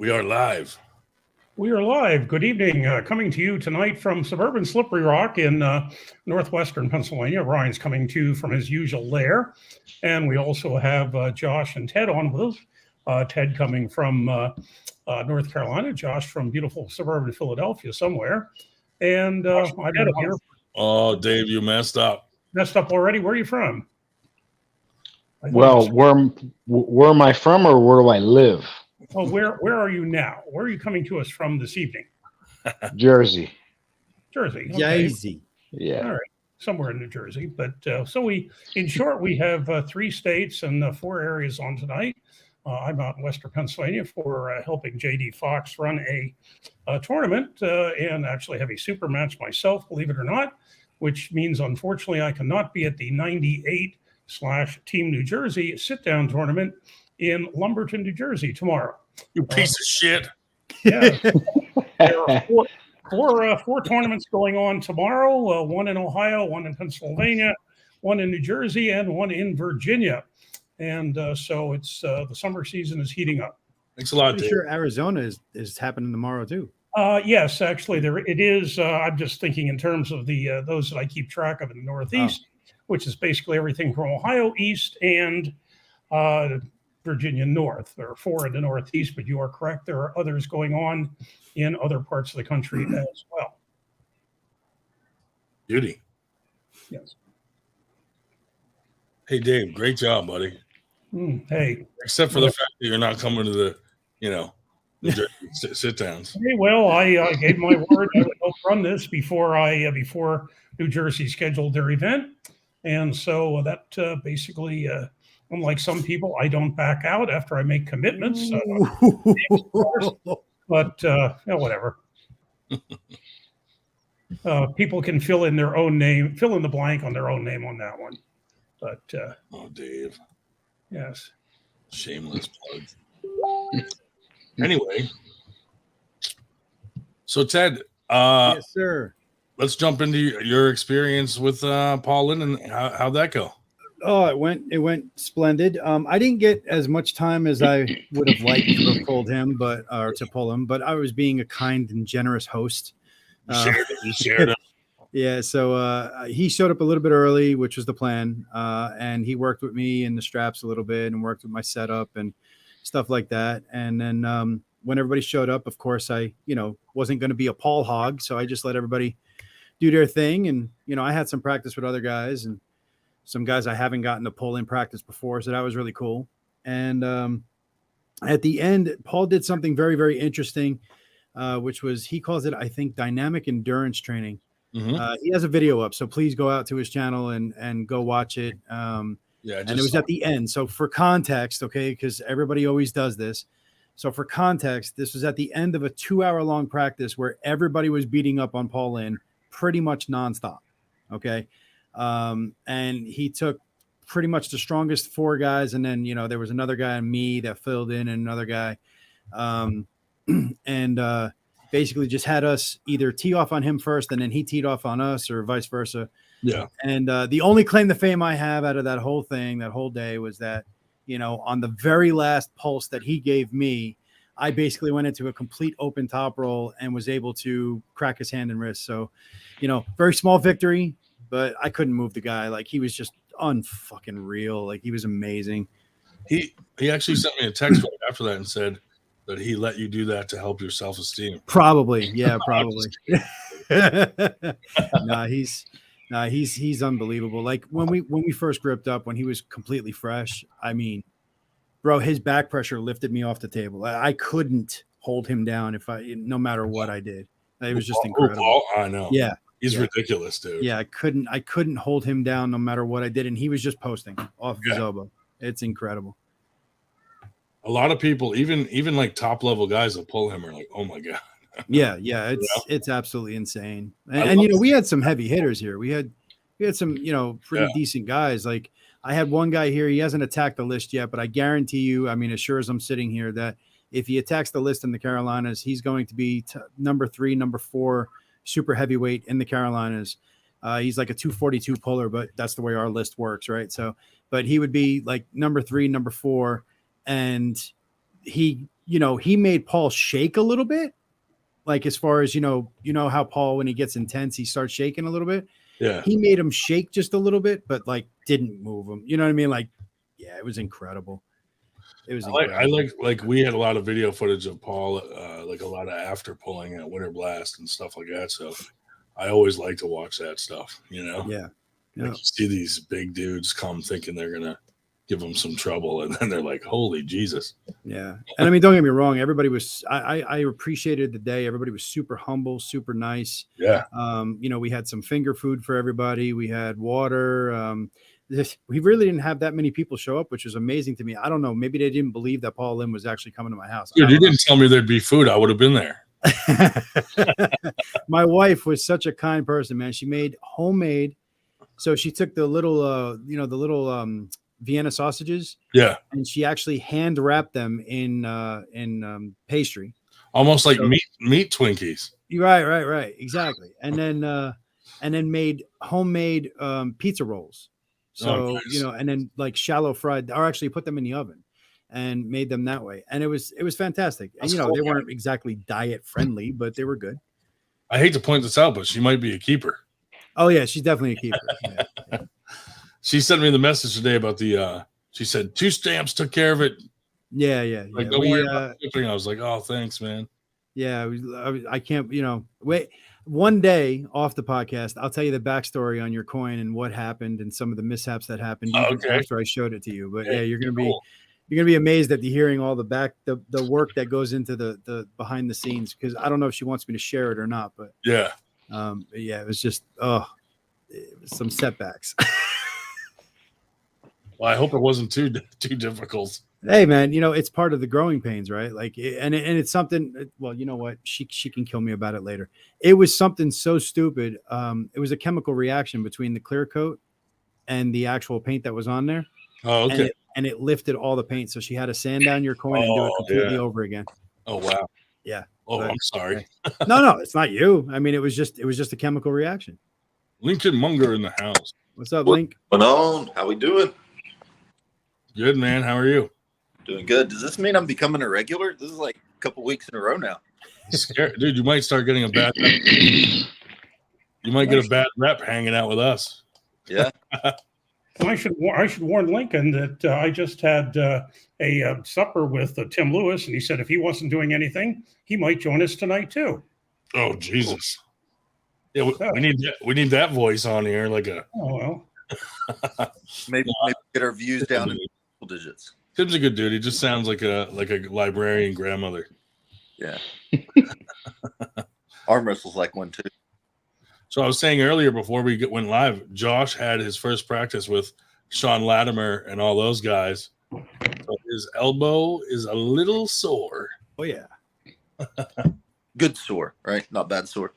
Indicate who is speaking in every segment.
Speaker 1: We are live.
Speaker 2: We are live. Good evening. Coming to you tonight from suburban Slippery Rock in northwestern Pennsylvania. Ryan's coming to you from his usual lair. And we also have Josh and Ted on with us. Ted coming from North Carolina. Josh from beautiful suburban Philadelphia somewhere. And I'm here.
Speaker 1: Oh, Dave, you messed up.
Speaker 2: Messed up already? Where are you from?
Speaker 3: Well, where am I from, or where do I live?
Speaker 2: Oh, where are you now? Where are you coming to us from this evening?
Speaker 3: Jersey.
Speaker 2: Jersey.
Speaker 4: Okay. Jersey.
Speaker 3: Yeah.
Speaker 2: All right. Somewhere in New Jersey. But so in short, we have 3 states and 4 areas on tonight. I'm out in Western Pennsylvania for helping JD Fox run a tournament and actually have a super match myself, believe it or not, which means, unfortunately, I cannot be at the 98/Team New Jersey sit-down tournament in Lumberton, New Jersey tomorrow.
Speaker 1: You piece of shit.
Speaker 2: Yeah. There are four tournaments going on tomorrow, one in Ohio, one in Pennsylvania, one in New Jersey, and one in Virginia. And so it's the summer season is heating up.
Speaker 1: Thanks a lot, Dave.
Speaker 4: Sure, Arizona is happening tomorrow too.
Speaker 2: Yes, actually, it is. I'm just thinking in terms of the those that I keep track of in the Northeast, which is basically everything from Ohio East and Virginia North. There are 4 in the Northeast, but you are correct. There are others going on in other parts of the country as well.
Speaker 1: Beauty.
Speaker 2: Yes.
Speaker 1: Hey, Dave, great job, buddy.
Speaker 2: Hey.
Speaker 1: Except for the fact that you're not coming to the, the sit-downs.
Speaker 2: Hey, well, I gave my word I would help run this before New Jersey scheduled their event. And so that basically... unlike some people, I don't back out after I make commitments. But whatever. People can fill in the blank on their own name on that one. But
Speaker 1: oh, Dave.
Speaker 2: Yes.
Speaker 1: Shameless plug. Anyway, so Ted.
Speaker 4: Yes, sir.
Speaker 1: Let's jump into your experience with Paul Linn and how'd that go?
Speaker 4: Oh, it went splendid. I didn't get as much time as I would have liked to have pulled him, but I was being a kind and generous host.
Speaker 1: You shared it.
Speaker 4: Yeah, so he showed up a little bit early, which was the plan, and he worked with me in the straps a little bit and worked with my setup and stuff like that. And then when everybody showed up, of course, I wasn't going to be a Paul hog, so I just let everybody do their thing. And I had some practice with other guys and some guys I haven't gotten to pull in practice before. So that was really cool. And at the end, Paul did something very, very interesting, which was, he calls it, I think, dynamic endurance training.
Speaker 1: Mm-hmm.
Speaker 4: He has a video up, so please go out to his channel and go watch it. And it was at the end. So for context, okay, because everybody always does this. So for context, this was at the end of a 2-hour-long practice where everybody was beating up on Paul Linn pretty much nonstop. Okay. And he took pretty much the strongest 4 guys. And then, there was another guy and me that filled in and another guy. And basically just had us either tee off on him first and then he teed off on us or vice versa.
Speaker 1: Yeah.
Speaker 4: And the only claim to fame I have out of that whole thing, that whole day, was that, on the very last pulse that he gave me, I basically went into a complete open top roll and was able to crack his hand and wrist. So, very small victory. But I couldn't move the guy. Like, he was just unfucking real. Like, he was amazing.
Speaker 1: He actually sent me a text right after that and said that he let you do that to help your self-esteem.
Speaker 4: Probably. Yeah, probably. He's unbelievable. Like, when we first gripped up, when he was completely fresh, I mean, bro, his back pressure lifted me off the table. I couldn't hold him down no matter what I did. It was just incredible.
Speaker 1: I know.
Speaker 4: Yeah.
Speaker 1: He's ridiculous, dude.
Speaker 4: Yeah, I couldn't hold him down no matter what I did, and he was just posting off his elbow. It's incredible.
Speaker 1: A lot of people, even like top level guys that pull him, are like, "Oh my god."
Speaker 4: Yeah, it's absolutely insane. And we had some heavy hitters here. We had some pretty decent guys. Like, I had one guy here. He hasn't attacked the list yet, but I guarantee you, I mean, as sure as I'm sitting here, that if he attacks the list in the Carolinas, he's going to be number 3, number 4. Super heavyweight in the Carolinas. He's like a 242 puller, but that's the way our list works, right? So, but he would be like number 3, number 4, and he made Paul shake a little bit. Like as far as, how Paul, when he gets intense, he starts shaking a little bit.
Speaker 1: Yeah.
Speaker 4: He made him shake just a little bit, but like didn't move him. You know what I mean? Like, yeah, it was incredible. It was incredible.
Speaker 1: Like we had a lot of video footage of Paul, like a lot of after pulling at Winter Blast and stuff like that. So I always like to watch that stuff,
Speaker 4: Yeah.
Speaker 1: Like you see these big dudes come thinking they're going to give them some trouble. And then they're like, holy Jesus.
Speaker 4: Yeah. And I mean, don't get me wrong. Everybody was, I appreciated the day. Everybody was super humble, super nice.
Speaker 1: Yeah.
Speaker 4: We had some finger food for everybody. We had water. We really didn't have that many people show up, which was amazing to me. I don't know. Maybe they didn't believe that Paul Linn was actually coming to my house.
Speaker 1: Dude, you didn't tell me there'd be food. I would have been there.
Speaker 4: My wife was such a kind person, man. She made homemade. So she took the little, Vienna sausages.
Speaker 1: Yeah.
Speaker 4: And she actually hand wrapped them in pastry.
Speaker 1: Almost like meat Twinkies.
Speaker 4: Right. Exactly. And then made homemade pizza rolls. So,
Speaker 1: nice.
Speaker 4: And then like shallow fried, or actually put them in the oven and made them that way. And it was fantastic. And,
Speaker 1: That's cool,
Speaker 4: they weren't exactly diet friendly, but they were good.
Speaker 1: I hate to point this out, but she might be a keeper.
Speaker 4: Oh yeah. She's definitely a keeper. Yeah.
Speaker 1: She sent me the message today about she said 2 stamps took care of it.
Speaker 4: Yeah.
Speaker 1: Like, don't worry about shipping. I was like, oh, thanks, man.
Speaker 4: Yeah. I can't, wait. One day off the podcast, I'll tell you the backstory on your coin and what happened and some of the mishaps that happened after I showed it to you. But yeah, you're gonna be amazed at hearing all the work that goes into the behind the scenes, because I don't know if she wants me to share it or not, but
Speaker 1: yeah,
Speaker 4: it was just it was some setbacks.
Speaker 1: Well, I hope it wasn't too difficult.
Speaker 4: Hey man, it's part of the growing pains, right? Like, and it's something. Well, you know what? She can kill me about it later. It was something so stupid. It was a chemical reaction between the clear coat and the actual paint that was on there.
Speaker 1: Oh, okay.
Speaker 4: And it lifted all the paint, so she had to sand down your coin and do it completely over again.
Speaker 1: Oh wow.
Speaker 4: Yeah.
Speaker 1: Oh, I'm sorry.
Speaker 4: No, it's not you. I mean, it was just a chemical reaction.
Speaker 1: Lincoln Munger in the house.
Speaker 4: What's up, Link?
Speaker 5: What's on? How we doing?
Speaker 1: Good, man. How are you?
Speaker 5: Doing good. Does this mean I'm becoming a regular? This is like a couple weeks in a row now.
Speaker 1: Scared, dude. You might start getting a bad. You might get a bad rep hanging out with us.
Speaker 5: Yeah.
Speaker 2: I should warn Lincoln that I just had a supper with Tim Lewis, and he said if he wasn't doing anything, he might join us tonight too.
Speaker 1: Oh Jesus! Yeah, we need that voice on here, like a.
Speaker 2: Oh well.
Speaker 5: maybe get our views down in double digits.
Speaker 1: Tim's a good dude. He just sounds like a librarian grandmother.
Speaker 5: Yeah. Arm wrestle's like one too.
Speaker 1: So I was saying earlier before we went live, Josh had his first practice with Sean Latimer and all those guys. So his elbow is a little sore.
Speaker 4: Oh yeah.
Speaker 5: Good sore, right? Not bad sore.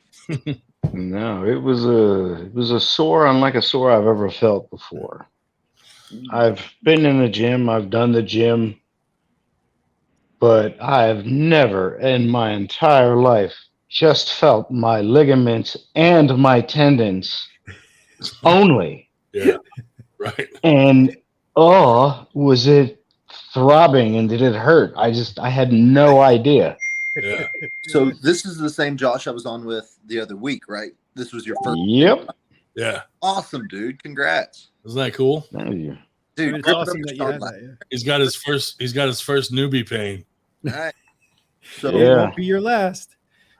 Speaker 3: No, it was a sore unlike a sore I've ever felt before. I've been in the gym, I've done the gym, but I've never in my entire life just felt my ligaments and my tendons only.
Speaker 1: Yeah, right.
Speaker 3: And was it throbbing and did it hurt? I had no idea.
Speaker 1: Yeah.
Speaker 5: So this is the same Josh I was on with the other week, right? This was your first.
Speaker 3: Yep.
Speaker 1: Yeah.
Speaker 5: Awesome, dude. Congrats.
Speaker 1: Isn't that cool?
Speaker 3: Thank you.
Speaker 5: Dude,
Speaker 4: It's awesome that you had that. Yeah.
Speaker 1: He's got his first newbie pain.
Speaker 5: Nice. So
Speaker 4: It
Speaker 3: Yeah.
Speaker 4: won't be your last.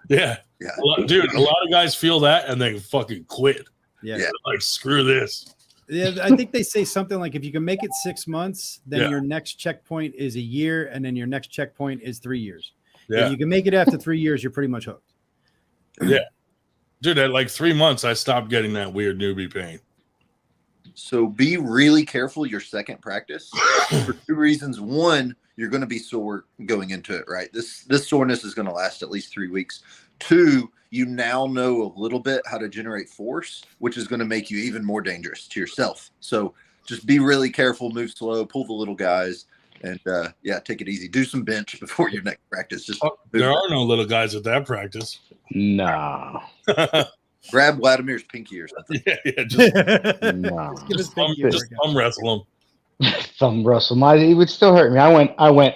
Speaker 1: Yeah.
Speaker 5: Yeah.
Speaker 1: Dude, a lot of guys feel that and they fucking quit.
Speaker 4: Yeah.
Speaker 5: Yeah.
Speaker 1: Like, screw this.
Speaker 4: Yeah, I think they say something like if you can make it 6 months, then
Speaker 1: Yeah.
Speaker 4: your next checkpoint is a year, and then your next checkpoint is 3 years.
Speaker 1: Yeah.
Speaker 4: If you can make it after 3 years, you're pretty much hooked.
Speaker 1: Yeah. Dude, at like 3 months, I stopped getting that weird newbie pain.
Speaker 5: So be really careful your second practice for 2 reasons. One, you're going to be sore going into it, right? This soreness is going to last at least 3 weeks. 2, you now know a little bit how to generate force, which is going to make you even more dangerous to yourself. So just be really careful, move slow, pull the little guys, and take it easy. Do some bench before your next practice. Just
Speaker 1: There are no little guys at that practice.
Speaker 3: No.
Speaker 5: grab Vladimir's pinky or something.
Speaker 1: Yeah, just
Speaker 3: No.
Speaker 4: Give us
Speaker 1: thumb,
Speaker 4: pinky a
Speaker 1: just
Speaker 4: workout.
Speaker 1: thumb wrestle him.
Speaker 3: Thumb wrestle. It would still hurt me. I went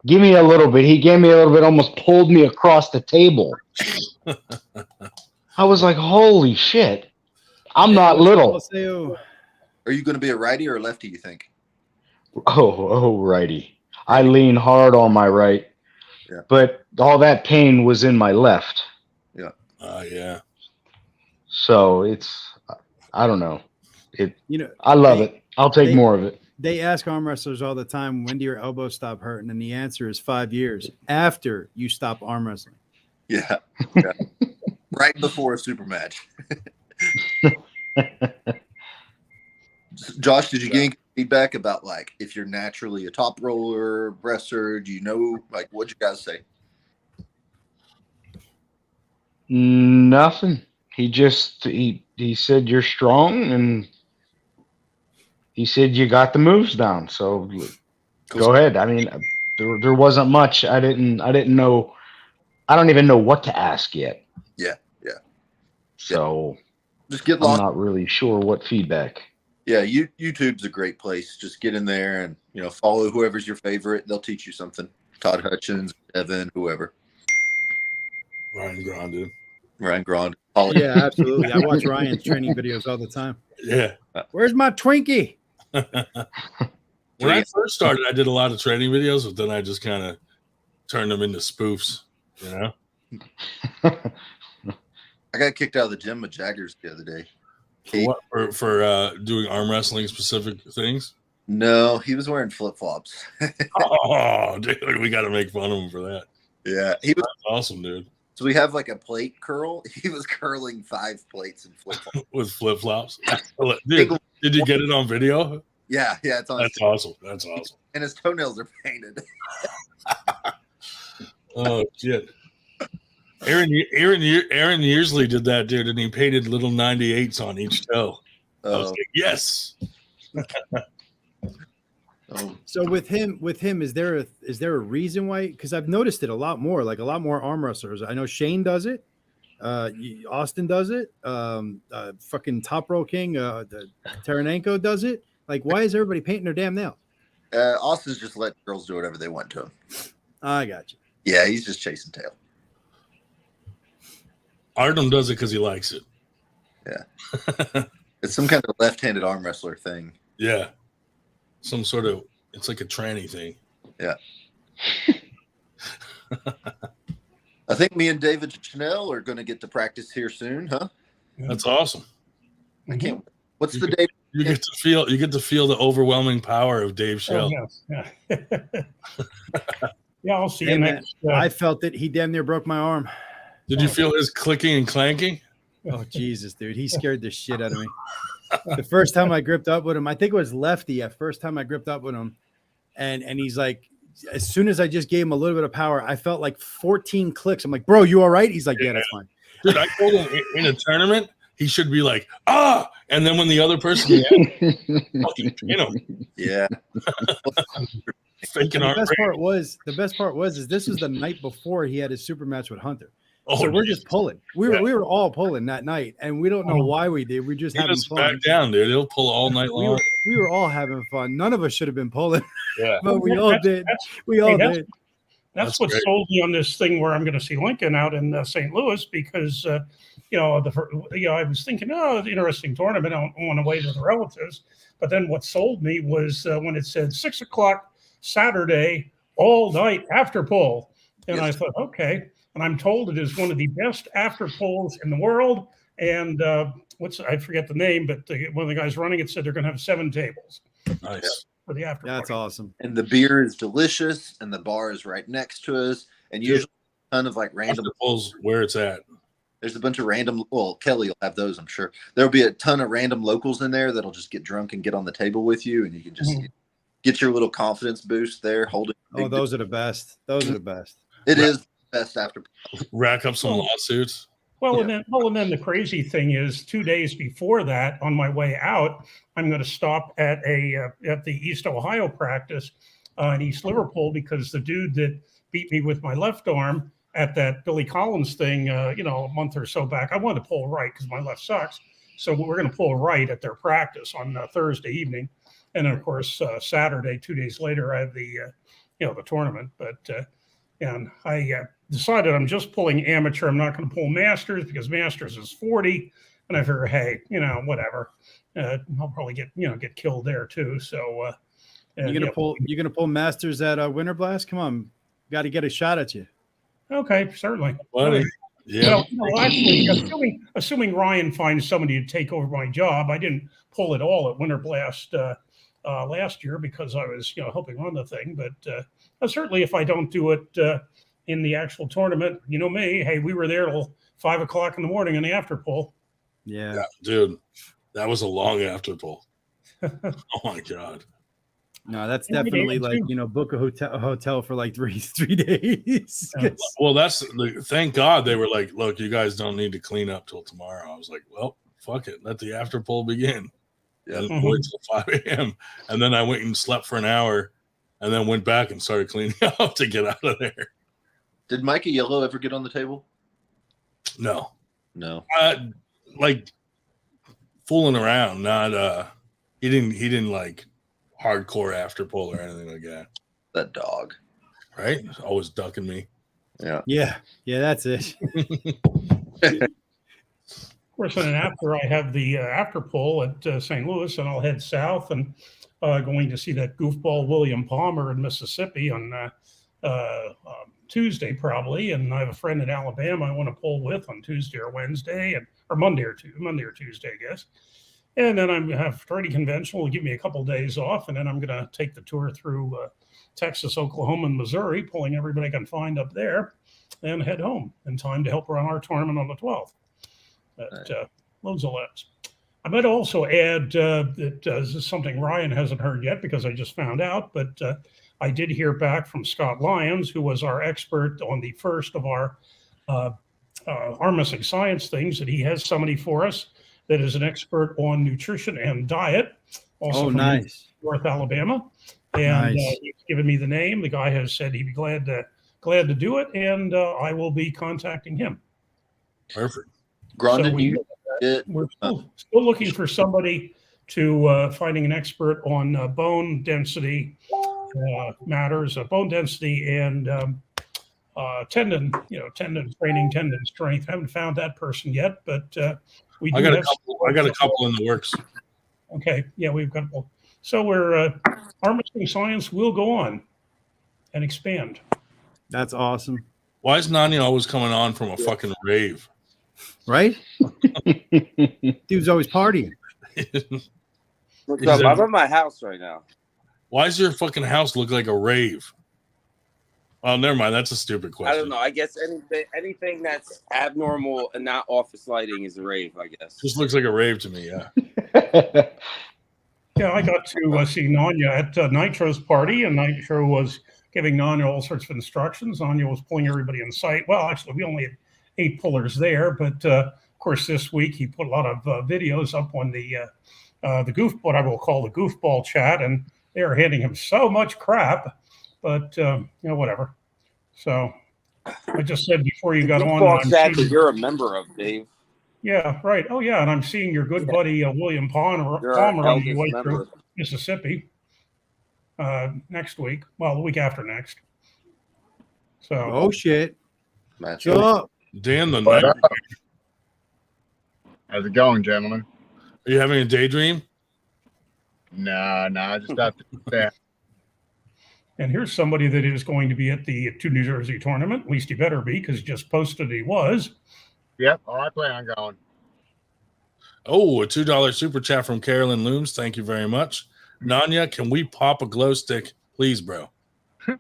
Speaker 3: Give me a little bit. He gave me a little bit, almost pulled me across the table. I was like, holy shit. I'm not little.
Speaker 5: Are you going to be a righty or a lefty, you think?
Speaker 3: Oh, righty. I lean hard on my right.
Speaker 5: Yeah.
Speaker 3: But all that pain was in my left.
Speaker 5: Yeah.
Speaker 1: Yeah.
Speaker 3: So I don't know. I love it. I'll take more of it.
Speaker 4: They ask arm wrestlers all the time, when do your elbows stop hurting? And the answer is 5 years after you stop arm wrestling.
Speaker 5: Yeah. Right before a super match. Josh, did you get any feedback about like if you're naturally a top roller wrestler? Do you know like what'd you guys say?
Speaker 3: Nothing. He said you're strong, and he said you got the moves down. So go ahead. I mean, there wasn't much. I didn't know. I don't even know what to ask yet.
Speaker 5: Yeah.
Speaker 3: So
Speaker 5: just get lost.
Speaker 3: I'm not really sure what feedback.
Speaker 5: Yeah, YouTube's a great place. Just get in there and follow whoever's your favorite. They'll teach you something. Todd Hutchins, Evan, whoever.
Speaker 1: Ryan Grondin.
Speaker 4: Yeah, absolutely. I watch Ryan's training videos all the time.
Speaker 1: Yeah.
Speaker 4: Where's my Twinkie?
Speaker 1: When I first started, I did a lot of training videos, but then I just kind of turned them into spoofs,
Speaker 5: I got kicked out of the gym with Jaggers the other day.
Speaker 1: For doing arm wrestling specific things?
Speaker 5: No, he was wearing flip-flops.
Speaker 1: Oh, dude, we got to make fun of him for that.
Speaker 5: Yeah.
Speaker 1: That's awesome, dude.
Speaker 5: So we have like a plate curl. He was curling 5 plates in flip-flops.
Speaker 1: With flip-flops. Dude, did you get it on video?
Speaker 5: Yeah, it's on.
Speaker 1: That's awesome.
Speaker 5: And his toenails are painted.
Speaker 1: Oh shit. Aaron Yearsley did that, dude, and he painted little 98s on each toe. I was like, yes.
Speaker 4: So with him, is there a reason why? Because I've noticed it a lot more. Like a lot more arm wrestlers. I know Shane does it. Austin does it. Fucking Top Row King, the Taranenko does it. Like, why is everybody painting their damn nails?
Speaker 5: Austin's just letting girls do whatever they want to him.
Speaker 4: I got you.
Speaker 5: Yeah, he's just chasing tail.
Speaker 1: Artem does it because he likes it.
Speaker 5: Yeah. It's some kind of left-handed arm wrestler thing.
Speaker 1: Yeah. Some sort of, it's like a tranny thing.
Speaker 5: Yeah. I think me and David Schnell are going to get to practice here soon, huh?
Speaker 1: That's awesome.
Speaker 5: I can't. What's the date?
Speaker 1: You get to feel the overwhelming power of Dave Schell.
Speaker 2: Oh, yes. Yeah. Yeah, I'll see you
Speaker 4: Hey,
Speaker 2: next.
Speaker 4: I felt it. He damn near broke my arm.
Speaker 1: Did you feel his clicking and clanking?
Speaker 4: Oh, Jesus, dude. He scared the shit out of me. The first time I gripped up with him, I think it was lefty. First time I gripped up with him. And he's like, as soon as I just gave him a little bit of power, I felt like 14 clicks. I'm like, bro, you all right? He's like, yeah, that's fine.
Speaker 1: Dude, I told him in a tournament, he should be like, ah. And then when the other person,
Speaker 5: Yeah.
Speaker 1: Faking
Speaker 4: the best part was this was the night before he had his super match with Hunter. So we're just pulling. We were all pulling that night, and we don't know why we did. We're just having fun.
Speaker 1: Back down, dude. He'll pull all night long.
Speaker 4: We were all having fun. None of us should have been pulling.
Speaker 1: Yeah,
Speaker 4: but we all did. We all did.
Speaker 2: That's what sold me on this thing where I'm going to see Lincoln out in St. Louis because I was thinking, interesting tournament. I want to wait to the relatives. But then what sold me was when it said 6 o'clock Saturday, all night after pull. And I thought, okay. And I'm told it is one of the best after pulls in the world. And I forget the name, but one of the guys running it said they're going to have 7 tables.
Speaker 1: Nice.
Speaker 2: For the after.
Speaker 4: That's awesome.
Speaker 5: And the beer is delicious, and the bar is right next to us. And usually a ton of like random
Speaker 1: pulls where it's at.
Speaker 5: There's a bunch of random. Well, Kelly will have those, I'm sure. There'll be a ton of random locals in there that'll just get drunk and get on the table with you, and you can just get your little confidence boost there. Holding.
Speaker 4: Oh, those are the best. Those are the best.
Speaker 5: It is the best after.
Speaker 1: Rack up some lawsuits.
Speaker 2: Well, and then the crazy thing is, 2 days before that, on my way out, I'm going to stop at the East Ohio practice in East Liverpool because the dude that beat me with my left arm at that Billy Collins thing, a month or so back, I wanted to pull right because my left sucks. So we're going to pull right at their practice on Thursday evening, and then of course Saturday, 2 days later, I have the the tournament. But and I decided I'm just pulling amateur. I'm not going to pull masters because masters is 40, and I figure, hey, whatever. I'll probably get killed there too. So
Speaker 4: you're gonna pull masters at Winter Blast? Come on, got to get a shot at you.
Speaker 2: Okay, certainly.
Speaker 1: Funny. Yeah.
Speaker 2: Well, actually, assuming Ryan finds somebody to take over my job, I didn't pull it all at Winter Blast last year because I was, helping run the thing. But certainly, if I don't do it in the actual tournament, me, hey, we were there till 5 o'clock in the morning in the after pull.
Speaker 4: Yeah,
Speaker 1: dude, that was a long after pull. Oh my God.
Speaker 4: No, that's definitely like, book a hotel for like three days.
Speaker 1: Well, thank God they were like, look, you guys don't need to clean up till tomorrow. I was like, well, fuck it. Let the after pull begin. And wait till 5 a.m. And then I went and slept for an hour and then went back and started cleaning up to get out of there.
Speaker 5: Did Micah Yellow ever get on the table?
Speaker 1: No.
Speaker 5: Like
Speaker 1: fooling around, not he didn't like hardcore after pull or anything like that.
Speaker 5: That dog,
Speaker 1: right? Always ducking me.
Speaker 2: Yeah,
Speaker 4: that's it.
Speaker 2: Of course, and after I have the after pull at St. Louis, and I'll head south and going to see that goofball William Palmer in Mississippi on Tuesday probably, and I have a friend in Alabama I want to pull with on Tuesday or Wednesday, or Monday or Tuesday, I guess. And then I'm going to have Friday conventional, give me a couple of days off, and then I'm going to take the tour through Texas, Oklahoma, and Missouri, pulling everybody I can find up there, and head home in time to help run our tournament on the 12th. But loads of laughs. I might also add that this is something Ryan hasn't heard yet because I just found out, but I did hear back from Scott Lyons, who was our expert on the first of our arm wrestling science things, that he has somebody for us that is an expert on nutrition and diet, also from North Alabama. And he's given me the name. The guy has said he'd be glad to do it, and I will be contacting him.
Speaker 1: Perfect.
Speaker 2: So we're still looking for somebody to finding an expert on bone density matters, bone density and tendon training, tendon strength. I haven't found that person yet, but I got
Speaker 1: a couple in the works.
Speaker 2: Okay, yeah, we've got. So we're arm wrestling science will go on and expand.
Speaker 4: That's awesome.
Speaker 1: Why is Nani always coming on from a fucking rave?
Speaker 4: Right? Dude's always partying.
Speaker 6: What's up? I'm at my house right now.
Speaker 1: Why does your fucking house look like a rave? Oh, never mind. That's a stupid question.
Speaker 6: I don't know. I guess anything that's abnormal and not office lighting is a rave, I guess.
Speaker 1: Just looks like a rave to me, yeah.
Speaker 2: Yeah, I got to see Nanya at Nitro's party, and Nitro was giving Nanya all sorts of instructions. Nanya was pulling everybody in sight. Well, actually, we only had 8 pullers there, but of course, this week he put a lot of videos up on the what I will call the goofball chat, and they are handing him so much crap. But whatever. So I just said before you got on,
Speaker 6: exactly, you're a member of, Dave.
Speaker 2: Yeah, right. Oh yeah, and I'm seeing your good buddy William Palmer on the way through Mississippi next week. Well, the week after next. So.
Speaker 4: Oh shit!
Speaker 5: What's
Speaker 4: up,
Speaker 1: Dan the Night?
Speaker 7: How's it going, gentlemen?
Speaker 1: Are you having a daydream?
Speaker 7: No, I just got that.
Speaker 2: And here's somebody that is going to be at the New Jersey tournament. At least he better be, because he just posted he was.
Speaker 7: Yep. I plan on going.
Speaker 1: Oh, a $2 super chat from Carolyn Looms. Thank you very much. Nanya, can we pop a glow stick, please, bro?
Speaker 6: I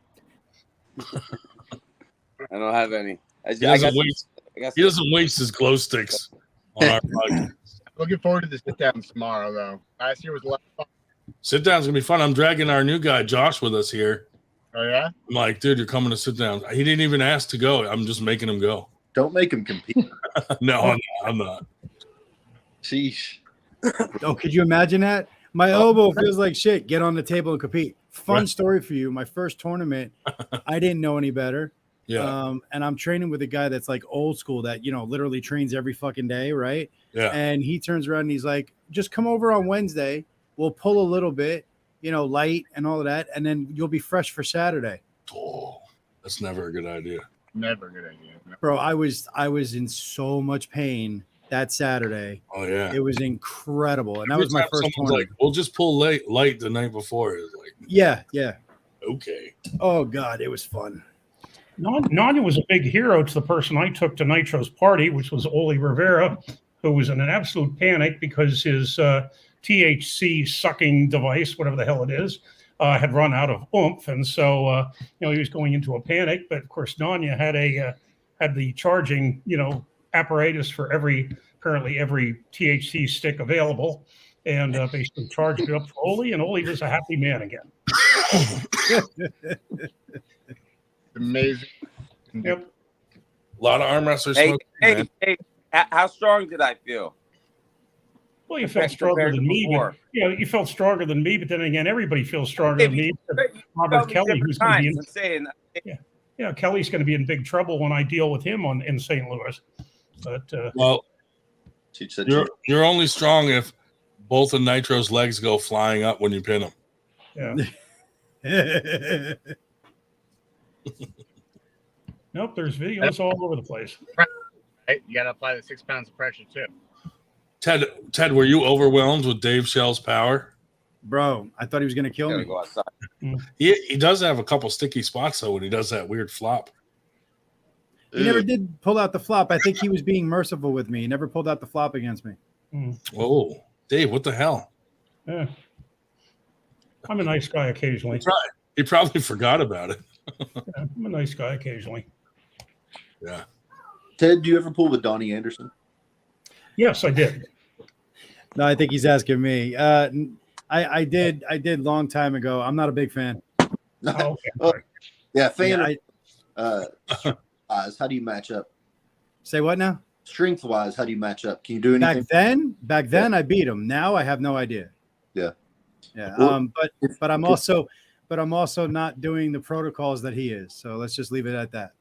Speaker 6: don't have any.
Speaker 1: He doesn't waste his glow sticks on our podcast.
Speaker 7: Looking forward to the sit down tomorrow, though. Last year was a lot of fun.
Speaker 1: Sit down's gonna be fun. I'm dragging our new guy Josh with us here.
Speaker 7: Oh yeah?
Speaker 1: I'm like, dude, you're coming to sit down. He didn't even ask to go. I'm just making him go.
Speaker 5: Don't make him compete.
Speaker 1: No, I'm not.
Speaker 5: Sheesh.
Speaker 4: Oh, could you imagine that? My elbow feels like shit. Get on the table and compete. Fun story for you. My first tournament, I didn't know any better.
Speaker 1: Yeah.
Speaker 4: And I'm training with a guy that's like old school that, literally trains every fucking day, right?
Speaker 1: Yeah.
Speaker 4: And he turns around and he's like, just come over on Wednesday. We'll pull a little bit, light and all of that. And then you'll be fresh for Saturday.
Speaker 1: That's never a good idea.
Speaker 7: Never a good idea. No.
Speaker 4: Bro, I was in so much pain that Saturday.
Speaker 1: Oh yeah,
Speaker 4: It was incredible, and that
Speaker 1: Every
Speaker 4: was my
Speaker 1: time
Speaker 4: first
Speaker 1: someone's
Speaker 4: tournament.
Speaker 1: like, we'll just pull light the night before. It's like,
Speaker 4: Yeah.
Speaker 1: okay.
Speaker 4: Oh God, it was fun.
Speaker 2: Nanya was a big hero to the person I took to Nitro's party, which was Oli Rivera, who was in an absolute panic because his THC sucking device, whatever the hell it is, had run out of oomph, and so he was going into a panic. But of course, Nanya had the charging apparatus for apparently every THC stick available, and basically charged it up for Oli, and Oli was a happy man again.
Speaker 7: Amazing.
Speaker 2: Yep.
Speaker 1: A lot of arm wrestlers
Speaker 6: Hey,
Speaker 1: smoking, man.
Speaker 6: hey, how strong did I feel?
Speaker 2: Well, you felt stronger
Speaker 6: Compared to
Speaker 2: than me.
Speaker 6: before.
Speaker 2: But, you felt stronger than me, but then again, everybody feels stronger than me. Robert
Speaker 6: Tell me
Speaker 2: Kelly,
Speaker 6: different
Speaker 2: who's going to be
Speaker 6: times. I'm saying,
Speaker 2: Kelly's going to be in big trouble when I deal with him in St. Louis. But
Speaker 1: Well,
Speaker 5: Teach that
Speaker 1: you're only strong if both of Nitro's legs go flying up when you pin him.
Speaker 2: yeah, nope. There's videos all over the place.
Speaker 7: Right? You got to apply the 6 pounds of pressure too.
Speaker 1: Ted, were you overwhelmed with Dave Schell's power?
Speaker 4: Bro, I thought he was gonna kill
Speaker 6: gotta
Speaker 4: me.
Speaker 6: go outside.
Speaker 1: He does have a couple sticky spots though when he does that weird flop.
Speaker 4: He never did pull out the flop. I think he was being merciful with me. He never pulled out the flop against me.
Speaker 1: Oh, Dave, what the hell?
Speaker 2: Yeah. I'm a nice guy occasionally.
Speaker 1: He probably forgot about it.
Speaker 2: Yeah, I'm a nice guy occasionally.
Speaker 1: Yeah.
Speaker 5: Ted, do you ever pull with Donnie Anderson?
Speaker 2: Yes, I did.
Speaker 4: No, I think he's asking me. I did long time ago. I'm not a big fan.
Speaker 2: Oh, okay.
Speaker 5: Oh, yeah, fan.
Speaker 4: Yeah,
Speaker 5: Wise, how do you match up?
Speaker 4: say what now?
Speaker 5: Strength wise, how do you match up? Can you do anything?
Speaker 4: Back then, I beat him. Now I have no idea.
Speaker 5: Yeah.
Speaker 4: But I'm also not doing the protocols that he is. So let's just leave it at that.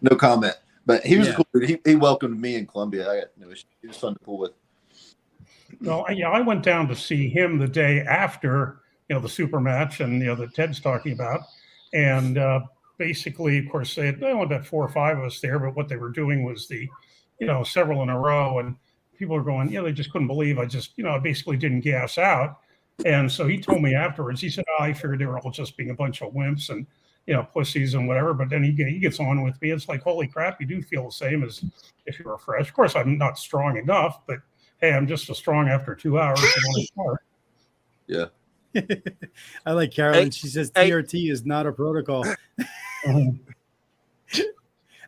Speaker 5: No comment. But he was
Speaker 4: Yeah.
Speaker 5: cool. He welcomed me in Columbia. I got no issue. He was fun to pull with.
Speaker 2: Well, I went down to see him the day after, the super match and, that Ted's talking about. And basically, of course, they had only about 4 or 5 of us there, but what they were doing was several in a row. And people were going, they just couldn't believe I just, basically didn't gas out. And so he told me afterwards, he said, I figured they were all just being a bunch of wimps and, pussies and whatever. But then he gets on with me. It's like, holy crap, you do feel the same as if you were fresh. Of course, I'm not strong enough, but hey, I'm just as strong after 2 hours.
Speaker 5: Yeah.
Speaker 4: I like Carolyn. She says TRT is not a protocol.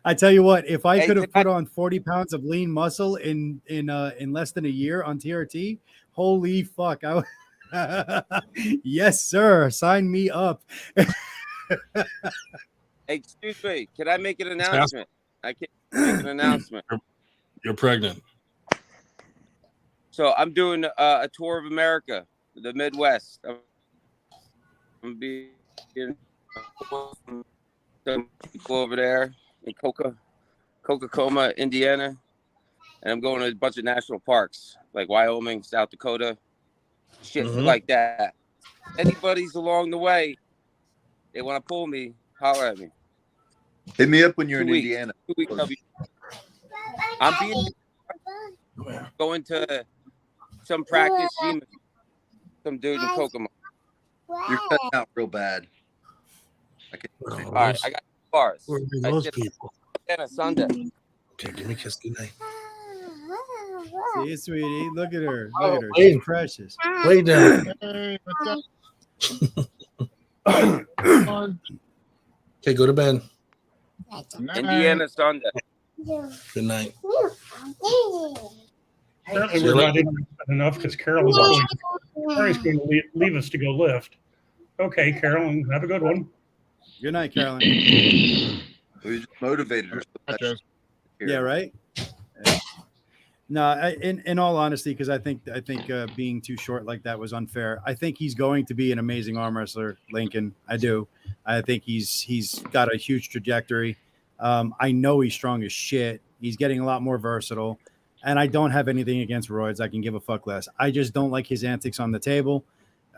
Speaker 4: I tell you what, if I could have put on 40 pounds of lean muscle in less than a year on TRT, holy fuck! Yes, sir. Sign me up.
Speaker 6: Excuse me, can I make an announcement? I can make an announcement.
Speaker 1: You're pregnant.
Speaker 6: So I'm doing a tour of America, the Midwest. I'm being some people over there in Coca-Cola, Indiana, and I'm going to a bunch of national parks like Wyoming, South Dakota, shit like that. Anybody's along the way, they want to pull me, holler at me.
Speaker 5: Hit me up when you're
Speaker 6: 2
Speaker 5: in
Speaker 6: weeks.
Speaker 5: Indiana.
Speaker 6: 2 weeks. I'm going to some practice gym. Some dude in Kokomo.
Speaker 5: You're cutting out real bad.
Speaker 6: All right, I got bars.
Speaker 1: Where are those people?
Speaker 6: And a Sunday.
Speaker 1: Okay, give me a kiss goodnight.
Speaker 4: See, sweetie, look at her. Look at her.
Speaker 1: Hey.
Speaker 4: She's precious.
Speaker 1: Lay down.
Speaker 7: Hey, what's
Speaker 1: Okay, go to bed.
Speaker 7: up?
Speaker 6: Indiana Sunday.
Speaker 1: Good night.
Speaker 2: Apparently, we're not interested enough because Carolyn's going to leave us to go lift. Okay, Carolyn, have a good one.
Speaker 4: Good night, Carolyn.
Speaker 5: We just motivated her.
Speaker 4: Yeah, right. Yeah. No, in all honesty, because I think being too short like that was unfair. I think he's going to be an amazing arm wrestler, Lincoln. I do. I think he's got a huge trajectory. I know he's strong as shit. He's getting a lot more versatile, and I don't have anything against roids. I can give a fuck less. I just don't like his antics on the table.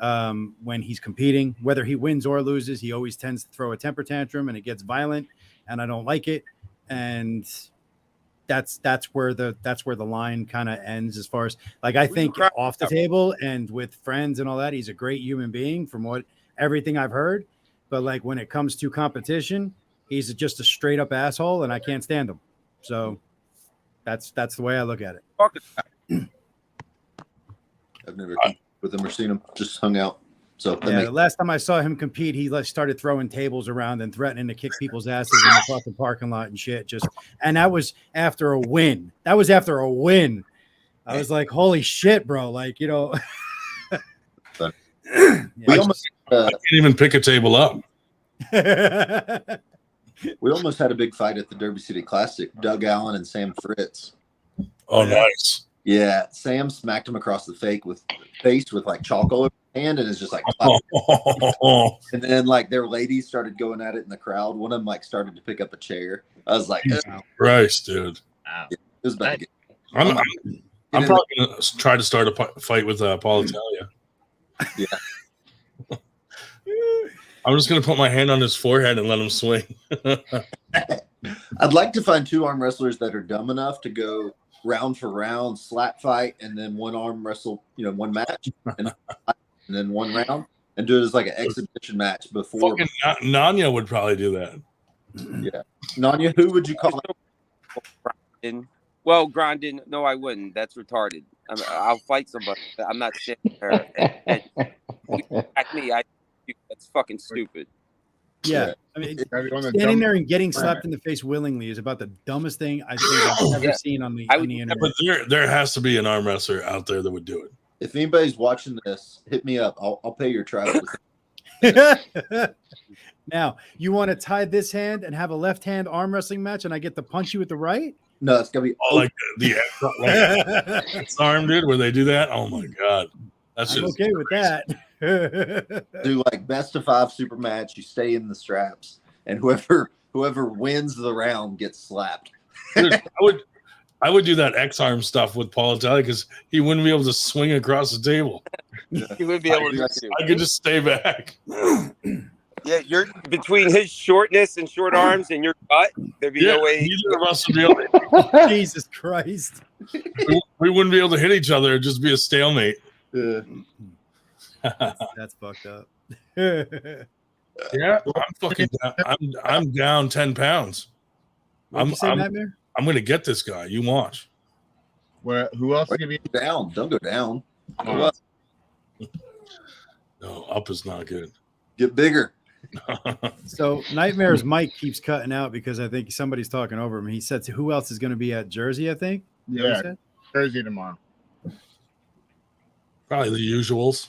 Speaker 4: when he's competing. Whether he wins or loses, he always tends to throw a temper tantrum, and it gets violent, and I don't like it. And that's where the line kind of ends as far as like I think off the table and with friends and all that, he's a great human being from everything I've heard. But like when it comes to competition, he's just a straight up asshole, and I can't stand him. So that's the way I look at it.
Speaker 5: I've never competed with him or seen him, just hung out. So
Speaker 4: yeah, the last time I saw him compete, he started throwing tables around and threatening to kick people's asses in the fucking parking lot and shit. And that was after a win. I was like, holy shit, bro. Like, you know,
Speaker 5: we almost
Speaker 1: I can't even pick a table up.
Speaker 5: We almost had a big fight at the Derby City Classic. Doug Allen and Sam Fritz.
Speaker 1: Oh, nice.
Speaker 5: Yeah, Sam smacked him across the face with like chalk all over his hand, and it's just like. And then like their ladies started going at it in the crowd. One of them like started to pick up a chair. I was like,
Speaker 1: Christ, dude.
Speaker 5: Wow. It was about to get.
Speaker 1: I'm probably gonna try to start a fight with Paul Italia.
Speaker 5: Yeah.
Speaker 1: I'm just gonna put my hand on his forehead and let him swing.
Speaker 5: I'd like to find two arm wrestlers that are dumb enough to go round for round, slap fight, and then one arm wrestle, one match, and then one round, and do it as like an exhibition match before.
Speaker 1: Fucking Nanya would probably do that.
Speaker 5: Yeah, Nanya, who would you call
Speaker 6: Grindin. Well, Grindin, no, I wouldn't. That's retarded. I'll fight somebody. I'm not sitting there. And at me, that's fucking stupid.
Speaker 4: Yeah, I mean, standing there and getting slapped in the face willingly is about the dumbest thing I think I've ever seen on the internet.
Speaker 1: But there has to be an arm wrestler out there that would do it.
Speaker 5: If anybody's watching this, hit me up. I'll pay your travel.
Speaker 4: Now, you want to tie this hand and have a left hand arm wrestling match, and I get to punch you with the right?
Speaker 5: No, it's gonna be
Speaker 1: like the arm, dude, where they do that. Oh my god, that's
Speaker 4: I'm
Speaker 1: just
Speaker 4: okay with that.
Speaker 5: Do like best of 5 super match. You stay in the straps, and whoever wins the round gets slapped.
Speaker 1: Dude, I would do that X arm stuff with Paul Italia because he wouldn't be able to swing across the table.
Speaker 6: He would be able to.
Speaker 1: I could just stay back.
Speaker 6: Yeah, you're between his shortness and short arms and your butt. There'd be no way.
Speaker 1: Neither of us would be able to.
Speaker 4: Jesus Christ.
Speaker 1: We wouldn't be able to hit each other. It'd just be a stalemate.
Speaker 4: That's fucked up.
Speaker 1: Yeah, I'm fucking down. I'm down 10 pounds. I'm going to get this guy. You watch.
Speaker 7: Who else is going to be
Speaker 5: down? Don't go down.
Speaker 1: No, up is not good.
Speaker 5: Get bigger.
Speaker 4: So Nightmare's mic keeps cutting out because I think somebody's talking over him. He said, who else is going to be at Jersey, I think?
Speaker 7: Yeah, Jersey tomorrow.
Speaker 1: Probably the usuals.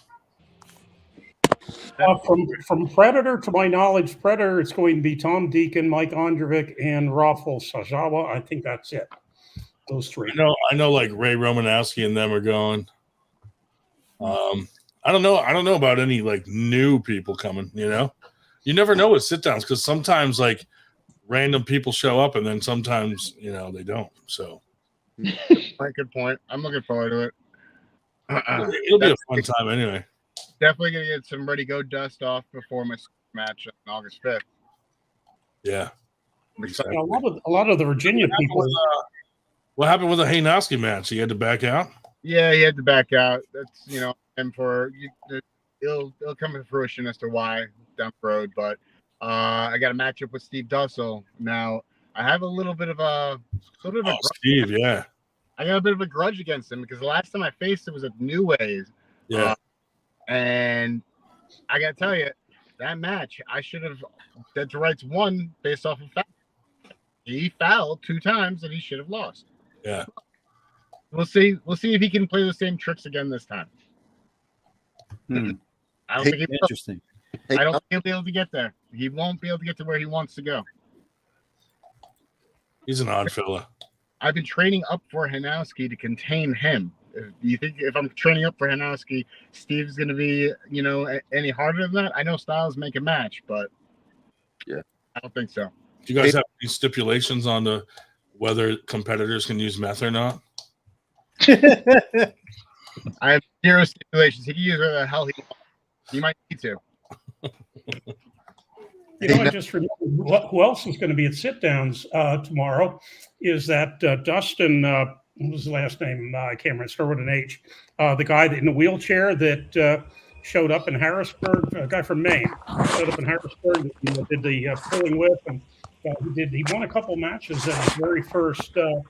Speaker 2: From Predator, to my knowledge, Predator, it's going to be Tom Deacon, Mike Ondrovic, and Rafael Sajawa. I think that's it. Those three.
Speaker 1: I know like Ray Romanowski and them are going. I don't know about any like new people coming, You never know with sit downs because sometimes like random people show up and then sometimes, they don't. So
Speaker 7: good point. I'm looking forward to it.
Speaker 1: It'll be a fun time anyway.
Speaker 7: Definitely gonna get some ready go dust off before my match on August 5th.
Speaker 1: Yeah.
Speaker 2: Exactly. A lot of the Virginia people.
Speaker 1: What happened with the Haynowski match? He had to back out?
Speaker 7: Yeah, he had to back out. That's and it'll come to fruition as to why down the road. But I got a matchup with Steve Dussel. Now I have a little bit of a
Speaker 1: Steve, yeah.
Speaker 7: I got a bit of a grudge against him because the last time I faced him was at New Ways.
Speaker 1: Yeah.
Speaker 7: And I gotta tell you, that match I should have dead to rights won based off of foul. He fouled 2 times and he should have lost.
Speaker 1: Yeah.
Speaker 7: We'll see if he can play the same tricks again this time. I don't think
Speaker 4: interesting.
Speaker 7: I don't think he'll be able to get there. He won't be able to get to where he wants to go.
Speaker 1: He's an odd fella.
Speaker 7: I've been training up for Hanowski to contain him. You think if I'm training up for Hanowski, Steve's going to be, any harder than that? I know styles make a match, but
Speaker 5: yeah,
Speaker 7: I don't think so.
Speaker 1: Do you guys have any stipulations on whether competitors can use meth or not?
Speaker 7: I have 0 stipulations. He can use whatever the hell he wants. You might need to.
Speaker 2: You know, I just remember who else is going to be at sit-downs tomorrow is that Dustin, what was his last name? I can't remember. Start with an H. The guy in the wheelchair that showed up in Harrisburg, a guy from Maine, showed up in Harrisburg, did the pulling with, and he won a couple matches at his very first at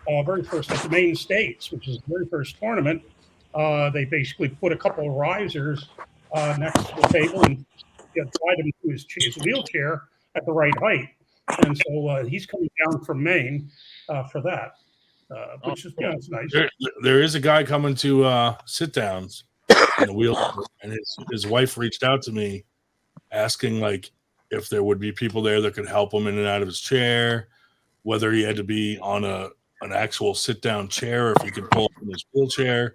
Speaker 2: the Maine States, which is the very first tournament. They basically put a couple of risers next to the table and tied him to his wheelchair at the right height. And so he's coming down from Maine for that, which is, it's nice.
Speaker 1: There is a guy coming to sit downs in the wheelchair, and his wife reached out to me asking like if there would be people there that could help him in and out of his chair, whether he had to be on an actual sit down chair or if he could pull from his wheelchair.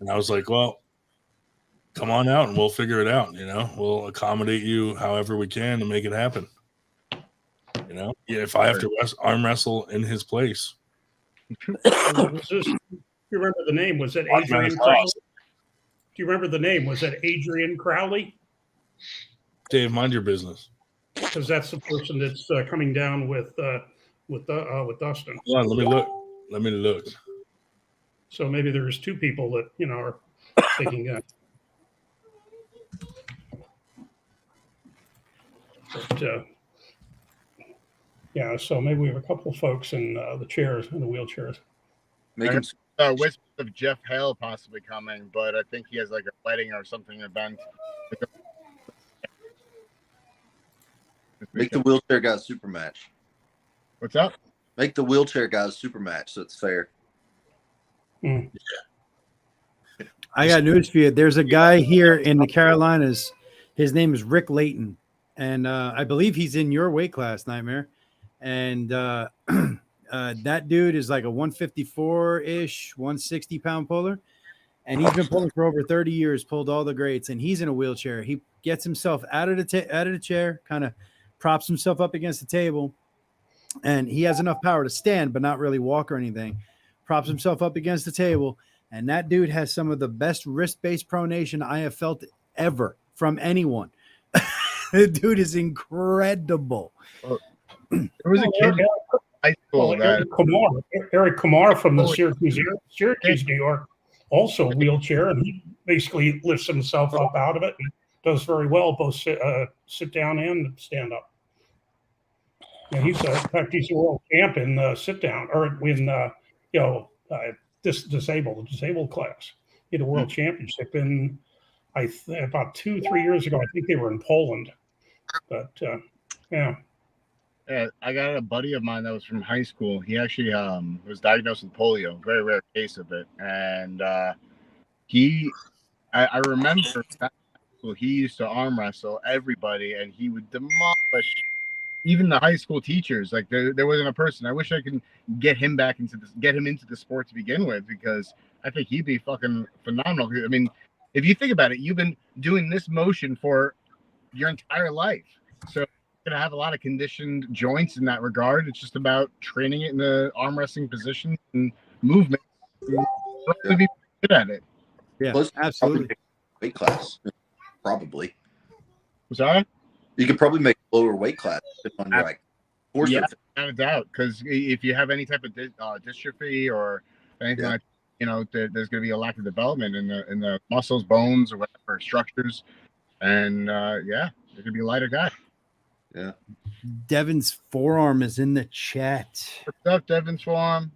Speaker 1: And I was like, well, come on out and we'll figure it out. We'll accommodate you however we can to make it happen. If I have to arm wrestle in his place.
Speaker 2: Do you remember the name? Was it Adrian Crowley? Do you remember the name? Was it Adrian Crowley?
Speaker 1: Dave, mind your business.
Speaker 2: Because that's the person that's coming down with Dustin.
Speaker 1: Hold on, let me look.
Speaker 2: So maybe there's two people that are taking that. But so maybe we have a couple of folks in the chairs, in the wheelchairs.
Speaker 7: Whispers of Jeff Hale possibly coming, but I think he has like a wedding or something event.
Speaker 5: Make the wheelchair guys super match.
Speaker 7: What's up?
Speaker 5: Make the wheelchair guys super match so it's fair.
Speaker 2: Yeah.
Speaker 4: I got news for you. There's a guy here in the Carolinas. His name is Rick Layton, and I believe he's in your weight class, Nightmare. And that dude is like a 154-ish, 160-pound puller, and he's been pulling for over 30 years. Pulled all the greats, and he's in a wheelchair. He gets himself out of the chair, kind of props himself up against the table, and he has enough power to stand, but not really walk or anything. Props himself up against the table, and that dude has some of the best wrist-based pronation I have felt ever from anyone. The dude is incredible.
Speaker 7: There was a kid in high school
Speaker 2: Eric Kamar from the Syracuse, New York, also wheelchair, and he basically lifts himself up out of it and does very well, both sit down and stand up. Yeah, in fact, he's a world champ in sit down or in disabled class. He had a world championship in about 2-3 years ago. I think they were in Poland, but yeah.
Speaker 7: Yeah, I got a buddy of mine that was from high school. He actually was diagnosed with polio, very rare case of it. And I remember he used to arm wrestle everybody, and he would demolish even the high school teachers. Like there wasn't a person. I wish I could get him into the sport to begin with, because I think he'd be fucking phenomenal. I mean, if you think about it, you've been doing this motion for your entire life, so going to have a lot of conditioned joints in that regard. It's just about training it in the arm wrestling position and movement. Probably be good at it.
Speaker 4: Yeah,
Speaker 5: plus,
Speaker 4: absolutely.
Speaker 5: Weight class, probably.
Speaker 7: Sorry?
Speaker 5: You could probably make a lower weight class on like force.
Speaker 7: Yeah, without a doubt. Because if you have any type of dystrophy or anything like, there's going to be a lack of development in the muscles, bones, or whatever structures, and you're going to be a lighter guy.
Speaker 5: Yeah.
Speaker 4: Devin's forearm is in the chat.
Speaker 7: What's up, Devin's forearm?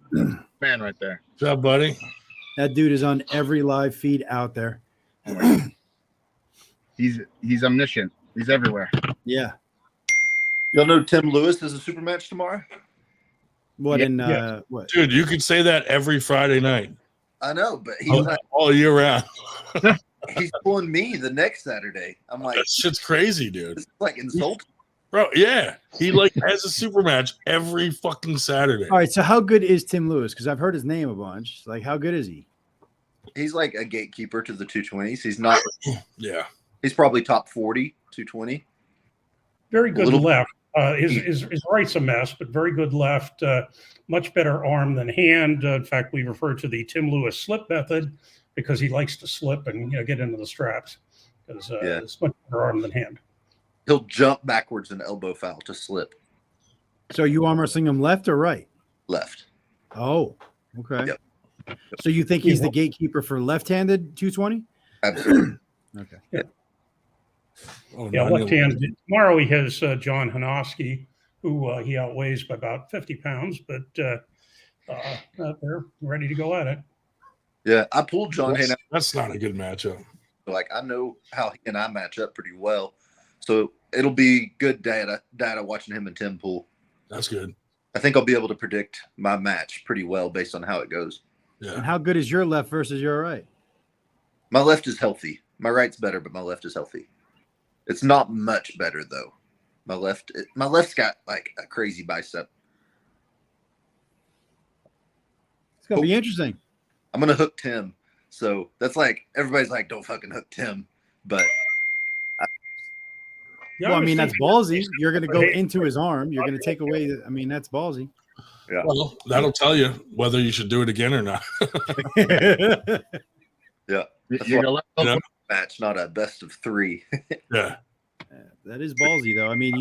Speaker 7: Man, right there.
Speaker 1: What's up, buddy?
Speaker 4: That dude is on every live feed out there.
Speaker 7: He's omniscient. He's everywhere.
Speaker 4: Yeah.
Speaker 5: Y'all know Tim Lewis is a super match tomorrow?
Speaker 4: What
Speaker 1: what? Dude, you could say that every Friday night.
Speaker 5: I know, but he's
Speaker 1: all year round.
Speaker 5: He's pulling me the next Saturday. I'm like,
Speaker 1: that shit's crazy, dude.
Speaker 5: This is like insulting.
Speaker 1: Bro, yeah. He like has a super match every fucking Saturday.
Speaker 4: All right, so how good is Tim Lewis? Because I've heard his name a bunch. Like, how good is he?
Speaker 5: He's like a gatekeeper to the 220s. He's not.
Speaker 1: Yeah.
Speaker 5: He's probably top 40, 220.
Speaker 2: Very good left. His right's a mess, but very good left. Much better arm than hand. In fact, we refer to the Tim Lewis slip method because he likes to slip and get into the straps. because
Speaker 5: Yeah.
Speaker 2: it's much better arm than hand.
Speaker 5: He'll jump backwards and elbow foul to slip
Speaker 4: So you arm wrestling him left or right?
Speaker 5: left.
Speaker 4: Oh, okay.
Speaker 5: Yep.
Speaker 4: So you think he's the gatekeeper for left-handed 220?
Speaker 5: Absolutely.
Speaker 4: Okay.
Speaker 1: Oh,
Speaker 2: Yeah,
Speaker 1: 9-11.
Speaker 2: left hand. Tomorrow he has John Hanoski, who he outweighs by about 50 pounds, but they're ready to go at it.
Speaker 5: Yeah, I pulled John Hayden.
Speaker 1: That's not a good matchup.
Speaker 5: Like, I know how he and I match up pretty well, so it'll be good data watching him and Tim pull.
Speaker 1: That's good.
Speaker 5: I think I'll be able to predict my match pretty well based on how it goes.
Speaker 1: Yeah.
Speaker 4: And how good is your left versus your right?
Speaker 5: My left is healthy. My right's better, but my left is healthy. It's not much better though. My left's got like a crazy bicep.
Speaker 4: It's gonna be interesting.
Speaker 5: I'm gonna hook Tim. So that's like everybody's like, don't fucking hook Tim. But
Speaker 2: Yeah,
Speaker 4: Well, I
Speaker 2: was
Speaker 4: mean, that's
Speaker 2: thinking-
Speaker 4: ballsy. You're going to go into his arm. You're going to take away. I mean, that's ballsy.
Speaker 5: yeah.
Speaker 1: Well, that'll tell you whether you should do it again or not.
Speaker 5: Yeah. That's
Speaker 7: You're
Speaker 5: why
Speaker 7: gonna let
Speaker 1: You know?
Speaker 5: match, not a best of 3.
Speaker 1: Yeah.
Speaker 4: That is ballsy, though. I mean,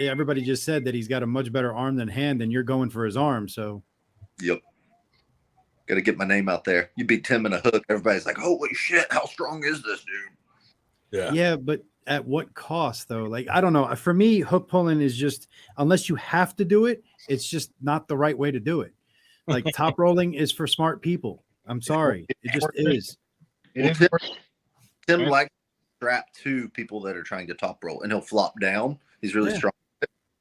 Speaker 4: everybody just said that he's got a much better arm than hand, and you're going for his arm. So,
Speaker 5: Yep. Gotta get my name out there. You beat Tim in a hook, everybody's like, holy shit, how strong is this dude?
Speaker 1: Yeah.
Speaker 4: yeah, but at what cost, though? Like, I don't know. For me, hook pulling is just, unless you have to do it, it's just not the right way to do it. Like, top rolling is for smart people. I'm sorry. It just is.
Speaker 7: It
Speaker 5: Well,
Speaker 7: is.
Speaker 5: Tim
Speaker 7: Right.
Speaker 5: likes to strap to people that are trying to top roll, and he'll flop down. He's really
Speaker 4: Yeah.
Speaker 5: strong.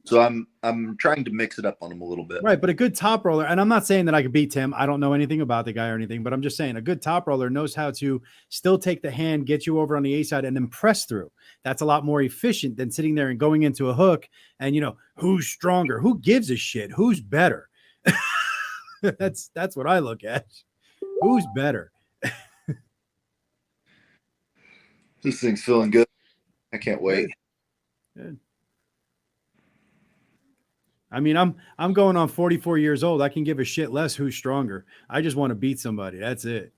Speaker 5: So I'm trying to mix it up on him a little bit.
Speaker 4: Right, but a good top roller, and I'm not saying that I could beat Tim. I don't know anything about the guy or anything, but I'm just saying a good top roller knows how to still take the hand, get you over on the A side, and then press through. That's a lot more efficient than sitting there and going into a hook and, who's stronger? Who gives a shit? Who's better? That's what I look at. Who's better?
Speaker 5: This thing's feeling good. I can't wait.
Speaker 4: Good. I mean, I'm going on 44 years old. I can give a shit less who's stronger. I just want to beat somebody. That's it.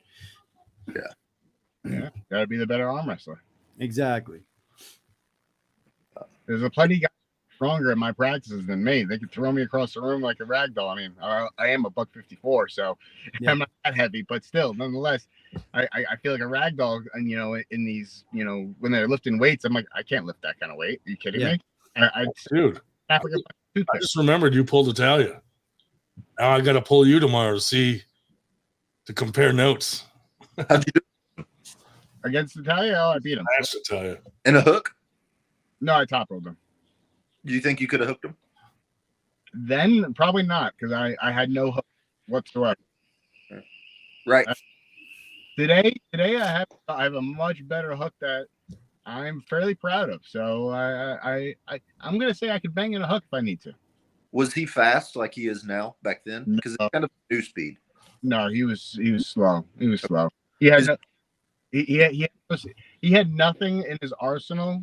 Speaker 7: Yeah, gotta be the better arm wrestler.
Speaker 4: Exactly.
Speaker 7: There's a plenty of guys stronger in my practices than me. They could throw me across the room like a rag doll. I mean, I am a $154, so
Speaker 4: Yeah.
Speaker 7: I'm not that heavy, but still, nonetheless, I feel like a rag doll. And in these, when they're lifting weights, I'm like, I can't lift that kind of weight. Are you kidding
Speaker 4: Yeah.
Speaker 7: me? I
Speaker 1: Dude,
Speaker 7: snap like a
Speaker 1: I
Speaker 7: toothpick.
Speaker 1: just remembered you pulled Italia. Now I got to pull you tomorrow to compare notes.
Speaker 5: How'd you do
Speaker 7: Against Italia, I beat him.
Speaker 1: That's Italia.
Speaker 5: in a hook?
Speaker 7: No, I top rolled him.
Speaker 5: Do you think you could have hooked him?
Speaker 7: Then probably not, because I had no hook whatsoever.
Speaker 5: Right.
Speaker 7: Today I have a much better hook that I'm fairly proud of. So I'm gonna say I could bang in a hook if I need to.
Speaker 5: Was he fast like he is now back then? Because it's kind of new speed.
Speaker 7: No, he was slow. He was slow. He had he had nothing in his arsenal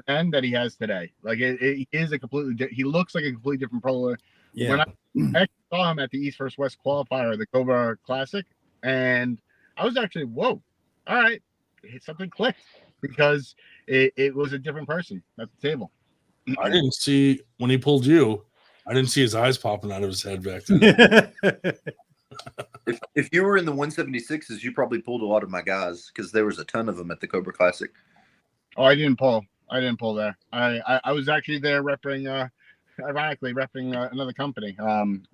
Speaker 7: then that he has today. Like it is a completely. He looks like a completely different pro.
Speaker 4: Yeah.
Speaker 7: When I actually saw him at the East vs. West qualifier, the Cobra Classic, and I was actually, whoa, all right, something clicked because it was a different person at the table.
Speaker 1: I didn't see when he pulled you. I didn't see his eyes popping out of his head back then.
Speaker 5: If you were in the 176s, you probably pulled a lot of my guys because there was a ton of them at the Cobra Classic.
Speaker 7: Oh, I didn't pull there. I was actually there repping, ironically repping another company,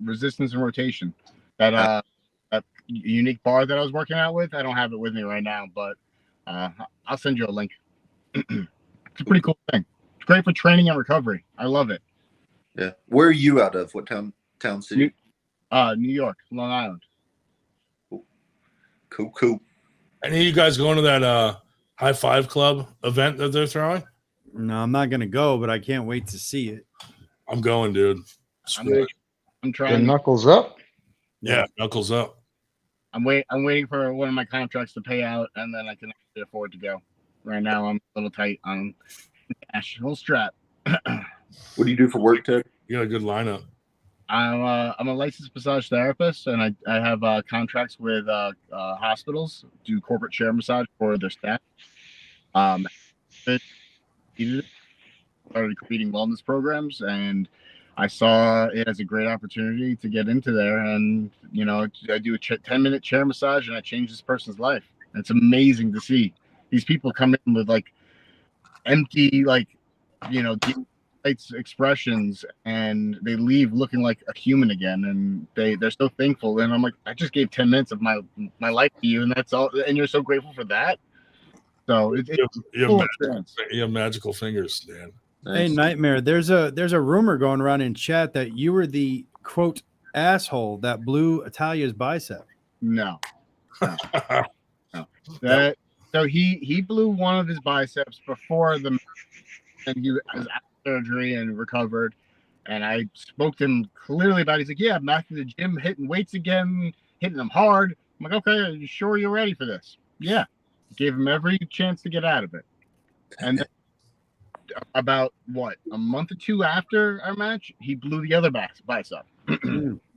Speaker 7: Resistance and Rotation. That unique bar that I was working out with. I don't have it with me right now, but I'll send you a link. It's a pretty cool thing. It's great for training and recovery. I love it.
Speaker 5: Yeah. Where are you out of? What town city?
Speaker 7: New York, Long Island.
Speaker 5: Cool.
Speaker 1: Any of you guys going to that High Five Club event that they're throwing?
Speaker 4: No, I'm not gonna go, but I can't wait to see it.
Speaker 1: I'm going, dude.
Speaker 7: I'm
Speaker 1: Screw it.
Speaker 7: The
Speaker 3: The knuckles up.
Speaker 1: Yeah, knuckles up.
Speaker 7: I'm waiting for one of my contracts to pay out, and then I can actually afford to go. Right now, I'm a little tight on cash. Little strap.
Speaker 5: What do you do for work, Ted?
Speaker 1: You got a good lineup.
Speaker 7: I'm a licensed massage therapist, and I have contracts with hospitals, do corporate chair massage for their staff. Started creating wellness programs, and I saw it as a great opportunity to get into there. And I do a 10-minute chair massage, and I change this person's life. It's amazing to see these people come in with like empty, like expressions, and they leave looking like a human again, and they're so thankful. And I'm like, I just gave 10 minutes of my life to you, and that's all, and you're so grateful for that. So
Speaker 1: you have magical fingers, Dan.
Speaker 4: Hey, Nightmare, there's a rumor going around in chat that you were the quote asshole that blew Italia's bicep.
Speaker 7: No. So he blew one of his biceps before and he was out of surgery and recovered. And I spoke to him clearly about it. He's like, yeah, I'm back in the gym, hitting weights again, hitting them hard. I'm like, okay, are you sure you're ready for this? Yeah. Gave him every chance to get out of it. And then about a month or two after our match, he blew the other bicep.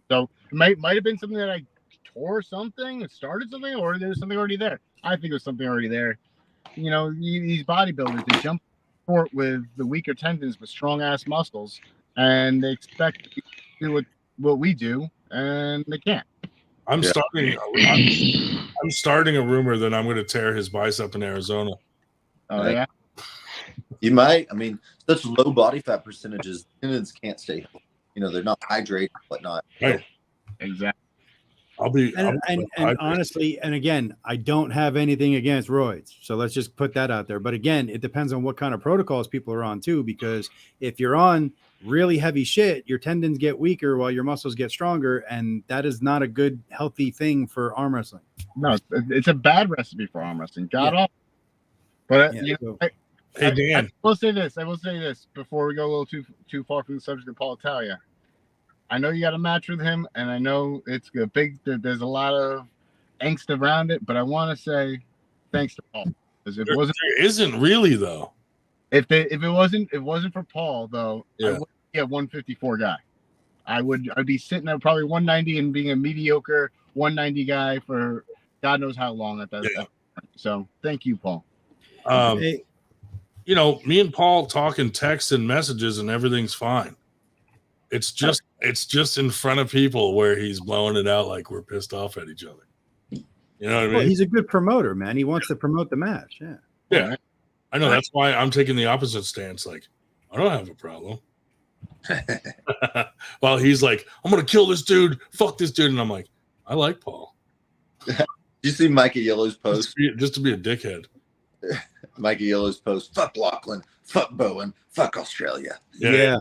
Speaker 7: So it might have been something that I tore something and started something, or there's something already there. I think it was something already there. These bodybuilders, they jump sport with the weaker tendons but strong ass muscles, and they expect to do what we do, and they can't.
Speaker 1: I'm starting a rumor that I'm going to tear his bicep in Arizona.
Speaker 7: Oh yeah.
Speaker 5: You might. I mean, such low body fat percentages, tendons can't stay healthy. They're not hydrated, whatnot.
Speaker 1: Right.
Speaker 7: Exactly.
Speaker 4: And honestly, and again, I don't have anything against roids, so let's just put that out there. But again, it depends on what kind of protocols people are on too, because if you're on really heavy shit, your tendons get weaker while your muscles get stronger, and that is not a good, healthy thing for arm wrestling.
Speaker 7: No, it's a bad recipe for arm wrestling. Off. But
Speaker 1: hey Dan,
Speaker 7: I will say this before we go a little too far from the subject of Paul Italia. I know you got a match with him, and I know it's a big. There's a lot of angst around it, but I want to say thanks to Paul, because
Speaker 1: there isn't really though.
Speaker 7: If it wasn't for Paul though, I would be a 154 guy. I'd be sitting at probably 190 and being a mediocre 190 guy for God knows how long at that. Yeah. So thank you, Paul.
Speaker 1: Me and Paul talk in text and messages, and everything's fine. It's just in front of people where he's blowing it out like we're pissed off at each other. You know what I mean?
Speaker 4: Well, he's a good promoter, man. He wants to promote the match. Yeah.
Speaker 1: Yeah. I know. That's why I'm taking the opposite stance. Like, I don't have a problem. While he's like, I'm going to kill this dude. Fuck this dude. And I'm like, I like Paul.
Speaker 5: Did you see Micah Yellow's post?
Speaker 1: Just to be a dickhead.
Speaker 5: Micah Yellow's post. Fuck Lachlan. Fuck Bowen. Fuck Australia.
Speaker 4: Yeah.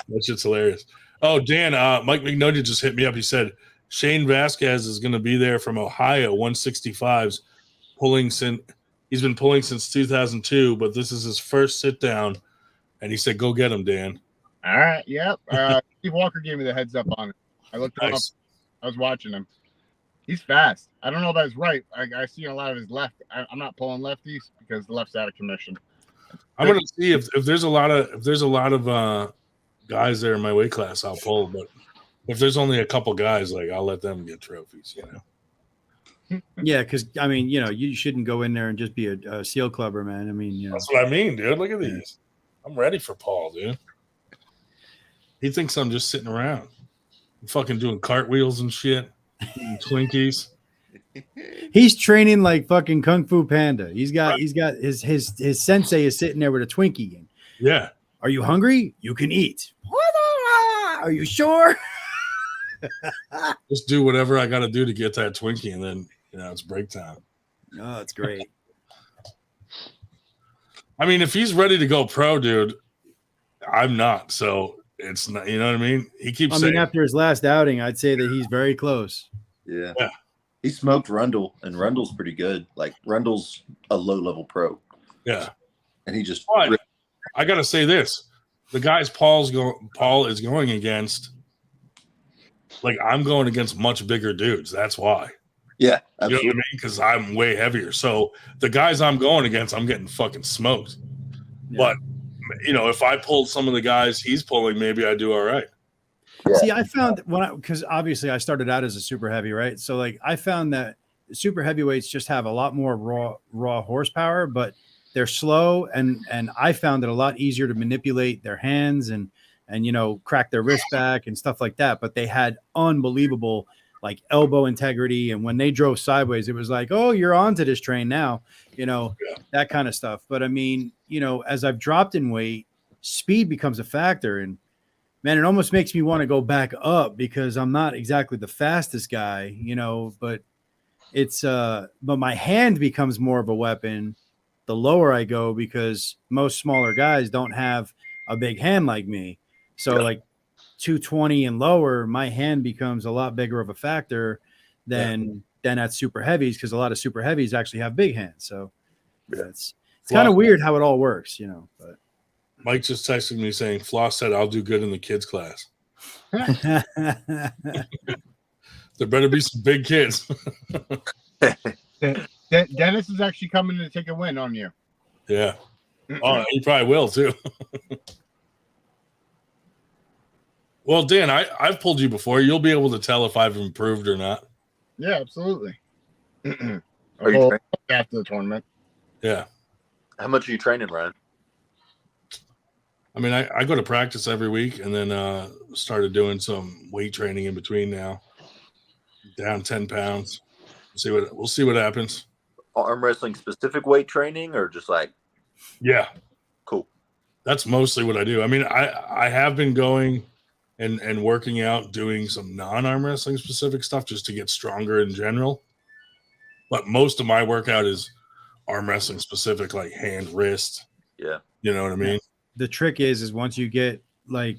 Speaker 1: That shit's hilarious. Oh, Dan, Mike McNody just hit me up. He said Shane Vasquez is going to be there from Ohio, 165s, he's been pulling since 2002, but this is his first sit down. And he said, go get him, Dan.
Speaker 7: All right. Yep. Steve Walker gave me the heads up on it. I looked him up. I was watching him. He's fast. I don't know about his right. I see a lot of his left. I'm not pulling lefties because the left's out of commission.
Speaker 1: I'm going to see if there's a lot of guys there in my weight class, I'll pull. But if there's only a couple guys, like I'll let them get trophies,
Speaker 4: Yeah, because I mean, you shouldn't go in there and just be a SEAL clubber, man. I mean,
Speaker 1: that's what I mean, dude. Look at these. I'm ready for Paul, dude. He thinks I'm just sitting around. I'm fucking doing cartwheels and shit, eating Twinkies.
Speaker 4: He's training like fucking Kung Fu Panda. He's got his sensei is sitting there with a Twinkie. And,
Speaker 1: yeah.
Speaker 4: Are you hungry? You can eat. Are you sure?
Speaker 1: Just do whatever I got to do to get that Twinkie, and then it's break time.
Speaker 4: Oh, that's great.
Speaker 1: I mean, if he's ready to go pro, dude, I'm not. So it's not. You know what I mean? He keeps.
Speaker 4: I mean, after his last outing, I'd say that he's very close.
Speaker 5: Yeah. He smoked Rundle, and Rundle's pretty good. Like Rundle's a low-level pro.
Speaker 1: Yeah.
Speaker 5: And he just.
Speaker 1: I gotta say this: the guys Paul is going against. Like I'm going against much bigger dudes. That's why.
Speaker 5: Yeah, absolutely.
Speaker 1: You know what I mean? Because I'm way heavier. So the guys I'm going against, I'm getting fucking smoked. Yeah. But if I pulled some of the guys he's pulling, maybe I do all right.
Speaker 4: Yeah. See, I found because obviously I started out as a super heavy, right? So like I found that super heavyweights just have a lot more raw horsepower, but they're slow, and I found it a lot easier to manipulate their hands and crack their wrist back and stuff like that. But they had unbelievable like elbow integrity, and when they drove sideways, it was like, oh, you're onto this train now, that kind of stuff. But I mean, as I've dropped in weight, speed becomes a factor, and man, it almost makes me want to go back up because I'm not exactly the fastest guy, but it's but my hand becomes more of a weapon the lower I go, because most smaller guys don't have a big hand like me. So like 220 and lower, my hand becomes a lot bigger of a factor than at super heavies, because a lot of super heavies actually have big hands. So it's kind of weird how it all works, but
Speaker 1: Mike just texted me saying, Floss said I'll do good in the kids class. There better be some big kids.
Speaker 7: Dennis is actually coming to take a win on you.
Speaker 1: Yeah. Oh, he probably will too. Well, Dan, I've pulled you before. You'll be able to tell if I've improved or not.
Speaker 7: Yeah, absolutely.
Speaker 5: Are you training
Speaker 7: after the tournament?
Speaker 1: Yeah.
Speaker 5: How much are you training, Ryan?
Speaker 1: I mean, I go to practice every week, and then started doing some weight training in between now. Down 10 pounds. We'll see what happens.
Speaker 5: Arm wrestling specific weight training, or just like?
Speaker 1: Yeah.
Speaker 5: Cool.
Speaker 1: That's mostly what I do. I mean, I have been going and working out, doing some non-arm wrestling specific stuff just to get stronger in general. But most of my workout is arm wrestling specific, like hand, wrist.
Speaker 5: Yeah.
Speaker 1: You know what I mean?
Speaker 4: The trick is once you get like,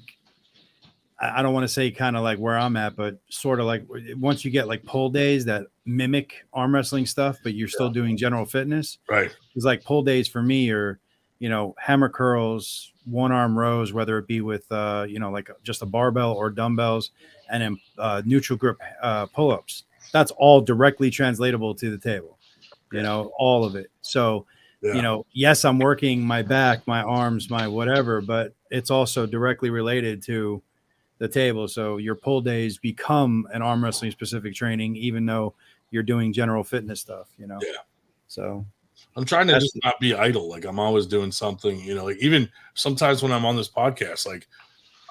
Speaker 4: I don't want to say kind of like where I'm at, but sort of like once you get like pull days that mimic arm wrestling stuff, but you're still doing general fitness.
Speaker 1: Right.
Speaker 4: It's like pull days for me are, hammer curls, one arm rows, whether it be with, like just a barbell or dumbbells, and then neutral grip pull-ups. That's all directly translatable to the table, all of it. So, yes, I'm working my back, my arms, my whatever, but it's also directly related to the table. So your pull days become an arm wrestling specific training, even though you're doing general fitness stuff, Yeah. So
Speaker 1: I'm trying to just not be idle. Like I'm always doing something, like even sometimes when I'm on this podcast, like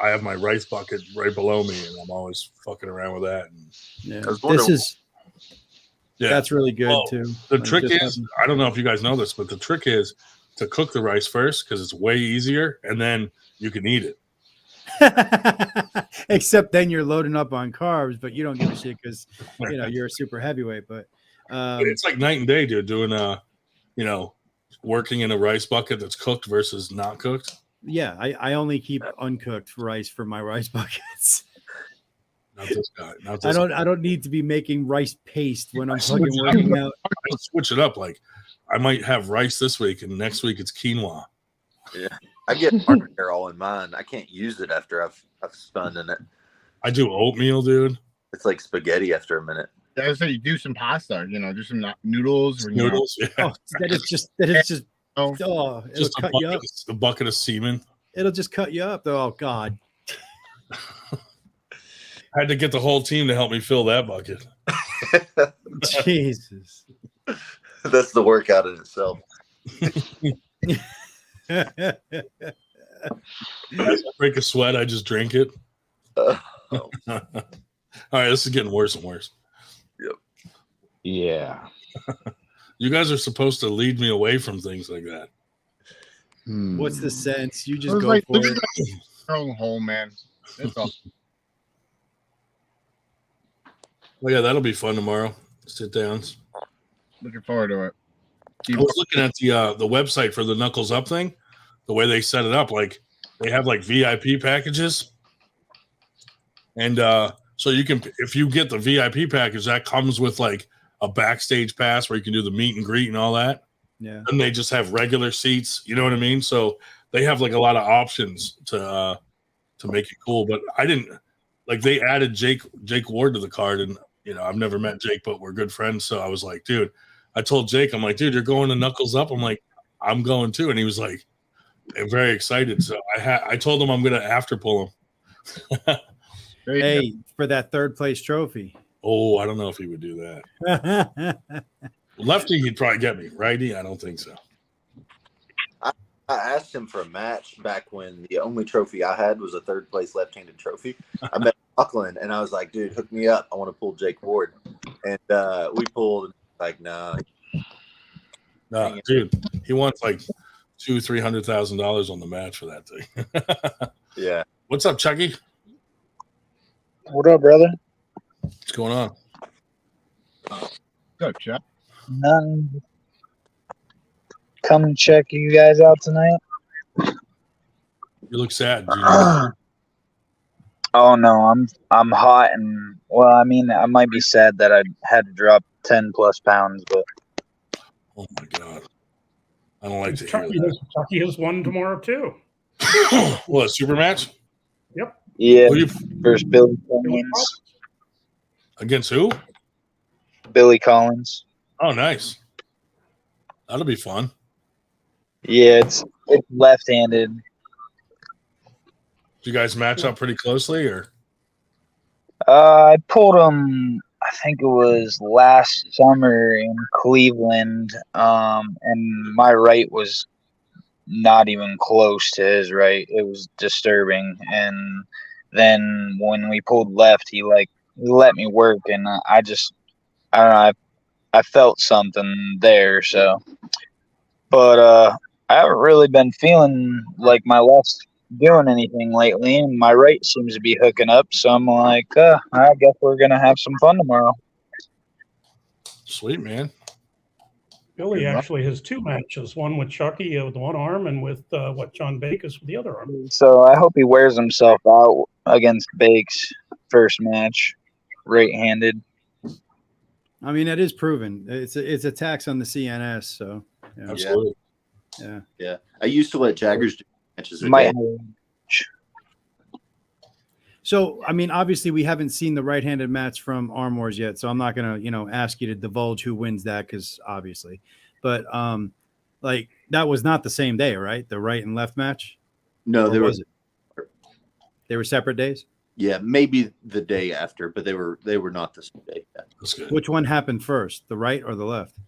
Speaker 1: I have my rice bucket right below me and I'm always fucking around with that. And
Speaker 4: that's really good too.
Speaker 1: The trick is, I don't know if you guys know this, but the trick is to cook the rice first, because it's way easier, and then you can eat it.
Speaker 4: Except then you're loading up on carbs, but you don't give a shit because you're a super heavyweight. But
Speaker 1: it's like night and day, dude. Doing working in a rice bucket that's cooked versus not cooked.
Speaker 4: Yeah, I only keep uncooked rice for my rice buckets.
Speaker 1: Not this guy.
Speaker 4: I don't need to be making rice paste when I'm fucking working out.
Speaker 1: I switch it up. Like I might have rice this week, and next week it's quinoa.
Speaker 5: Yeah. I get hair all in mine. I can't use it after I've spun in it.
Speaker 1: I do oatmeal, dude.
Speaker 5: It's like spaghetti after a minute.
Speaker 7: I was saying you do some pasta, do some noodles. Or,
Speaker 1: Noodles, yeah.
Speaker 4: Oh, that is just it'll cut you up.
Speaker 1: A bucket of semen.
Speaker 4: It'll just cut you up. Oh God.
Speaker 1: I had to get the whole team to help me fill that bucket.
Speaker 4: Jesus.
Speaker 5: That's the workout in itself.
Speaker 1: I break a sweat, I just drink it. All right, this is getting worse and worse.
Speaker 5: Yep.
Speaker 3: Yeah.
Speaker 1: You guys are supposed to lead me away from things like that.
Speaker 4: What's the sense? You just go
Speaker 7: like,
Speaker 4: for it.
Speaker 7: Your own hole, man. That's all.
Speaker 1: Well, yeah, that'll be fun tomorrow. Sit downs.
Speaker 7: Looking forward to it.
Speaker 1: I was looking at the website for the Knuckles Up thing. The way they set it up, like they have like VIP packages, and so you can, if you get the VIP package, that comes with like a backstage pass where you can do the meet and greet and all that.
Speaker 4: Yeah,
Speaker 1: and they just have regular seats. You know what I mean? So they have like a lot of options to make it cool. But I didn't like they added Jake Ward to the card, and I've never met Jake, but we're good friends. So I was like, dude, I told Jake, I'm like, dude, you're going to Knuckles Up. I'm like, I'm going too, and he was like, very excited. So I told him I'm going to after pull him.
Speaker 4: Hey, for that third place trophy.
Speaker 1: Oh, I don't know if he would do that. Lefty, he'd probably get me. Righty, I don't think so.
Speaker 5: I asked him for a match back when the only trophy I had was a third place left-handed trophy. I met Buckland, and I was like, dude, hook me up. I want to pull Jake Ward. And we pulled, like, nah.
Speaker 1: No, dude, he wants like $200,000-$300,000 on the match for that thing.
Speaker 5: Yeah.
Speaker 1: What's up, Chucky?
Speaker 8: What up, brother?
Speaker 1: What's going on?
Speaker 7: What's up, Chuck?
Speaker 8: Nothing. Come and check you guys out tonight.
Speaker 1: You look sad. Do you know?
Speaker 8: Oh no, I'm hot and well, I mean, I might be sad that I had to drop 10 plus pounds, but
Speaker 1: Oh my god, I don't like to hear
Speaker 2: Chucky
Speaker 1: that.
Speaker 2: Chucky has one tomorrow too.
Speaker 1: What, a super match?
Speaker 2: Yep.
Speaker 8: yeah,
Speaker 1: Who you
Speaker 8: versus Billy Collins.
Speaker 1: against who?
Speaker 8: Billy Collins.
Speaker 1: Oh, nice. That'll be fun.
Speaker 8: Yeah, it's left-handed.
Speaker 1: Do you guys match up pretty closely, or?
Speaker 8: I pulled him. I think it was last summer in Cleveland, and my right was not even close to his right. It was disturbing. And then when we pulled left, he let me work, and I don't know. I felt something there. So, but I haven't really been feeling like my left's doing anything lately, and my right seems to be hooking up. So I'm like, I guess we're gonna have some fun tomorrow.
Speaker 1: Sweet, man.
Speaker 2: Billy actually has two matches, one with Chucky with one arm and with John Bakes with the other arm.
Speaker 8: So I hope he wears himself out against Bakes first match, right-handed.
Speaker 4: I mean, that is proven. It's a tax on the CNS. So yeah.
Speaker 1: Absolutely.
Speaker 4: Yeah.
Speaker 5: I used to let Jaggers do matches.
Speaker 8: Might
Speaker 4: So, I mean, obviously we haven't seen the right-handed match from Arm Wars yet, so I'm not going to, ask you to divulge who wins that because obviously, but like that was not the same day, right? The right and left match.
Speaker 5: No,
Speaker 4: Or
Speaker 5: they were.
Speaker 4: was it? They were separate days.
Speaker 5: Yeah, maybe the day after, but they were not the same day. Yeah.
Speaker 1: That's good.
Speaker 4: Which one happened first, the right or the left?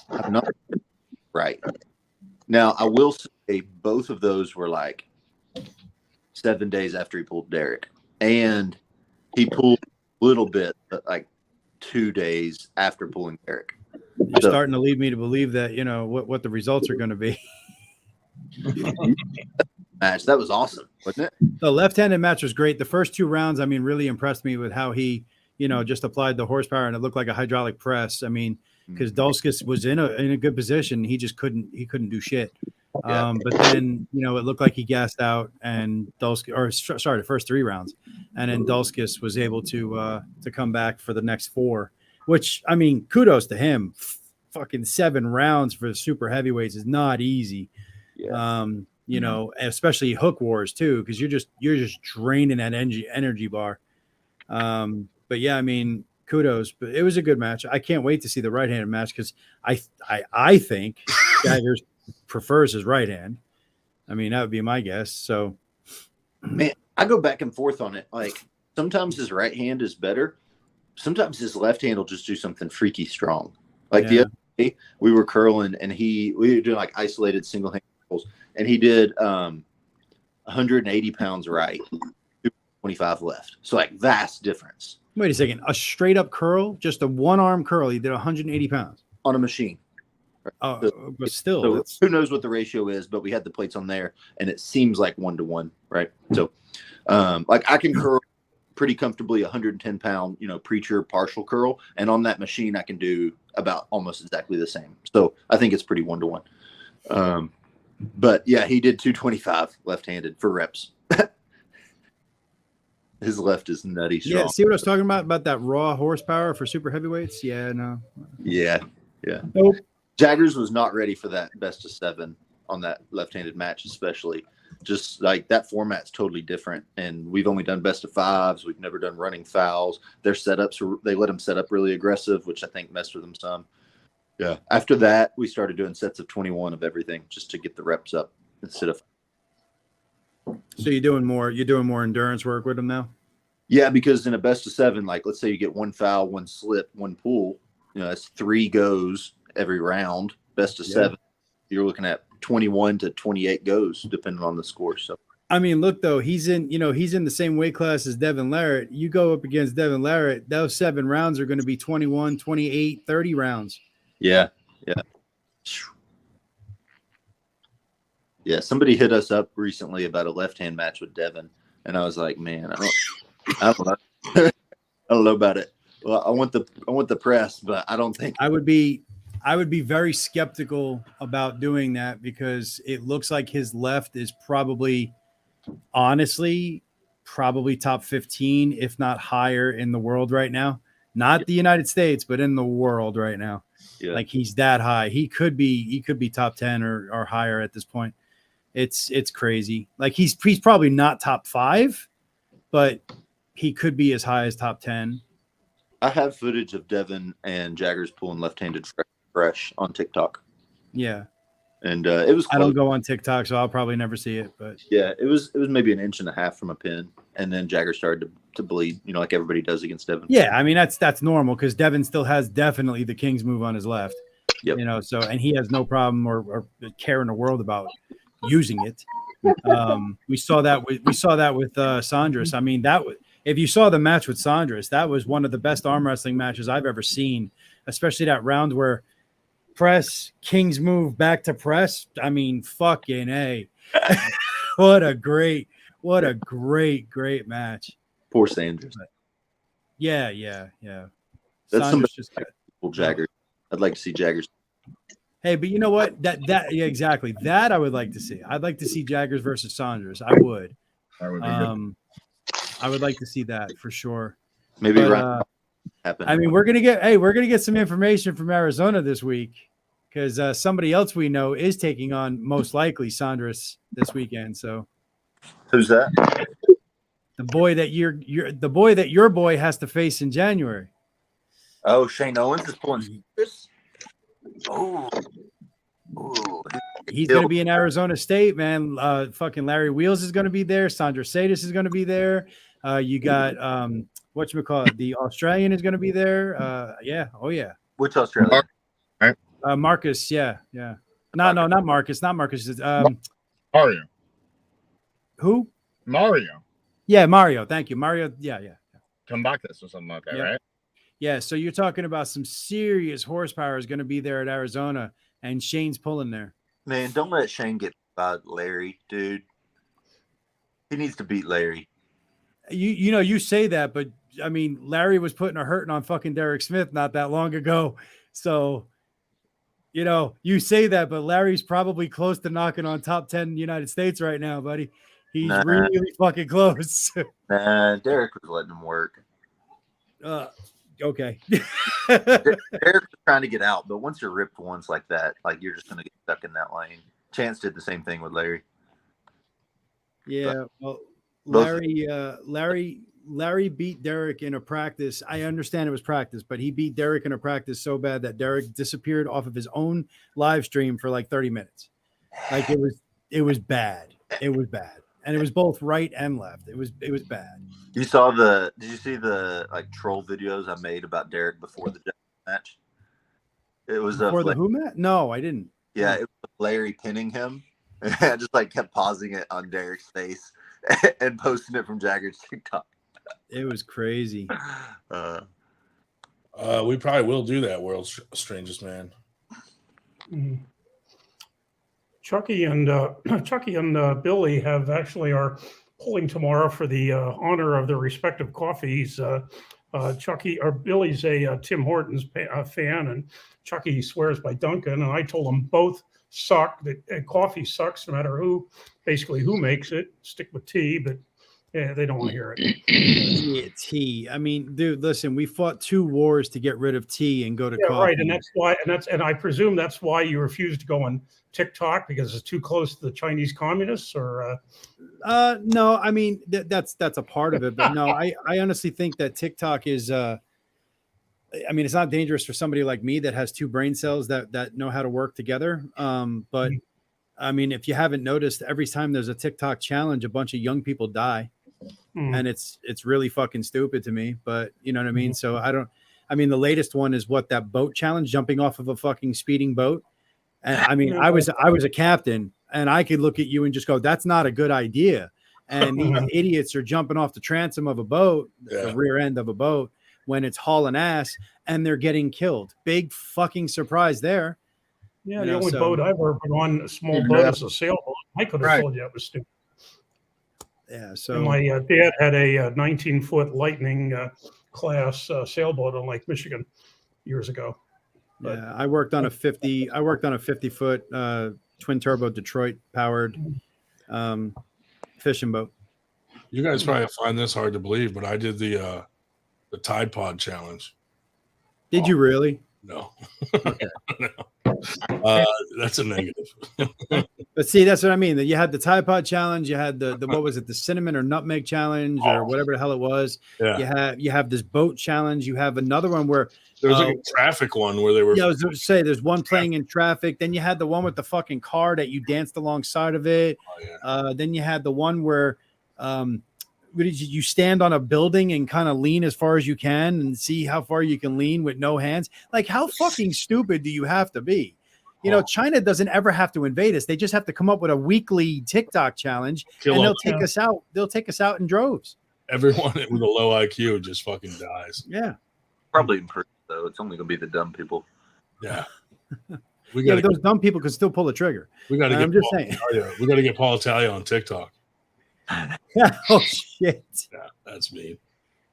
Speaker 5: I'm not right. Now, I will say both of those were like 7 days after he pulled Derek, and he pulled a little bit, but like 2 days after pulling Derek.
Speaker 4: You're
Speaker 5: So-
Speaker 4: starting to lead me to believe that what the results are going to be.
Speaker 5: Match that was awesome, wasn't it?
Speaker 4: The left-handed match was great. The first 2 rounds, I mean, really impressed me with how he, just applied the horsepower, and it looked like a hydraulic press. I mean, because Dulskis was in a good position, he just couldn't do shit.
Speaker 5: Yeah.
Speaker 4: But then it looked like he gassed out, and the first 3 rounds, and then Dulskis was able to come back for the next 4. Which, I mean, kudos to him. Fucking 7 rounds for the super heavyweights is not easy.
Speaker 5: Yeah.
Speaker 4: Especially hook wars too, because you're just draining that energy bar. But yeah, I mean, kudos. But it was a good match. I can't wait to see the right-handed match because I think Jaggers prefers his right hand. I mean, that would be my guess. So,
Speaker 5: Man, I go back and forth on it. Like sometimes his right hand is better. Sometimes his left hand will just do something freaky strong. Like the other day, we were curling and we were doing like isolated single hand curls, and he did 180 pounds right, 25 left. So like vast difference
Speaker 4: wait a second. A straight up curl, just a 1-arm curl. He did 180 pounds.
Speaker 5: on a machine.
Speaker 4: Oh, but still,
Speaker 5: So
Speaker 4: that's,
Speaker 5: who knows what the ratio is, but we had the plates on there and it seems like 1-to-1, right? So like I can curl pretty comfortably 110 pound, preacher partial curl. And on that machine, I can do about almost exactly the same. So I think it's pretty 1-to-1. But yeah, he did 225 left-handed for reps. His left is nutty strong.
Speaker 4: yeah. See what I was talking about that raw horsepower for super heavyweights? Yeah, no.
Speaker 5: Yeah.
Speaker 2: Nope.
Speaker 5: Jaggers was not ready for that best of 7 on that left-handed match, especially. Just like that format's totally different, and we've only done best of 5s. We've never done running fouls. Their setups, they let them set up really aggressive, which I think messed with them some. Yeah. After that, we started doing sets of 21 of everything just to get the reps up instead of.
Speaker 4: So you're doing more endurance work with him now?
Speaker 5: Yeah, because in a best of 7, like let's say you get 1 foul, 1 slip, 1 pull, that's 3 goes every round. Best of 7, you're looking at 21 to 28 goes depending on the score. So
Speaker 4: I mean, look though, he's in the same weight class as Devin Larratt. You go up against Devin Larratt, those 7 rounds are going to be 21, 28, 30 rounds.
Speaker 5: Yeah. Somebody hit us up recently about a left-hand match with Devin, and I was like, man, I don't know. I don't know about it. Well, I want the press, but I don't think
Speaker 4: I would be very skeptical about doing that because it looks like his left is probably top 15, if not higher in the world right now. Not the United States, but in the world right now. Yeah. Like he's that high. He could be top 10 or higher at this point. It's crazy. Like he's probably not top 5, but he could be as high as top 10.
Speaker 5: I have footage of Devin and Jaggers pulling left-handed fresh on TikTok.
Speaker 4: Yeah.
Speaker 5: And it was close.
Speaker 4: I don't go on TikTok, so I'll probably never see it. But
Speaker 5: yeah, it was maybe 1.5 inches from a pin, and then Jagger started to bleed, like everybody does against Devin.
Speaker 4: Yeah, I mean that's normal because Devin still has definitely the King's move on his left.
Speaker 5: Yep.
Speaker 4: So and he has no problem or care in the world about using it. We saw that with Saunders. I mean, if you saw the match with Saunders, that was one of the best arm wrestling matches I've ever seen, especially that round where press, King's move back to press. I mean, fucking A. What a great match.
Speaker 5: Poor Sanders.
Speaker 4: Yeah.
Speaker 5: That's
Speaker 4: Saunders
Speaker 5: just Jagger. I'd like to see Jaggers.
Speaker 4: Hey, but you know what? Yeah, exactly. That I would like to see. I'd like to see Jaggers versus Saunders. I would.
Speaker 7: That would be good.
Speaker 4: I would like to see that for sure.
Speaker 5: Maybe
Speaker 4: happen. I mean, we're gonna get some information from Arizona this week because somebody else we know is taking on most likely Saunders this weekend. So,
Speaker 5: who's that?
Speaker 4: The boy that your boy has to face in January.
Speaker 5: Oh, Shane Owens is pulling this. Oh.
Speaker 4: He's going to be in Arizona State, man. Fucking Larry Wheels is going to be there. Sandra Sadis is going to be there. You got whatchamacallit, the Australian is going to be there. Yeah. Oh yeah.
Speaker 5: Which Australian?
Speaker 4: Marcus. Yeah. No, not Marcus. Not Marcus.
Speaker 7: Mario.
Speaker 4: Who?
Speaker 7: Mario.
Speaker 4: Yeah, Mario. Thank you, Mario. Yeah.
Speaker 7: Tumbacus or something like that, right?
Speaker 4: Yeah. So you're talking about some serious horsepower is going to be there at Arizona, and Shane's pulling there.
Speaker 5: Man, don't let Shane get by Larry, dude. He needs to beat Larry.
Speaker 4: You say that, but I mean, Larry was putting a hurting on fucking Derek Smith not that long ago. So, you say that, but Larry's probably close to knocking on top 10 in the United States right now, buddy. He's really fucking close.
Speaker 5: Nah, Derek was letting him work.
Speaker 4: Okay.
Speaker 5: Derek's trying to get out, but once you're ripped once like that, like you're just going to get stuck in that lane. Chance did the same thing with Larry.
Speaker 4: Yeah, well, Larry beat Derek in a practice. I understand it was practice, but he beat Derek in a practice so bad that Derek disappeared off of his own live stream for like 30 minutes. Like it was bad. It was bad. And it was both right and left. It was bad.
Speaker 5: Did you see the like troll videos I made about Derek before the match? It was
Speaker 4: before the who match? No, I didn't.
Speaker 5: Yeah, it was Larry pinning him. I just like kept pausing it on Derek's face and posting it from Jagger's TikTok.
Speaker 4: It was crazy.
Speaker 1: We probably will do that, World's Strangest Man.
Speaker 2: Mm-hmm. Chucky and Billy are pulling tomorrow for the honor of their respective coffees. Billy's a Tim Hortons fan, and Chucky swears by Duncan. And I told them both suck. That coffee sucks no matter who makes it. Stick with tea, but yeah, they don't want to hear it.
Speaker 4: Yeah, tea. I mean, dude, listen, we fought 2 wars to get rid of tea and go to coffee.
Speaker 2: Right, and that's why, and I presume that's why you refused to go on TikTok because it's too close to the Chinese communists, or
Speaker 4: no, I mean that's a part of it, but no, I honestly think that TikTok is I mean, it's not dangerous for somebody like me that has 2 brain cells that know how to work together. But I mean, if you haven't noticed, every time there's a TikTok challenge, a bunch of young people die. and it's really fucking stupid to me. But you know what I mean. So I mean, the latest one is what, that boat challenge, jumping off of a fucking speeding boat. And I mean, I was a captain, and I could look at you and just go, "That's not a good idea." And these idiots are jumping off the transom of a boat, the rear end of a boat, when it's hauling ass, and they're getting killed. Big fucking surprise there.
Speaker 2: Yeah, the only boat I've ever been on, a small boat, is a sailboat. I could have told you it was stupid.
Speaker 4: Yeah, so
Speaker 2: and my dad had a 19-foot Lightning class sailboat on Lake Michigan years ago. But,
Speaker 4: yeah, I worked on a 50-foot twin turbo Detroit powered fishing boat.
Speaker 1: You guys probably find this hard to believe, but I did the Tide Pod challenge.
Speaker 4: Did you really?
Speaker 1: No. No. That's a negative.
Speaker 4: But see, that's what I mean. That you had the Tide Pod challenge, you had the what was it, the cinnamon or nutmeg challenge, or whatever the hell it was.
Speaker 1: Yeah.
Speaker 4: You have this boat challenge. You have another one where
Speaker 1: there was like a traffic one where they were.
Speaker 4: Yeah, I was going to say there's one playing in traffic. Then you had the one with the fucking car that you danced alongside of it. Then you had the one where you stand on a building and kind of lean as far as you can and see how far you can lean with no hands. Like, how fucking stupid do you have to be? You know, China doesn't ever have to invade us. They just have to come up with a weekly TikTok challenge, and they'll take us out. They'll take us out in droves.
Speaker 1: Everyone with a low IQ just fucking dies.
Speaker 4: Yeah.
Speaker 9: Probably in person, though. It's only going to be the dumb people.
Speaker 1: Yeah.
Speaker 4: But those dumb people can still pull the trigger.
Speaker 1: We got to get.
Speaker 4: I'm just saying.
Speaker 1: We got to get Paul Italia on TikTok.
Speaker 4: Oh shit.
Speaker 1: Yeah, that's me.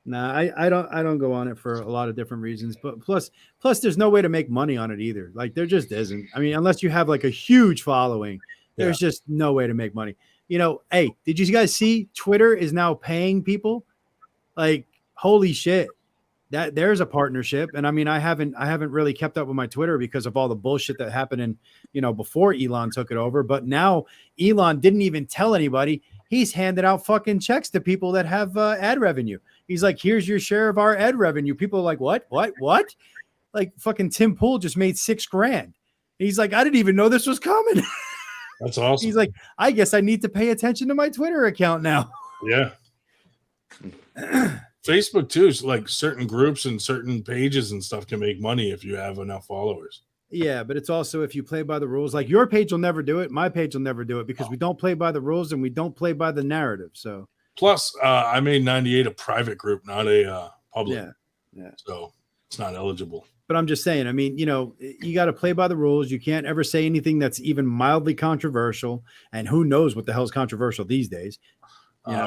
Speaker 4: Nah, I don't go on it for a lot of different reasons, but plus there's no way to make money on it either. Like, there just isn't. I mean, unless you have like a huge following, there's just no way to make money. You know, hey, did you guys see Twitter is now paying people? Like, holy shit. That there's a partnership. And I mean, I haven't really kept up with my Twitter because of all the bullshit that happened before Elon took it over. But now Elon didn't even tell anybody. He's handed out fucking checks to people that have ad revenue. He's like, here's your share of our ad revenue. People are like, what? Like, fucking Tim Pool just made $6,000. He's like, I didn't even know this was coming.
Speaker 1: That's awesome.
Speaker 4: He's like, I guess I need to pay attention to my Twitter account now.
Speaker 1: Yeah. Facebook too is like certain groups and certain pages and stuff can make money if you have enough followers.
Speaker 4: Yeah, but it's also if you play by the rules. Like, your page will never do it. My page will never do it because we don't play by the rules and we don't play by the narrative. So
Speaker 1: plus, I made 98 a private group, not a public.
Speaker 4: Yeah.
Speaker 1: So it's not eligible.
Speaker 4: But I'm just saying, I mean, you got to play by the rules. You can't ever say anything that's even mildly controversial. And who knows what the hell's controversial these days.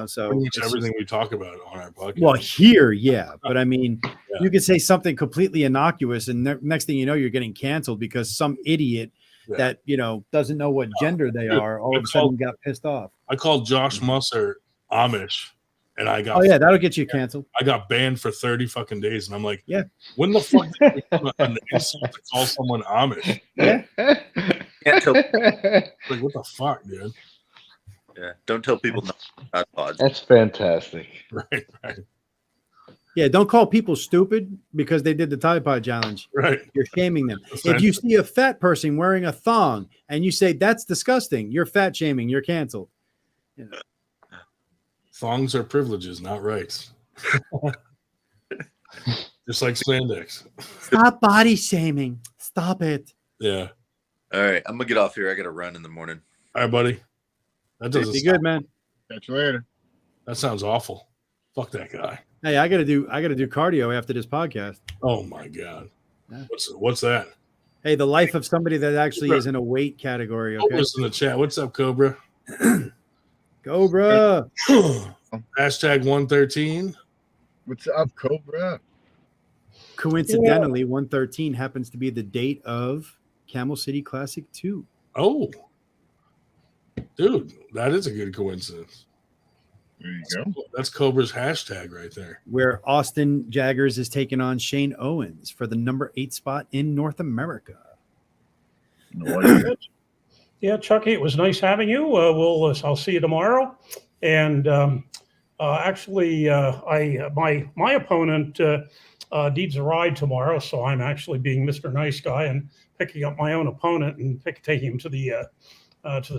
Speaker 4: So
Speaker 1: pretty much everything we talk about on our podcast.
Speaker 4: Well, here, yeah. But I mean, you could say something completely innocuous, and next thing you know, you're getting canceled because some idiot that, doesn't know what gender they are all of a sudden got pissed off.
Speaker 1: I called Josh Musser Amish, and I got...
Speaker 4: Oh, yeah, that'll get you canceled.
Speaker 1: I got banned for 30 fucking days, and I'm like, when the fuck did you become an insult to call someone Amish?
Speaker 5: Yeah.
Speaker 1: Like, what the fuck, dude?
Speaker 5: Yeah, don't tell people about pods.
Speaker 3: That's fantastic.
Speaker 1: Right.
Speaker 4: Yeah, don't call people stupid because they did the Tide Pod challenge.
Speaker 1: Right.
Speaker 4: You're shaming them. If you see a fat person wearing a thong and you say that's disgusting, you're fat shaming. You're canceled.
Speaker 1: Thongs are privileges, not rights. Just like spandex.
Speaker 4: Stop body shaming. Stop it.
Speaker 1: Yeah.
Speaker 5: All right, I'm gonna get off here. I got to run in the morning.
Speaker 1: All right, buddy. That doesn't
Speaker 4: be good, man.
Speaker 7: Catch you later.
Speaker 1: That sounds awful. Fuck that guy.
Speaker 4: Hey, I gotta do cardio after this podcast.
Speaker 1: Oh my god. Yeah. What's that?
Speaker 4: Hey, the life of somebody that actually is in a weight category. Okay.
Speaker 1: Cobra's in the chat. What's up, Cobra?
Speaker 4: Cobra.
Speaker 1: Hashtag 113.
Speaker 7: What's up, Cobra?
Speaker 4: Coincidentally, 113 happens to be the date of Camel City Classic 2.
Speaker 1: Oh. Dude, that is a good coincidence.
Speaker 7: There you go.
Speaker 1: That's Cobra's hashtag right there.
Speaker 4: Where Austin Jaggers is taking on Shane Owens for the number 8 spot in North America.
Speaker 2: Yeah, Chucky, it was nice having you. I'll see you tomorrow. And actually, my opponent needs a ride tomorrow, so I'm actually being Mr. Nice Guy and picking up my own opponent and taking him to the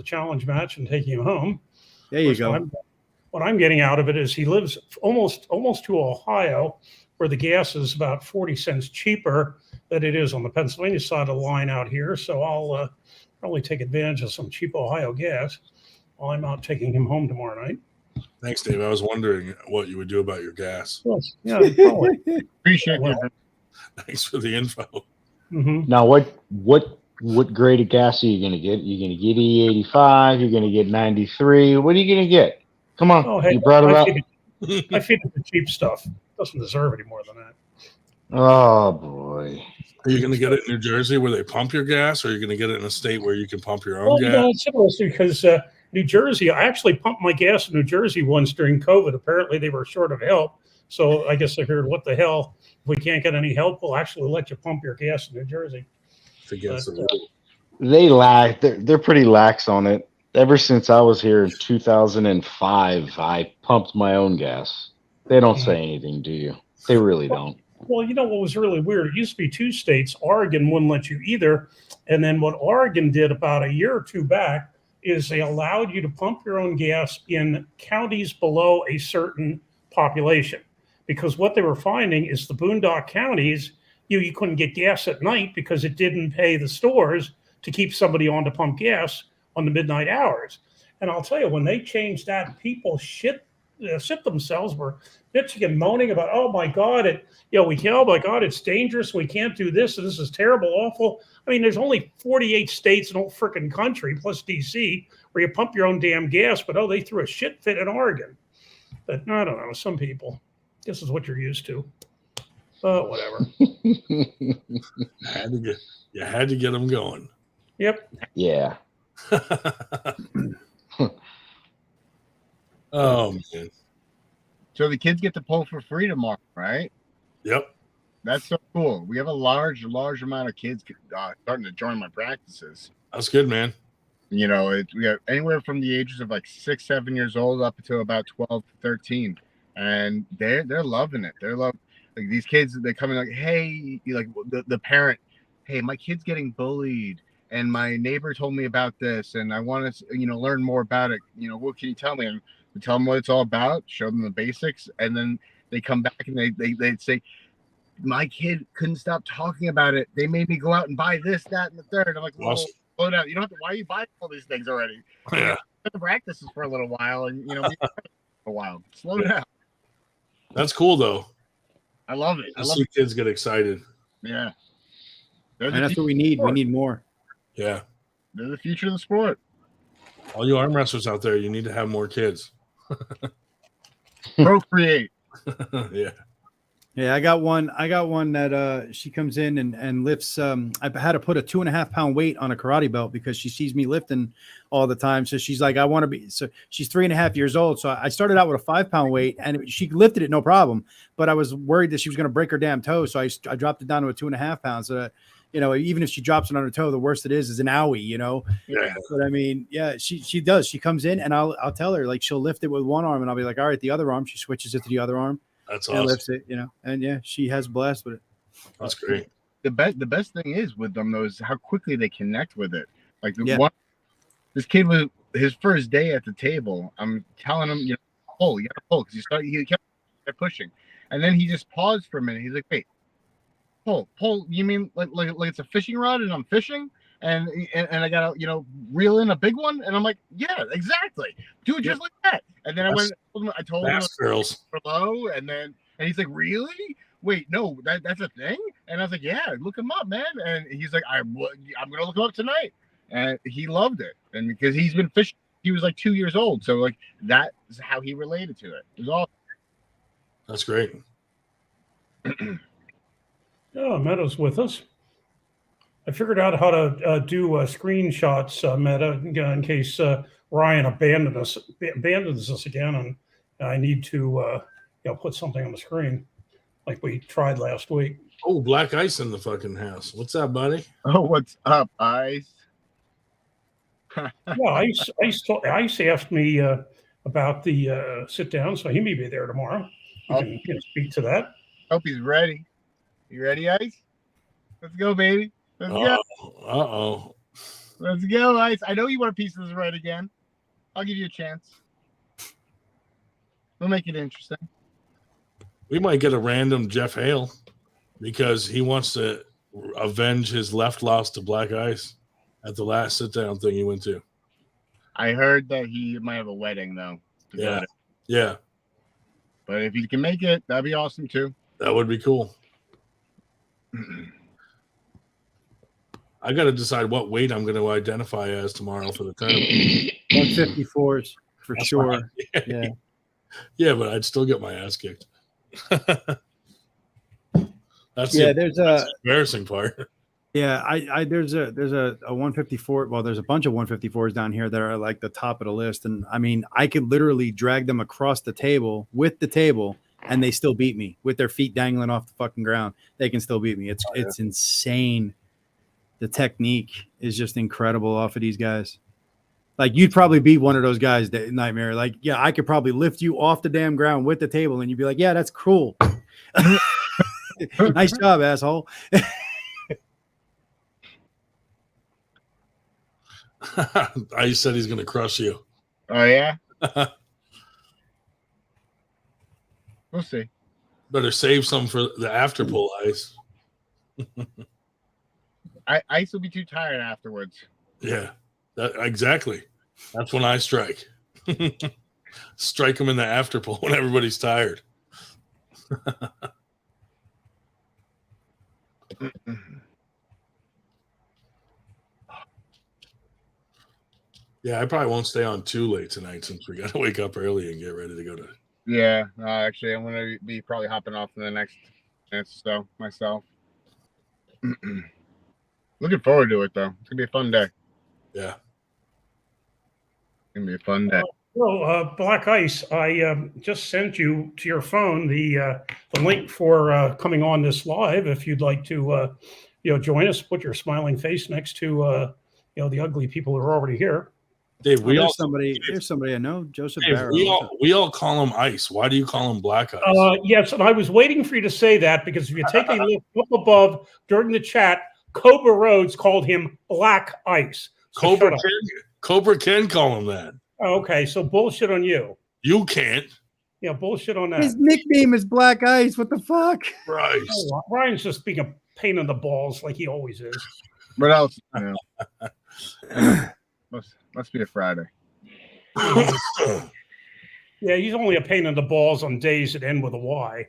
Speaker 2: challenge match and taking him home.
Speaker 4: There you go.
Speaker 2: what I'm getting out of it is he lives almost to Ohio, where the gas is about 40 cents cheaper than it is on the Pennsylvania side of the line out here. So I'll probably take advantage of some cheap Ohio gas while I'm out taking him home tomorrow night.
Speaker 1: Thanks, Dave. I was wondering what you would do about your gas.
Speaker 2: Yes. Yeah, probably.
Speaker 7: Appreciate
Speaker 2: Well,
Speaker 7: you.
Speaker 1: Thanks for the info.
Speaker 2: Mhm.
Speaker 3: Now, what grade of gas are you going to get? You're going to get E85. You're going to get 93. What are you going to get? Come on,
Speaker 2: Oh, hey,
Speaker 3: you brought it up.
Speaker 2: I feed it the cheap stuff. Doesn't deserve any more than that.
Speaker 3: Oh boy.
Speaker 1: Are you going to get it in New Jersey where they pump your gas, or are you going to get it in a state where you can pump your own
Speaker 2: Well,
Speaker 1: gas?
Speaker 2: it's interesting because New Jersey, I actually pumped my gas in New Jersey once during COVID. Apparently, they were short of help. So I guess I heard, what the hell? If we can't get any help, we'll actually let you pump your gas in New Jersey.
Speaker 1: Against the rule.
Speaker 3: They lack. They're pretty lax on it. Ever since I was here in 2005, I pumped my own gas. They don't say anything, do you? They really don't.
Speaker 2: Well, you know what was really weird? It used to be 2 states. Oregon wouldn't let you either. And then what Oregon did about a year or 2 back is they allowed you to pump your own gas in counties below a certain population. Because what they were finding is the boondock counties, you couldn't get gas at night because it didn't pay the stores to keep somebody on to pump gas on the midnight hours. And I'll tell you, when they changed that, people shit themselves, were bitching and moaning about, oh my God, oh my God, it's dangerous. We can't do this. And this is terrible, awful. I mean, there's only 48 states in the whole freaking country, plus DC, where you pump your own damn gas. But they threw a shit fit in Oregon. But I don't know, some people, this is what you're used to. Whatever.
Speaker 1: You had to get them going.
Speaker 2: Yep.
Speaker 3: Yeah.
Speaker 1: Oh man.
Speaker 7: So the kids get to pull for free tomorrow, right?
Speaker 1: Yep.
Speaker 7: That's so cool. We have a large amount of kids starting to join my practices.
Speaker 1: That's good, man.
Speaker 7: You know, we have anywhere from the ages of like 6, 7 years old up to about 12 to 13, and they're loving it. They're like these kids. They come in like, hey, like the parent, hey, my kid's getting bullied, and my neighbor told me about this, and I want to learn more about it. What can you tell me? And we tell them what it's all about, show them the basics, and then they come back and they say, my kid couldn't stop talking about it. They made me go out and buy this, that, and the third. I'm like, whoa,
Speaker 1: Awesome.
Speaker 7: slow down. You don't have to. Why are you buying all these things already?
Speaker 1: Yeah.
Speaker 7: The practices for a little while, and a while. Slow down.
Speaker 1: That's cool though.
Speaker 7: I love it.
Speaker 1: I see kids get excited.
Speaker 7: Yeah.
Speaker 4: And that's what we need. We need more.
Speaker 1: Yeah.
Speaker 7: They're the future of the sport.
Speaker 1: All you arm wrestlers out there, you need to have more kids.
Speaker 7: Procreate.
Speaker 1: Yeah.
Speaker 4: Yeah, I got one that she comes in and lifts. I've had to put a 2.5 pound weight on a karate belt because she sees me lifting all the time. So she's like, I want to be. So she's 3.5 years old. So I started out with a 5 pound weight and she lifted it no problem. But I was worried that she was going to break her damn toe. So I dropped it down to a 2.5 pounds. So that, even if she drops it on her toe, the worst it is an owie.
Speaker 1: Yeah.
Speaker 4: But I mean, yeah, she does. She comes in and I'll tell her, like, she'll lift it with one arm and I'll be like, all right, the other arm. She switches it to the other arm.
Speaker 1: That's
Speaker 4: and
Speaker 1: awesome.
Speaker 4: lifts it, and yeah, she has blessed with it.
Speaker 1: That's great.
Speaker 7: The best thing is with them though is how quickly they connect with it. Like this kid was his first day at the table. I'm telling him, you gotta pull because he kept pushing, and then he just paused for a minute. He's like, wait, pull. You mean like it's a fishing rod and I'm fishing? And I gotta reel in a big one, and I'm like, yeah, exactly, do it just like that. And then I told him
Speaker 1: girls
Speaker 7: below, and he's like, really? Wait, no, that's a thing. And I was like, yeah, look him up, man. And he's like, I'm gonna look him up tonight, and he loved it, and because he's been fishing, he was like 2 years old, so like that is how he related to it. It was all.
Speaker 1: That's great.
Speaker 2: Oh, Meadows with us. I figured out how to do screenshots, Meta, in case Ryan abandons us again, and I need to put something on the screen like we tried last week.
Speaker 1: Oh, Black Ice in the fucking house. What's up, buddy?
Speaker 7: Oh, what's up, Ice?
Speaker 2: Yeah, Ice asked me about the sit down, so he may be there tomorrow. You can speak to that.
Speaker 7: Hope he's ready. You ready, Ice? Let's go, baby. Let's go.
Speaker 1: Uh-oh.
Speaker 7: Let's go, Ice. I know you want a piece of this right again. I'll give you a chance. We'll make it interesting.
Speaker 1: We might get a random Jeff Hale because he wants to avenge his left loss to Black Ice at the last sit-down thing he went to.
Speaker 7: I heard that he might have a wedding, though.
Speaker 1: Yeah. Yeah.
Speaker 7: But if he can make it, that'd be awesome, too.
Speaker 1: That would be cool. I got to decide what weight I'm going to identify as tomorrow for the tournament.
Speaker 4: 154s for
Speaker 1: That's
Speaker 4: sure.
Speaker 1: fine.
Speaker 4: Yeah.
Speaker 1: Yeah, but I'd still get my ass kicked. That's
Speaker 4: there's
Speaker 1: the embarrassing part.
Speaker 4: Yeah, there's a 154. Well, there's a bunch of 154s down here that are like the top of the list, and I mean, I could literally drag them across the table with the table, and they still beat me with their feet dangling off the fucking ground. They can still beat me. It's insane. The technique is just incredible off of these guys. Like, you'd probably beat one of those guys, Nightmare. Like, yeah, I could probably lift you off the damn ground with the table, and you'd be like, yeah, that's cool. Nice job, asshole.
Speaker 1: I said he's going to crush you.
Speaker 7: Oh, yeah? We'll see.
Speaker 1: Better save some for the after pull, Ice.
Speaker 7: Ice will be too tired afterwards.
Speaker 1: Yeah, exactly. That's when I strike. Strike him in the after pull when everybody's tired. Yeah, I probably won't stay on too late tonight since we got to wake up early and get ready to go to.
Speaker 7: Yeah, actually, I'm going to be probably hopping off in the next minutes, so myself. Looking forward to it, though. It's going to be a fun day.
Speaker 1: Yeah.
Speaker 7: It's going to be a fun day.
Speaker 2: Well, Black Ice, I just sent you to your phone the link for coming on this live. If you'd like to, join us, put your smiling face next to, the ugly people who are already here.
Speaker 1: Dave,
Speaker 4: there's somebody I know, Joseph
Speaker 1: Dave,
Speaker 4: Barrow.
Speaker 1: we all call him Ice. Why do you call him Black Ice?
Speaker 2: Yes, and I was waiting for you to say that because if you take a look up above during the chat, Cobra Rhodes called him Black Ice. So
Speaker 1: Cobra can call him that.
Speaker 2: Okay, so bullshit on you.
Speaker 1: You can't.
Speaker 2: Yeah, bullshit on that.
Speaker 4: His nickname is Black Ice. What the fuck?
Speaker 1: Right.
Speaker 2: Oh, Ryan's just being a pain in the balls like he always is.
Speaker 7: What else? Must be a Friday.
Speaker 2: Yeah, he's only a pain in the balls on days that end with a Y.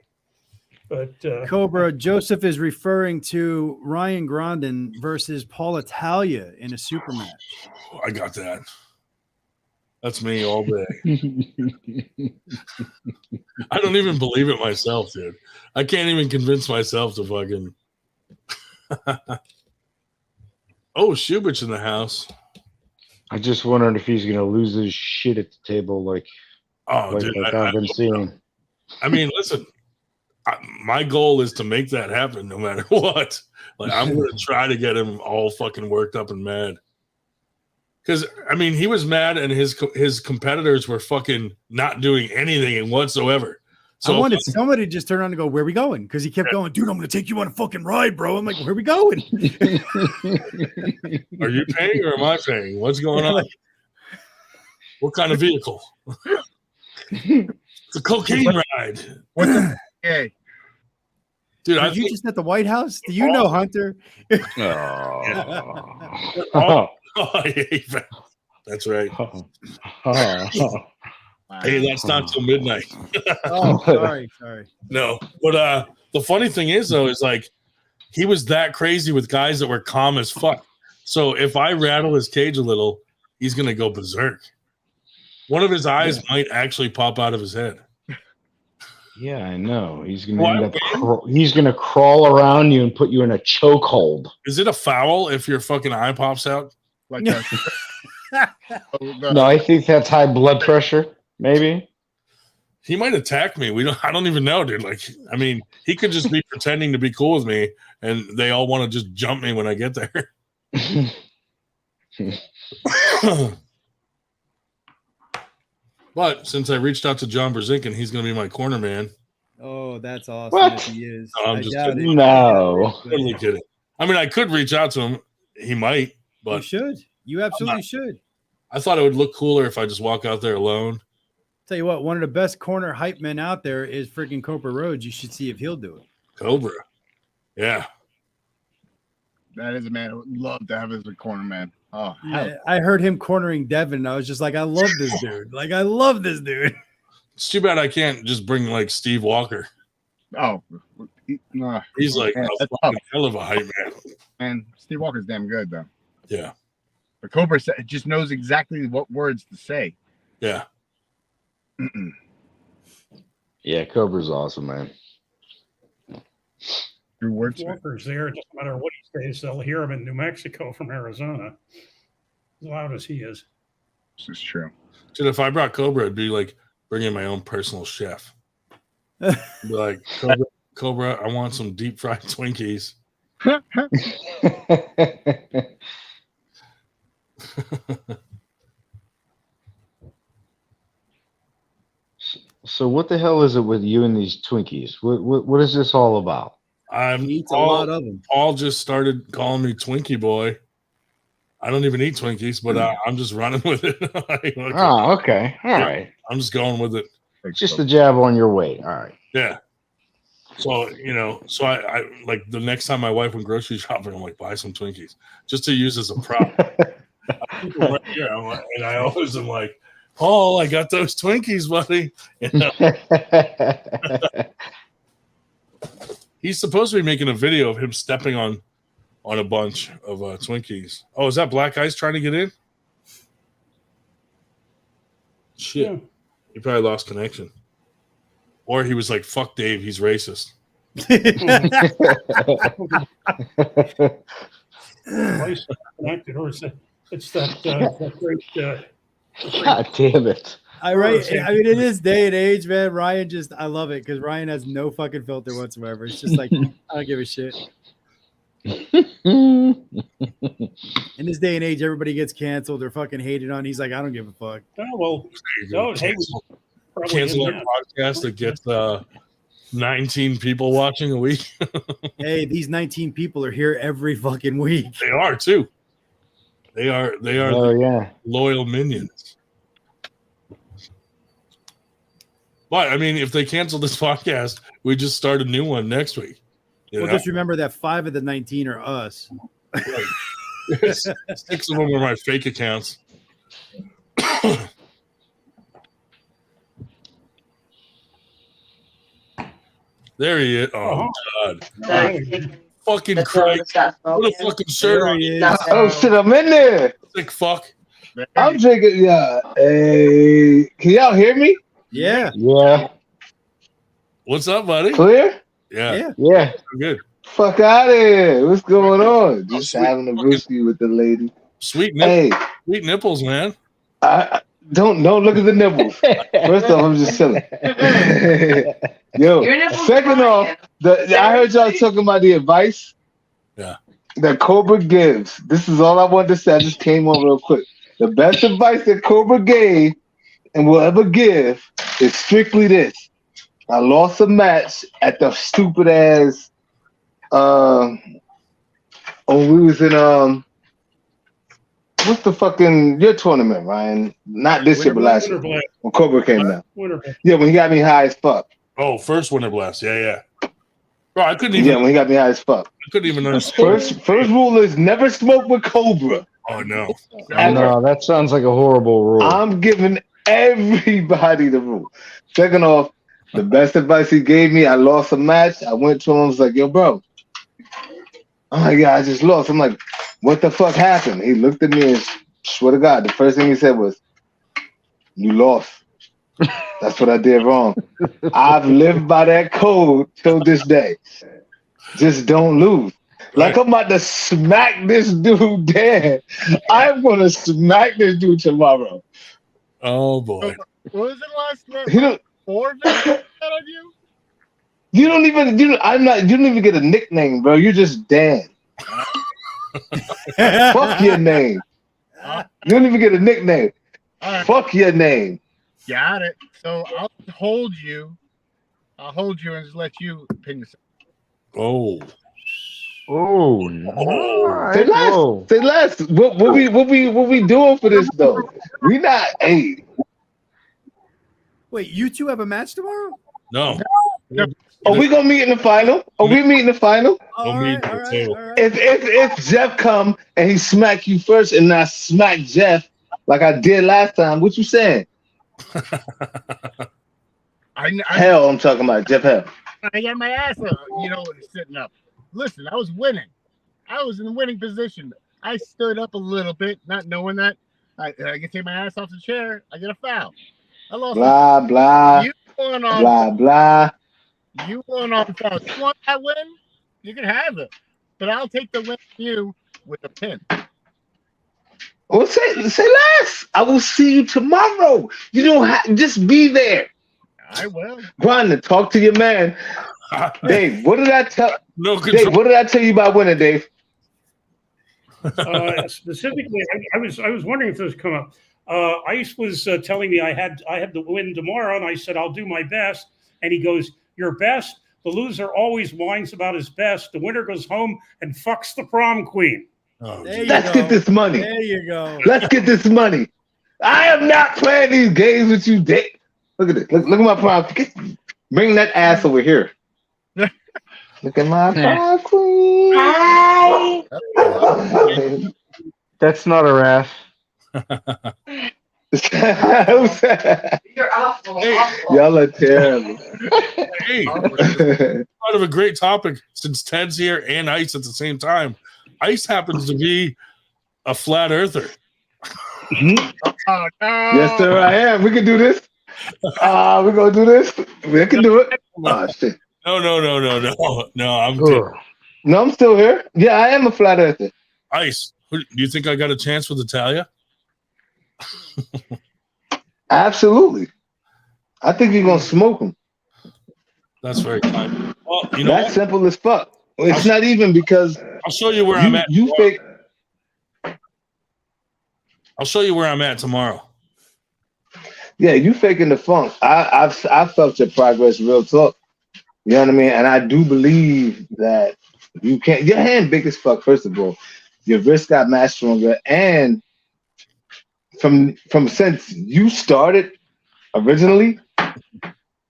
Speaker 2: But
Speaker 4: Cobra, Joseph is referring to Ryan Grandin versus Paul Italia in a super match.
Speaker 1: I got that. That's me all day. I don't even believe it myself, dude. I can't even convince myself to fucking. Oh, Shubich in the house.
Speaker 3: I just wondered if he's going to lose his shit at the table like I've been seeing.
Speaker 1: I mean, listen, my goal is to make that happen no matter what. Like, I'm going to try to get him all fucking worked up and mad. Because, I mean, he was mad and his competitors were fucking not doing anything whatsoever. So
Speaker 4: I wanted somebody to just turn around and go, where are we going? Because he kept going, dude, I'm going to take you on a fucking ride, bro. I'm like, where are we going?
Speaker 1: Are you paying or am I paying? What's going on? What kind of vehicle? It's a cocaine ride.
Speaker 7: What the hey.
Speaker 4: Dude, are you just at the White House? Do you know Hunter?
Speaker 1: That's right. Hey, that's not till midnight.
Speaker 4: Sorry.
Speaker 1: No, but the funny thing is, though, is like he was that crazy with guys that were calm as fuck. So if I rattle his cage a little, he's gonna go berserk. One of his eyes might actually pop out of his head.
Speaker 3: Yeah, I know. He's gonna he's gonna crawl around you and put you in a chokehold.
Speaker 1: Is it a foul if your fucking eye pops out?
Speaker 7: Like that?
Speaker 3: No, I think that's high blood pressure. Maybe
Speaker 1: he might attack me. I don't even know, dude. Like, I mean, he could just be pretending to be cool with me, and they all want to just jump me when I get there. But since I reached out to John Brzezinski, he's going to be my corner man.
Speaker 4: Oh, that's awesome!
Speaker 3: What?
Speaker 4: If he is.
Speaker 1: No, I'm just kidding.
Speaker 3: No,
Speaker 1: totally kidding. I mean, I could reach out to him. He might, but
Speaker 4: you should. You absolutely should.
Speaker 1: I thought it would look cooler if I just walk out there alone
Speaker 4: Tell you what, one of the best corner hype men out there is freaking Cobra Rhodes. You should see if he'll do it.
Speaker 1: Cobra. Yeah.
Speaker 7: That is a man I would love to have as a corner man. Oh,
Speaker 4: Yeah, I heard him cornering Devin, and I was just like, I love this dude. Like, I love this dude.
Speaker 1: It's too bad I can't just bring like Steve Walker.
Speaker 7: oh,
Speaker 1: He's like
Speaker 7: man,
Speaker 1: a
Speaker 7: that's
Speaker 1: fucking
Speaker 7: tough.
Speaker 1: hell of a hype man.
Speaker 7: And Steve Walker's damn good though.
Speaker 1: Yeah.
Speaker 7: But Cobra just knows exactly what words to say.
Speaker 1: Yeah.
Speaker 3: Yeah, Cobra's awesome, man.
Speaker 7: Through words.
Speaker 2: Walker's there. It doesn't matter what he says. They'll hear him in New Mexico from Arizona. As loud as he is.
Speaker 7: This is true.
Speaker 1: Dude, if I brought Cobra, it'd be like bringing my own personal chef. Be like, Cobra, I want some deep fried Twinkies.
Speaker 3: So what the hell is it with you and these Twinkies? What is this all about?
Speaker 4: He eats a lot of them.
Speaker 1: Paul just started calling me Twinkie boy. I don't even eat Twinkies, but I'm just running with it. Like,
Speaker 3: Oh, okay. All right.
Speaker 1: I'm just going with it.
Speaker 3: Just a jab on your weight. All right.
Speaker 1: Yeah. So, so I like the next time my wife went grocery shopping, I'm like, buy some Twinkies just to use as a prop. Right here, and I always am like, Paul, I got those Twinkies, buddy. He's supposed to be making a video of him stepping on a bunch of Twinkies. Oh, is that Black Ice trying to get in? Shit.
Speaker 2: Yeah.
Speaker 1: He probably lost connection. Or he was like, fuck Dave, he's racist.
Speaker 2: Twice connected, or it's that great.
Speaker 3: God damn it.
Speaker 4: I mean, in this day and age, man, Ryan I love it because Ryan has no fucking filter whatsoever. It's just like, I don't give a shit. In this day and age, everybody gets canceled or fucking hated on. He's like, I don't give a fuck.
Speaker 2: Oh, well, no,
Speaker 1: Cancel our podcast that gets 19 people watching a week.
Speaker 4: Hey, these 19 people are here every fucking week.
Speaker 1: They are too. They are loyal minions. But I mean, if they cancel this podcast, we just start a new one next week.
Speaker 4: Well, just remember that 5 of the 19 are us.
Speaker 1: Right. 6 of them are my fake accounts. There he is. Oh, God. Fucking Christ. What a fucking shirt on you.
Speaker 10: Oh, shit, I'm in there.
Speaker 1: Sick fuck.
Speaker 10: I'm drinking. Yeah. Hey, can y'all hear me?
Speaker 4: Yeah.
Speaker 3: Yeah.
Speaker 1: What's up, buddy?
Speaker 10: Clear?
Speaker 1: Yeah.
Speaker 3: Yeah.
Speaker 1: Good.
Speaker 10: Fuck out of here. What's going on? Just having a brewski with the lady.
Speaker 1: Sweet nipples, man.
Speaker 10: Don't look at the nipples. First off, I'm just chilling. Yo, second off, I heard y'all talking about the advice.
Speaker 1: Yeah.
Speaker 10: That Cobra gives. This is all I wanted to say. I just came on real quick. The best advice that Cobra gave and will ever give is strictly this. I lost a match at the stupid ass we was in what's the fucking your tournament, Ryan? Not this year, but last year. When Cobra came down. Yeah, when he got me high as fuck.
Speaker 1: Oh, first Winter Blast. Yeah. Bro, I couldn't even.
Speaker 10: Yeah, when he got me high as fuck.
Speaker 1: I couldn't even understand.
Speaker 10: First rule is never smoke with Cobra.
Speaker 1: Oh no.
Speaker 3: No, that sounds like a horrible rule.
Speaker 10: I'm giving everybody the rule. Second off, the best advice he gave me, I lost a match. I went to him, I was like, yo, bro. Oh my God, I just lost. I'm like, what the fuck happened? He looked at me and swear to God, the first thing he said was, you lost. That's what I did wrong. I've lived by that code till this day. Just don't lose. Like I'm about to smack this dude dead. I'm gonna smack this dude tomorrow.
Speaker 1: Oh boy.
Speaker 7: What was it last night? 4 videos on you?
Speaker 10: You don't even you don't even get a nickname, bro. You're just Dan. Fuck your name. You don't even get a nickname.
Speaker 7: Right.
Speaker 10: Fuck your name.
Speaker 7: Got it. So I'll hold you and just let you pin yourself.
Speaker 3: Oh,
Speaker 10: Say less. What we doing for this though? We not
Speaker 4: Wait, you two have a match tomorrow?
Speaker 1: No.
Speaker 10: Are we gonna meet in the final? Are we meeting the final?
Speaker 4: All right, all right, all right.
Speaker 10: If Jeff come and he smack you first and I smack Jeff like I did last time, what you saying? Hell, I'm talking about Jeff Hell.
Speaker 7: I got my ass up, sitting up. Listen, I was winning. I was in the winning position. I stood up a little bit, not knowing that I can take my ass off the chair. I get a foul. I lost.
Speaker 10: Blah blah.
Speaker 7: You won on
Speaker 10: blah blah.
Speaker 7: You won on foul. You want that win? You can have it, but I'll take the win from you with a pin.
Speaker 10: Well, say less. I will see you tomorrow. You don't have just be there.
Speaker 7: I will.
Speaker 10: Grinding, talk to your man. Dave, what did I tell?
Speaker 1: No control.
Speaker 10: Dave, what did I tell you about winning, Dave?
Speaker 2: Specifically, I was wondering if this would come up. Ice was telling me I had to win tomorrow, and I said I'll do my best. And he goes, "Your best? The loser always whines about his best. The winner goes home and fucks the prom queen."
Speaker 1: Oh,
Speaker 10: let's get this money.
Speaker 4: There you go.
Speaker 10: Let's get this money. I am not playing these games with you, Dave. Look at this. Look at my prom. Bring that ass over here. Look at my prom queen.
Speaker 3: That's not a ref.
Speaker 11: You're awful.
Speaker 10: Y'all are terrible.
Speaker 1: Hey, part of a great topic since Ted's here and Ice at the same time. Ice happens to be a flat earther.
Speaker 7: Oh, no.
Speaker 10: Yes, sir, I am. We can do this. We're gonna do this. We can do it. Oh shit.
Speaker 1: No. I'm kidding.
Speaker 10: No, I'm still here. Yeah, I am a flat earther.
Speaker 1: Ice. Do you think I got a chance with Italia?
Speaker 10: Absolutely. I think you're gonna smoke him.
Speaker 1: That's very kind. Well, you know
Speaker 10: that's
Speaker 1: what?
Speaker 10: simple as fuck. It's not even because
Speaker 1: I'll show you where I'm at.
Speaker 10: You fake.
Speaker 1: I'll show you where I'm at tomorrow.
Speaker 10: Yeah, you faking the funk. I felt your progress, real talk. You know what I mean? And I do believe that you can't. Your hand big as fuck. First of all, your wrist got matched stronger, and from since you started originally,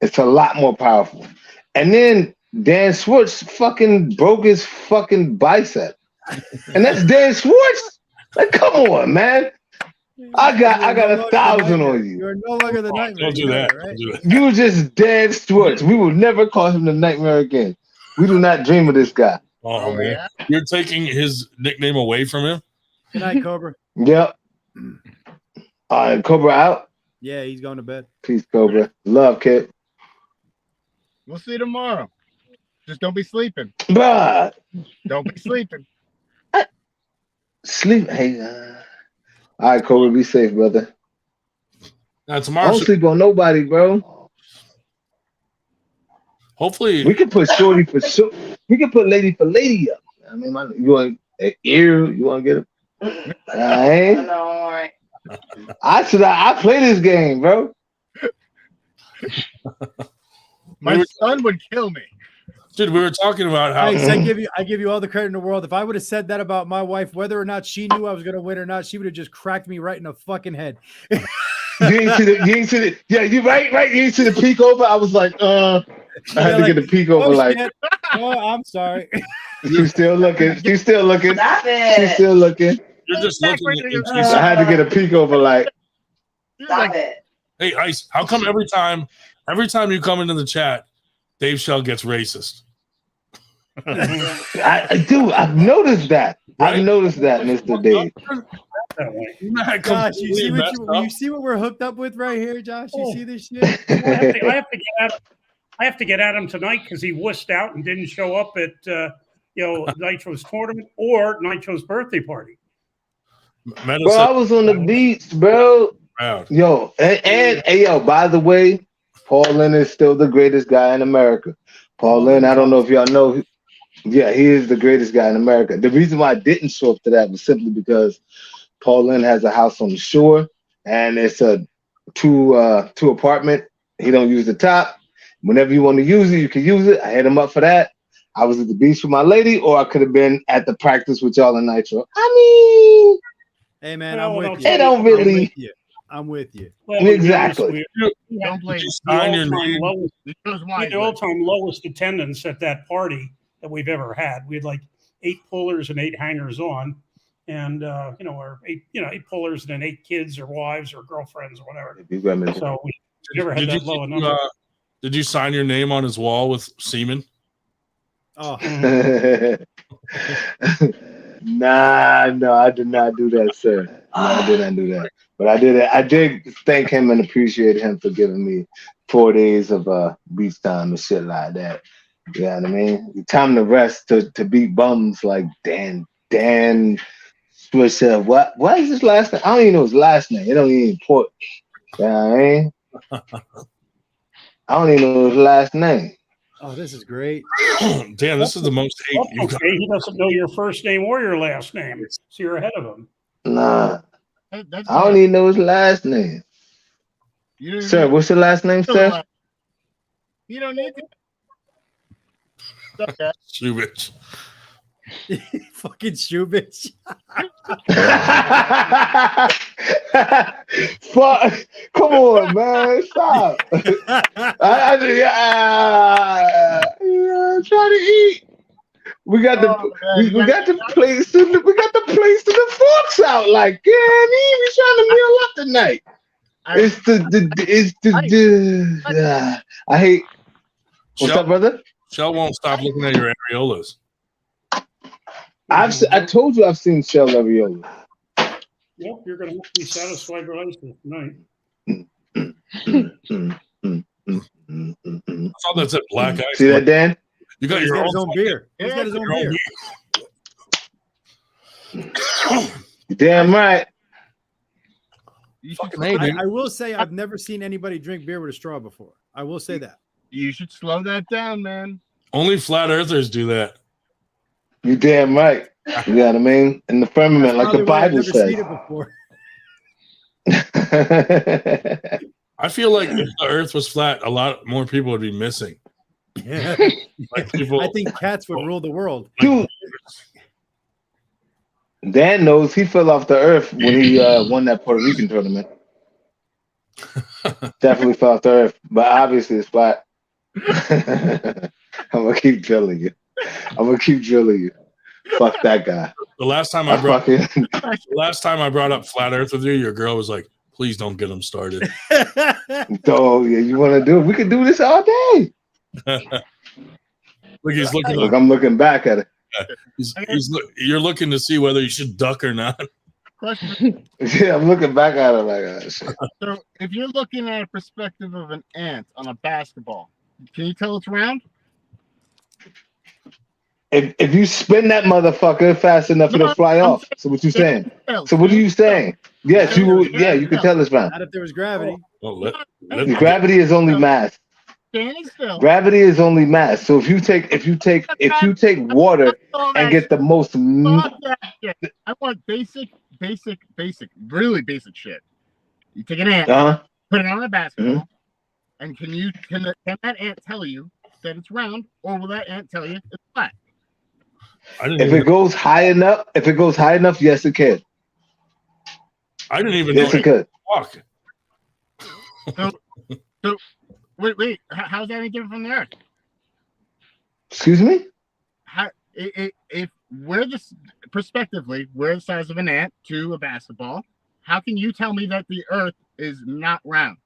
Speaker 10: it's a lot more powerful. And then Dan Schwartz fucking broke his fucking bicep, and that's Dan Schwartz. Like, come on, man. I got 1,000 on you.
Speaker 4: You're no longer the nightmare.
Speaker 1: Don't do that.
Speaker 4: Right?
Speaker 1: Don't do that.
Speaker 10: You were just Dan Schwartz. We will never call him the Nightmare again. We do not dream of this guy.
Speaker 1: Oh, man. Yeah? You're taking his nickname away from him?
Speaker 4: Good night, Cobra.
Speaker 10: Yep. Cobra out.
Speaker 4: Yeah, he's going to bed.
Speaker 10: Peace, Cobra. Love, kid.
Speaker 7: We'll see you tomorrow. Just don't be sleeping.
Speaker 10: Bruh.
Speaker 7: Don't be sleeping.
Speaker 10: Sleep. Hey, all right, Cobra, be safe, brother.
Speaker 1: Now, tomorrow.
Speaker 10: I don't sleep on nobody, bro.
Speaker 1: Hopefully.
Speaker 10: We can put Shorty for sure. We can put Lady for Lady up. I mean, you want an ear? You want to get him? All right. I play this game, bro.
Speaker 7: My son would kill me.
Speaker 1: Dude, we were talking about how
Speaker 4: Nice, I give you all the credit in the world. If I would have said that about my wife, whether or not she knew I was gonna win or not, she would have just cracked me right in the fucking head.
Speaker 10: You ain't see the yeah, you right. You ain't see the peek over. I was like, I had to get the peek over, like,
Speaker 4: oh, I'm sorry.
Speaker 10: She's still looking. She's still looking.
Speaker 11: Stop it.
Speaker 10: She's still looking.
Speaker 1: you're just looking at
Speaker 10: I had to get a peek over, like,
Speaker 11: Stop it.
Speaker 1: Hey, Ice, how come every time you come into the chat, Dave Schell gets racist?
Speaker 10: I do. I've noticed that.
Speaker 1: Right?
Speaker 10: I've noticed that, Mr. Dave.
Speaker 4: Josh, you see what we're hooked up with right here, Josh? You see this shit?
Speaker 2: I have to get at him tonight because he wussed out and didn't show up at Nitro's tournament or Nitro's birthday party.
Speaker 10: Bro, I was on the beach, bro.
Speaker 1: Proud.
Speaker 10: Yo, and yo, by the way, Paul Linn is still the greatest guy in America. Paul Linn, I don't know if y'all know. Yeah, he is the greatest guy in America. The reason why I didn't show up to that was simply because Paul Linn has a house on the shore, and it's a two apartment. He don't use the top. Whenever you want to use it, you can use it. I hit him up for that. I was at the beach with my lady, or I could have been at the practice with y'all in Nitro. I mean,
Speaker 4: hey man, I'm with you.
Speaker 10: It don't really.
Speaker 4: I'm with you.
Speaker 2: Well, to be
Speaker 10: Exactly.
Speaker 2: honest, we had
Speaker 7: Don't blame
Speaker 1: Did you
Speaker 2: the
Speaker 1: sign your
Speaker 2: all-time
Speaker 1: name?
Speaker 2: lowest,
Speaker 7: you. Chose
Speaker 2: we had the
Speaker 7: wisely.
Speaker 2: all-time lowest attendance at that party that we've ever had. We had like 8 pullers and 8 hangers on, and or 8 pullers and then 8 kids or wives or girlfriends or whatever. So we never had that low a number.
Speaker 1: Did you sign your name on his wall with semen?
Speaker 4: Oh,
Speaker 10: No, I did not do that, sir. No, I did not do that. But I did thank him and appreciate him for giving me 4 days of beach time and shit like that. You know what I mean? Time to rest to beat bums like Dan Swisher. What is his last name? I don't even know his last name. It don't even important. You know what I mean? I don't even know his last name.
Speaker 4: oh, this is great.
Speaker 1: Damn, this is the most hate you got.
Speaker 2: Okay, he doesn't know your first name or your last name, so you're ahead of him.
Speaker 10: Nah,
Speaker 7: That's
Speaker 10: I don't even know his last name.
Speaker 7: You don't
Speaker 10: Sir,
Speaker 7: need-
Speaker 10: what's your last name, sir?
Speaker 7: You don't need to. Okay.
Speaker 1: Shoe bitch.
Speaker 4: Fucking shoe bitch.
Speaker 10: Fuck! Come on, man! Stop! I'm trying to eat. We got we got the plates and the forks out. Like, yeah, we trying to meal up tonight. I hate. What's up, brother?
Speaker 1: Schell won't stop looking at your areolas.
Speaker 10: I told you I've seen Schell Areola.
Speaker 2: Yep, you're going to be satisfied with ice tonight.
Speaker 1: I thought that said black ice.
Speaker 10: See that, Dan?
Speaker 1: You got
Speaker 4: He's
Speaker 1: your
Speaker 4: got his
Speaker 1: own
Speaker 4: own beer. He's got his own beer.
Speaker 10: Damn right.
Speaker 1: Fucking A, dude.
Speaker 4: I will say I've never seen anybody drink beer with a straw before. I will say that.
Speaker 7: You should slow that down, man.
Speaker 1: Only flat earthers do that.
Speaker 10: You damn right. You know what I mean? In the firmament, like the
Speaker 4: Probably why I've
Speaker 10: Bible
Speaker 4: never
Speaker 10: says.
Speaker 4: seen it before.
Speaker 1: I feel like if the earth was flat, a lot more people would be missing.
Speaker 4: Yeah.
Speaker 1: Like people,
Speaker 4: I think cats would rule the world.
Speaker 10: Dude, Dan knows he fell off the earth when he won that Puerto Rican tournament. Definitely fell off the earth, but obviously it's flat. I'm gonna keep drilling you. Fuck that guy.
Speaker 1: the last time I brought up flat earth with you, your girl was like, please don't get him started.
Speaker 10: Oh yeah, you want to do it? We can do this all day.
Speaker 1: Look, he's looking.
Speaker 10: Look, I'm looking back at it.
Speaker 1: You're looking to see whether you should duck or not.
Speaker 7: Question.
Speaker 10: Yeah, I'm looking back at it like that. Shit.
Speaker 7: So, if you're looking at a perspective of an ant on a basketball, can you tell it's round?
Speaker 10: If you spin that motherfucker fast enough, it'll fly off. So what you saying? So what are you saying? Yes, you will. Yeah, you can tell it's round.
Speaker 4: Not if there was gravity.
Speaker 1: Well,
Speaker 10: Gravity is only mass.
Speaker 7: Standing still.
Speaker 10: Gravity is only mass. So if you take water and get the most,
Speaker 7: Fuck that shit. I want basic, really basic shit. You take an ant, put it on a basketball, and can that ant tell you that it's round, or will that ant tell you it's flat?
Speaker 10: If it goes high enough, yes, it can.
Speaker 1: I didn't even
Speaker 10: Yes,
Speaker 1: know
Speaker 10: it could.
Speaker 1: Fuck.
Speaker 7: So wait, how's that any different from the Earth?
Speaker 10: Excuse me?
Speaker 7: If we're prospectively, we're the size of an ant to a basketball, how can you tell me that the Earth is not round?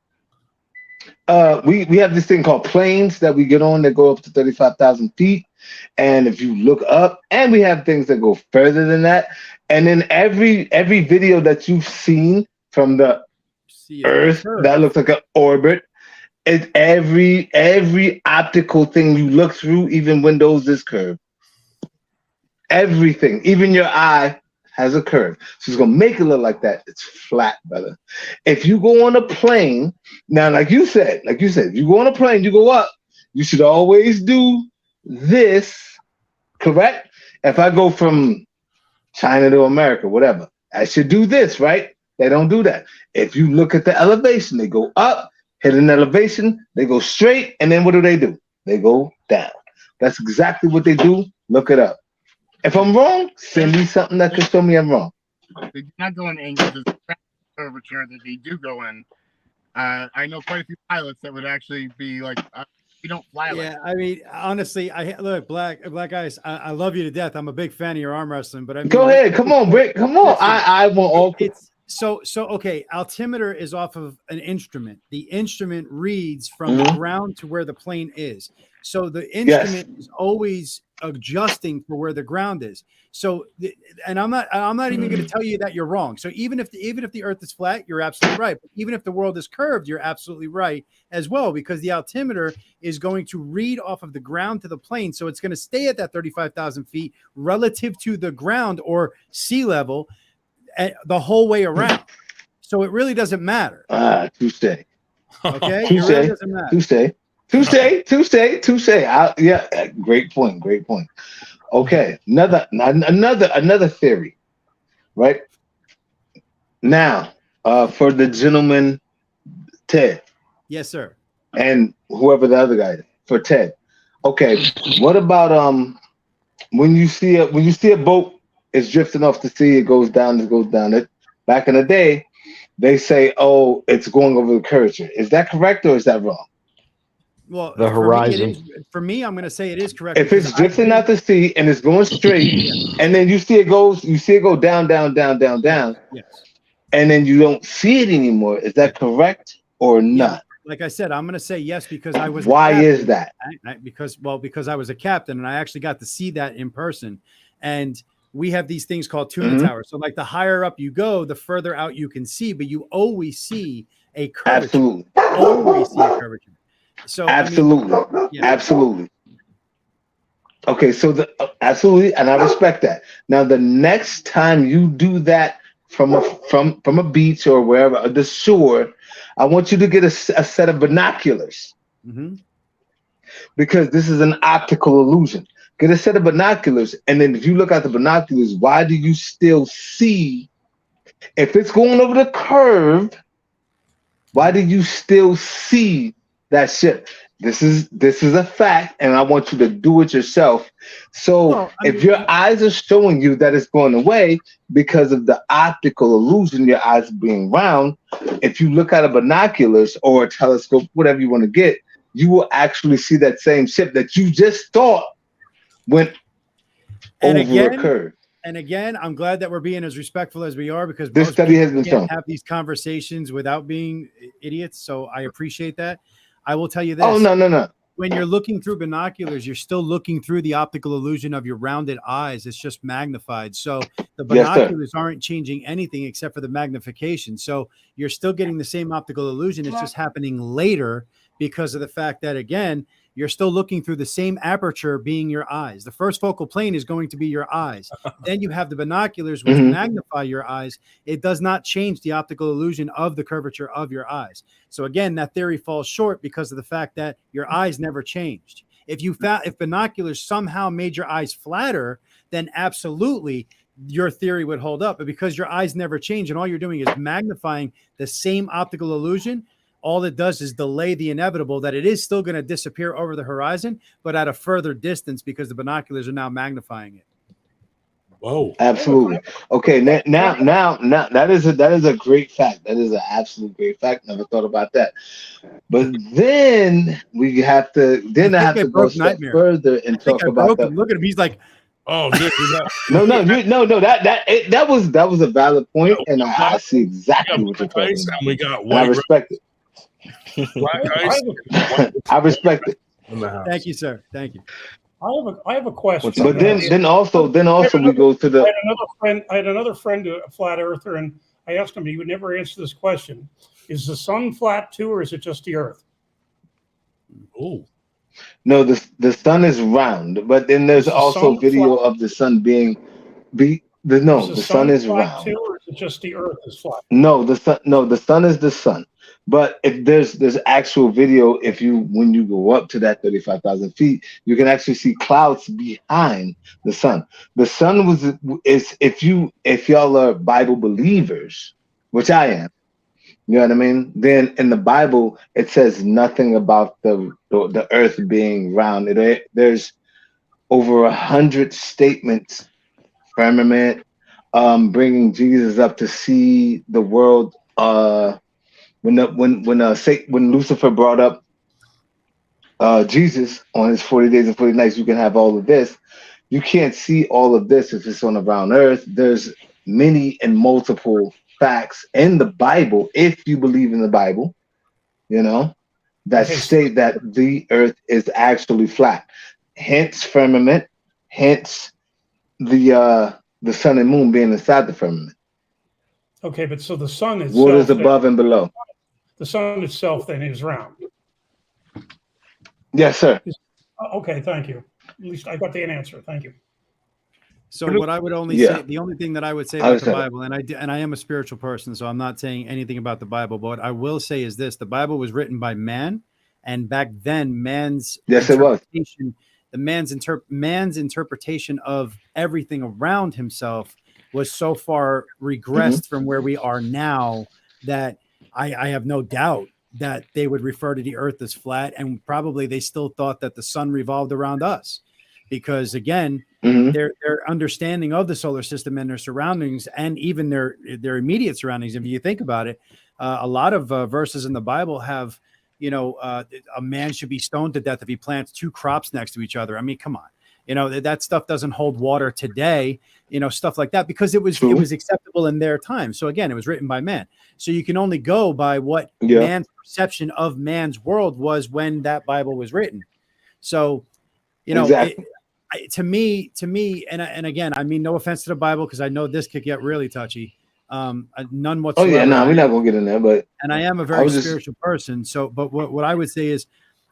Speaker 10: We have this thing called planes that we get on that go up to 35,000 feet. And if you look up, and we have things that go further than that. And then every video that you've seen from the Earth that looks like an orbit, it's every optical thing you look through, even windows is curved. Everything, even your eye has a curve. So it's gonna make it look like that. It's flat, brother. If you go on a plane, now like you said, if you go on a plane, you go up, you should always do this, correct? If I go from China to America, whatever, I should do this, right? They don't do that. If you look at the elevation, they go up, hit an elevation, they go straight, and then what do? They go down. That's exactly what they do. Look it up. If I'm wrong, send me something that can show me I'm wrong.
Speaker 7: They're not going angles. curvature that they do go in. I know quite a few pilots that would actually be like, "We don't fly like."
Speaker 4: Yeah, I mean, honestly, look, black guys. I love you to death. I'm a big fan of your arm wrestling, but I mean,
Speaker 10: Go ahead, come on, Rick, come on.
Speaker 4: listen,
Speaker 10: I want all.
Speaker 4: it's so okay. Altimeter is off of an instrument. The instrument reads from the ground to where the plane is. So the instrument is always adjusting for where the ground is. So, and I'm not even going to tell you that you're wrong. So even if the Earth is flat, you're absolutely right. But even if the world is curved, you're absolutely right as well, because the altimeter is going to read off of the ground to the plane. So it's going to stay at that 35,000 feet relative to the ground or sea level the whole way around. So it really doesn't matter.
Speaker 10: Touche.
Speaker 4: Okay,
Speaker 10: Touche.
Speaker 4: it really doesn't matter.
Speaker 10: Touche. Yeah, great point. Okay, another theory, right? Now, for the gentleman, Ted.
Speaker 4: Yes, sir.
Speaker 10: And whoever the other guy is, for Ted. Okay, what about when you see a boat is drifting off the sea, it goes down. It back in the day, they say, oh, it's going over the curvature. Is that correct or is that wrong?
Speaker 4: Well,
Speaker 3: The horizon.
Speaker 4: For me, I'm going to say it is correct.
Speaker 10: If it's drifting out the sea and it's going straight, and then you see it go down,
Speaker 4: yes,
Speaker 10: and then you don't see it anymore. Is that correct or not?
Speaker 4: Like I said, I'm going to say yes because I was.
Speaker 10: Why is that?
Speaker 4: Because I was a captain and I actually got to see that in person. And we have these things called tuna towers. So like the higher up you go, the further out you can see, but you always see a curvature.
Speaker 10: Absolutely.
Speaker 4: Always see a curvature. So
Speaker 10: absolutely. Absolutely. Okay, so absolutely, and I respect that. Now, the next time you do that from a beach or wherever, the shore, I want you to get a set of binoculars, because this is an optical illusion. Get a set of binoculars, and then if you look at the binoculars, why do you still see? If it's going over the curve, why do you still see that ship? This is a fact, and I want you to do it yourself. So if your eyes are showing you that it's going away because of the optical illusion, your eyes being round, if you look at a binoculars or a telescope, whatever you want to get, you will actually see that same ship that you just thought went over a curve.
Speaker 4: And again, I'm glad that we're being as respectful as we are, because
Speaker 10: this study has been shown.
Speaker 4: Have these conversations without being idiots. So I appreciate that. I will tell you this.
Speaker 10: Oh, no.
Speaker 4: When you're looking through binoculars, you're still looking through the optical illusion of your rounded eyes. It's just magnified. So the binoculars aren't changing anything except for the magnification. So you're still getting the same optical illusion. It's just happening later because of the fact that, again, you're still looking through the same aperture being your eyes. The first focal plane is going to be your eyes. Then you have the binoculars, which magnify your eyes. It does not change the optical illusion of the curvature of your eyes. So again, that theory falls short because of the fact that your eyes never changed. If binoculars somehow made your eyes flatter, then absolutely your theory would hold up. But because your eyes never change and all you're doing is magnifying the same optical illusion, all it does is delay the inevitable, that it is still going to disappear over the horizon, but at a further distance because the binoculars are now magnifying it.
Speaker 1: Whoa!
Speaker 10: Absolutely. Okay. Now, that is a great fact. That is an absolute great fact. Never thought about that. But then I have to go a step further and talk about that.
Speaker 4: Look at him. He's like,
Speaker 1: oh, dude,
Speaker 10: no. That was a valid point, and I see exactly what you're talking about.
Speaker 1: We got
Speaker 10: and I respect it. I respect it.
Speaker 4: Thank you, sir. Thank you.
Speaker 2: I have a question.
Speaker 10: But then also we go to the.
Speaker 2: I had another friend, a flat earther, and I asked him. He would never answer this question: is the sun flat too, or is it just the Earth?
Speaker 1: Oh.
Speaker 10: No, the sun is round, but then there's also video of the sun being. The sun is round.
Speaker 2: Too, or is it just the Earth is flat?
Speaker 10: No, the sun is the sun. But if there's actual video, when you go up to that 35,000 feet, you can actually see clouds behind the sun. The sun is if y'all are Bible believers, which I am, you know what I mean? Then in the Bible it says nothing about the earth being round. There's over 100 statements, firmament, bringing Jesus up to see the world when Lucifer brought up Jesus on his 40 days and 40 nights, you can have all of this. You can't see all of this if it's on around Earth. There's many and multiple facts in the Bible, if you believe in the Bible, that state that the Earth is actually flat. Hence firmament, hence the sun and moon being inside the firmament.
Speaker 2: Okay, but so the sun itself,
Speaker 10: waters above and below.
Speaker 2: The sun itself then is round.
Speaker 10: Yes, sir.
Speaker 2: Okay, thank you. At least I got the answer. Thank you.
Speaker 4: So what I would only say, the only thing that I would say about the Bible, and I am a spiritual person, so I'm not saying anything about the Bible, but what I will say is this: the Bible was written by man, and back then, man's interpretation of everything around himself was so far regressed from where we are now that I have no doubt that they would refer to the earth as flat, and probably they still thought that the sun revolved around us, because again, their understanding of the solar system and their surroundings, and even their immediate surroundings, if you think about it, a lot of verses in the Bible have, a man should be stoned to death if he plants 2 crops next to each other. I mean, come on. That stuff doesn't hold water today, stuff like that, because it was acceptable in their time. So again, it was written by man. So you can only go by what man's perception of man's world was when that Bible was written. So, to me, and again, I mean, no offense to the Bible, because I know this could get really touchy. None whatsoever.
Speaker 10: Oh yeah, no, we're not gonna get in there, but
Speaker 4: I am a very spiritual person. So, but what I would say is,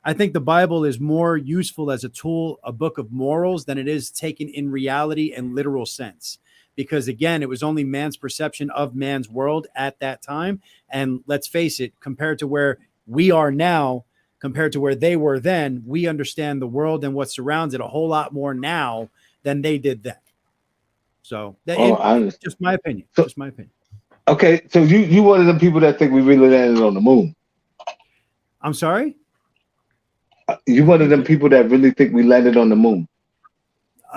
Speaker 4: I think the Bible is more useful as a tool, a book of morals, than it is taken in reality and literal sense. Because again, it was only man's perception of man's world at that time. And let's face it, compared to where we are now, compared to where they were then, we understand the world and what surrounds it a whole lot more now than they did then. So that's just my opinion. Just my opinion.
Speaker 10: Okay, so you one of the people that think we really landed on the moon.
Speaker 4: I'm sorry?
Speaker 10: You one of them people that really think we landed on the moon.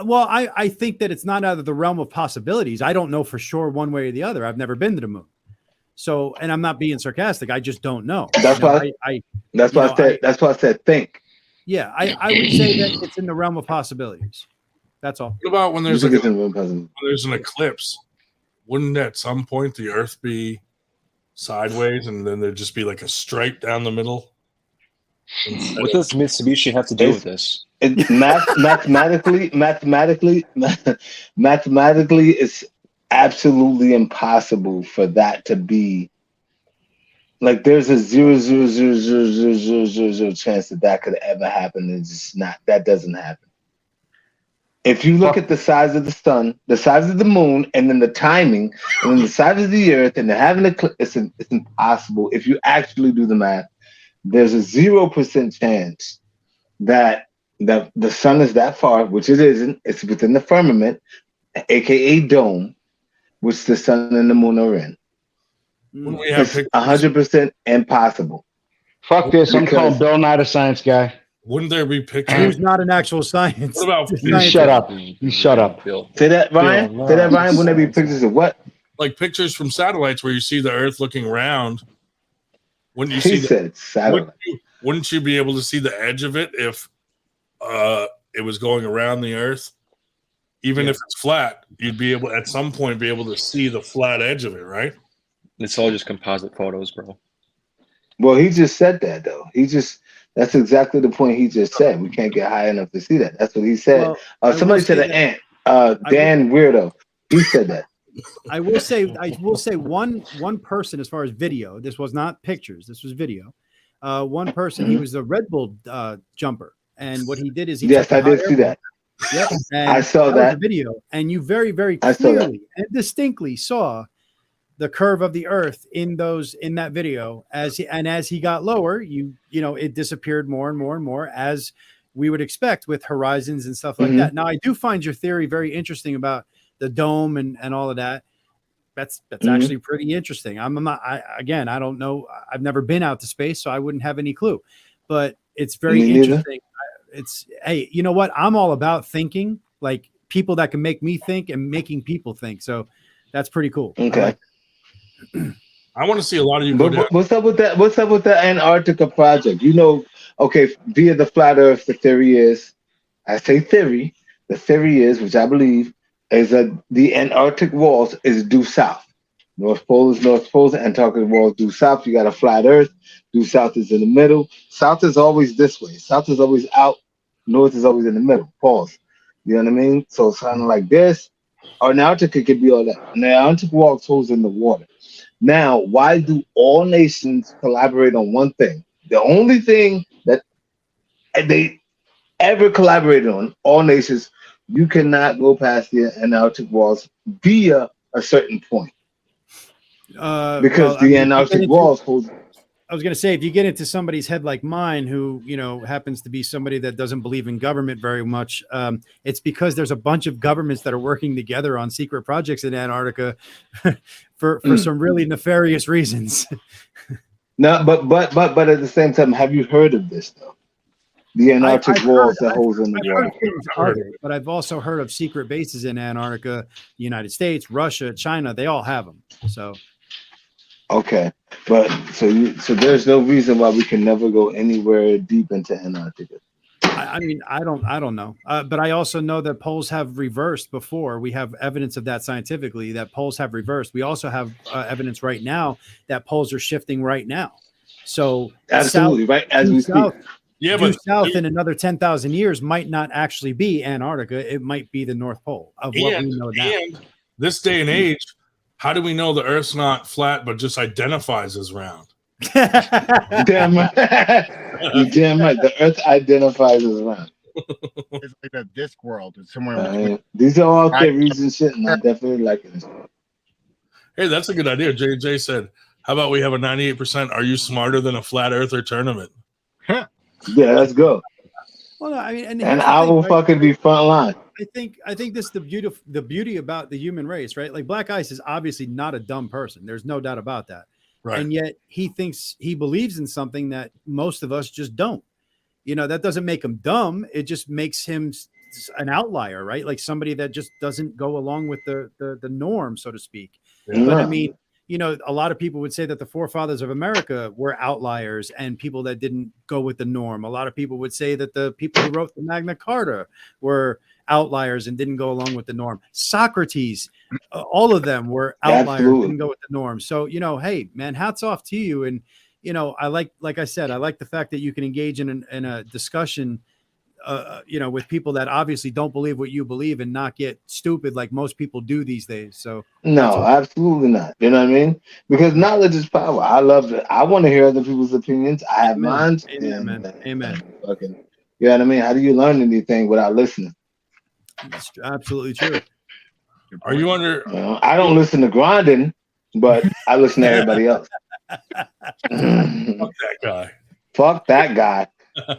Speaker 4: Well, I think that it's not out of the realm of possibilities. I don't know for sure one way or the other. I've never been to the moon. So, and I'm not being sarcastic. I just don't know.
Speaker 10: That's why I said think.
Speaker 4: Yeah, I would say that it's in the realm of possibilities. That's all.
Speaker 1: What about when there's an eclipse? Wouldn't at some point the Earth be sideways and then there'd just be like a stripe down the middle?
Speaker 12: What does Mitsubishi have to do with this?
Speaker 10: Mathematically, it's absolutely impossible for that to be. Like, there's a 0.0000000 chance that could ever happen. It's just not. That doesn't happen. If you look at the size of the sun, the size of the moon, and then the timing, and then the size of the Earth, and having it's impossible. If you actually do the math, there's a 0% chance that the sun is that far, which it isn't. It's within the firmament, aka dome, which the sun and the moon are in. It's 100% impossible.
Speaker 3: Fuck this! I'm called Bill Nye, the science guy.
Speaker 1: Wouldn't there be pictures?
Speaker 4: Who's not an actual science?
Speaker 1: What about
Speaker 3: you? Shut up! You shut up.
Speaker 10: Say that, Ryan. Say that, Ryan. Wouldn't there be pictures of what?
Speaker 1: Like pictures from satellites where you see the Earth looking round. Wouldn't you
Speaker 10: He
Speaker 1: see?
Speaker 10: said satellite.
Speaker 1: Wouldn't you be able to see the edge of it if it was going around the Earth? Even if it's flat, you'd be able at some point be able to see the flat edge of it, right?
Speaker 12: It's all just composite photos, bro.
Speaker 10: Well, he just said that though. That's exactly the point he just said. We can't get high enough to see that. That's what he said. Somebody said an ant. Dan Weirdo. He said that.
Speaker 4: I will say one person, as far as video, this was not pictures, this was video. One person, he was a Red Bull jumper, and what he did is he
Speaker 10: I did see that.
Speaker 4: Yep, and
Speaker 10: I saw that
Speaker 4: was a video, and you very, very clearly and distinctly saw the curve of the Earth in that video. As he got lower, it disappeared more and more and more, as we would expect with horizons and stuff like that. Now, I do find your theory very interesting about the dome and all of that. That's actually pretty interesting. I don't know. I've never been out to space, so I wouldn't have any clue. But it's very interesting. Hey, you know what? I'm all about thinking, like people that can make me think and making people think. So that's pretty cool.
Speaker 10: Okay.
Speaker 1: I want to see a lot of you go down.
Speaker 10: What's up with that? What's up with the Antarctica project? Okay, via the flat Earth, the theory is, I say theory, the theory is, which I believe, is that the Antarctic walls is due south. North Pole is North Pole, Antarctic walls due south. You got a flat Earth, due south is in the middle. South is always this way. South is always out. North is always in the middle. Pause. You know what I mean? So it's kind of like this. Or Antarctica could be all that. And the Antarctic wall holds in the water. Now, why do all nations collaborate on one thing? The only thing that they ever collaborated on, all nations, you cannot go past the Antarctic walls via a certain point. Because the Antarctic walls hold.
Speaker 4: I was going to say, if you get into somebody's head like mine, who, happens to be somebody that doesn't believe in government very much, it's because there's a bunch of governments that are working together on secret projects in Antarctica for some really nefarious reasons.
Speaker 10: No, but at the same time, have you heard of this though? The Antarctic walls that holds in the water.
Speaker 4: But I've also heard of secret bases in Antarctica, the United States, Russia, China. They all have them. So.
Speaker 10: Okay, but so there's no reason why we can never go anywhere deep into Antarctica.
Speaker 4: I mean, I don't know, but I also know that poles have reversed before. We have evidence of that scientifically, that poles have reversed. We also have evidence right now that poles are shifting right now. So
Speaker 10: absolutely right as we speak.
Speaker 4: Yeah, but south in another 10,000 years might not actually be Antarctica. It might be the North Pole of what we know now.
Speaker 1: And this day and age, how do we know the Earth's not flat but just identifies as round?
Speaker 10: Damn right. You're damn right. The Earth identifies as round.
Speaker 7: It's like a disc world. It's somewhere in between.
Speaker 10: These are all theories and shit, and I definitely like it.
Speaker 1: Hey, that's a good idea. JJ said, how about we have a 98% Are You Smarter Than a Flat Earther tournament?
Speaker 10: Yeah, let's go.
Speaker 4: Well, no, I mean,
Speaker 10: and I will fucking be front line.
Speaker 4: I think this is the beauty about the human race, right? Like Black Ice is obviously not a dumb person. There's no doubt about that.
Speaker 1: Right.
Speaker 4: And yet he believes in something that most of us just don't. That doesn't make him dumb. It just makes him an outlier, right? Like somebody that just doesn't go along with the norm, so to speak. Yeah. But I mean, a lot of people would say that the forefathers of America were outliers and people that didn't go with the norm. A lot of people would say that the people who wrote the Magna Carta were outliers and didn't go along with the norm. Socrates, all of them were outliers, didn't go with the norm. So, hey, man, hats off to you. And, I like I said, I like the fact that you can engage in a discussion, with people that obviously don't believe what you believe and not get stupid like most people do these days. So
Speaker 10: no, absolutely not. You know what I mean? Because knowledge is power. I love it. I want to hear other people's opinions. I have mine.
Speaker 4: Amen.
Speaker 10: Fucking, you know what I mean? How do you learn anything without listening?
Speaker 4: That's absolutely true.
Speaker 1: Are you under?
Speaker 10: I don't listen to grinding, but I listen to everybody else.
Speaker 1: Fuck that guy.
Speaker 10: Fuck that guy.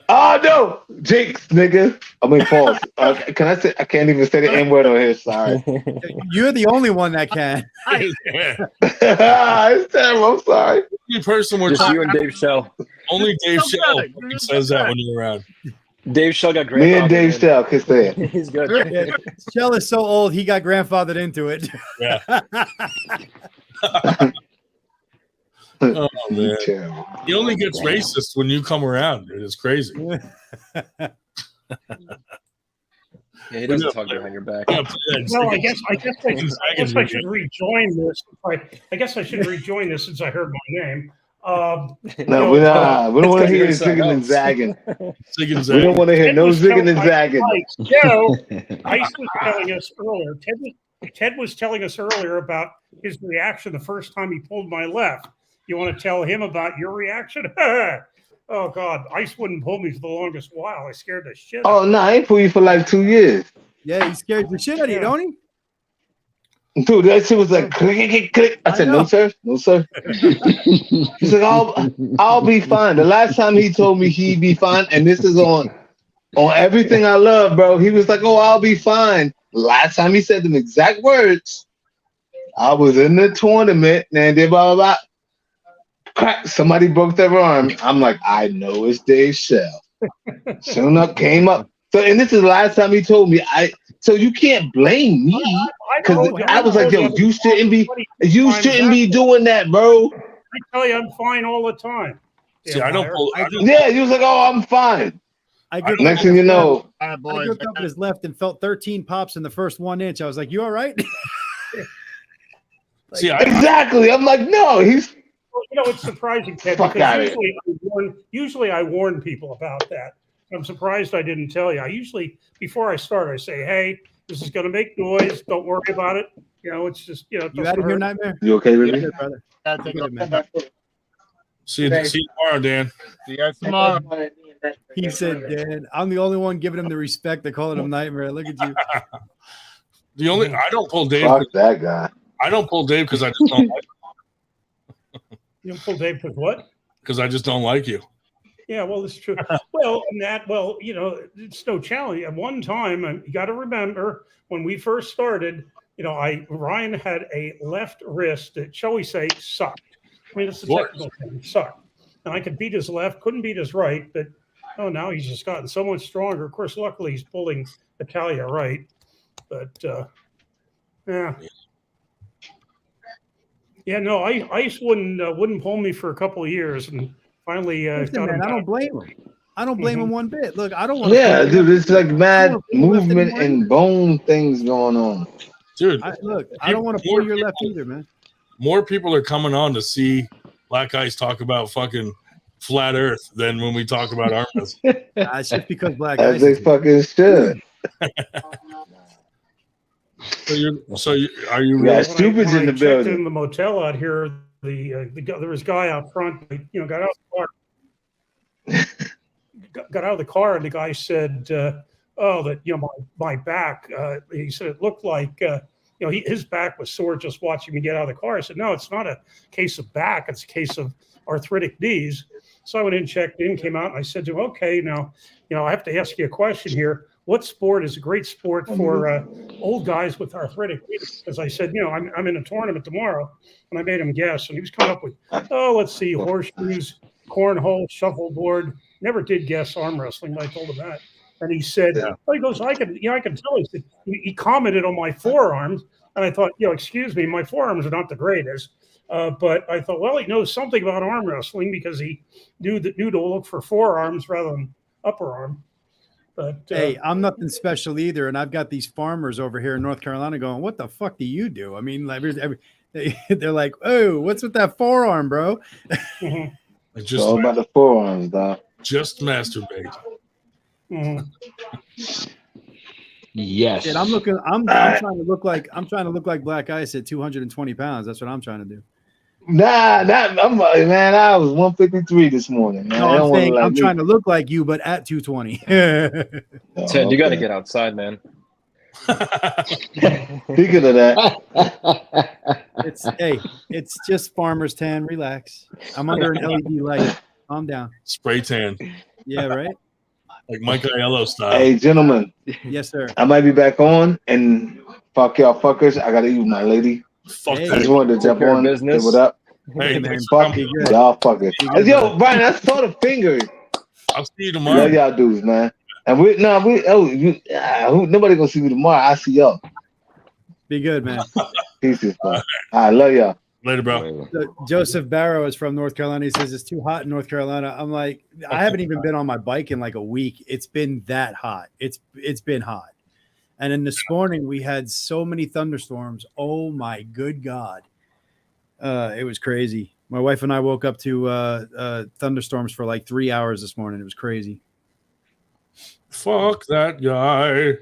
Speaker 10: Oh no, Jinx, nigga. I mean, pause. Can I say? I can't even say the N word on here. Sorry.
Speaker 4: You're the only one that can.
Speaker 10: It's terrible. I'm sorry.
Speaker 1: Only person we're
Speaker 12: just you and Dave Schell.
Speaker 1: Only Dave Schell says that when you're around.
Speaker 12: Dave Schell got grandfathered.
Speaker 10: Me and Dave Schell can say it.
Speaker 12: He's good.
Speaker 4: Yeah, Schell is so old, he got grandfathered into it.
Speaker 1: Yeah. Oh man, he only gets racist when you come around. It is crazy.
Speaker 12: Yeah, he doesn't talk behind your back.
Speaker 2: Well, I guess I should rejoin this. I guess I should rejoin this since I heard my name.
Speaker 10: No, we don't want to hear zigging and zagging. We don't want to hear no zigging and zagging.
Speaker 2: Ice was telling us earlier. Ted was telling us earlier about his reaction the first time he pulled my left. You want to tell him about your reaction? Oh God, Ice wouldn't pull me for the longest while. I scared the shit.
Speaker 10: Oh no, I ain't pull you for like 2 years.
Speaker 4: Yeah, he scared the shit out of you, don't he?
Speaker 10: Dude, that shit was like click, click, click. I said, no, sir. No, sir. He's like, I'll be fine. The last time he told me he'd be fine, and this is on everything I love, bro. He was like, oh, I'll be fine. Last time he said them exact words, I was in the tournament, and they blah, blah, blah. Crack, somebody broke their arm. I'm like, I know it's Dave Schell. Soon up, came up. So, and this is the last time he told me. So you can't blame me because I was like, yo, you shouldn't be doing that, bro.
Speaker 2: tell you, I'm fine all the time.
Speaker 1: See, I don't
Speaker 2: liar.
Speaker 1: pull.
Speaker 10: Yeah, you was like, oh, I'm fine. Next thing you know,
Speaker 7: All right,
Speaker 4: I
Speaker 7: boys.
Speaker 4: looked up at his left and felt 13 pops in the first 1 inch. I was like, "You all right?"
Speaker 1: See,
Speaker 10: exactly. I'm like, no, he's.
Speaker 2: Well, you know, it's surprising, Ted,
Speaker 10: Fuck outta
Speaker 2: because usually I warn people about that. I'm surprised I didn't tell you. I usually, before I start, I say, "Hey, this is going to make noise. Don't worry about it." You know, it's just, you know, it
Speaker 4: You
Speaker 2: doesn't
Speaker 4: out of here,
Speaker 2: hurt.
Speaker 4: Nightmare?
Speaker 10: You okay with
Speaker 4: You're
Speaker 10: me?
Speaker 4: good, brother.
Speaker 7: Gotta take
Speaker 4: Good,
Speaker 7: it.
Speaker 4: man.
Speaker 1: see you tomorrow, Dan.
Speaker 7: See you guys tomorrow.
Speaker 4: He said, "Dan, I'm the only one giving him the respect to calling him Nightmare." Look at you.
Speaker 1: The only I don't pull Dave.
Speaker 10: Fuck that guy.
Speaker 1: I don't pull Dave because I just don't like
Speaker 2: You don't pull Dave because what?
Speaker 1: because I just don't like you.
Speaker 2: Yeah, well, it's true. Well, you know, it's no challenge. At one time, and you got to remember when we first started, you know, Ryan had a left wrist that, shall we say, sucked. I mean, it's a technical thing, sucked. And I could beat his left, couldn't beat his right, but now he's just gotten so much stronger. Of course, luckily he's pulling Italia right, but yeah. Yeah, no, Ice wouldn't pull me for a couple of years, and finally
Speaker 4: Listen,
Speaker 2: got him
Speaker 4: man, I
Speaker 2: back.
Speaker 4: don't blame him. I don't blame him one bit. Look, I don't want.
Speaker 10: Yeah, dude, it's like mad movement and bone things going on.
Speaker 1: Dude,
Speaker 4: I don't want to pull your left either, man.
Speaker 1: More people are coming on to see Black Ice talk about fucking flat Earth than when we talk about arm wrestling.
Speaker 4: It's just because Black
Speaker 10: As
Speaker 4: Ice.
Speaker 10: they fucking should.
Speaker 1: Are you?
Speaker 10: Yeah, Stupid's in the
Speaker 2: checked
Speaker 10: building.
Speaker 2: in the motel out here. There was a guy out front. You know, got out of the car. Got out of the car, and the guy said, "Oh, that you know my back." He said it looked like his back was sore just watching me get out of the car. I said, "No, it's not a case of back. It's a case of arthritic knees." So I went in, checked in, came out, and I said to him, "Okay, now I have to ask you a question here. What sport is a great sport for old guys with arthritic knees?" Because I said, I'm in a tournament tomorrow, and I made him guess, and he was coming up with, let's see, horseshoes, cornhole, shuffleboard. Never did guess arm wrestling, but I told him that. And he said, he goes, I can tell. He said, he commented on my forearms, and I thought, excuse me, my forearms are not the greatest. But I thought, well, he knows something about arm wrestling because he knew to look for forearms rather than upper arm. But
Speaker 4: hey, I'm nothing special either, and I've got these farmers over here in North Carolina going, "What the fuck do you do?" I mean, like, they're like, "Oh, what's with that forearm, bro?"
Speaker 10: It's all about the forearms, dog.
Speaker 1: Just masturbate.
Speaker 12: Yes.
Speaker 4: Shit, I'm trying to look like Black Ice at 220 pounds. That's what I'm trying to do.
Speaker 10: Nah, man. I was 153 this morning, man.
Speaker 4: No, I'm saying I'm trying to look like you, but at 220.
Speaker 12: Ted, you got to get outside, man.
Speaker 10: Speaking of that,
Speaker 4: it's just farmer's tan. Relax. I'm under an LED light. Calm down.
Speaker 1: Spray tan.
Speaker 4: Yeah, right.
Speaker 1: Like Mike Aiello style.
Speaker 10: hey, gentlemen.
Speaker 4: Yes, sir.
Speaker 10: I might be back on, and fuck y'all fuckers. I gotta eat with my lady.
Speaker 1: Fuck
Speaker 10: I just wanted to jump on.
Speaker 12: Business.
Speaker 10: Say what up?
Speaker 1: Hey,
Speaker 4: man,
Speaker 10: Fuck y'all fuckers. Yo, Brian, I saw the finger.
Speaker 1: I'll see you tomorrow.
Speaker 10: Love y'all dudes, man. And nobody gonna see me tomorrow. I see y'all.
Speaker 4: Be good, man.
Speaker 10: Pieces, man. I love y'all.
Speaker 1: Later, bro.
Speaker 4: So Joseph Barrow is from North Carolina. He says it's too hot in North Carolina. I'm like, I haven't even been on my bike in like a week. It's been that hot. It's been hot. And then this morning we had so many thunderstorms. Oh my good God. It was crazy. My wife and I woke up to thunderstorms for like 3 hours this morning. It was crazy.
Speaker 1: Fuck that guy.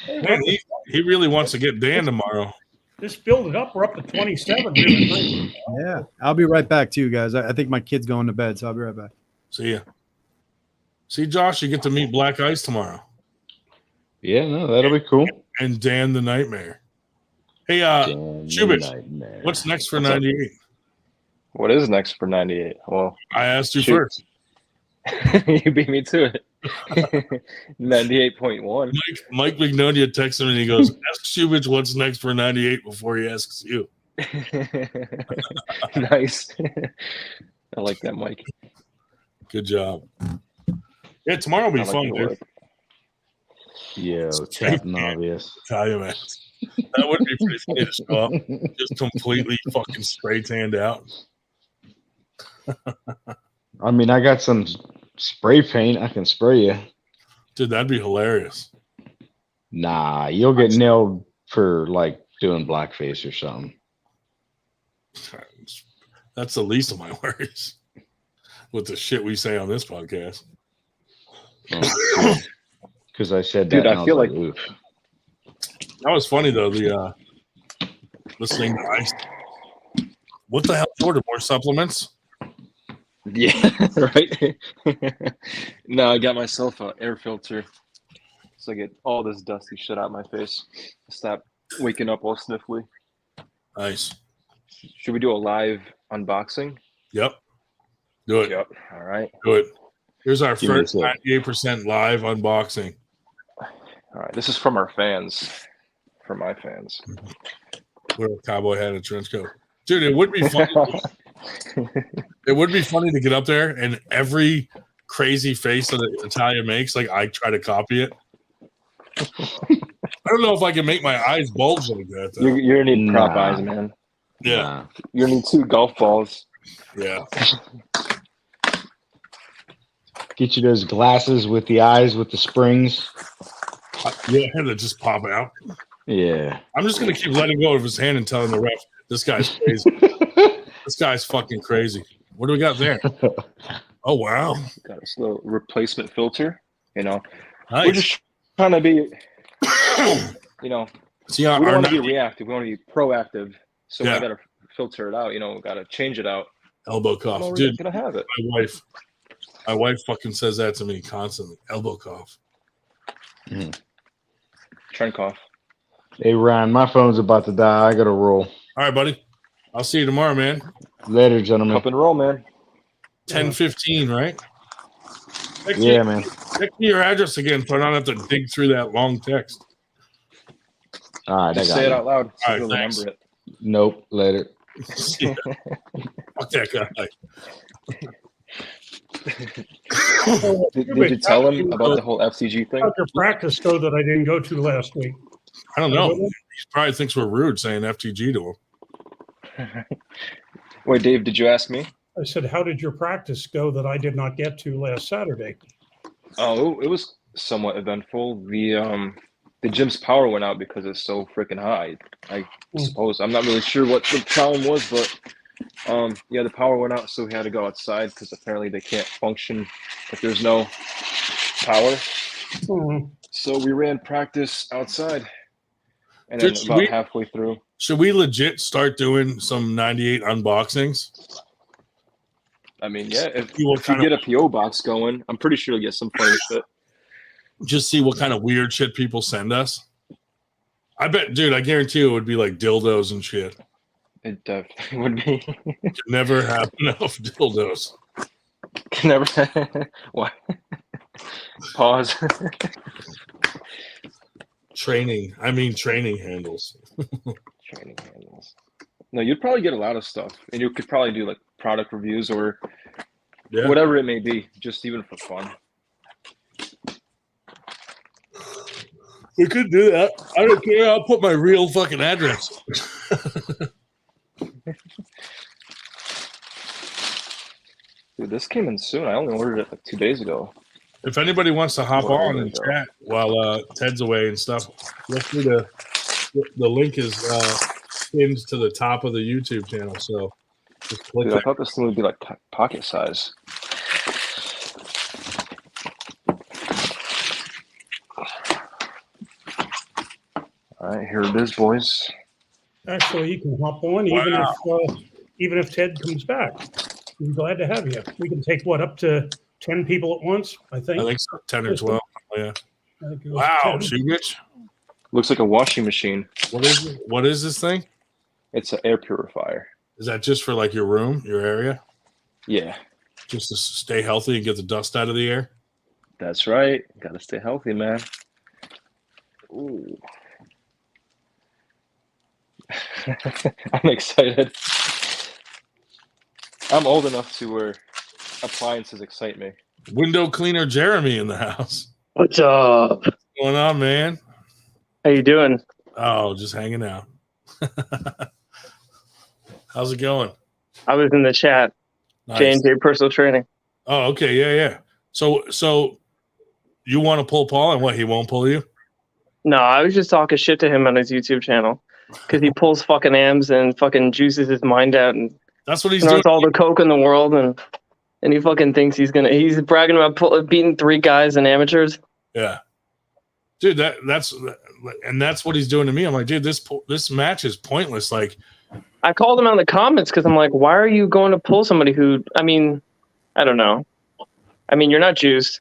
Speaker 1: Man, he really wants to get Dan tomorrow.
Speaker 2: Just build it up. We're up to 27.
Speaker 4: Yeah. I'll be right back too, guys. I think my kid's going to bed, so I'll be right back.
Speaker 1: See ya. See, Josh, you get to meet Black Ice tomorrow.
Speaker 12: Yeah, no, that'll be cool.
Speaker 1: And Dan the Nightmare. Hey, Shubich, what's next for 98?
Speaker 12: What is next for 98? Well,
Speaker 1: I asked you first.
Speaker 12: You beat me to it. 98.1.
Speaker 1: Mike Mignonia texted him and he goes, ask Shubich what's next for 98 before he asks you.
Speaker 12: Nice. I like that, Mike.
Speaker 1: Good job. Yeah, tomorrow will be fun, dude.
Speaker 3: Yo, Captain Obvious.
Speaker 1: Tell you, man. That would be pretty funny to show up, just completely fucking spray tanned out.
Speaker 3: I mean, I got some spray paint. I can spray you.
Speaker 1: Dude, that'd be hilarious.
Speaker 3: Nah, you'll get nailed for like doing blackface or something.
Speaker 1: That's the least of my worries with the shit we say on this podcast.
Speaker 3: Because I said
Speaker 12: Dude,
Speaker 3: that. And
Speaker 12: I feel like
Speaker 3: oof.
Speaker 1: That was funny though. The listening to Ice. What the hell? You ordered more supplements?
Speaker 12: Yeah, right. No, I got myself an air filter, so I get all this dusty shit out of my face. Stop waking up all sniffly.
Speaker 1: Nice.
Speaker 12: Should we do a live unboxing?
Speaker 1: Yep. Do it.
Speaker 12: Yep. All right.
Speaker 1: Do it. Here's our
Speaker 12: Give me a
Speaker 1: first
Speaker 12: sec.
Speaker 1: 98% live unboxing.
Speaker 12: All right. This is from our fans. From my fans.
Speaker 1: With a cowboy hat and a trench coat. Dude, it would be funny. It would be funny to get up there and every crazy face that Italia makes, like I try to copy it. I don't know if I can make my eyes bulge like that. Though.
Speaker 12: You're gonna need prop eyes, man.
Speaker 1: Yeah.
Speaker 12: You're gonna need 2 golf balls.
Speaker 1: Yeah.
Speaker 3: Get you those glasses with the eyes with the springs.
Speaker 1: Yeah, that just pop out.
Speaker 3: Yeah.
Speaker 1: I'm just gonna keep letting go of his hand and telling the ref, this guy's crazy. This guy's fucking crazy. What do we got there? Oh wow.
Speaker 12: Got a little replacement filter. You know,
Speaker 1: Nice.
Speaker 12: we're just trying to be. You know,
Speaker 1: See,
Speaker 12: we don't
Speaker 1: our
Speaker 12: want to be reactive. We want to be proactive. So
Speaker 1: Yeah.
Speaker 12: I got to filter it out. You know, got to change it out.
Speaker 1: elbow
Speaker 12: I'm
Speaker 1: cough.
Speaker 12: already
Speaker 1: Dude,
Speaker 12: gonna have it.
Speaker 1: my wife fucking says that to me constantly. Elbow cough.
Speaker 12: Trend cough.
Speaker 3: Hey, Ryan, my phone's about to die. I got to roll.
Speaker 1: All right, buddy. I'll see you tomorrow, man.
Speaker 3: Later, gentlemen.
Speaker 12: Up and roll, man.
Speaker 1: 10:15, right?
Speaker 3: Yeah, man.
Speaker 1: Text me your address again so I don't have to dig through that long text.
Speaker 3: All right,
Speaker 12: Just
Speaker 3: I got
Speaker 12: say it
Speaker 3: you.
Speaker 12: out loud so
Speaker 1: All right,
Speaker 12: you'll
Speaker 1: thanks.
Speaker 12: remember it.
Speaker 3: Nope, later.
Speaker 1: Fuck that guy.
Speaker 12: Did you tell him about the whole FTG thing?
Speaker 2: How'd your practice go that I didn't go to last week?
Speaker 1: I don't know. He probably thinks we're rude saying FTG to him.
Speaker 12: Wait, Dave, did you ask me?
Speaker 2: I said, how did your practice go that I did not get to last Saturday?
Speaker 12: Oh, it was somewhat eventful. The gym's power went out because it's so freaking high. I suppose I'm not really sure what the problem was, but yeah, the power went out, so we had to go outside because apparently they can't function if there's no power. So we ran practice outside, and then
Speaker 1: Dude,
Speaker 12: about halfway through.
Speaker 1: Should we legit start doing some 98 unboxings?
Speaker 12: I mean, yeah, if
Speaker 1: See what
Speaker 12: you
Speaker 1: kind
Speaker 12: get
Speaker 1: of-
Speaker 12: a PO box going, I'm pretty sure you'll get some funny shit.
Speaker 1: Just see what kind of weird shit people send us. I bet, dude, I guarantee you it would be like dildos and shit.
Speaker 12: It definitely would be.
Speaker 1: Could never have enough dildos.
Speaker 12: Never. What? Pause.
Speaker 1: Training handles.
Speaker 12: Training handles. No, you'd probably get a lot of stuff, and you could probably do like product reviews or whatever it may be, just even for fun.
Speaker 1: We could do that. I don't care. I'll put my real fucking address.
Speaker 12: Dude, this came in soon. I only ordered it like 2 days ago.
Speaker 1: If anybody wants to hop
Speaker 12: Well,
Speaker 1: on
Speaker 12: there
Speaker 1: and
Speaker 12: you go.
Speaker 1: chat while Ted's away and stuff, feel free to. The link is pinned to the top of the YouTube channel. So just click
Speaker 12: Dude, I
Speaker 1: that.
Speaker 12: thought this thing would be like pocket size. All right, here it is, boys.
Speaker 2: Actually, you can hop on even if Ted comes back. We're glad to have you. We can take up to 10 people at once, I think.
Speaker 1: I think so. 10 or 12. Yeah.
Speaker 2: I think it was
Speaker 1: Wow,
Speaker 2: 10.
Speaker 1: Shugich.
Speaker 12: Looks like a washing machine.
Speaker 1: What is it? What is this thing?
Speaker 12: It's an air purifier.
Speaker 1: Is that just for like your room, your area?
Speaker 12: Yeah,
Speaker 1: Just to stay healthy and get the dust out of the air?
Speaker 12: that's right. Gotta stay healthy, man. Ooh. I'm excited. I'm old enough to where appliances excite me.
Speaker 1: Window cleaner Jeremy in the house.
Speaker 13: What's up?
Speaker 1: What's going on, man?
Speaker 13: How you doing?
Speaker 1: Oh, just hanging out. How's it going?
Speaker 13: I was in the chat.
Speaker 1: Nice.
Speaker 13: J&J Personal Training.
Speaker 1: Oh, okay. Yeah. So you want to pull Paul, and what? He won't pull you?
Speaker 13: No, I was just talking shit to him on his YouTube channel because he pulls fucking AMs and fucking juices his mind out and
Speaker 1: that's what he's
Speaker 13: snorts
Speaker 1: doing.
Speaker 13: all the coke in the world and he fucking thinks he's bragging about beating 3 guys and amateurs.
Speaker 1: Yeah, dude, that's what he's doing to me. I'm like, dude, this match is pointless. Like,
Speaker 13: I called him out in the comments because I'm like, why are you going to pull somebody who? I mean, I don't know. I mean, you're not juiced.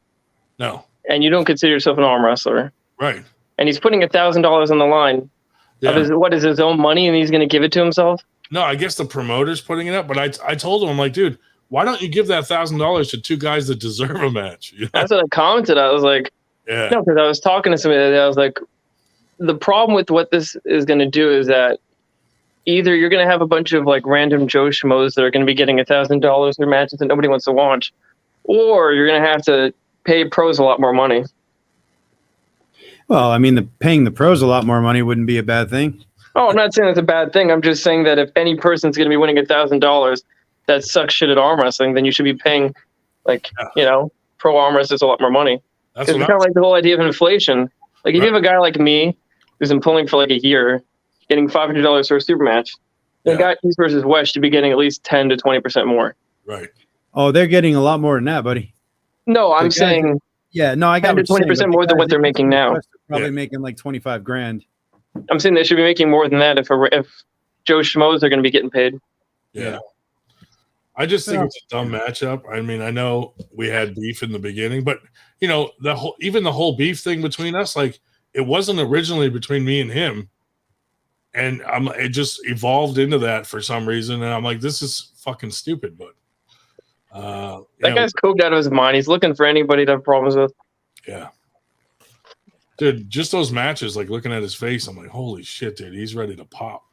Speaker 1: No.
Speaker 13: And you don't consider yourself an arm wrestler.
Speaker 1: Right.
Speaker 13: And he's putting $1,000 on the line.
Speaker 1: Yeah.
Speaker 13: What is his own money and he's going to give it to himself?
Speaker 1: No, I guess the promoter's putting it up. But I told him, I'm like, dude, why don't you give that $1,000 to 2 guys that deserve a match? You know?
Speaker 13: That's what I commented. I was like,
Speaker 1: yeah.
Speaker 13: No, because I was talking to somebody the other day. I was like, the problem with what this is going to do is that either you're going to have a bunch of like random Joe Schmoes that are going to be getting $1,000 for matches that nobody wants to watch, or you're going to have to pay pros a lot more money.
Speaker 4: Well, I mean, paying the pros a lot more money wouldn't be a bad thing.
Speaker 13: Oh, I'm not saying that's a bad thing. I'm just saying that if any person's going to be winning $1,000 that sucks shit at arm wrestling, then you should be paying, like, pro arm wrestlers a lot more money.
Speaker 1: That's
Speaker 13: It's kind of like the whole idea of inflation. Like, if you have a guy like me who's been pulling for like a year, getting $500 for a super match, the guy East versus West should be getting at least 10 to 20% more.
Speaker 1: Right.
Speaker 4: Oh, they're getting a lot more than that, buddy.
Speaker 13: No, I'm saying.
Speaker 4: Yeah, no, I got
Speaker 13: 10 to 20% more than what they're making now.
Speaker 4: Probably making like 25 grand.
Speaker 13: I'm saying they should be making more than that if Joe Schmoes are going to be getting paid.
Speaker 1: Yeah. I just think it's a dumb matchup. I mean, I know we had beef in the beginning, but the whole beef thing between us, like, it wasn't originally between me and him, and it just evolved into that for some reason, and I'm like, this is fucking stupid. But
Speaker 13: that guy's coked out of his mind. He's looking for anybody to have problems with.
Speaker 1: Yeah, dude, just those matches, like looking at his face, I'm like, holy shit, dude, he's ready to pop.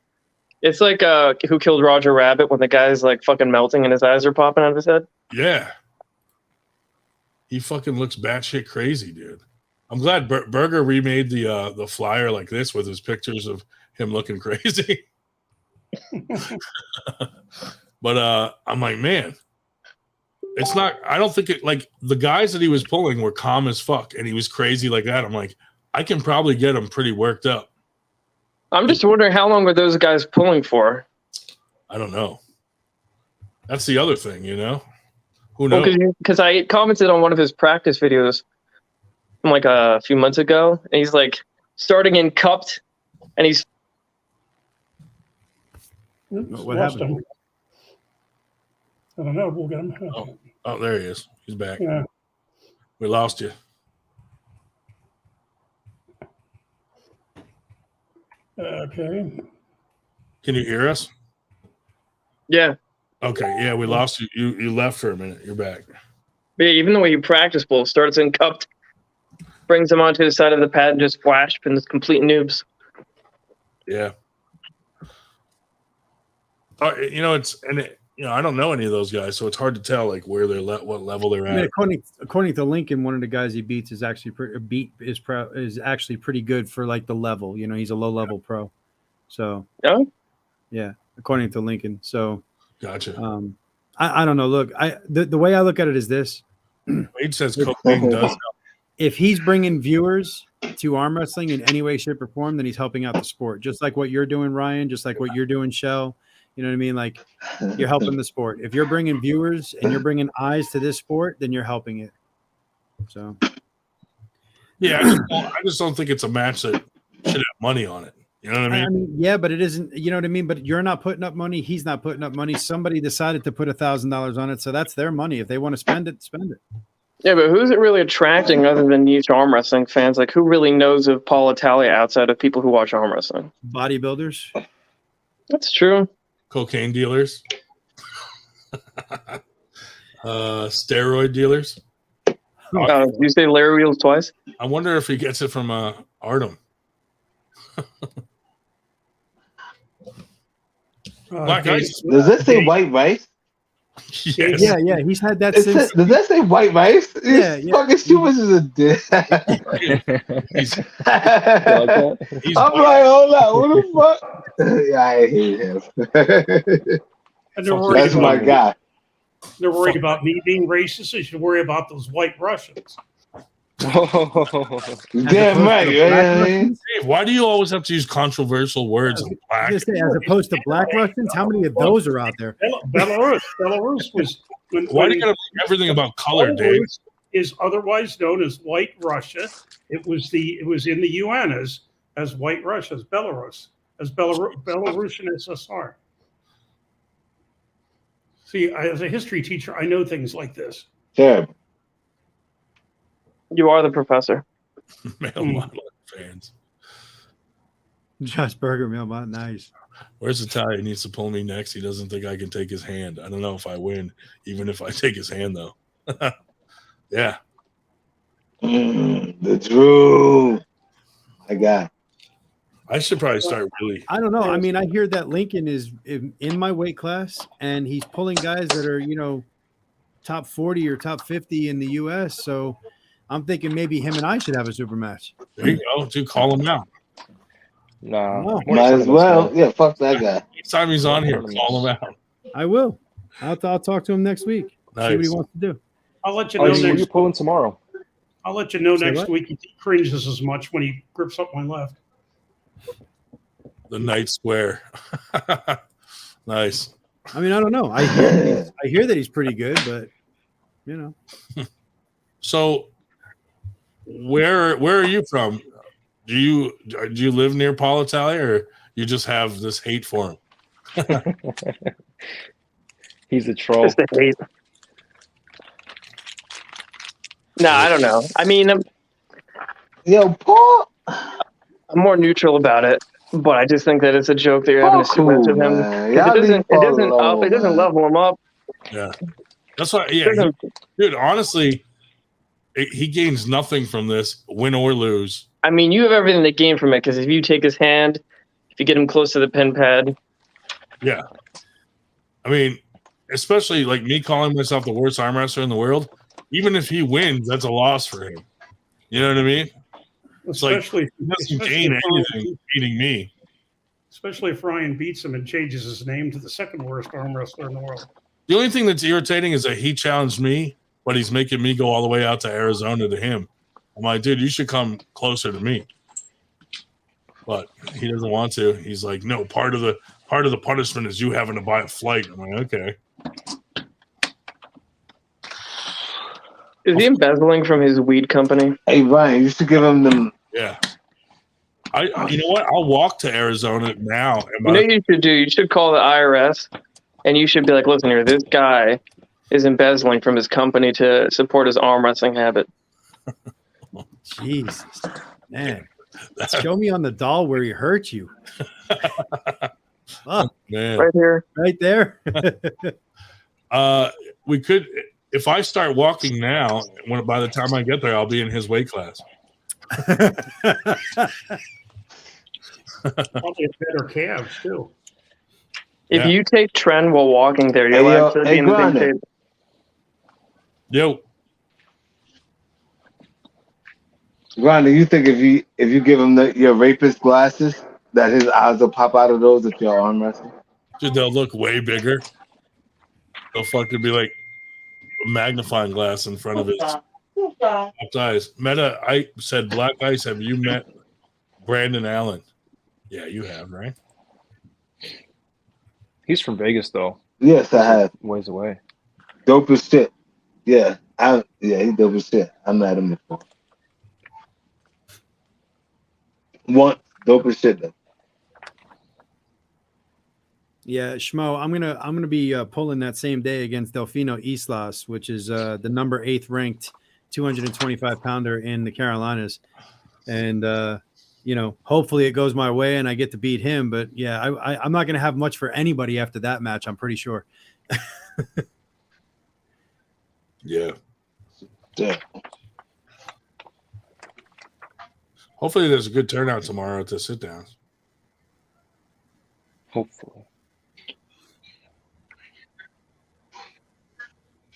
Speaker 13: It's like Who Killed Roger Rabbit when the guy's like fucking melting and his eyes are popping out of his head.
Speaker 1: Yeah. He fucking looks batshit crazy, dude. I'm glad Berger remade the flyer like this with his pictures of him looking crazy. But I'm like, man, it's not, I don't think it, like, the guys that he was pulling were calm as fuck and he was crazy like that. I'm like, I can probably get him pretty worked up.
Speaker 13: I'm just wondering how long were those guys pulling for?
Speaker 1: I don't know. That's the other thing, Who knows?
Speaker 13: Because I commented on one of his practice videos from like a few months ago, and he's like starting in cupped, and he's.
Speaker 4: What happened?
Speaker 2: I don't know. We'll get him.
Speaker 1: Oh, there he is. He's back.
Speaker 2: Yeah.
Speaker 1: We lost you.
Speaker 2: Okay.
Speaker 1: Can you hear us?
Speaker 13: Yeah.
Speaker 1: Okay. Yeah, we lost you. You left for a minute. You're back.
Speaker 13: But yeah, even the way you practice pull, starts in cupped, brings him onto the side of the pad and just flash pins complete noobs.
Speaker 1: Yeah. I don't know any of those guys, so it's hard to tell like where they're what level they're at.
Speaker 4: I mean, according to Lincoln, one of the guys he beats is actually is actually pretty good for like the level. He's a low level pro. So yeah, according to Lincoln. So
Speaker 1: gotcha.
Speaker 4: I don't know. Look, the way I look at it is this.
Speaker 1: Wade says cocaine does help.
Speaker 4: If he's bringing viewers to arm wrestling in any way, shape, or form, then he's helping out the sport. Just like what you're doing, Ryan. Just like what you're doing, Schell. You know what I mean? Like, you're helping the sport. If you're bringing viewers and you're bringing eyes to this sport, then you're helping it. So,
Speaker 1: yeah, I just don't think it's a match that should have money on it. You know what I mean?
Speaker 4: Yeah, but it isn't. You know what I mean? But you're not putting up money. He's not putting up money. Somebody decided to put $1,000 on it, so that's their money. If they want to spend it, spend it.
Speaker 13: Yeah, but who's it really attracting other than niche arm wrestling fans? Like, who really knows of Paul Italia outside of people who watch arm wrestling?
Speaker 4: Bodybuilders.
Speaker 13: That's true.
Speaker 1: Cocaine dealers. Steroid dealers.
Speaker 13: You say Larry Wheels twice?
Speaker 1: I wonder if he gets it from Artem. Black Ice.
Speaker 10: Does this say white rice?
Speaker 1: Yes.
Speaker 4: Yeah. He's had that since.
Speaker 10: Does that say white rice?
Speaker 4: Yeah.
Speaker 10: Fucking Stewart is a dick.
Speaker 1: He's,
Speaker 10: I'm like, hold on, what the fuck? Yeah, I hate him.
Speaker 2: And they're worried
Speaker 10: That's my
Speaker 2: about
Speaker 10: guy.
Speaker 2: They're worried about me being racist. They should worry about those white Russians.
Speaker 10: Damn right.
Speaker 1: Dave, why do you always have to use controversial words in black?
Speaker 4: As opposed to black Russians, how many of those are out there?
Speaker 2: Belarus was.
Speaker 1: Why do you gotta make everything about color, Dave?
Speaker 2: Is otherwise known as White Russia. It was in the UN as White Russia, as Belarus, as Belarusian SSR. See, as a history teacher, I know things like this.
Speaker 10: Terrible.
Speaker 13: You are the professor.
Speaker 1: Mailbot fans.
Speaker 4: Josh Berger, Mailbot, nice.
Speaker 1: Where's Italian? He needs to pull me next. He doesn't think I can take his hand. I don't know if I win, even if I take his hand, though. Yeah.
Speaker 10: The Drew. I got.
Speaker 1: I should probably start really.
Speaker 4: I don't know. I mean, I hear that Lincoln is in my weight class, and he's pulling guys that are, top 40 or top 50 in the U.S. So I'm thinking maybe him and I should have a super match.
Speaker 1: There you go. Dude, call him out.
Speaker 12: Nah.
Speaker 10: Might as well. Yeah, fuck that guy.
Speaker 1: Next time he's on here, call him out.
Speaker 4: I will. I'll talk to him next week.
Speaker 1: Nice.
Speaker 4: See what he wants to do.
Speaker 2: I'll let you know
Speaker 12: Who are you pulling tomorrow?
Speaker 2: I'll let you know
Speaker 4: Say
Speaker 2: next
Speaker 4: what?
Speaker 2: week if he cringes as much when he grips up my left.
Speaker 1: The Night Square. Nice.
Speaker 4: I mean, I don't know. I hear that he's pretty good, but
Speaker 1: So, where are you from? Do you live near Paul Italia, or you just have this hate for him?
Speaker 12: He's a troll.
Speaker 13: Just the hate. No, I don't know. I mean,
Speaker 10: Yo, Paul.
Speaker 13: I'm more neutral about it, but I just think that it's a joke that you're having a super match with him.
Speaker 10: Man.
Speaker 13: 'Cause
Speaker 10: Y'all
Speaker 13: It
Speaker 10: leave
Speaker 13: doesn't
Speaker 10: Paul
Speaker 13: up. It doesn't
Speaker 10: alone,
Speaker 13: level him up.
Speaker 1: Yeah, that's why. Yeah, dude. Honestly, he gains nothing from this, win or lose.
Speaker 13: I mean, you have everything to gain from it because if you take his hand, if you get him close to the pin pad,
Speaker 1: Yeah, I mean, especially like me calling myself the worst arm wrestler in the world. Even if he wins, that's a loss for him. You know what I mean? It's
Speaker 2: Especially
Speaker 1: like he doesn't gain anything beating me.
Speaker 2: Especially if Ryan beats him and changes his name to the second worst arm wrestler in the world.
Speaker 1: The only thing that's irritating is that he challenged me, but he's making me go all the way out to Arizona to him. I'm like, dude, you should come closer to me. But he doesn't want to. He's like, no, part of the punishment is you having to buy a flight. I'm like, okay.
Speaker 13: is he embezzling from his weed company?
Speaker 10: Hey, Ryan, you should give him them.
Speaker 1: Yeah. You know what? I'll walk to Arizona now.
Speaker 13: You know what you should do? You should call the IRS and you should be like, listen here, this guy is embezzling from his company to support his arm wrestling habit.
Speaker 4: Jesus, man. Show me on the doll where he hurt you. Oh,
Speaker 1: man.
Speaker 13: Right here.
Speaker 4: Right there.
Speaker 1: We could, if I start walking now, by the time I get there, I'll be in his weight class.
Speaker 2: Probably have better calves too.
Speaker 13: If you take trend while walking there, you'll actually be in the same shape.
Speaker 1: Yo.
Speaker 10: Ron, do you think if you give him your rapist glasses, that his eyes will pop out of those if you're arm wrestling?
Speaker 1: Dude, they'll look way bigger. They'll fucking be like a magnifying glass in front of his eyes. Meta, I said, Black Ice, have you met Brandon Allen? Yeah, you have, right?
Speaker 12: He's from Vegas, though.
Speaker 10: Yes, I have.
Speaker 12: Ways away.
Speaker 10: Dope as shit. Yeah, he's dope as shit. I met him before. Dope as shit though.
Speaker 4: Yeah, Schmo, I'm gonna be pulling that same day against Delfino Islas, which is the number 8th ranked 225 pounder in the Carolinas, and hopefully it goes my way and I get to beat him. But yeah, I'm not gonna have much for anybody after that match. I'm pretty sure.
Speaker 1: Yeah. Hopefully there's a good turnout tomorrow at the sit downs.
Speaker 12: Hopefully.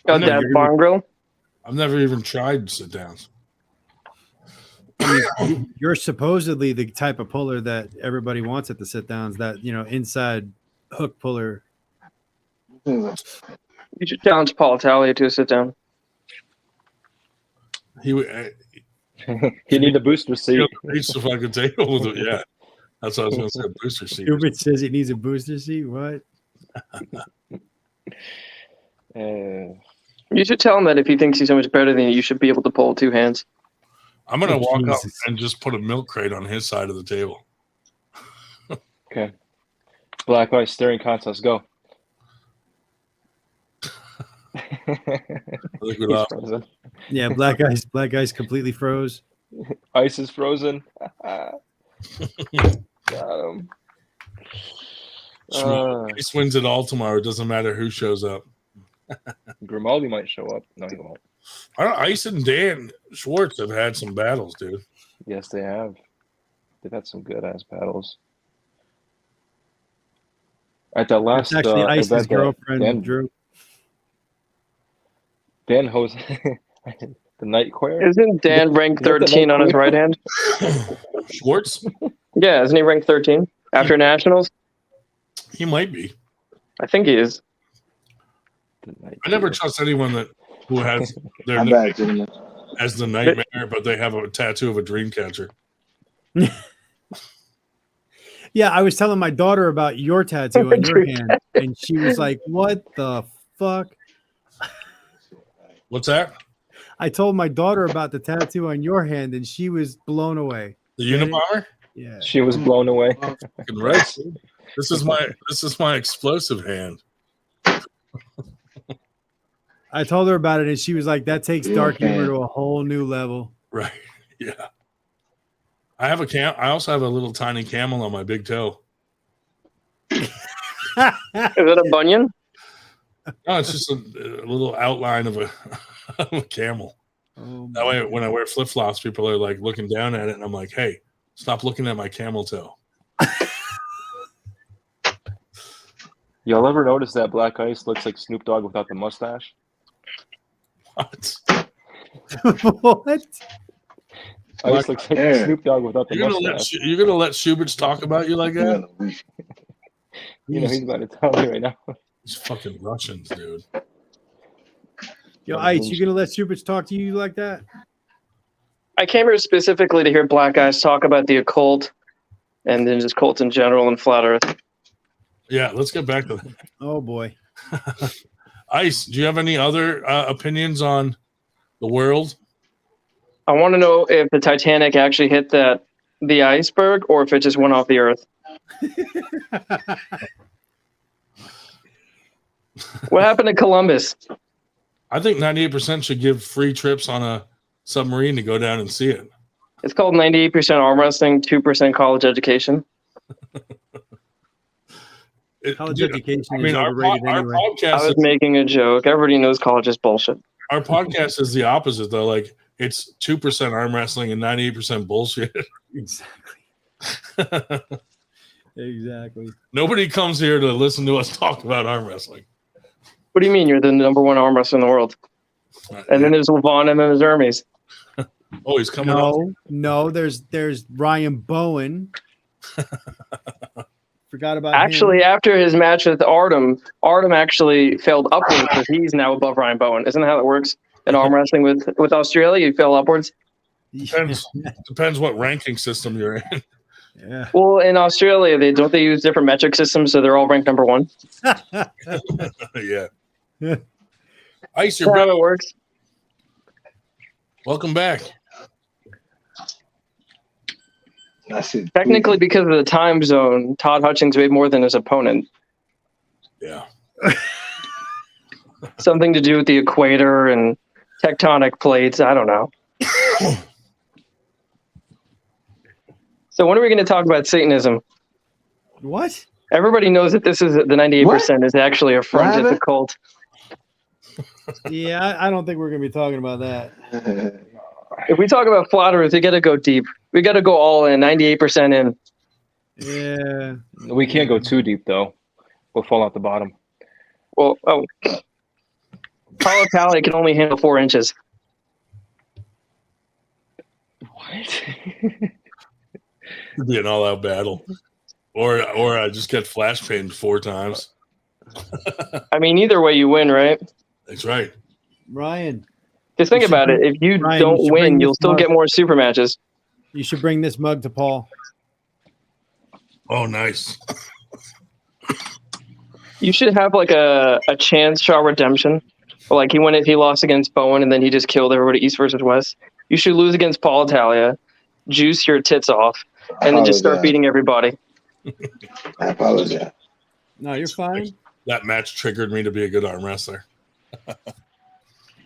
Speaker 13: Oh, Dad's Barn Grill.
Speaker 1: I've never even tried sit downs.
Speaker 4: I mean, you're supposedly the type of puller that everybody wants at the sit downs. That inside hook puller.
Speaker 13: You should challenge Paul Talia to a sit down.
Speaker 1: He
Speaker 12: need a booster seat.
Speaker 1: Reach the fucking table with it. Yeah, that's what I was going to say. A booster seat.
Speaker 4: Hubert says it needs a booster seat. What?
Speaker 13: You should tell him that if he thinks he's so much better than you should be able to pull 2 hands.
Speaker 1: I'm going to walk up and just put a milk crate on his side of the table.
Speaker 12: Okay. Black Ice staring contest, go.
Speaker 4: Yeah, black ice completely froze.
Speaker 12: Ice is frozen. Got him.
Speaker 1: Ice wins it all tomorrow. It doesn't matter who shows up.
Speaker 12: Grimaldi might show up. No, he won't.
Speaker 1: Ice and Dan Schwartz have had some battles, dude.
Speaker 12: Yes, they have. They've had some good ass battles. At that last
Speaker 4: it's actually Ice's
Speaker 12: event,
Speaker 4: girlfriend, Drew.
Speaker 12: Dan Jose, the Night Queer.
Speaker 13: Isn't Dan ranked 13 on his right hand?
Speaker 1: Schwartz?
Speaker 13: Yeah, isn't he ranked 13 after Nationals?
Speaker 1: He might be.
Speaker 13: I think he is.
Speaker 1: I never trust anyone who has their name as the Nightmare, but they have a tattoo of a dream catcher.
Speaker 4: Yeah, I was telling my daughter about your tattoo on your hand, and she was like, "What the fuck?"
Speaker 1: What's that?
Speaker 4: I told my daughter about the tattoo on your hand, and she was blown away.
Speaker 1: The Unabomber?
Speaker 4: Yeah,
Speaker 12: she was blown away.
Speaker 1: Right. This is my explosive hand.
Speaker 4: I told her about it, and she was like, "That takes dark humor to a whole new level."
Speaker 1: Right. Yeah. I have I also have a little tiny camel on my big toe.
Speaker 13: Is it a bunion?
Speaker 1: No, it's just a little outline of a camel. That way, when I wear flip flops, people are like looking down at it, and I'm like, "Hey, stop looking at my camel toe."
Speaker 12: Y'all ever notice that Black Ice looks like Snoop Dogg without the mustache?
Speaker 1: What?
Speaker 4: What?
Speaker 12: Ice looks like Snoop Dogg without the mustache.
Speaker 1: You're gonna let Schubert talk about you like that?
Speaker 12: You know he's about to tell me right now.
Speaker 1: These fucking Russians, dude.
Speaker 4: Yo, Ice, you gonna let Schubert talk to you like that?
Speaker 13: I came here specifically to hear Black Guys talk about the occult and then just cults in general and flat Earth.
Speaker 1: Yeah, let's get back to that.
Speaker 4: Oh boy.
Speaker 1: Ice, do you have any other opinions on the world?
Speaker 13: I want to know if the Titanic actually hit the iceberg or if it just went off the Earth. What happened to Columbus?
Speaker 1: I think 98% should give free trips on a submarine to go down and see it.
Speaker 13: It's called 98% arm wrestling, 2% college education.
Speaker 4: College education is overrated anyway.
Speaker 1: Our podcast
Speaker 13: I was making a joke. Everybody knows college is bullshit.
Speaker 1: Our podcast is the opposite, though. Like, it's 2% arm wrestling and 98% bullshit.
Speaker 4: Exactly. Exactly.
Speaker 1: Nobody comes here to listen to us talk about arm wrestling.
Speaker 13: What do you mean you're the number one arm wrestler in the world? And then there's Levon and then there's Hermes.
Speaker 1: Oh, he's coming up.
Speaker 4: No, there's Ryan Bowen. Forgot about
Speaker 13: actually
Speaker 4: him.
Speaker 13: After his match with Artem actually failed upwards because he's now above Ryan Bowen. Isn't that how it works in arm wrestling with Australia? You fell upwards.
Speaker 1: Depends what ranking system you're in.
Speaker 4: Yeah.
Speaker 13: Well, in Australia, they use different metric systems, so they're all ranked number one.
Speaker 1: Yeah. Ice,
Speaker 13: That's how it works.
Speaker 1: Welcome back.
Speaker 13: Technically, because of the time zone, Todd Hutchings weighed more than his opponent.
Speaker 1: Yeah.
Speaker 13: Something to do with the equator and tectonic plates. I don't know. So when are we going to talk about Satanism?
Speaker 4: What?
Speaker 13: Everybody knows that this is the 98% is actually a front at the cult.
Speaker 4: Yeah, I don't think we're going to be talking about that.
Speaker 13: If we talk about flat Earth, we got to go deep. We got to go all in, 98% in.
Speaker 4: Yeah.
Speaker 12: We can't go too deep, though. We'll fall out the bottom.
Speaker 13: Well, Paul Italia can only handle 4 inches.
Speaker 12: What?
Speaker 1: It'd be an all-out battle, or I just get flash pinged 4 times.
Speaker 13: I mean, either way, you win, right?
Speaker 1: That's right.
Speaker 4: Ryan,
Speaker 13: Just think about it. If you
Speaker 4: Ryan,
Speaker 13: don't
Speaker 4: you should bring
Speaker 13: win, you'll
Speaker 4: this
Speaker 13: still
Speaker 4: mug.
Speaker 13: get more super matches.
Speaker 4: You should bring this mug to Paul.
Speaker 1: Oh, nice.
Speaker 13: You should have like a chance shot redemption. Like he lost against Bowen and then he just killed everybody East versus West. You should lose against Paul Italia, juice your tits off, and then just start
Speaker 10: apologize.
Speaker 13: beating everybody.
Speaker 10: I apologize.
Speaker 4: No, you're fine.
Speaker 1: That match triggered me to be a good arm wrestler.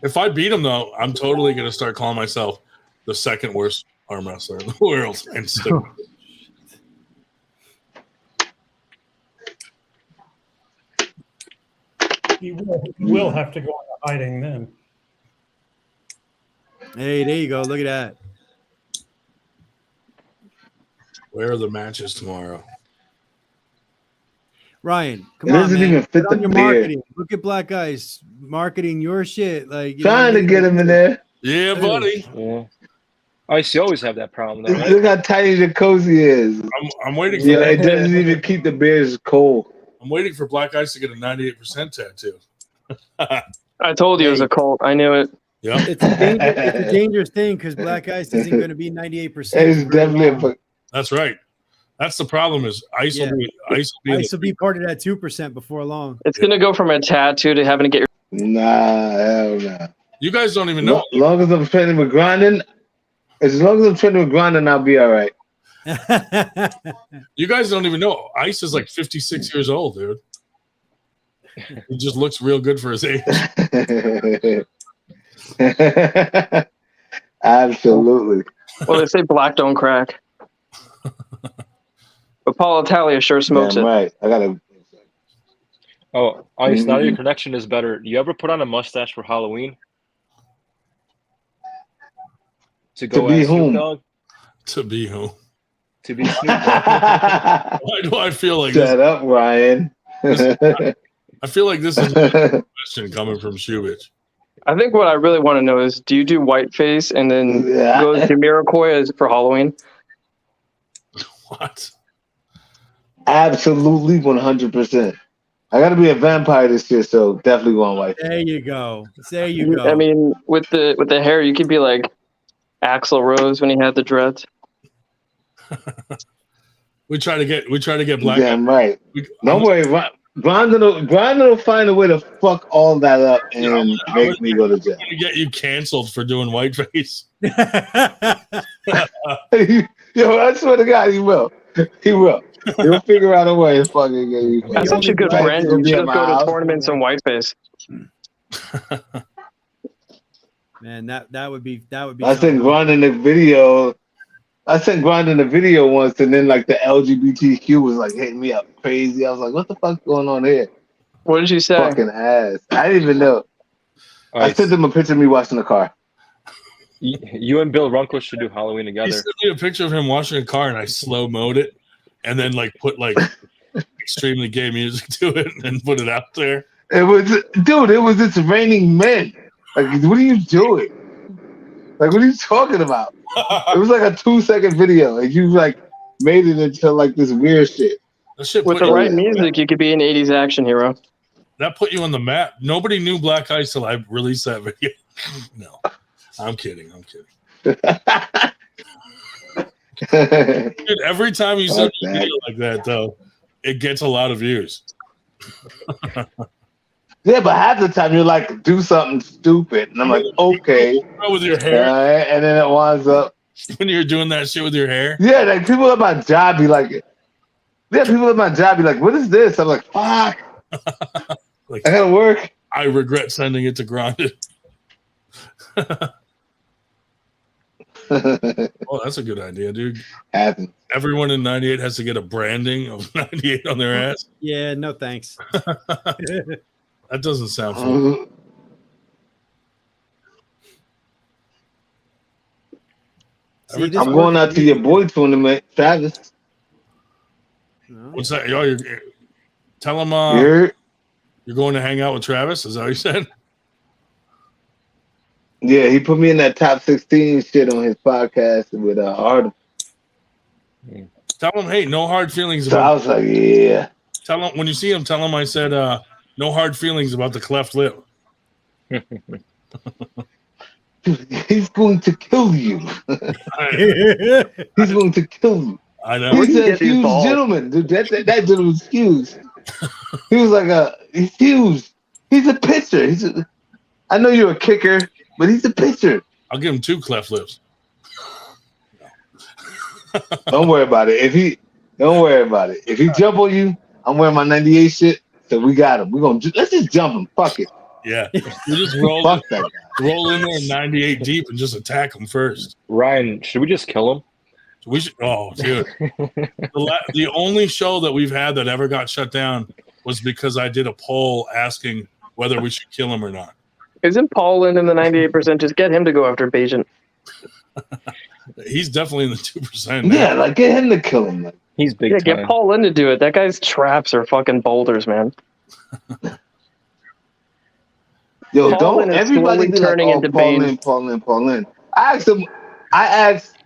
Speaker 1: If I beat him, though, I'm totally going to start calling myself the second worst arm wrestler in the world. And stick with it.
Speaker 2: He will have to go into hiding then.
Speaker 4: Hey, there you go. Look at that.
Speaker 1: Where are the matches tomorrow?
Speaker 4: Ryan, come
Speaker 10: It
Speaker 4: on,
Speaker 10: doesn't
Speaker 4: man.
Speaker 10: even fit
Speaker 4: Put on
Speaker 10: the
Speaker 4: your
Speaker 10: beard.
Speaker 4: marketing. Look at Black Ice marketing your shit. Like, you know what I
Speaker 10: Trying to
Speaker 4: mean?
Speaker 10: get him in there.
Speaker 1: Yeah, buddy.
Speaker 12: Yeah. You always have that problem, though, right?
Speaker 10: Look how tiny the cozy is.
Speaker 1: I'm waiting for
Speaker 10: Yeah, it doesn't even keep the bears cold.
Speaker 1: I'm waiting for Black Ice to get a 98% tattoo.
Speaker 13: I told you it was a cult. I knew it.
Speaker 1: Yeah,
Speaker 4: It's a dangerous thing because Black Ice isn't going to be 98%.
Speaker 10: It's definitely
Speaker 1: that's right. That's the problem. Is Ice
Speaker 4: Yeah.
Speaker 1: will be Ice will be,
Speaker 4: Ice will be part of that 2% before long.
Speaker 13: It's gonna go from a tattoo to having to get your
Speaker 10: nah, hell nah.
Speaker 1: You guys don't even know.
Speaker 10: As long as I'm training with grinding, I'll be all right.
Speaker 1: You guys don't even know. Ice is like 56 years old, dude. He just looks real good for his age.
Speaker 10: Absolutely.
Speaker 13: Well, they say black don't crack. But Paul Italia sure smokes
Speaker 10: Damn
Speaker 13: it.
Speaker 10: right. I gotta.
Speaker 12: Oh, Ice, now your
Speaker 10: Mhm.
Speaker 12: connection is better. You ever put on a mustache for Halloween? To go
Speaker 10: be
Speaker 12: as Snoop
Speaker 10: whom?
Speaker 12: Dogg?
Speaker 1: To be who?
Speaker 12: To be Snoop Dogg.
Speaker 1: Why do I feel like
Speaker 10: Shut up, Ryan.
Speaker 1: I feel like this is a question coming from Shubich.
Speaker 13: I think what I really want to know is, do you do whiteface and then
Speaker 10: Yeah.
Speaker 13: go to Jamiroquai as for Halloween?
Speaker 1: What?
Speaker 10: Absolutely, 100%. I gotta be a vampire this year, so definitely going white.
Speaker 4: There you go. There you go.
Speaker 13: I mean, with the hair, you could be like Axl Rose when he had the dreads.
Speaker 1: We try to get Black.
Speaker 10: Damn right.
Speaker 1: We-
Speaker 10: Don't worry, Grindin will find a way to fuck all that up and make me go to jail.
Speaker 1: to get you canceled for doing whiteface.
Speaker 10: Yo, I swear to God, he will. He will. He'll figure out a way to fucking get you.
Speaker 13: That's such a good brand. You should just go to tournaments in whiteface.
Speaker 4: Man, that would be
Speaker 10: I
Speaker 4: something.
Speaker 10: sent Grindin the video. Once, and then like the LGBTQ was like hitting me up crazy. I was like, "What the fuck's going on here?"
Speaker 13: What did you say?
Speaker 10: Fucking ass. I didn't even know.
Speaker 12: All
Speaker 10: I
Speaker 12: right,
Speaker 10: sent them a picture of me washing the car.
Speaker 12: you and Bill Runkle should do Halloween
Speaker 1: He
Speaker 12: together.
Speaker 1: sent me a picture of him washing a car, and I slow mode it, and then like put like extremely gay music to it, and put it out there.
Speaker 10: It was, dude. It was It's Raining Men. Like, what are you doing? Like, what are you talking about? It was like a 2-second video, and you like made it into like this weird shit.
Speaker 1: That shit
Speaker 13: With
Speaker 1: put
Speaker 13: the
Speaker 1: you-
Speaker 13: right music, you could be an 80s action hero.
Speaker 1: that put you on the map. Nobody knew Black Ice till I released that video. No, I'm kidding. Dude, every time you send me a video like that, though, it gets a lot of views.
Speaker 10: Yeah, but half the time you're like, do something stupid, and I'm like, okay.
Speaker 1: With your hair,
Speaker 10: And then it winds up.
Speaker 1: when you're doing that shit with your hair.
Speaker 10: Yeah, like people at my job be like, what is this? I'm like, fuck.
Speaker 1: Like,
Speaker 10: I gotta work.
Speaker 1: I regret sending it to Grinded. Oh, that's a good idea, dude.
Speaker 10: Happens.
Speaker 1: Everyone in 98 has to get a branding of 98 on their ass.
Speaker 4: Yeah, no thanks.
Speaker 1: That doesn't sound fun.
Speaker 4: See, this
Speaker 10: I'm going
Speaker 4: works
Speaker 10: out
Speaker 4: for
Speaker 10: to
Speaker 4: me.
Speaker 10: your boy tournament, Travis.
Speaker 4: No.
Speaker 1: What's that? Tell him
Speaker 10: You heard?
Speaker 1: you're going to hang out with Travis. Is that what you said?
Speaker 10: Yeah, he put me in that top 16 shit on his podcast with Hard.
Speaker 1: Tell him, hey, no hard feelings
Speaker 10: So I
Speaker 1: about.
Speaker 10: was like, yeah.
Speaker 1: Tell him when you see him. Tell him I said no hard feelings about the cleft lip.
Speaker 10: He's going to kill you. He's going to kill you.
Speaker 1: I know.
Speaker 10: He's a huge gentleman, dude. That gentleman's huge. He was like he's huge. He's a pitcher. I know you're a kicker, but he's a pitcher.
Speaker 1: I'll give him 2 cleft lips.
Speaker 10: Don't worry about it. Don't worry about it. If he jump on you, I'm wearing my 98 shit. So we got him. Let's just jump him. Fuck it.
Speaker 1: Yeah. We just roll
Speaker 10: Fuck that guy.
Speaker 1: Roll in there 98 deep and just attack him first.
Speaker 12: Ryan, should we just kill him?
Speaker 1: We should. Oh, dude. The only show that we've had that ever got shut down was because I did a poll asking whether we should kill him or not.
Speaker 13: Isn't Paul Linn in the 98%? Just get him to go after Bajan.
Speaker 1: He's definitely in the 2% now.
Speaker 10: Yeah, like get him to kill him. Like.
Speaker 12: He's big
Speaker 13: Yeah,
Speaker 12: time.
Speaker 13: get Paul Linn to do it. That guy's traps are fucking boulders, man.
Speaker 10: Yo,
Speaker 13: Paul
Speaker 10: don't
Speaker 13: Linn is
Speaker 10: everybody
Speaker 13: slowly
Speaker 10: be like,
Speaker 13: turning
Speaker 10: oh,
Speaker 13: into
Speaker 10: Paul
Speaker 13: Bane.
Speaker 10: Linn. I asked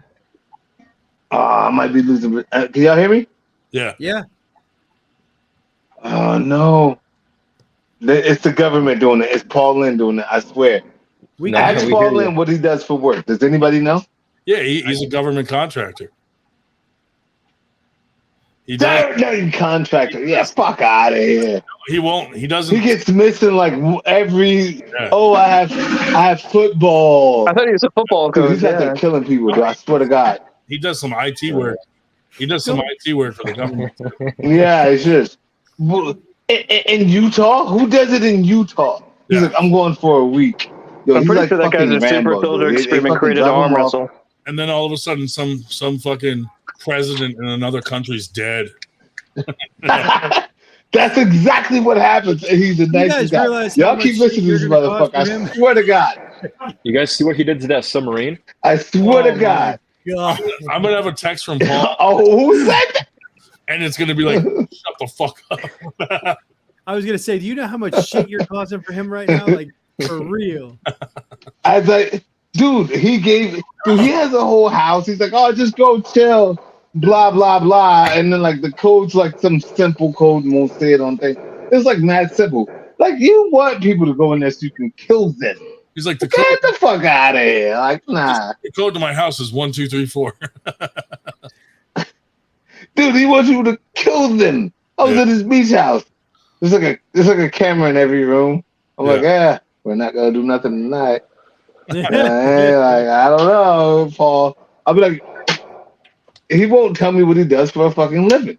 Speaker 10: I might be losing. Can y'all hear me?
Speaker 1: Yeah.
Speaker 4: Yeah.
Speaker 10: Oh, no. It's the government doing it. It's Paul Linn doing it. I swear. Ask Paul Linn what he does for work. Does anybody know?
Speaker 1: Yeah, he's a government contractor. He does.
Speaker 10: Contractor. Yeah, fuck out of here.
Speaker 1: He won't. He doesn't.
Speaker 10: He gets missing like every. Yeah. Oh, I have football.
Speaker 13: I thought he was a football coach.
Speaker 10: Dude, he's out there killing people. Dude, I swear to God.
Speaker 1: He does some IT work. He does some IT work for the government.
Speaker 10: Yeah, it's just in Utah. Who does it in Utah? He's like, I'm going for a week. Yo,
Speaker 13: I'm pretty sure that guy's a
Speaker 10: Rambo,
Speaker 13: super soldier experiment created to arm wrestle.
Speaker 1: And then all of a sudden, some fucking president in another country's dead.
Speaker 10: That's exactly what happens. He's a nice guy. Y'all keep listening to this motherfucker. I swear to God.
Speaker 12: You guys see what he did to that submarine?
Speaker 10: I swear to God.
Speaker 1: I'm gonna have a text from Paul.
Speaker 10: Oh, who said that?
Speaker 1: And it's gonna be like, shut the fuck up.
Speaker 4: I was gonna say, do you know how much shit you're causing for him right now? Like for real.
Speaker 10: I was like, dude, he has a whole house. He's like, oh, just go chill, blah blah blah, and then like the code's like some simple code, and won't say it on thing. It's like mad simple. Like you want people to go in there so you can kill them.
Speaker 1: He's like,
Speaker 10: get the fuck out of here. Like, nah.
Speaker 1: The code to my house is 1 2 3 4.
Speaker 10: Dude, he wants you to kill them. I was at his beach house. There's like a camera in every room. I'm like, we're not gonna do nothing tonight. Like, I don't know, Paul. I'll be like, he won't tell me what he does for a fucking living.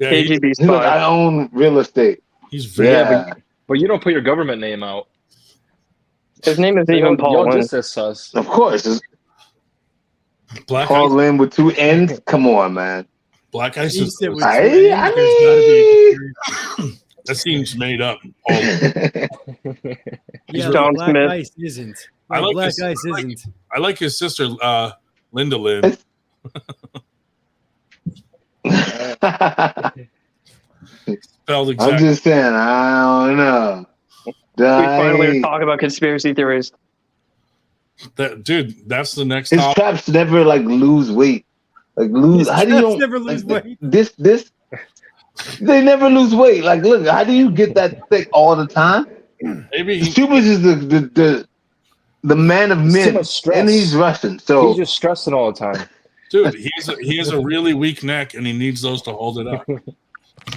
Speaker 1: Yeah,
Speaker 10: he's like, I own real estate.
Speaker 1: He's very
Speaker 12: but you don't put your government name out.
Speaker 13: His name is even Paul Linn.
Speaker 12: Just as sus.
Speaker 10: Of course. It's
Speaker 1: Black
Speaker 10: Paul Linn with 2 N's. Come on, man.
Speaker 1: Black Ice is. That seems made up. Paul.
Speaker 4: Yeah,
Speaker 13: John
Speaker 4: Black
Speaker 13: Smith.
Speaker 4: Ice isn't.
Speaker 1: I like
Speaker 4: Black
Speaker 1: his,
Speaker 4: Ice isn't.
Speaker 1: I like his sister, Linda Lynn. Spelled exactly.
Speaker 10: I'm just saying, I don't know.
Speaker 13: We finally talk about conspiracy theories.
Speaker 1: Dude, that's the next
Speaker 10: His
Speaker 1: topic.
Speaker 10: traps never like lose weight. Like lose. How do you
Speaker 4: never lose weight?
Speaker 10: This they never lose weight. Like, look, how do you get that thick all the time?
Speaker 1: Maybe
Speaker 10: Stupid is the man of men, and he's Russian. So
Speaker 12: he's just stressing all the time.
Speaker 1: Dude, he has a really weak neck, and he needs those to hold it up.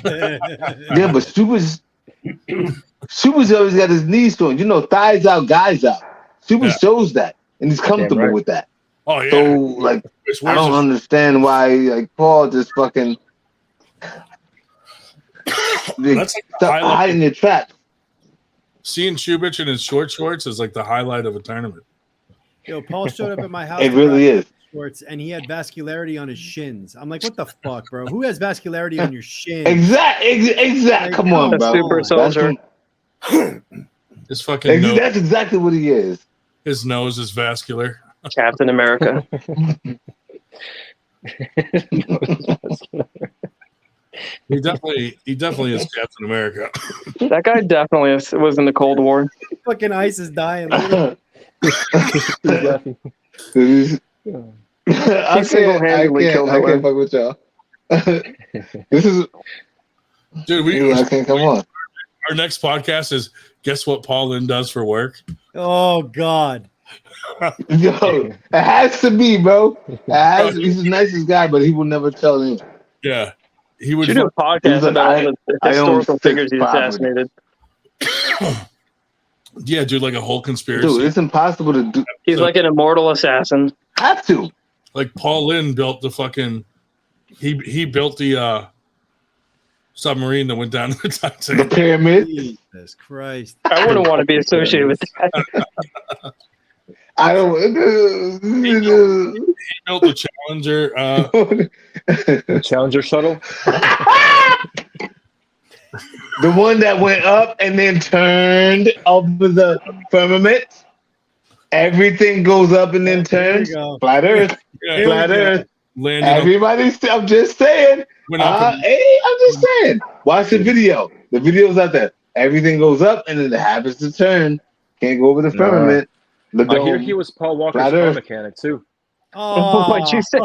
Speaker 10: Yeah, but Super's always got his knees to him. You know, thighs out, guys out. Super shows that, and he's comfortable with that.
Speaker 1: Oh yeah.
Speaker 10: So like, I don't understand why like Paul just fucking
Speaker 1: That's like
Speaker 10: stop hiding your traps.
Speaker 1: Seeing Chubich in his short shorts is like the highlight of a tournament.
Speaker 4: Yo, Paul showed up at my house.
Speaker 10: It really is.
Speaker 4: Shorts, and he had vascularity on his shins. I'm like, what the fuck, bro? Who has vascularity on your shins?
Speaker 10: Exact. Come on, bro.
Speaker 13: Super soldier.
Speaker 1: His fucking nose,
Speaker 10: that's exactly what he is.
Speaker 1: his nose is vascular.
Speaker 13: Captain America.
Speaker 1: He definitely is Captain America.
Speaker 13: That guy definitely was in the Cold War.
Speaker 4: Fucking ice is dying.
Speaker 12: He's laughing.
Speaker 10: I
Speaker 13: single-handedly killed
Speaker 10: can't
Speaker 13: Hitler.
Speaker 10: fuck with y'all. This is,
Speaker 1: dude.
Speaker 10: I can't come on.
Speaker 1: Our next podcast is guess what Paul Linn does for work.
Speaker 4: Oh God.
Speaker 10: Yo, it has to be, bro. He's the nicest guy, but he will never tell him.
Speaker 1: Yeah, he would
Speaker 13: Should do a podcast about all the historical figures he assassinated.
Speaker 1: Yeah, dude, like a whole conspiracy.
Speaker 10: Dude, it's impossible to do.
Speaker 13: He's like an immortal assassin.
Speaker 10: Have to.
Speaker 1: Like Paul Linn built the fucking. He built the submarine that went down to the Titanic.
Speaker 10: The pyramid.
Speaker 4: Jesus Christ.
Speaker 13: I wouldn't want to be associated with that.
Speaker 10: I don't.
Speaker 1: He built the Challenger.
Speaker 12: The Challenger shuttle.
Speaker 10: The one that went up and then turned over the firmament. Everything goes up and then turns. Flat Earth.
Speaker 1: Yeah,
Speaker 10: Flat Earth.
Speaker 1: Landed
Speaker 10: I'm just saying.
Speaker 1: Went up
Speaker 10: Hey, I'm just saying. Watch the video. The video's out there. Everything goes up and then it happens to turn. Can't go over the firmament. The
Speaker 12: I hear
Speaker 10: dome.
Speaker 12: he was Paul Walker's
Speaker 10: Flat
Speaker 12: car
Speaker 10: Earth.
Speaker 12: mechanic too.
Speaker 4: Oh,
Speaker 13: What'd you say?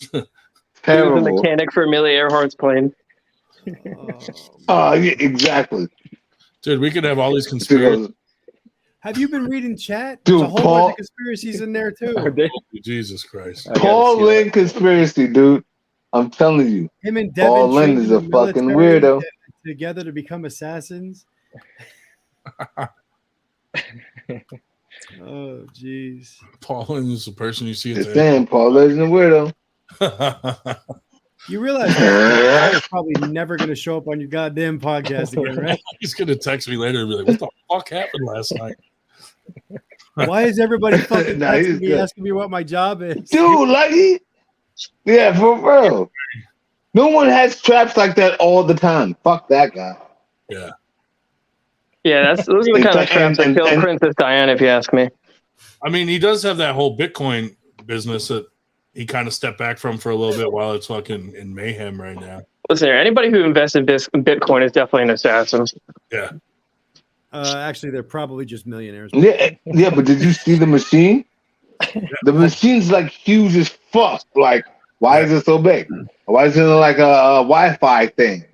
Speaker 13: He was
Speaker 10: Terrible.
Speaker 13: the mechanic for Amelia Earhart's plane.
Speaker 10: Yeah, exactly.
Speaker 1: Dude, we could have all these conspiracies.
Speaker 4: Have you been reading chat?
Speaker 10: Dude,
Speaker 4: There's a whole
Speaker 10: Paul-
Speaker 4: bunch of conspiracies in there too.
Speaker 1: Jesus Christ.
Speaker 10: Paul Linn conspiracy, dude. I'm telling you.
Speaker 4: Him and Devin
Speaker 10: Paul Linn
Speaker 4: trained
Speaker 10: is
Speaker 4: in
Speaker 10: a
Speaker 4: the
Speaker 10: fucking
Speaker 4: military
Speaker 10: weirdo.
Speaker 4: together to become assassins. Oh, jeez.
Speaker 1: Paul Linn is the person you see at
Speaker 10: Just
Speaker 1: the
Speaker 10: saying, Paul Linn's a weirdo.
Speaker 4: You realize that Paul is probably never going to show up on your goddamn podcast again, right?
Speaker 1: He's gonna text me later and be like, "What the fuck happened last night?"
Speaker 4: Why is everybody fucking
Speaker 10: Nah, he's good.
Speaker 4: asking me what my job is?
Speaker 10: Dude, like yeah, for real. No one has traps like that all the time. Fuck that guy.
Speaker 1: Yeah.
Speaker 13: Yeah, those are the kind of traps that killed
Speaker 10: and-
Speaker 13: Princess Diana, if you ask me.
Speaker 1: I mean, he does have that whole Bitcoin business that he kind of stepped back from for a little bit while it's fucking in mayhem right now.
Speaker 13: Listen here, anybody who invests in Bitcoin is definitely an assassin.
Speaker 1: Yeah.
Speaker 4: Actually, they're probably just millionaires.
Speaker 10: Yeah, but did you see the machine? The machine's like huge as fuck. Like, why is it so big? Why is it like a Wi-Fi thing?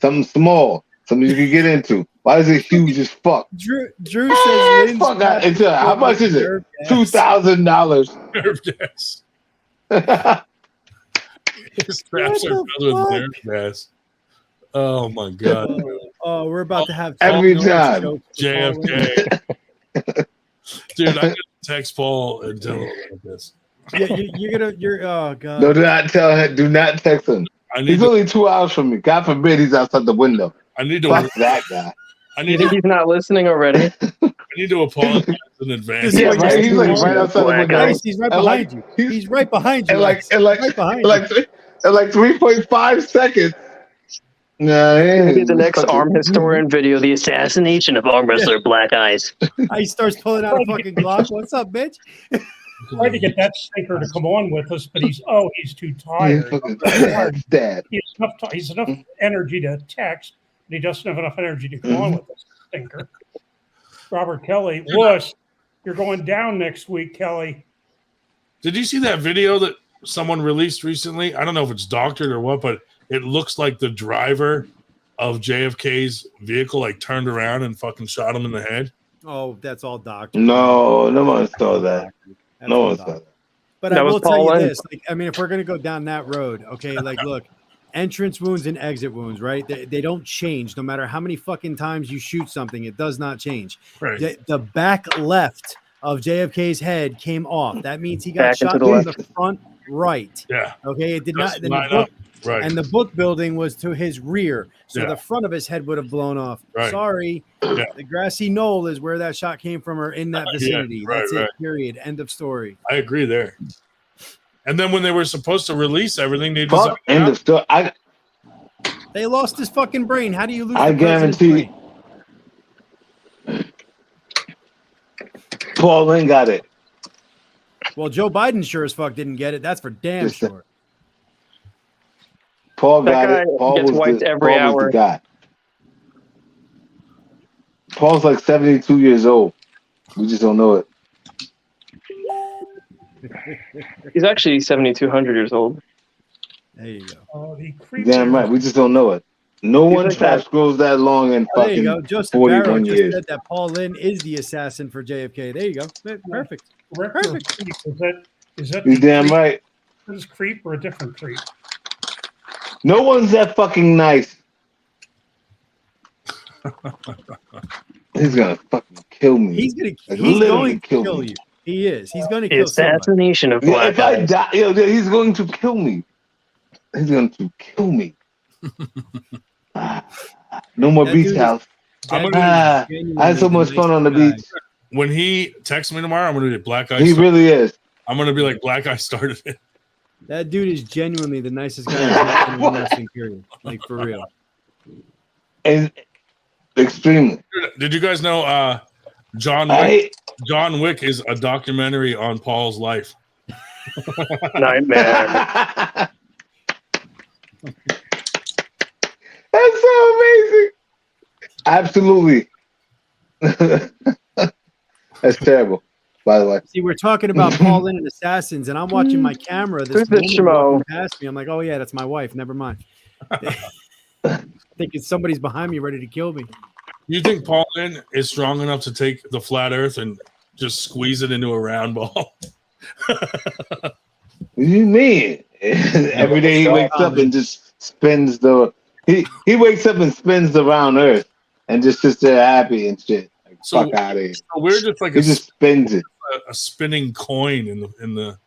Speaker 10: Something small, something you can get into. Why is it huge as fuck?
Speaker 4: Drew says Lynn's
Speaker 10: Fuck that. How much is it? $2,000.
Speaker 1: Nerve gas. His straps are filled with nerve gas. Oh my god.
Speaker 4: Oh, we're about to have
Speaker 10: Every
Speaker 4: Tom
Speaker 10: time.
Speaker 4: Nolan
Speaker 1: JFK. Dude, I'm gonna text Paul and tell him about this.
Speaker 4: Yeah, you're oh god.
Speaker 10: No, do not tell him. Do not text him. He's only 2 hours from me. God forbid he's outside the window.
Speaker 1: I need to.
Speaker 10: Fuck that guy.
Speaker 13: You think he's not listening already?
Speaker 1: I need to apologize in advance.
Speaker 10: Yeah, right. He's like right outside the window.
Speaker 4: Guys, he's right behind you. He's right behind you.
Speaker 10: And
Speaker 4: right behind you.
Speaker 10: like 3.5 seconds. Nah,
Speaker 13: Maybe the next arm historian video, the assassination of arm wrestler Black Eyes.
Speaker 4: He starts pulling out a fucking Glock. What's up, bitch?
Speaker 2: Tried to get that stinker to come on with us, but he's too tired.
Speaker 10: Dad.
Speaker 2: He's enough energy to text, but he doesn't have enough energy to come on with us, stinker. Robert Kelly, wuss, you're going down next week, Kelly.
Speaker 1: Did you see that video that someone released recently? I don't know if it's doctored or what, but it looks like the driver of JFK's vehicle like turned around and fucking shot him in the head.
Speaker 4: Oh, that's all doctor.
Speaker 10: No one saw that. No one saw that.
Speaker 4: But I will tell you this. Like, I mean, if we're gonna go down that road, okay, like look, entrance wounds and exit wounds, right? They don't change no matter how many fucking times you shoot something, it does not change.
Speaker 1: Right.
Speaker 4: The back left of JFK's head came off. That means he got shot in the front right.
Speaker 1: Yeah.
Speaker 4: Okay. It did
Speaker 1: Just
Speaker 4: not.
Speaker 1: line up. Right.
Speaker 4: And the book building was to his rear. So
Speaker 1: Yeah.
Speaker 4: the front of his head would have blown off.
Speaker 1: Right.
Speaker 4: Sorry.
Speaker 1: Yeah.
Speaker 4: The grassy knoll is where that shot came from or in that vicinity.
Speaker 1: right,
Speaker 4: That's
Speaker 1: right.
Speaker 4: it. Period. End of story.
Speaker 1: I agree there. And then when they were supposed to release everything, they just
Speaker 10: Fuck, end of story.
Speaker 4: They lost his fucking brain. How do you lose
Speaker 10: I
Speaker 4: the president's
Speaker 10: guarantee
Speaker 4: brain?
Speaker 10: Paul Linn got it.
Speaker 4: Well, Joe Biden sure as fuck didn't get it. That's for damn sure.
Speaker 10: Paul
Speaker 13: That
Speaker 10: got
Speaker 13: guy
Speaker 10: it. Paul
Speaker 13: gets
Speaker 10: was
Speaker 13: wiped
Speaker 10: the,
Speaker 13: every
Speaker 10: Paul was
Speaker 13: hour.
Speaker 10: the guy. Paul's like 72 years old. We just don't know it.
Speaker 13: He's actually 7,200 years old.
Speaker 4: There you go.
Speaker 2: The creep
Speaker 10: Damn right. We just don't know it. No
Speaker 13: He's
Speaker 10: one
Speaker 13: like
Speaker 10: traps grows that long in
Speaker 4: Oh, there you go.
Speaker 10: fucking
Speaker 4: Joseph Barrow
Speaker 10: 41
Speaker 4: just
Speaker 10: years.
Speaker 4: said that Paul Linn is the assassin for JFK. There you go. Perfect.
Speaker 2: Perfect. Is that
Speaker 10: You
Speaker 2: the
Speaker 10: damn
Speaker 2: creep?
Speaker 10: right.
Speaker 2: Is creep or a different creep?
Speaker 10: No one's that fucking nice. He's gonna fucking kill me.
Speaker 4: He's gonna.
Speaker 10: Like,
Speaker 4: He's
Speaker 10: literally
Speaker 4: going to kill
Speaker 10: me.
Speaker 4: you. He is. He's going to
Speaker 13: The
Speaker 4: kill somebody.
Speaker 13: assassination of
Speaker 10: Yeah,
Speaker 13: black
Speaker 10: if I
Speaker 13: guys.
Speaker 10: die, he's going to kill me. He's going to kill me. No more
Speaker 4: That
Speaker 10: beach
Speaker 4: dude is-
Speaker 10: house.
Speaker 1: I'm
Speaker 4: That
Speaker 1: gonna,
Speaker 4: dude is
Speaker 10: I had so
Speaker 4: genuinely
Speaker 10: much
Speaker 4: the
Speaker 10: fun on the
Speaker 4: nicest
Speaker 10: beach.
Speaker 4: guy.
Speaker 1: when he texts me tomorrow, I'm gonna be Black Eye.
Speaker 10: He really is.
Speaker 1: I'm gonna be like Black Eye started it.
Speaker 4: That dude is genuinely the nicest guy I've met in a wrestling period. Like for real.
Speaker 10: And extremely.
Speaker 1: Did you guys know John Wick? John Wick is a documentary on Paul's life.
Speaker 13: Nightmare.
Speaker 10: That's so amazing. Absolutely. That's terrible, by the way.
Speaker 4: See, we're talking about Paul Linn and assassins, and I'm watching my camera. This
Speaker 13: Who's this
Speaker 4: woman
Speaker 13: schmo?
Speaker 4: walking past me. I'm like, oh yeah, that's my wife. Never mind. Thinking somebody's behind me, ready to kill me.
Speaker 1: You think Paul Linn is strong enough to take the flat Earth and just squeeze it into a round ball?
Speaker 10: What do you mean? Every day he wakes up and just spins the. He wakes up and spins the round Earth and just sits there happy and shit. Like,
Speaker 1: So-
Speaker 10: fuck out of here.
Speaker 1: So we're just like
Speaker 10: He just spins it.
Speaker 1: a spinning coin in the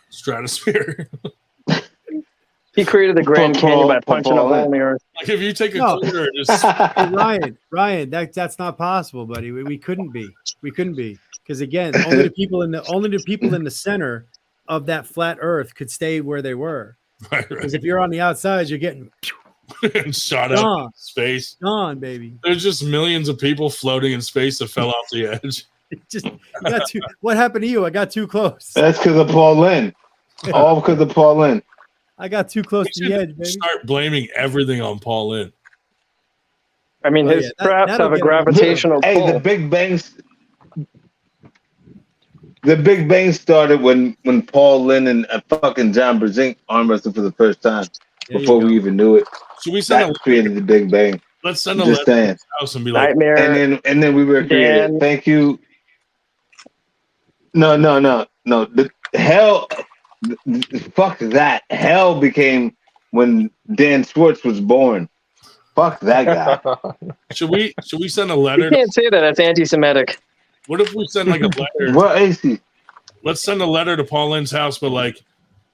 Speaker 1: stratosphere.
Speaker 13: He created the Grand Canyon by punching a
Speaker 10: Paul
Speaker 13: hole in the earth.
Speaker 1: Like if you take a
Speaker 4: No.
Speaker 1: quarter and just
Speaker 4: Hey, Ryan, that's not possible, buddy. We couldn't be. We couldn't be because again, only the people in the center of that flat Earth could stay where they were.
Speaker 1: right,
Speaker 4: Because if you're on the outside, you're getting
Speaker 1: and shot up
Speaker 4: gone,
Speaker 1: in space.
Speaker 4: gone, baby.
Speaker 1: There's just millions of people floating in space that fell off the edge.
Speaker 4: Just you got too. What happened to you? I got too close.
Speaker 10: That's because of Paul Linn. All because of Paul Linn.
Speaker 4: I got too close to the edge, baby.
Speaker 1: Start blaming everything on Paul Linn.
Speaker 13: I mean,
Speaker 4: Oh,
Speaker 13: his
Speaker 4: yeah,
Speaker 13: traps
Speaker 4: that'll
Speaker 13: have a
Speaker 4: get him.
Speaker 13: gravitational
Speaker 10: Hey,
Speaker 13: pull.
Speaker 10: the Big Bang started when Paul Linn and fucking John Brzezinski arm wrestled for the first time.
Speaker 4: There you
Speaker 10: Before
Speaker 4: go.
Speaker 10: we even knew it,
Speaker 1: Should we send
Speaker 10: that created the Big Bang.
Speaker 1: let's send a
Speaker 10: Just
Speaker 1: letter to
Speaker 10: saying.
Speaker 1: his house and be like,
Speaker 13: Nightmare.
Speaker 10: And then we were created.
Speaker 13: Dan.
Speaker 10: Thank you. No. The hell, fuck that. Hell became when Dan Schwartz was born. Fuck that guy.
Speaker 1: should we send a
Speaker 13: You
Speaker 1: letter?
Speaker 13: can't say that. That's anti-Semitic.
Speaker 1: What if we send like a letter?
Speaker 10: What is he?
Speaker 1: Let's send a letter to Paul Lynn's house, but like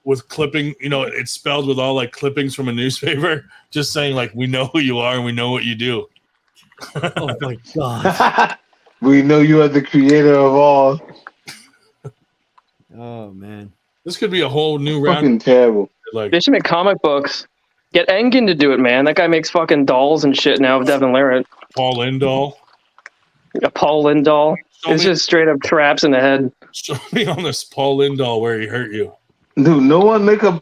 Speaker 1: with clipping, it's spelled with all like clippings from a newspaper, just saying like we know who you are and we know what you do.
Speaker 4: Oh my god.
Speaker 10: We know you are the creator of all.
Speaker 4: Oh man.
Speaker 1: This could be a whole new round.
Speaker 10: Fucking terrible.
Speaker 1: Like
Speaker 13: They should make comic books. Get Engen to do it, man. That guy makes fucking dolls and shit now of Devin Larratt.
Speaker 1: Paul Linn doll.
Speaker 13: A Paul Linn doll.
Speaker 1: Show
Speaker 13: It's
Speaker 1: me,
Speaker 13: just straight up traps in the head.
Speaker 1: show me on this Paul Linn doll where he hurt you.
Speaker 10: Dude, no one make a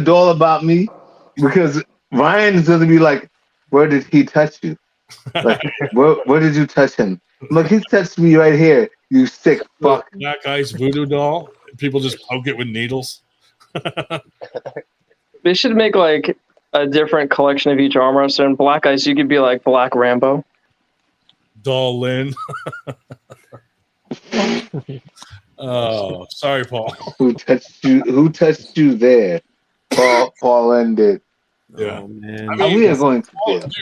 Speaker 10: doll about me because Ryan's gonna be like, where did he touch you? Like, where did you touch him? I'm like, he touched me right here, you sick fuck.
Speaker 1: Black Ice voodoo doll. People just poke it with needles.
Speaker 13: They should make like a different collection of each arm wrestler. In Black Ice, you could be like Black Rambo.
Speaker 1: Doll Lynn. Oh, sorry, Paul.
Speaker 10: Who touched you there? Paul Linn did.
Speaker 1: Yeah.
Speaker 4: Oh man.
Speaker 1: I mean,
Speaker 10: we are going to
Speaker 1: Paul, dude,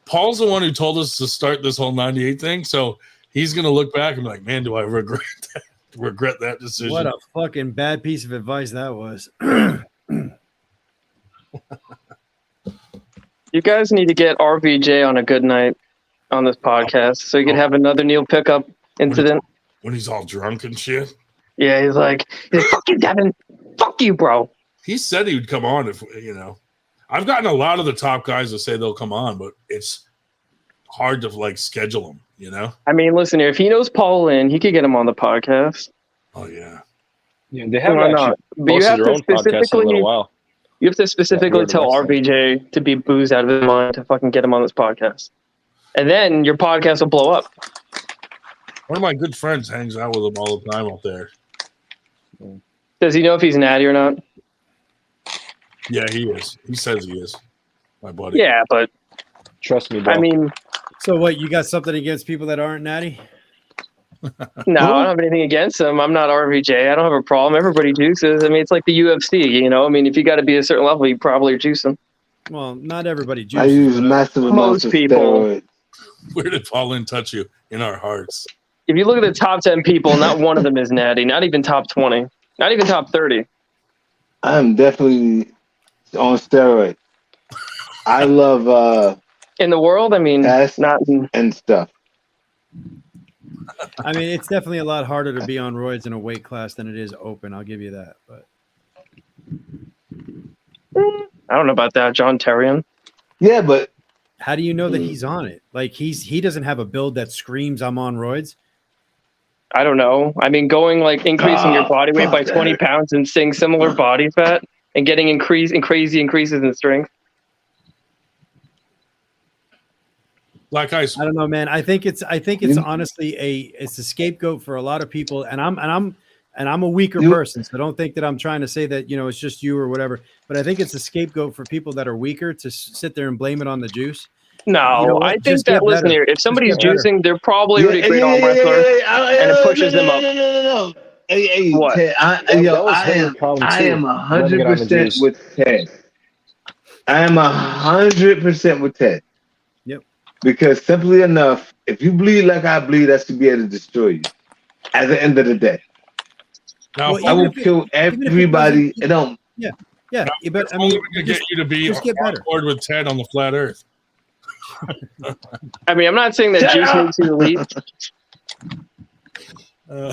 Speaker 1: Paul's the one who told us to start this whole 98 thing, so he's gonna look back and be like, man, do I regret that decision?
Speaker 4: What a fucking bad piece of advice that was.
Speaker 13: You guys need to get RVJ on a good night on this podcast so you can have another Neil pickup incident.
Speaker 1: When he's all drunk and shit.
Speaker 13: Yeah, he's like, fuck you, Devin. Fuck you, bro.
Speaker 1: He said he would come on if I've gotten a lot of the top guys to say they'll come on, but it's hard to like schedule them,
Speaker 13: I mean, listen here. If he knows Paul Linn, he could get him on the podcast.
Speaker 1: Oh yeah.
Speaker 12: Yeah, they haven't
Speaker 13: Why
Speaker 12: actually
Speaker 13: not? But you
Speaker 12: posted
Speaker 13: have
Speaker 12: their
Speaker 13: to
Speaker 12: own podcast in a
Speaker 13: specifically.
Speaker 12: little while.
Speaker 13: You have to specifically
Speaker 12: World
Speaker 13: tell
Speaker 12: Wrestling.
Speaker 13: RVJ to be boozed out of his mind to fucking get him on this podcast. And then your podcast will blow up.
Speaker 1: One of my good friends hangs out with him all the time out there.
Speaker 13: Does he know if he's natty or not?
Speaker 1: Yeah, he is. He says he is. My buddy.
Speaker 13: Yeah, but
Speaker 12: Trust me, bro.
Speaker 13: I mean,
Speaker 4: So what? You got something against people that aren't natty?
Speaker 13: no, I don't have anything against him. I'm not RVJ. I don't have a problem. Everybody juices. I mean, it's like the UFC, you know? I mean, if you got to be a certain level, you probably are juicing.
Speaker 4: Well, not everybody
Speaker 10: I
Speaker 4: juices.
Speaker 10: use massive amounts
Speaker 13: Most
Speaker 10: of
Speaker 13: people.
Speaker 10: steroids.
Speaker 1: Where did Paul Linn touch you? In our hearts.
Speaker 13: If you look at the top 10 people, not one of them is natty. Not even top 20. Not even top 30.
Speaker 10: I'm definitely on steroids. I love
Speaker 13: In the world, I mean,
Speaker 10: tests
Speaker 13: not.
Speaker 10: and stuff.
Speaker 4: I mean, it's definitely a lot harder to be on roids in a weight class than it is open. I'll give you that. But
Speaker 13: I don't know about that, John Terrian.
Speaker 10: Yeah, but
Speaker 4: how do you know that he's on it? Like he doesn't have a build that screams I'm on roids.
Speaker 13: I don't know. I mean, going like increasing your body weight by 20 pounds and seeing similar body fat and getting crazy increases in strength.
Speaker 1: Black Ice.
Speaker 4: I don't know, man. I think it's honestly it's a scapegoat for a lot of people, and I'm a weaker person, so don't think that I'm trying to say that it's just you or whatever. But I think it's a scapegoat for people that are weaker to sit there and blame it on the juice.
Speaker 13: No,
Speaker 4: You know what?
Speaker 13: I think
Speaker 4: Just
Speaker 13: that
Speaker 4: get
Speaker 13: listen
Speaker 4: better.
Speaker 13: here, if
Speaker 4: Just
Speaker 13: somebody's
Speaker 4: get better.
Speaker 13: juicing, they're probably already a great arm wrestler, and it pushes them up.
Speaker 10: No. Hey,
Speaker 13: What?
Speaker 10: Ted,
Speaker 12: That was his problem
Speaker 10: I am
Speaker 12: too,
Speaker 10: 100% with Ted. I am 100% with Ted.
Speaker 4: Yep.
Speaker 10: Because simply enough, if you bleed like I bleed, that should be able to destroy you. At the end of the day,
Speaker 1: Now,
Speaker 10: I will kill everybody. It don't.
Speaker 4: Yeah.
Speaker 1: But I mean, we could get you to be
Speaker 4: just get
Speaker 1: on
Speaker 4: better.
Speaker 1: board with Ted on the flat Earth.
Speaker 13: I mean, I'm not saying that juice makes you elite.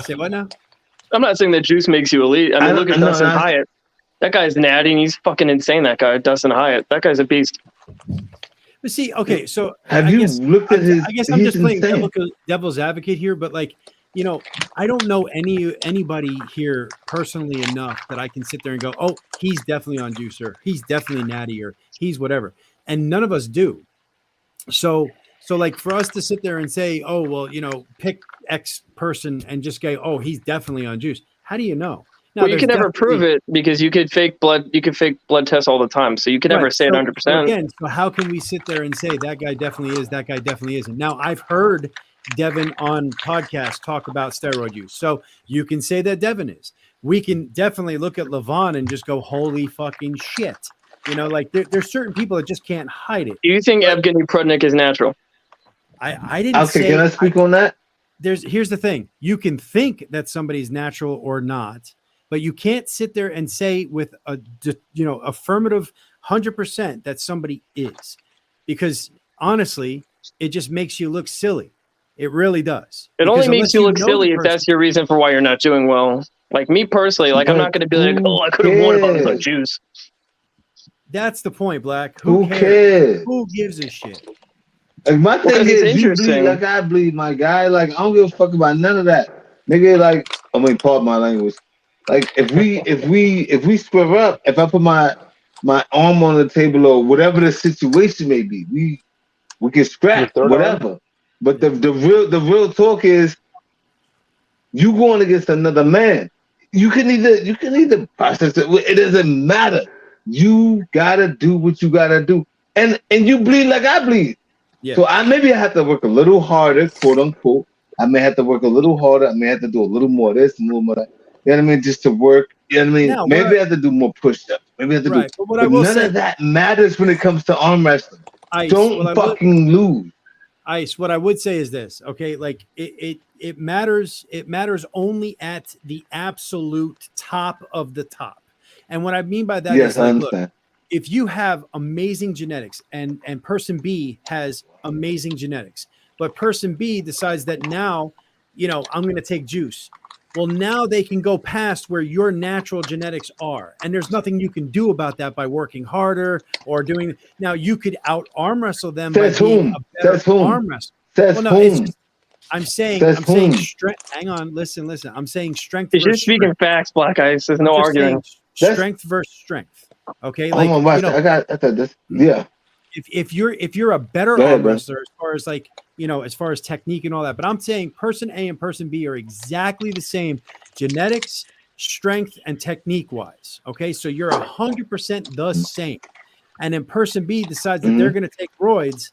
Speaker 4: Say what now?
Speaker 13: I'm not saying that juice makes you elite. I mean, look at Dustin Hyatt. That guy's natty, and he's fucking insane. That guy, Dustin Hyatt. That guy's a beast.
Speaker 4: But see, okay, so
Speaker 10: Have you looked at his?
Speaker 4: I guess I'm
Speaker 10: he's
Speaker 4: just playing
Speaker 10: insane.
Speaker 4: devil's advocate here, but like, I don't know anybody here personally enough that I can sit there and go, oh, he's definitely on juicer, he's definitely natty, or he's whatever, and none of us do. So like for us to sit there and say, oh well, pick X person and just go, oh, he's definitely on juice. How do you know? Now,
Speaker 13: Well, you can never prove it because you could fake blood. You could fake blood tests all the time, so you can never say it 100%.
Speaker 4: Again, so how can we sit there and say that guy definitely is, that guy definitely isn't? Now, I've heard Devin on podcasts talk about steroid use, so you can say that Devin is. We can definitely look at Levon and just go, holy fucking shit. Like there's certain people that just can't hide it.
Speaker 13: Do you think Evgeny Prudnik is natural?
Speaker 4: I didn't
Speaker 10: Okay,
Speaker 4: say.
Speaker 10: can I speak on that?
Speaker 4: Here's the thing: you can think that somebody's natural or not, but you can't sit there and say with a affirmative 100% that somebody is, because honestly, it just makes you look silly. It really does.
Speaker 13: It only
Speaker 4: Because
Speaker 13: makes
Speaker 4: unless
Speaker 13: you look
Speaker 4: know
Speaker 13: silly
Speaker 4: the
Speaker 13: if
Speaker 4: person-
Speaker 13: that's your reason for why you're not doing well. Like me personally, like I'm not going to be like, oh, I could have won if I was on juice.
Speaker 4: That's the point, Black.
Speaker 10: Who cares?
Speaker 4: Who gives a shit?
Speaker 10: Like my
Speaker 13: Because
Speaker 10: thing
Speaker 13: it's
Speaker 10: is, you bleed
Speaker 13: interesting.
Speaker 10: like I bleed, my guy. Like I don't give a fuck about none of that, nigga. Like pardon my language. Like if we square up, if I put my arm on the table or whatever the situation may be, we can scrap whatever. But the real talk is, you going against another man. You can either process it. It doesn't matter. You gotta do what you gotta do, and you bleed like I bleed.
Speaker 4: Yeah.
Speaker 10: So maybe I have to work a little harder, quote unquote. I may have to work a little harder. I may have to do a little more of this, a little more of that. You know what I mean? Just to work. You know what I mean?
Speaker 4: Now,
Speaker 10: Maybe I have to do more push-ups. Maybe I have to
Speaker 4: Right,
Speaker 10: do.
Speaker 4: but what I will
Speaker 10: none
Speaker 4: say-
Speaker 10: of that matters when it comes to arm wrestling.
Speaker 4: Ice,
Speaker 10: Don't
Speaker 4: what I would-
Speaker 10: fucking lose.
Speaker 4: Ice, what I would say is this, okay? Like it matters. It matters only at the absolute top of the top. And what I mean by that
Speaker 10: Yes,
Speaker 4: is,
Speaker 10: I
Speaker 4: like,
Speaker 10: understand.
Speaker 4: look, if you have amazing genetics and person B has amazing genetics, but person B decides that now, I'm going to take juice. Well, now they can go past where your natural genetics are. And there's nothing you can do about that by working harder or doing. Now, you could out arm wrestle them
Speaker 10: Says
Speaker 4: by being
Speaker 10: whom?
Speaker 4: a better
Speaker 10: Says whom?
Speaker 4: arm wrestler.
Speaker 10: Says
Speaker 4: Well, no, it's
Speaker 10: whom?
Speaker 4: just, I'm saying
Speaker 10: Says whom?
Speaker 4: strength. Hang on, listen. I'm saying strength.
Speaker 13: He's
Speaker 4: versus
Speaker 13: just speaking
Speaker 4: strength.
Speaker 13: facts, Black Ice. There's no
Speaker 4: I'm just
Speaker 13: arguing.
Speaker 4: saying strength versus strength. Okay,
Speaker 10: Hold on, watch. I thought this. Yeah.
Speaker 4: If you're a better
Speaker 10: Go ahead,
Speaker 4: arm
Speaker 10: bro.
Speaker 4: wrestler as far as like, as far as technique and all that, but I'm saying person A and person B are exactly the same genetics, strength, and technique wise. Okay, so you're 100% the same. And then person B decides that they're going to take roids,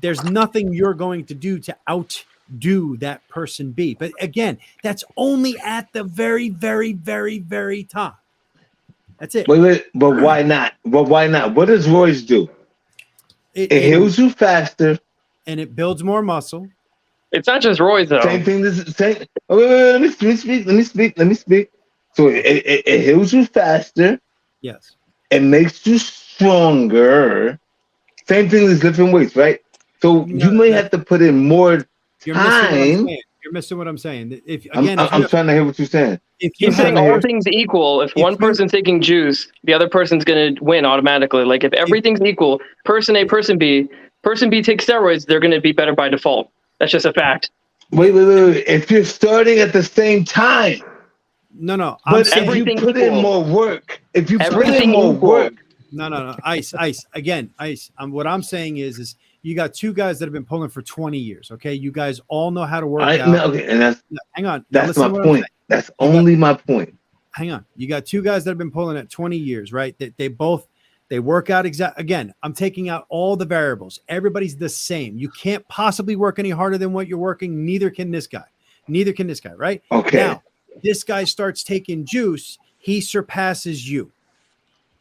Speaker 4: there's nothing you're going to do to outdo that person B. But again, that's only at the very, very, very, very top. That's it.
Speaker 10: Wait, but why not? But why not? What does roids do? It heals you faster,
Speaker 4: and it builds more muscle.
Speaker 13: It's not just roids, though.
Speaker 10: Same thing. Wait, let me speak. So it heals you faster.
Speaker 4: Yes.
Speaker 10: It makes you stronger. Same thing as lifting weights, right? So you may have to put in more time.
Speaker 4: You're missing what I'm saying.
Speaker 10: I'm trying to hear what you're saying.
Speaker 13: He's saying all things equal. If one person's taking juice, the other person's going to win automatically. Like if everything's equal, person A, person B takes steroids, they're going to be better by default. That's just a fact.
Speaker 10: Wait. If you're starting at the same time.
Speaker 4: No.
Speaker 10: But if you put in more work,
Speaker 4: No. Ice. Again, Ice. What I'm saying is you got two guys that have been pulling for 20 years. Okay, you guys all know how to work out.
Speaker 10: And
Speaker 4: hang on.
Speaker 10: That's my point. That's only my point.
Speaker 4: Hang on. You got two guys that have been pulling at 20 years, right? They work out Again, I'm taking out all the variables. Everybody's the same. You can't possibly work any harder than what you're working. Neither can this guy, right?
Speaker 10: Okay.
Speaker 4: Now, this guy starts taking juice. He surpasses you.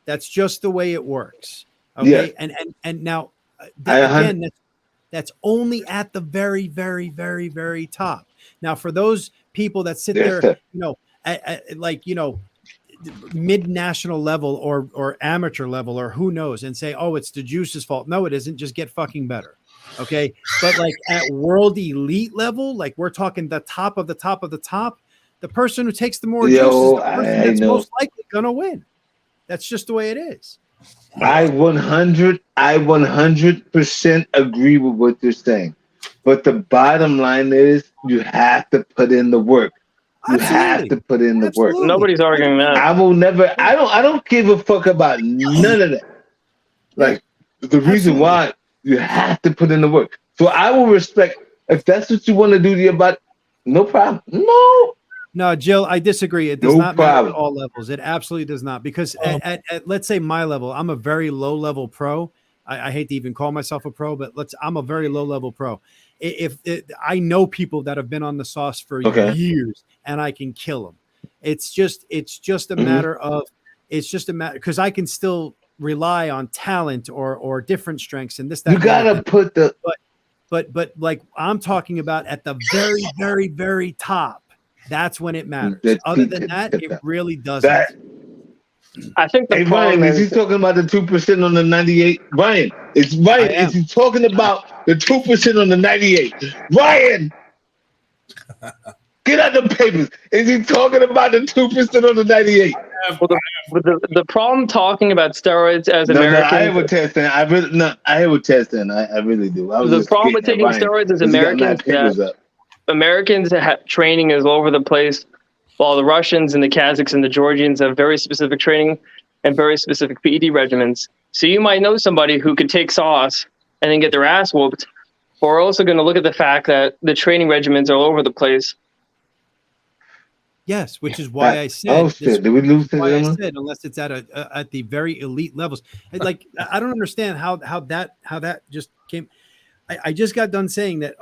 Speaker 4: That's just the way it works. Okay. Yeah. And now, again, that's only at the very, very, very, very top. Now, for those people that sit there, at mid-national level or amateur level or who knows, and say, "Oh, it's the juice's fault." No, it isn't. Just get fucking better. Okay. But like at world elite level, like we're talking the top of the top of the top, the person who takes the more juice is the person that's most likely gonna win. That's just the way it is.
Speaker 10: I 100% agree with what you're saying. But the bottom line is you have to put in the work. You have to put in the work.
Speaker 13: Nobody's arguing that.
Speaker 10: I don't give a fuck about none of that. Like the reason why you have to put in the work. So I will respect if that's what you want to do to your body, no problem.
Speaker 4: No, Jill, I disagree. It does not matter at all levels. It absolutely does not. Because at let's say my level, I'm a very low level pro. I hate to even call myself a pro, but I'm a very low level pro. I know people that have been on the sauce for years, and I can kill them. It's just a matter of because I can still rely on talent or different strengths and this. That,
Speaker 10: you gotta put the
Speaker 4: but like I'm talking about at the very, very, very top. That's when it matters. Other than that, it really doesn't.
Speaker 13: I think the
Speaker 10: Ryan, is he talking about the 2% on the 98? Ryan, is he talking about the 2% on the 98? Ryan, get out the papers. Is he talking about the 2% on the 98?
Speaker 13: Well, the problem talking about steroids as Americans.
Speaker 10: I have a test, and I really do.
Speaker 13: The problem with taking steroids as Americans is that Americans training is all over the place, while the Russians and the Kazakhs and the Georgians have very specific training and very specific PED regimens. So you might know somebody who could take sauce and then get their ass whooped, but we're also going to look at the fact that the training regimens are all over the place.
Speaker 4: Yes, which is why I said.
Speaker 10: Oh shit! Did we lose to
Speaker 4: why I said unless it's at the very elite levels. Like I don't understand how that just came. I just got done saying that.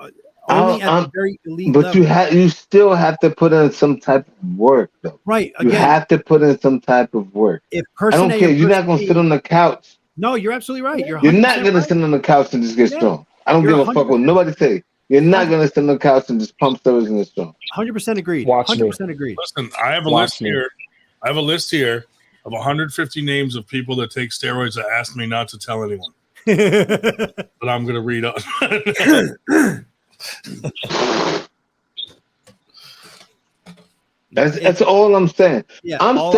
Speaker 4: Only at the very elite
Speaker 10: but
Speaker 4: level.
Speaker 10: you still have to put in some type of work, though.
Speaker 4: Right.
Speaker 10: You have to put in some type of work. I don't care. You're not going to sit on the couch.
Speaker 4: No, you're absolutely right. You're
Speaker 10: not going to sit on the couch and just get strong. I don't give a fuck what nobody say. You're not going to sit on the couch and just pump steroids and get strong.
Speaker 4: 100% agreed. 100% agreed.
Speaker 1: Listen, I have a list here. I have a list here of 150 names of people that take steroids that asked me not to tell anyone. But I'm going to read up.
Speaker 10: That's all I'm saying.
Speaker 4: Yeah,
Speaker 10: I was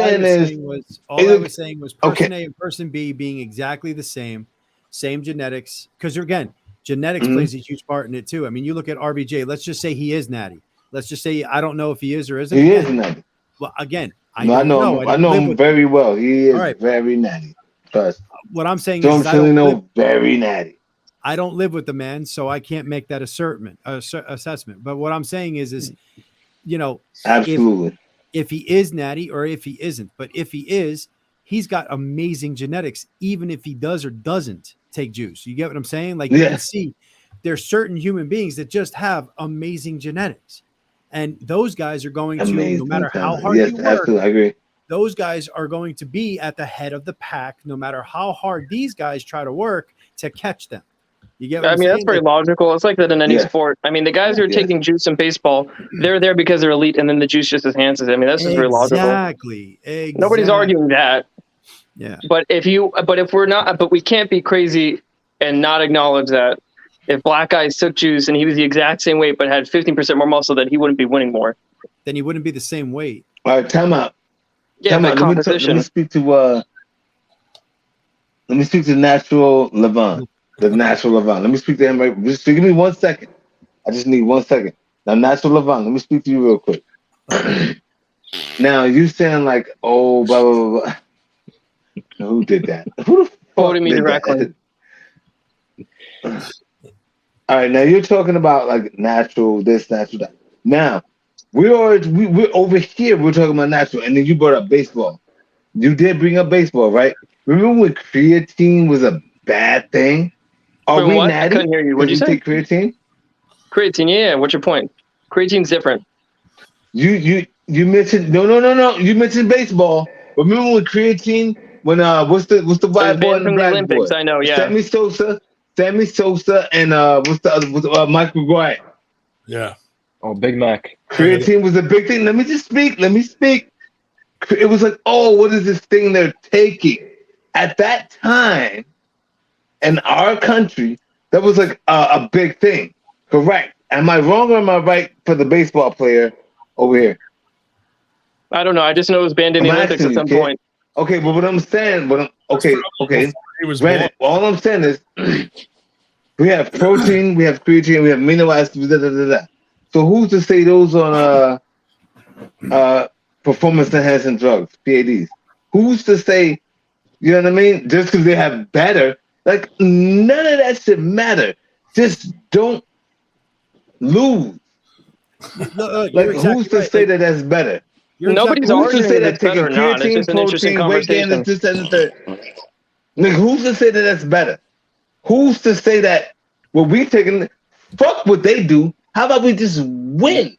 Speaker 4: saying was person A and person B being exactly the same genetics. Because again, genetics plays a huge part in it too. I mean, you look at RBJ. Let's just say he is natty. Let's just say I don't know if he is or isn't.
Speaker 10: He is natty.
Speaker 4: Well, again,
Speaker 10: I know him very well. He is very natty. Trust.
Speaker 4: What I'm saying
Speaker 10: John
Speaker 4: is,
Speaker 10: very natty.
Speaker 4: I don't live with the man, so I can't make that assessment. But what I'm saying is, you know,
Speaker 10: absolutely,
Speaker 4: if he is natty or if he isn't, but if he is, he's got amazing genetics, even if he does or doesn't take juice. You get what I'm saying? Like you can see, there's certain human beings that just have amazing genetics, and those guys are going to, no matter how hard you work,
Speaker 10: absolutely, I agree.
Speaker 4: Those guys are going to be at the head of the pack, no matter how hard these guys try to work to catch them. You get what I'm saying?
Speaker 13: That's very logical. It's like that in any sport. I mean, the guys who are taking juice in baseball, they're there because they're elite, and then the juice just enhances it. I mean, that's just very logical.
Speaker 4: Exactly.
Speaker 13: Nobody's arguing that.
Speaker 4: Yeah.
Speaker 13: But but we can't be crazy and not acknowledge that if black guys took juice and he was the exact same weight but had 15% more muscle, that he wouldn't be winning more.
Speaker 4: Then he wouldn't be the same weight.
Speaker 10: All right, time out.
Speaker 13: Yeah, but composition.
Speaker 10: Let me speak to Natural Levant. The Natural Levant. Let me speak to him right. Just give me 1 second. I just need 1 second. Now, Natural Levant, let me speak to you real quick. Now, you sound like, oh, blah, blah, blah, blah. Who did that? Who the fuck
Speaker 13: quoted me
Speaker 10: did
Speaker 13: directly.
Speaker 10: That? All right, now you're talking about like natural this, natural that. Now, we're over here, we're talking about natural, and then you brought up baseball. You did bring up baseball, right? Remember when creatine was a bad thing? Are we natty?
Speaker 13: I couldn't hear you. What did you say?
Speaker 10: Take creatine?
Speaker 13: Creatine, yeah. What's your point? Creatine's different.
Speaker 10: You mentioned no. You mentioned baseball. Remember when creatine? When what's the white boy in the black
Speaker 13: Olympics?
Speaker 10: Boy?
Speaker 13: I know, yeah.
Speaker 10: Sammy Sosa, and what's the other? Mike McGuire.
Speaker 1: Yeah.
Speaker 12: Oh, Big Mac.
Speaker 10: Creatine was a big thing. Let me speak. It was like, oh, what is this thing they're taking? At that time, in our country, that was like a big thing. Correct. Am I wrong or am I right for the baseball player over here?
Speaker 13: I don't know. I just know it was banned in the Olympics at some point.
Speaker 10: Okay, but what I'm saying, okay. Granted, all I'm saying is we have protein, we have creatine, we have amino acids, So who's to say those on performance enhancing drugs, PADs? Who's to say, you know what I mean? Just because they have better, like none of that should matter. Just don't lose. Who's to say that that's better?
Speaker 13: Nobody's arguing that it's better or not. It's just an interesting conversation.
Speaker 10: Like, who's to say that that's better? Who's to say that what we taking? Fuck what they do. How about we just win?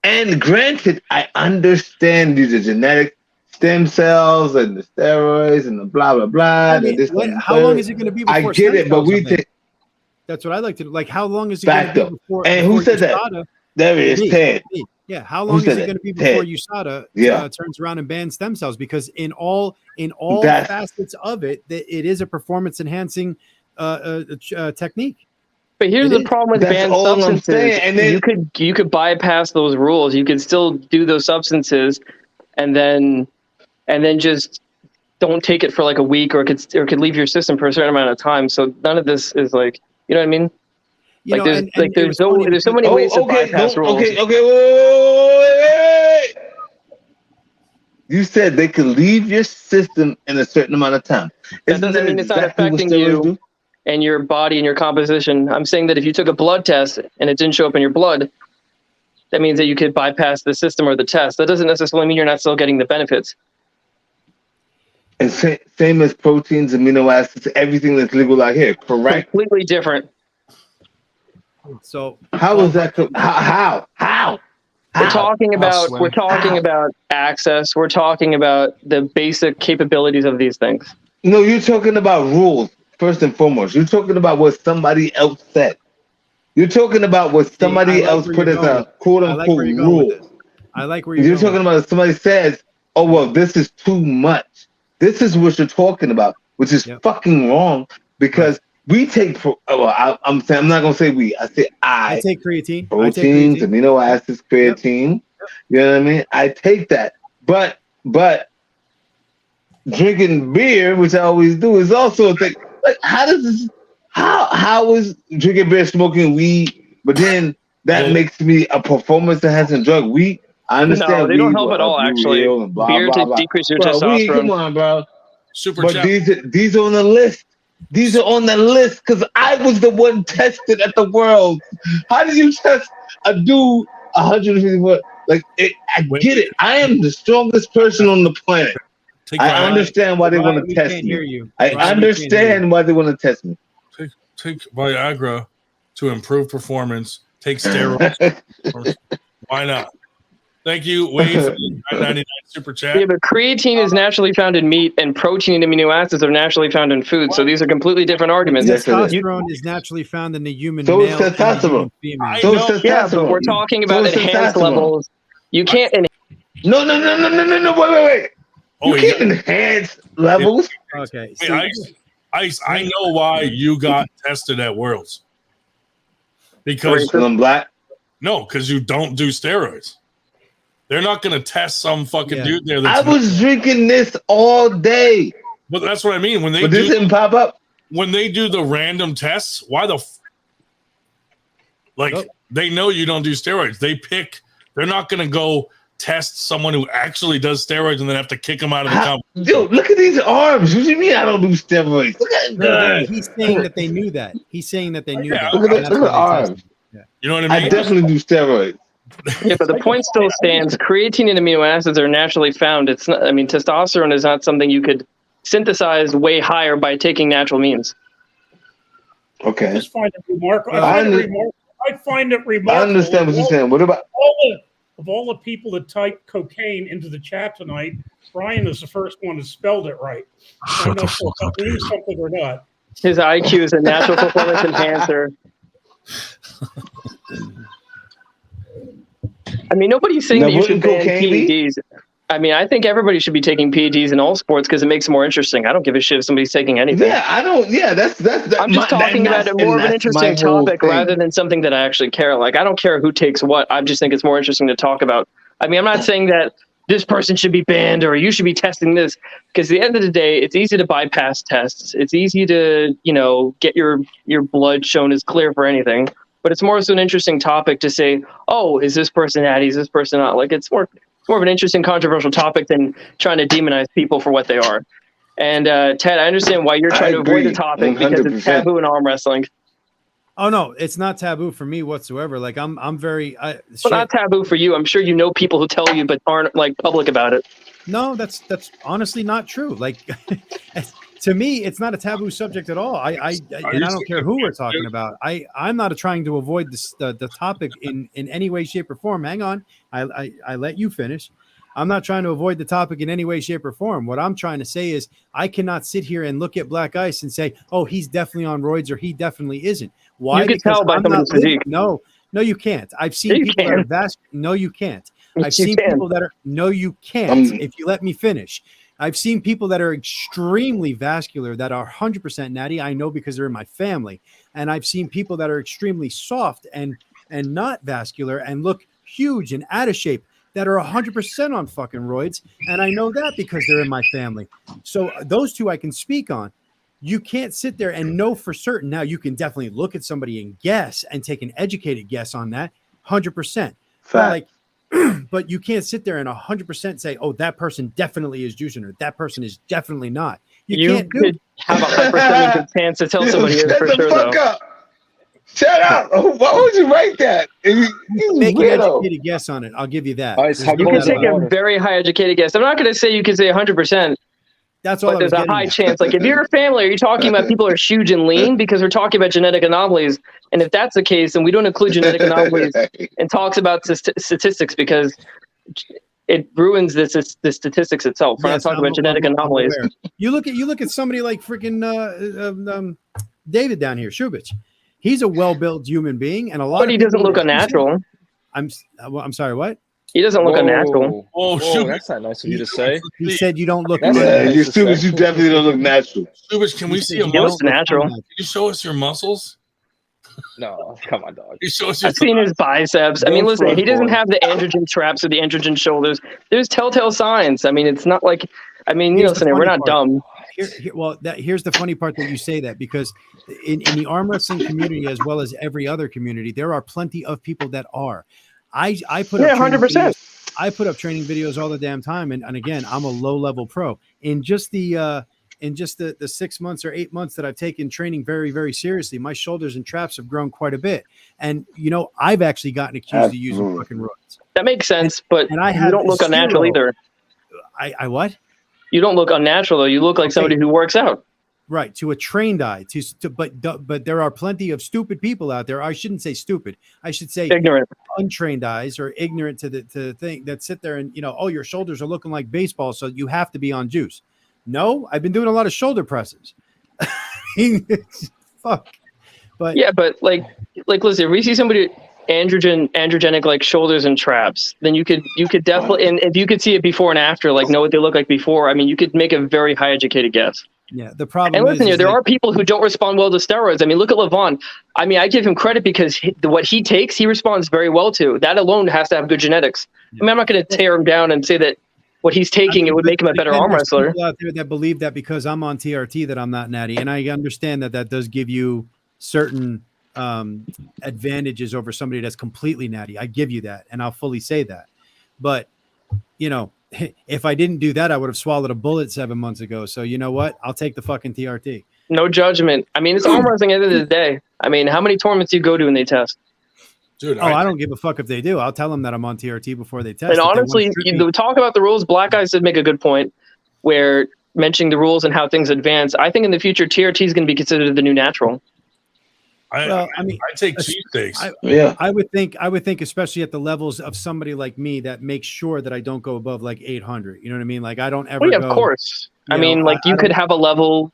Speaker 10: And granted, I understand these are genetic stem cells and the steroids and the blah blah blah.
Speaker 4: I mean, how long is it going to be before
Speaker 10: I get it, but we take.
Speaker 4: That's what I like to do. Like, how long is it going to be before?
Speaker 10: And who said that? There it is, Ted.
Speaker 4: Yeah, how long is it going to be before USADA turns around and bans stem cells? Because in all facets of it, it is a performance enhancing technique.
Speaker 13: But here's the problem with banned substances. And then, you could bypass those rules. You could still do those substances, and then just don't take it for like a week, or it could leave your system for a certain amount of time. So none of this is like, you know what I mean? There's so many ways to bypass rules.
Speaker 10: Okay, wait. You said they could leave your system in a certain amount of time.
Speaker 13: That doesn't mean it's not affecting you and your body and your composition. I'm saying that if you took a blood test and it didn't show up in your blood, that means that you could bypass the system or the test. That doesn't necessarily mean you're not still getting the benefits.
Speaker 10: And same as proteins, amino acids, everything that's legal out here, correct?
Speaker 13: Completely different.
Speaker 4: So
Speaker 10: how is that? How?
Speaker 13: We're talking about access. We're talking about the basic capabilities of these things.
Speaker 10: No, you're talking about rules first and foremost. You're talking about what somebody else said. You're talking about what somebody else put as a quote unquote rule.
Speaker 4: I like where
Speaker 10: you're talking about. Somebody says, "Oh well, this is too much." This is what you're talking about, which is fucking wrong because. We take. I'm saying I'm not gonna say we. I say I
Speaker 4: take creatine.
Speaker 10: Proteins, amino acids, creatine. Yep. You know what I mean? I take that, but drinking beer, which I always do, is also a thing. Like, how does this? How is drinking beer, smoking weed? But then that makes me a performance enhancing drug. I understand.
Speaker 13: No, they don't help
Speaker 10: weed
Speaker 13: at all.
Speaker 10: will
Speaker 13: Actually,
Speaker 10: real and blah,
Speaker 13: beer
Speaker 10: blah,
Speaker 13: to
Speaker 10: blah.
Speaker 13: decrease your
Speaker 10: Bro, weed,
Speaker 13: testosterone.
Speaker 10: come on, bro.
Speaker 1: Super
Speaker 10: But
Speaker 1: chat.
Speaker 10: these are on the list. These are on the list because I was the one tested at the World. How did you test a dude 150 foot? Like, I get it. I am the strongest person on the planet. I understand why they want to test me. I understand why they want to test me.
Speaker 1: Take Viagra to improve performance. Take steroids. Why not? Thank you, Wade, for the $9.99 super chat.
Speaker 13: Yeah, but creatine is naturally found in meat, and protein and amino acids are naturally found in food. So these are completely different arguments.
Speaker 4: Testosterone is naturally found in the human
Speaker 10: So is
Speaker 4: male and the human
Speaker 10: testosterone.
Speaker 4: female.
Speaker 10: So is testosterone.
Speaker 13: Yeah, but we're talking about
Speaker 10: So is
Speaker 13: enhanced
Speaker 10: testosterone.
Speaker 13: levels. You can't.
Speaker 10: No. Wait.
Speaker 1: Oh,
Speaker 10: You can't enhance levels.
Speaker 4: Okay.
Speaker 1: Hey, Ice, I know why you got tested at Worlds. Because
Speaker 10: I'm black.
Speaker 1: No, because you don't do steroids. They're not going to test some fucking dude there.
Speaker 10: I was drinking this all day.
Speaker 1: But that's what I mean. When they
Speaker 10: But this didn't pop up.
Speaker 1: When they do the random tests, why the they know you don't do steroids. They're not going to go test someone who actually does steroids and then have to kick them out of the company.
Speaker 10: Dude, look at these arms. What do you mean I don't do steroids? Look at that.
Speaker 4: He's saying that they knew that. He's saying that they knew that.
Speaker 10: Look at the arms.
Speaker 1: You know what I mean?
Speaker 10: I definitely do steroids.
Speaker 13: Yeah, but the point still stands. Creatine and amino acids are naturally found. It's not. I mean, testosterone is not something you could synthesize way higher by taking natural means.
Speaker 10: Okay.
Speaker 2: I just find it remarkable. I find it remarkable.
Speaker 10: I understand what you're saying. What about
Speaker 2: of all the people that typed cocaine into the chat tonight? Brian is the first one who spelled it right. I don't know if that means something or not.
Speaker 13: His IQ is a natural performance enhancer. I mean, nobody's saying that you should ban PEDs. I mean, I think everybody should be taking PEDs in all sports because it makes it more interesting. I don't give a shit if somebody's taking anything.
Speaker 10: Yeah, I don't. Yeah, that's.
Speaker 13: I'm just talking about it more of an interesting topic rather than something that I actually care. Like, I don't care who takes what. I just think it's more interesting to talk about. I mean, I'm not saying that this person should be banned or you should be testing this, because at the end of the day, it's easy to bypass tests. It's easy to, get your blood shown as clear for anything. But it's more so an interesting topic to say, oh, is this person natty? Is this person not? Like, it's more of an interesting, controversial topic than trying to demonize people for what they are. And Ted, I understand why you're trying to avoid the topic 100%. Because it's taboo in arm wrestling.
Speaker 4: Oh no, it's not taboo for me whatsoever. Like I'm very.
Speaker 13: But not taboo for you. I'm sure you know people who tell you but aren't like public about it.
Speaker 4: No, that's honestly not true. Like to me, it's not a taboo subject at all. I don't care who we're talking about. I'm not trying to avoid the topic in any way, shape, or form. Hang on, I let you finish. I'm not trying to avoid the topic in any way, shape, or form. What I'm trying to say is I cannot sit here and look at Black Ice and say, oh, he's definitely on roids or he definitely isn't. Why?
Speaker 13: You can tell by somebody's physique.
Speaker 4: No, you can't. I've seen people that are vast. No, you can't. I've seen people that are. No, you can't. If you let me finish. I've seen people that are extremely vascular that are 100% natty. I know because they're in my family. And I've seen people that are extremely soft and not vascular and look huge and out of shape that are 100% on fucking roids. And I know that because they're in my family. So those two I can speak on. You can't sit there and know for certain. Now, you can definitely look at somebody and guess and take an educated guess on that, 100%. But you can't sit there and 100% say, oh, that person definitely is juicing or that person is definitely not. You can't
Speaker 13: could have a high percentage of chance to tell somebody is for sure, though.
Speaker 10: Up. Shut up. Why would you write that?
Speaker 4: Make an educated guess on it. I'll give you that.
Speaker 13: You can take a very high educated guess. I'm not going to say you can say 100%.
Speaker 4: That's all.
Speaker 13: But there's a high chance. Like if you're a family, are you talking about people who are huge and lean? Because we're talking about genetic anomalies. And if that's the case, then we don't include genetic anomalies and talks about statistics because it ruins the statistics itself. We're not talking about genetic anomalies.
Speaker 4: You look at somebody like freaking David down here, Shubich. He's a well-built human being, and a lot.
Speaker 13: But he doesn't look unnatural.
Speaker 4: I'm sorry. What?
Speaker 13: He doesn't look unnatural.
Speaker 12: Whoa, that's not nice of you to say.
Speaker 4: He said you don't look.
Speaker 10: Yeah, you definitely don't look natural.
Speaker 1: Shubich, can we see your
Speaker 13: muscles? Natural.
Speaker 1: Can you show us your muscles?
Speaker 12: No, come on, dog.
Speaker 13: I've seen his biceps. I mean, listen, he doesn't have the androgen traps or the androgen shoulders. There's telltale signs. I mean, it's not like. I mean, listen, we're not dumb.
Speaker 4: Here's the funny part that you say that because in the arm wrestling community as well as every other community, there are plenty of people that are. I put up
Speaker 13: 100%.
Speaker 4: I put up training videos all the damn time, and again, I'm a low level pro. In just the 6 months or 8 months that I've taken training very, very seriously, my shoulders and traps have grown quite a bit. And I've actually gotten accused of using fucking roids.
Speaker 13: That makes sense, but
Speaker 4: and I
Speaker 13: you don't look unnatural either.
Speaker 4: I what?
Speaker 13: You don't look unnatural though. You look like somebody who works out.
Speaker 4: Right, to a trained eye. But there are plenty of stupid people out there. I shouldn't say stupid. I should say
Speaker 13: ignorant,
Speaker 4: untrained eyes, or ignorant to the thing that sit there and oh, your shoulders are looking like baseball, so you have to be on juice. No, I've been doing a lot of shoulder presses. Fuck. But
Speaker 13: yeah, but like listen, if we see somebody androgenic like shoulders and traps, then you could definitely, and if you could see it before and after, like know what they look like before, I mean, you could make a very high educated guess.
Speaker 4: Yeah, the problem
Speaker 13: and listen,
Speaker 4: is
Speaker 13: there are people who don't respond well to steroids. I mean, look at Levon. I mean, I give him credit because what he takes, he responds very well to. That alone has to have good genetics. I mean, I'm not going to tear him down and say that what he's taking, it would make him a better arm wrestler.
Speaker 4: People out there that believe that because I'm on TRT that I'm not natty, and I understand that does give you certain advantages over somebody that's completely natty. I give you that, and I'll fully say that. But if I didn't do that, I would have swallowed a bullet 7 months ago. So you know what? I'll take the fucking TRT.
Speaker 13: No judgment. I mean, it's arm wrestling at the end of the day. I mean, how many tournaments do you go to and they test?
Speaker 1: Dude,
Speaker 4: I don't give a fuck if they do. I'll tell them that I'm on TRT before they test.
Speaker 13: And honestly, talk about the rules. Black Eyes did make a good point where mentioning the rules and how things advance. I think in the future, TRT is going to be considered the new natural.
Speaker 1: I take cheesesteaks.
Speaker 4: I would think, especially at the levels of somebody like me that makes sure that I don't go above like 800. You know what I mean? Like I don't ever.
Speaker 13: Well, yeah, of course. I mean, like you could have a level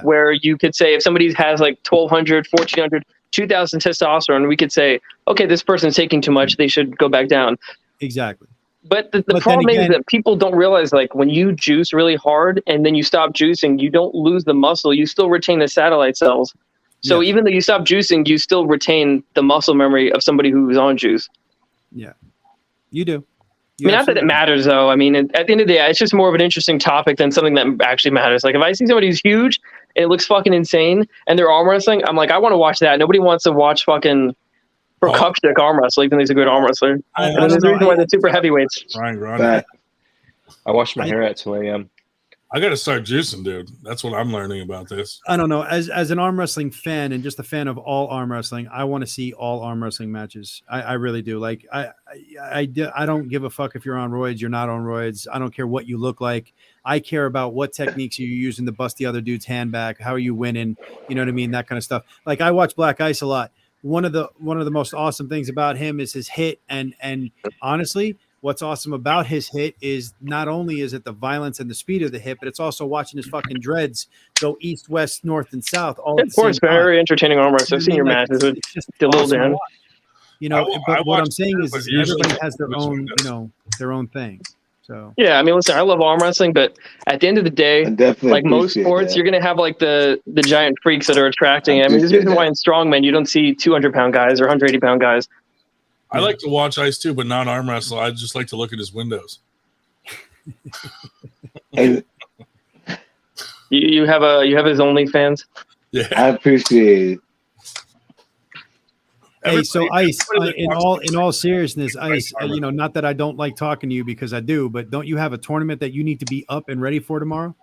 Speaker 13: where you could say if somebody has like 1200, 1400, 2000 testosterone, we could say, okay, this person's taking too much. They should go back down.
Speaker 4: Exactly.
Speaker 13: But the problem is that people don't realize, like, when you juice really hard and then you stop juicing, you don't lose the muscle. You still retain the satellite cells. So even though you stop juicing, you still retain the muscle memory of somebody who's on juice.
Speaker 4: Yeah, you do.
Speaker 13: I mean, not that it matters, though. I mean, at the end of the day, it's just more of an interesting topic than something that actually matters. Like, if I see somebody who's huge and it looks fucking insane and they're arm wrestling, I'm like, I want to watch that. Nobody wants to watch fucking Prokopchik arm wrestle, even though he's a good arm wrestler. And there's a reason why they're super heavyweights.
Speaker 1: Ryan Grande.
Speaker 12: I washed my hair at 2 a.m.
Speaker 1: I got to start juicing, dude. That's what I'm learning about this.
Speaker 4: I don't know. As an arm wrestling fan and just a fan of all arm wrestling, I want to see all arm wrestling matches. I really do. Like I don't give a fuck if you're on roids, you're not on roids. I don't care what you look like. I care about what techniques you're using to bust the other dude's hand back. How are you winning? You know what I mean? That kind of stuff. Like I watch Black Ice a lot. One of the most awesome things about him is his hit. And honestly, what's awesome about his hit is not only is it the violence and the speed of the hit, but it's also watching his fucking dreads go east, west, north, and south. All
Speaker 13: of course, very entertaining arm wrestling. I've seen your matches with the little Dan.
Speaker 4: But what I'm saying is everybody has their own, their own thing. So
Speaker 13: yeah, I mean, listen, I love arm wrestling, but at the end of the day, like most sports, you're gonna have like the giant freaks that are attracting. I mean, there's a reason why in strongman you don't see 200-pound guys or 180-pound guys.
Speaker 1: I like to watch Ice too, but not arm wrestle. I just like to look at his windows.
Speaker 13: You have his OnlyFans?
Speaker 1: Yeah,
Speaker 10: I appreciate it.
Speaker 4: Hey, so Ice, in all seriousness, Ice, not that I don't like talking to you because I do, but don't you have a tournament that you need to be up and ready for tomorrow?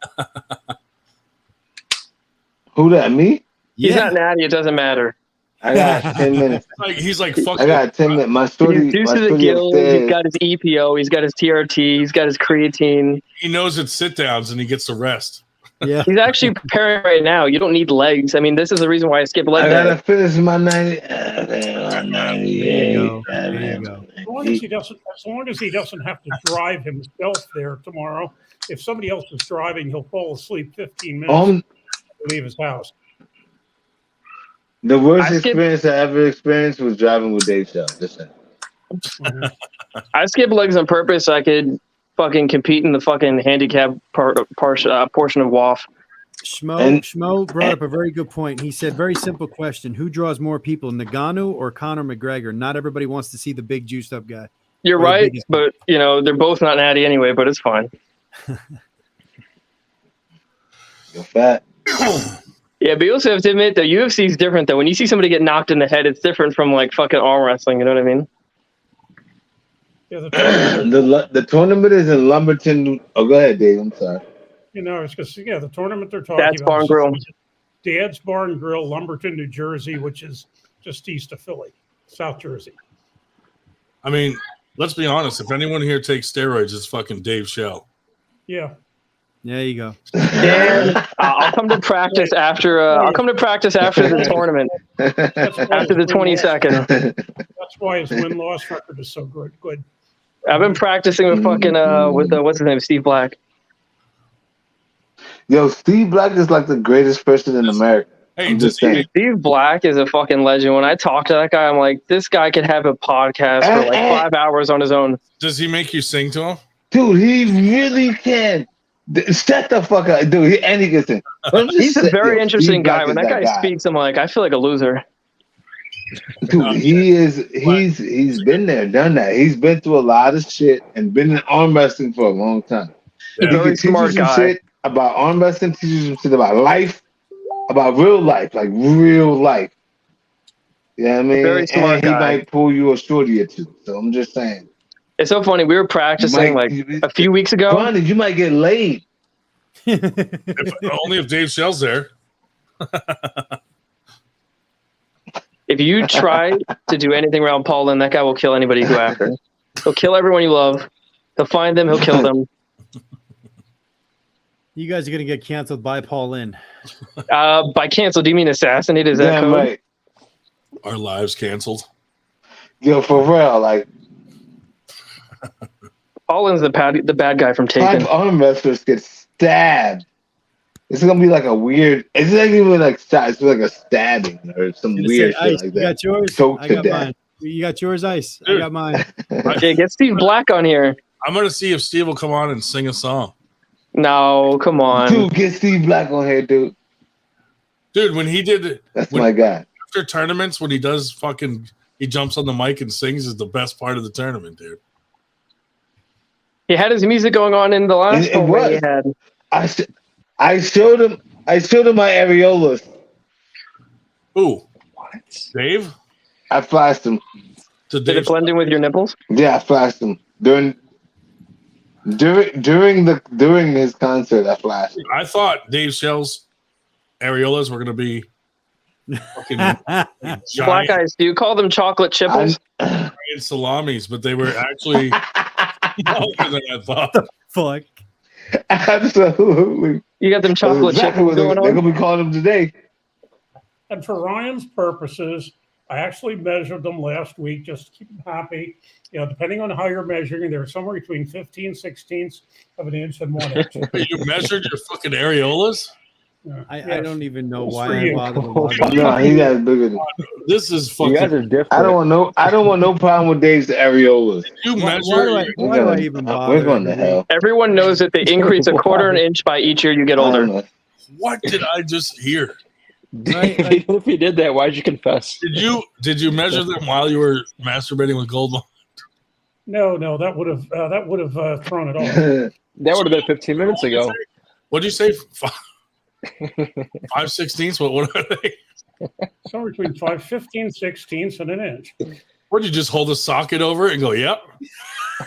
Speaker 10: Who that, me?
Speaker 13: He's not natty. It doesn't matter.
Speaker 10: I got 10 minutes.
Speaker 1: He's like, fuck.
Speaker 10: I got 10 minutes. My story.
Speaker 13: He's due to the guild. He's got his EPO. He's got his TRT. He's got his creatine.
Speaker 1: He knows it's sit downs and he gets to rest.
Speaker 4: Yeah,
Speaker 13: he's actually preparing right now. You don't need legs. I mean, this is the reason why I skip leg day.
Speaker 10: I gotta finish my 90.
Speaker 4: There you go.
Speaker 2: As long as he doesn't have to drive himself there tomorrow. If somebody else is driving, he'll fall asleep 15 minutes to leave his house.
Speaker 10: The worst experience I ever experienced was driving with Dave Schell.
Speaker 13: I skipped legs on purpose so I could fucking compete in the fucking handicap portion of WAF.
Speaker 4: Schmo brought up a very good point. He said, very simple question. Who draws more people, Nagano or Conor McGregor? Not everybody wants to see the big juiced up guy.
Speaker 13: You're right, but they're both not natty anyway, but it's fine.
Speaker 10: You're fat.
Speaker 13: Yeah, but you also have to admit that UFC is different though. When you see somebody get knocked in the head, it's different from like fucking arm wrestling, you know what I mean?
Speaker 2: Yeah, the tournament.
Speaker 10: The tournament is in Lumberton. Oh, go ahead, Dave. I'm sorry.
Speaker 2: It's because the tournament they're talking
Speaker 13: Dad's
Speaker 2: about.
Speaker 13: Barn Grill.
Speaker 2: Dad's Barn Grill, Lumberton, New Jersey, which is just east of Philly, South Jersey.
Speaker 1: I mean, let's be honest. If anyone here takes steroids, it's fucking Dave Schell.
Speaker 2: Yeah.
Speaker 4: There you go.
Speaker 13: Dan, I'll come to practice after. I'll come to practice after the tournament. After the 22nd.
Speaker 2: That's why his win-loss record is so good. Good.
Speaker 13: I've been practicing with fucking what's his name, Steve Black.
Speaker 10: Yo, Steve Black is like the greatest person in America.
Speaker 1: Hey,
Speaker 13: Steve Black is a fucking legend. When I talk to that guy, I'm like, this guy could have a podcast for like 5 hours on his own.
Speaker 1: Does he make you sing to him?
Speaker 10: Dude, he really can. Shut the fuck up, dude. He can sing.
Speaker 13: He's a very interesting guy. When that guy speaks, I'm like, I feel like a loser.
Speaker 10: Dude, he's been there, done that. He's been through a lot of shit and been in arm wrestling for a long time.
Speaker 13: Yeah. Very smart guy.
Speaker 10: Shit about arm wrestling, teaches him shit about life, about real life, like real life. You know what I mean?
Speaker 13: Very smart
Speaker 10: and he
Speaker 13: guy.
Speaker 10: might pull you a shorty or two. So I'm just saying.
Speaker 13: It's so funny. We were practicing a few weeks ago.
Speaker 10: Ronnie, you might get laid.
Speaker 1: Only if Dave Schell's there.
Speaker 13: If you try to do anything around Paul Linn, that guy will kill anybody you go after. He'll kill everyone you love. He'll find them. He'll kill them.
Speaker 4: You guys are gonna get canceled by Paul Linn.
Speaker 13: By cancel, do you mean assassinated? Is that code?
Speaker 10: Right.
Speaker 1: Our lives canceled.
Speaker 10: Yo, for real, like
Speaker 13: Paul Linn's the bad guy from Taken.
Speaker 10: 5 arm wrestlers get stabbed. It's gonna be like a weird. It's not even like it's like a stabbing or some weird shit
Speaker 4: Ice,
Speaker 10: like
Speaker 4: you
Speaker 10: that.
Speaker 4: got yours.
Speaker 10: Choked
Speaker 4: I
Speaker 10: to
Speaker 4: got
Speaker 10: death.
Speaker 4: mine. You got yours, Ice.
Speaker 1: Dude.
Speaker 4: I got mine.
Speaker 13: Okay, get Steve Black on here.
Speaker 1: I'm gonna see if Steve will come on and sing a song.
Speaker 13: No, come on.
Speaker 10: Dude, get Steve Black on here, dude.
Speaker 1: Dude, when he did
Speaker 10: That's my guy.
Speaker 1: after tournaments, when he does he jumps on the mic and sings is the best part of the tournament, dude.
Speaker 13: He had his music going on in the last
Speaker 10: It
Speaker 13: one
Speaker 10: was.
Speaker 13: he had.
Speaker 10: I showed him my areolas.
Speaker 1: Ooh. What? Dave?
Speaker 10: I flashed him.
Speaker 13: Did it blend in with your nipples?
Speaker 10: Yeah, I flashed him during his concert. I flashed him.
Speaker 1: I thought Dave Schell's areolas were gonna be fucking
Speaker 13: Black
Speaker 1: giant,
Speaker 13: eyes. Do you call them chocolate chipples?
Speaker 1: giant salamis, but they were actually longer than I thought.
Speaker 4: Fuck.
Speaker 10: Absolutely.
Speaker 13: You got them chocolate
Speaker 10: exactly
Speaker 13: chipples
Speaker 10: what
Speaker 13: going
Speaker 10: they're
Speaker 13: on?
Speaker 10: gonna be calling them today.
Speaker 2: And for Ryan's purposes, I actually measured them last week just to keep him happy. Depending on how you're measuring, they're somewhere between 15/16 of an inch and 1 inch.
Speaker 1: You measured your fucking areolas?
Speaker 4: I don't even know
Speaker 2: It's
Speaker 4: why
Speaker 2: for
Speaker 4: I
Speaker 2: you.
Speaker 4: bother.
Speaker 10: No, he got bigger than.
Speaker 1: This is fucking.
Speaker 12: You guys are different.
Speaker 10: I don't want no problem with Dave's areolas.
Speaker 1: You
Speaker 4: Why
Speaker 1: measure.
Speaker 4: do I even bother?
Speaker 10: We're going to hell.
Speaker 13: Everyone knows that they increase a quarter an inch by each year you get
Speaker 10: I don't
Speaker 13: older.
Speaker 10: know.
Speaker 1: What did I just hear?
Speaker 4: Right?
Speaker 12: Even if you did that, why'd you confess?
Speaker 1: Did you measure them while you were masturbating with gold?
Speaker 2: No, that would have thrown it off.
Speaker 12: That would have been 15 minutes ago.
Speaker 1: What'd you say? 5/16? What are they?
Speaker 2: Somewhere between 15/16 and an inch.
Speaker 1: Would you just hold a socket over it and go, yep?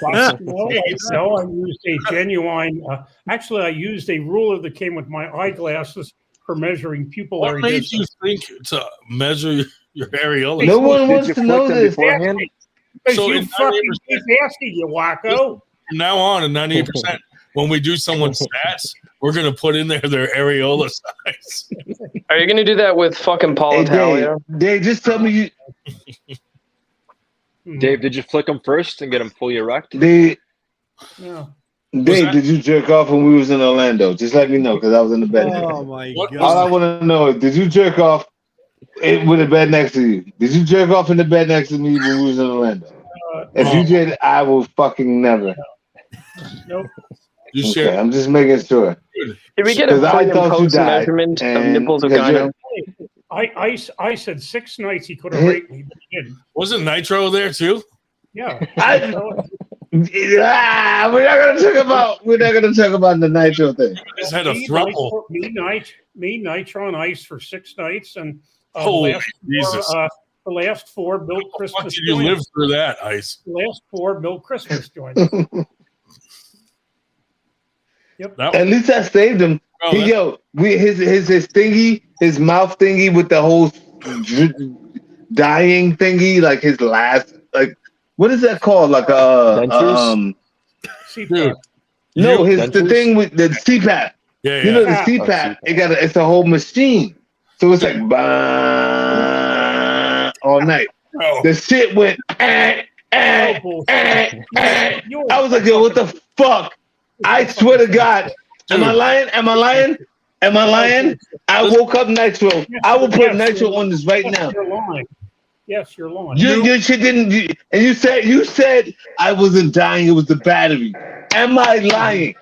Speaker 2: No, I used a genuine. Actually, I used a ruler that came with my eyeglasses for measuring pupillary
Speaker 1: What made you
Speaker 2: distance.
Speaker 1: think to measure your areolas?
Speaker 10: No one
Speaker 12: Did
Speaker 10: wants
Speaker 12: you
Speaker 10: to
Speaker 12: flick
Speaker 10: know
Speaker 12: them
Speaker 10: this.
Speaker 12: beforehand?
Speaker 2: Because
Speaker 1: So
Speaker 2: you
Speaker 1: in
Speaker 2: fucking
Speaker 1: 98%.
Speaker 2: keep asking, you wacko.
Speaker 1: From now on, in 98%, when we do someone's stats, we're going to put in there their areola size.
Speaker 13: Are you going to do that with fucking Paul
Speaker 10: Hey,
Speaker 13: Italia?
Speaker 10: Dave, just tell me you.
Speaker 12: Dave, did you flick them first and get them fully erect?
Speaker 10: Dave,
Speaker 2: Yeah.
Speaker 10: did you jerk off when we was in Orlando? Just let me know because I was in the bed.
Speaker 4: Oh my
Speaker 1: What
Speaker 10: All I
Speaker 4: god!
Speaker 10: want to know is, did you jerk off with the bed next to you? Did you jerk off in the bed next to me when we was in Orlando? If you did, I will fucking never.
Speaker 2: Nope.
Speaker 1: You
Speaker 10: Okay,
Speaker 1: share.
Speaker 10: I'm just making sure.
Speaker 13: Did we get a
Speaker 10: 'Cause I
Speaker 13: pre and
Speaker 10: thought you
Speaker 13: post
Speaker 10: died,
Speaker 13: measurement of
Speaker 10: and-
Speaker 13: nipples of
Speaker 10: because
Speaker 13: gyno?
Speaker 2: I said 6 nights he could have raped me, but he didn't.
Speaker 1: Wasn't Nitro there too?
Speaker 2: Yeah.
Speaker 10: We're not gonna talk about the Nitro thing.
Speaker 1: Just had a throuple.
Speaker 2: Me, Nitro on ice for 6 nights, and
Speaker 1: Holy
Speaker 2: last
Speaker 1: Jesus.
Speaker 2: The last 4 Milk
Speaker 1: How
Speaker 2: Christmas
Speaker 1: did you live through that, Ice?
Speaker 2: The last 4 Milk Christmas joints. Yep.
Speaker 10: At least I saved him. His thingy, his mouth thingy with the whole dying thingy, like his last, like what is that called? Like
Speaker 12: Dentures?
Speaker 2: CPAP.
Speaker 10: No, the thing with the CPAP.
Speaker 1: Yeah,
Speaker 10: You know the CPAP. It's a whole machine, so it's like all night. The shit went. I was like, yo, what the fuck? I swear to God. Am I lying? Am I lying? Am I lying? I woke up Nitro. I will put Nitro on this right now.
Speaker 2: You're lying. Yes, you're lying.
Speaker 10: Your shit didn't. And you said I wasn't dying. It was the battery. Am I lying?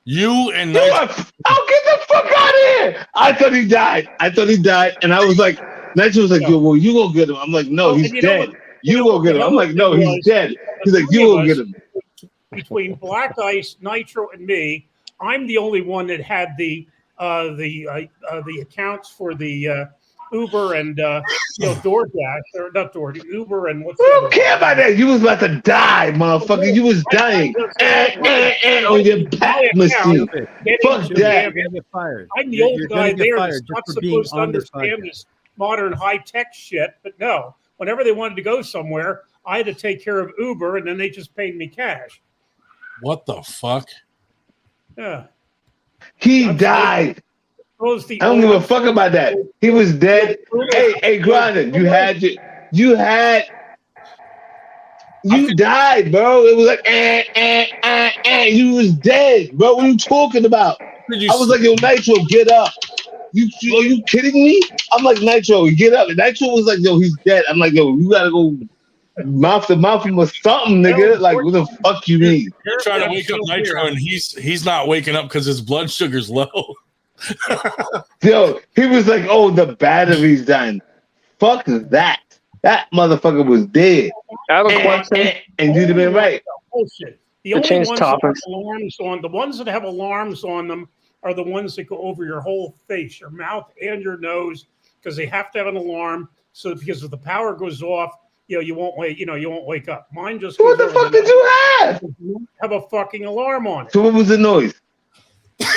Speaker 1: You and
Speaker 10: Nitro. I'll get the fuck out of here. I thought he died. And I was like, Nitro was like, yo, well, you go get him. I'm like, no, he's dead. You go get him. I'm like, no, he's dead. He's like, you go get him.
Speaker 2: Between Black Ice, Nitro, and me, I'm the only one that had the accounts for the Uber and DoorDash, or not DoorDash, Uber and what's.
Speaker 10: I don't care about that. You was about to die, motherfucker. You was dying. On your back machine. Fuck that.
Speaker 2: I'm the old guy there that's not supposed to understand this modern high-tech shit, but no. Whenever they wanted to go somewhere, I had to take care of Uber, and then they just paid me cash.
Speaker 1: What the fuck?
Speaker 2: Yeah.
Speaker 10: He died. I don't give a fuck about that. He was dead. Hey, Grinder, you died, bro. It was like, you was dead, bro. What are you talking about? I was like, yo, Nitro, get up. Are you kidding me? I'm like, Nitro, get up. And Nitro was like, yo, he's dead. I'm like, yo, you gotta go mouth to mouth or something, nigga. Like, what the fuck you mean?
Speaker 1: You're trying to wake up Nitro, and he's not waking up because his blood sugar's low.
Speaker 10: Yo, he was like, oh, the battery's dying. Fuck that. That motherfucker was dead.
Speaker 13: I have a question.
Speaker 10: And you'd have been right.
Speaker 2: Bullshit. The only ones that have alarms on, the ones that have alarms on them are the ones that go over your whole face, your mouth and your nose, because they have to have an alarm. So because if the power goes off, you won't wake up. Mine just.
Speaker 10: What the fuck did you have?
Speaker 2: Have a fucking alarm on it.
Speaker 10: So what was the noise?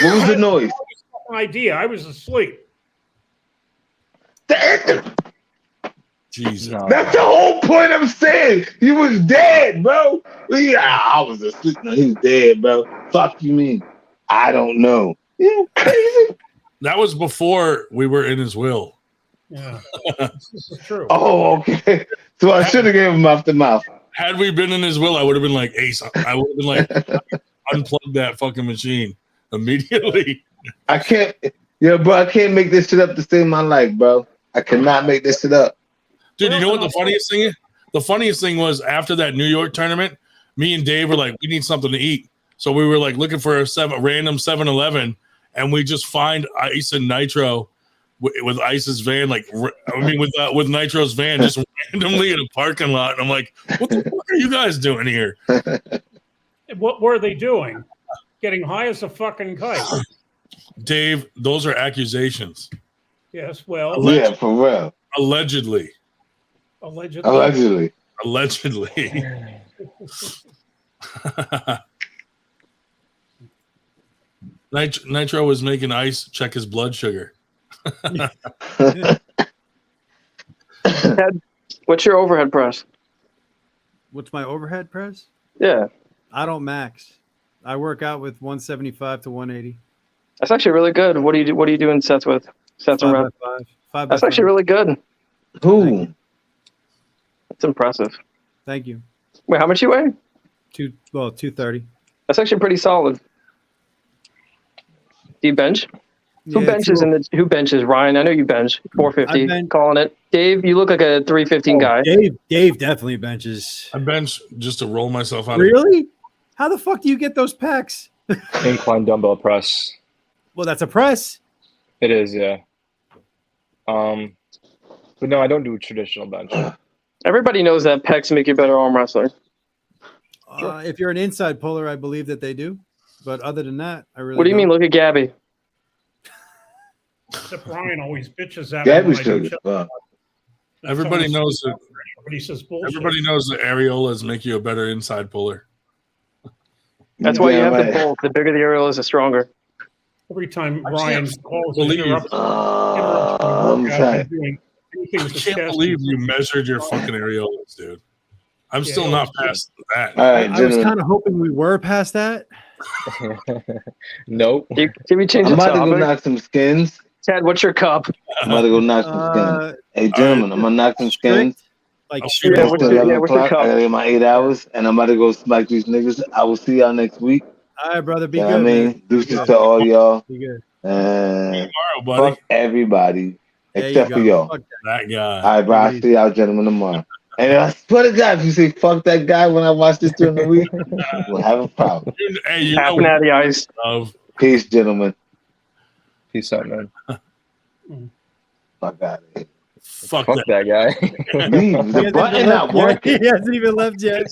Speaker 10: What was the noise?
Speaker 2: Idea. I was asleep.
Speaker 1: Jesus.
Speaker 10: That's the whole point I'm saying. He was dead, bro. Yeah, I was asleep. No, he was dead, bro. Fuck you mean? I don't know. You crazy?
Speaker 1: That was before we were in his will.
Speaker 2: Yeah. This is true.
Speaker 10: Oh, okay. So I should have gave him mouth to mouth.
Speaker 1: Had we been in his will, I would have been like, Ace, I would have been like, unplug that fucking machine immediately.
Speaker 10: I can't, bro, I can't make this shit up to save my life, bro. I cannot make this shit up.
Speaker 1: Dude, you know what the funniest thing is? The funniest thing was after that New York tournament, me and Dave were like, we need something to eat. So we were like looking for a random 7-Eleven, and we just find Ice and Nitro with Ice's van, with Nitro's van, just randomly in a parking lot. And I'm like, what the fuck are you guys doing here?
Speaker 2: What were they doing? Getting high as a fucking kite.
Speaker 1: Dave, those are accusations.
Speaker 2: Yes, well.
Speaker 10: Yeah, for real.
Speaker 1: Allegedly.
Speaker 2: Allegedly.
Speaker 1: Nitro was making Ice check his blood sugar.
Speaker 13: What's your overhead press?
Speaker 4: What's my overhead press?
Speaker 13: Yeah.
Speaker 4: I don't max. I work out with 175 to 180.
Speaker 13: That's actually really good. What do you do in sets with? Sets and reps? That's actually really good.
Speaker 10: Ooh.
Speaker 13: That's impressive.
Speaker 4: Thank you.
Speaker 13: Wait, how much you weigh?
Speaker 4: 230.
Speaker 13: That's actually pretty solid. Do you bench? Who benches? Ryan, I know you bench 450. Calling it. Dave, you look like a 315 guy.
Speaker 4: Dave definitely benches.
Speaker 1: I bench just to roll myself out.
Speaker 4: Really? How the fuck do you get those pecs?
Speaker 12: Incline dumbbell press.
Speaker 4: Well, that's a press.
Speaker 12: It is, yeah. But no, I don't do a traditional bench.
Speaker 13: Everybody knows that pecs make you a better arm wrestler.
Speaker 4: If you're an inside puller, I believe that they do. But other than that, I really.
Speaker 13: What do you mean? Look at Gabby.
Speaker 2: Except Ryan always bitches at
Speaker 10: Gabby's
Speaker 2: me.
Speaker 10: still good.
Speaker 1: Everybody knows that.
Speaker 2: But he says bullshit.
Speaker 1: Everybody knows that areolas make you a better inside puller.
Speaker 13: That's why you have to bolt. The bigger the areolas, the stronger.
Speaker 2: Every time Ryan calls
Speaker 1: believe-
Speaker 2: interrupts
Speaker 10: I'm
Speaker 2: the
Speaker 10: sorry.
Speaker 2: workout, doing anything with
Speaker 1: I
Speaker 2: his
Speaker 1: can't
Speaker 2: chest.
Speaker 1: believe you measured your fucking areolas, dude. I'm
Speaker 2: Yeah,
Speaker 1: still
Speaker 2: it
Speaker 1: not
Speaker 2: was
Speaker 1: past that.
Speaker 10: All right,
Speaker 4: I was
Speaker 10: gentlemen.
Speaker 4: kind of hoping we were past that.
Speaker 12: Nope.
Speaker 13: Can we change
Speaker 10: I'm
Speaker 13: the
Speaker 10: about to go
Speaker 13: topic?
Speaker 10: knock some skins.
Speaker 13: Ted, what's your cup?
Speaker 10: I'm about to go knock some skins. Hey, gentlemen, I'm gonna knock some skins.
Speaker 4: Strict, like
Speaker 1: I'll
Speaker 4: strict.
Speaker 1: shoot
Speaker 10: It's
Speaker 13: what's
Speaker 10: till
Speaker 13: your-
Speaker 10: 11
Speaker 13: what's your
Speaker 10: o'clock. I
Speaker 13: cup?
Speaker 10: gotta get my 8 hours, and I'm about to go smack these niggas. I will see y'all next week.
Speaker 4: All right, brother. Be
Speaker 10: You know
Speaker 4: good,
Speaker 10: what I mean?
Speaker 4: man. Be
Speaker 10: Deuces
Speaker 4: good.
Speaker 10: to all y'all.
Speaker 4: Be good.
Speaker 10: And
Speaker 1: Tomorrow, buddy.
Speaker 10: fuck everybody
Speaker 4: There you
Speaker 10: except for
Speaker 4: go.
Speaker 10: y'all.
Speaker 4: Fuck
Speaker 1: That guy.
Speaker 10: All right, bro. I'll see y'all gentlemen tomorrow. And I swear to God, if you say fuck that guy when I watch this during the week, we'll have a problem.
Speaker 1: Hey, you
Speaker 13: Half
Speaker 1: know
Speaker 13: an natty ice.
Speaker 1: of
Speaker 10: Peace, gentlemen.
Speaker 12: Peace out, man.
Speaker 10: Fuck out of here.
Speaker 1: fuck
Speaker 12: Fuck
Speaker 1: that.
Speaker 12: that guy.
Speaker 10: Leave. The button not working.
Speaker 4: He hasn't even left yet.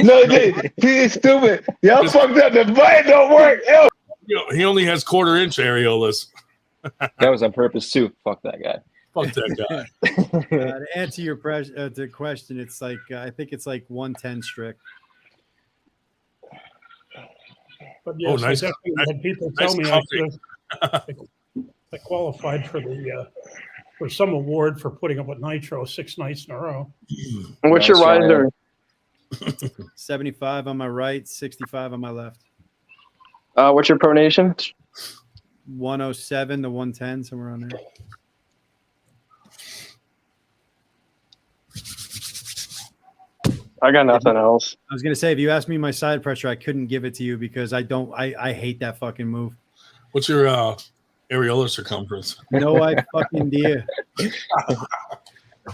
Speaker 10: No, he's stupid. Y'all fucked up. The button don't work. Ew.
Speaker 1: He only has quarter-inch areolas.
Speaker 12: That was on purpose too. Fuck that guy.
Speaker 1: Fuck that guy.
Speaker 4: To answer your the question, it's like I think it's like 110 strict.
Speaker 2: But yes,
Speaker 1: nice.
Speaker 2: I definitely had people
Speaker 1: Nice
Speaker 2: tell me I qualified for the for some award for putting up with Nitro 6 nights in a row.
Speaker 13: And what's your
Speaker 12: Nice,
Speaker 13: riser?
Speaker 4: 75 on my right, 65 on my left.
Speaker 13: What's your pronation?
Speaker 4: 107 to 110, somewhere on there.
Speaker 13: I got nothing else.
Speaker 4: I was gonna say, if you asked me my side pressure, I couldn't give it to you because I don't. I hate that fucking move.
Speaker 1: What's your areola circumference?
Speaker 4: No, I fucking idea.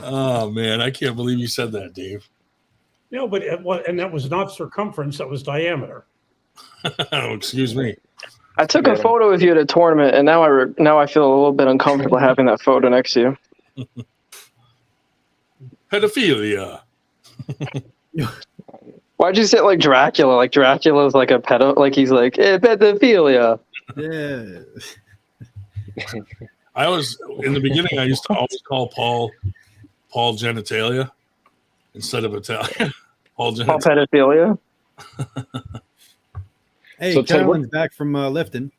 Speaker 1: Oh man, I can't believe you said that, Dave.
Speaker 2: No, but and that was not circumference; that was diameter.
Speaker 1: Oh, excuse me.
Speaker 13: I took a photo with you at a tournament, and now I feel a little bit uncomfortable having that photo next to you.
Speaker 1: Pedophilia.
Speaker 13: Why'd you say it like Dracula? Like Dracula's like a pedo? Like he's like pedophilia.
Speaker 4: Yeah.
Speaker 1: I was in the beginning. I used to always call Paul genitalia instead of Italian. Paul
Speaker 13: pedophilia.
Speaker 4: Hey,
Speaker 12: So, Ted,
Speaker 4: Carolyn's back from lifting.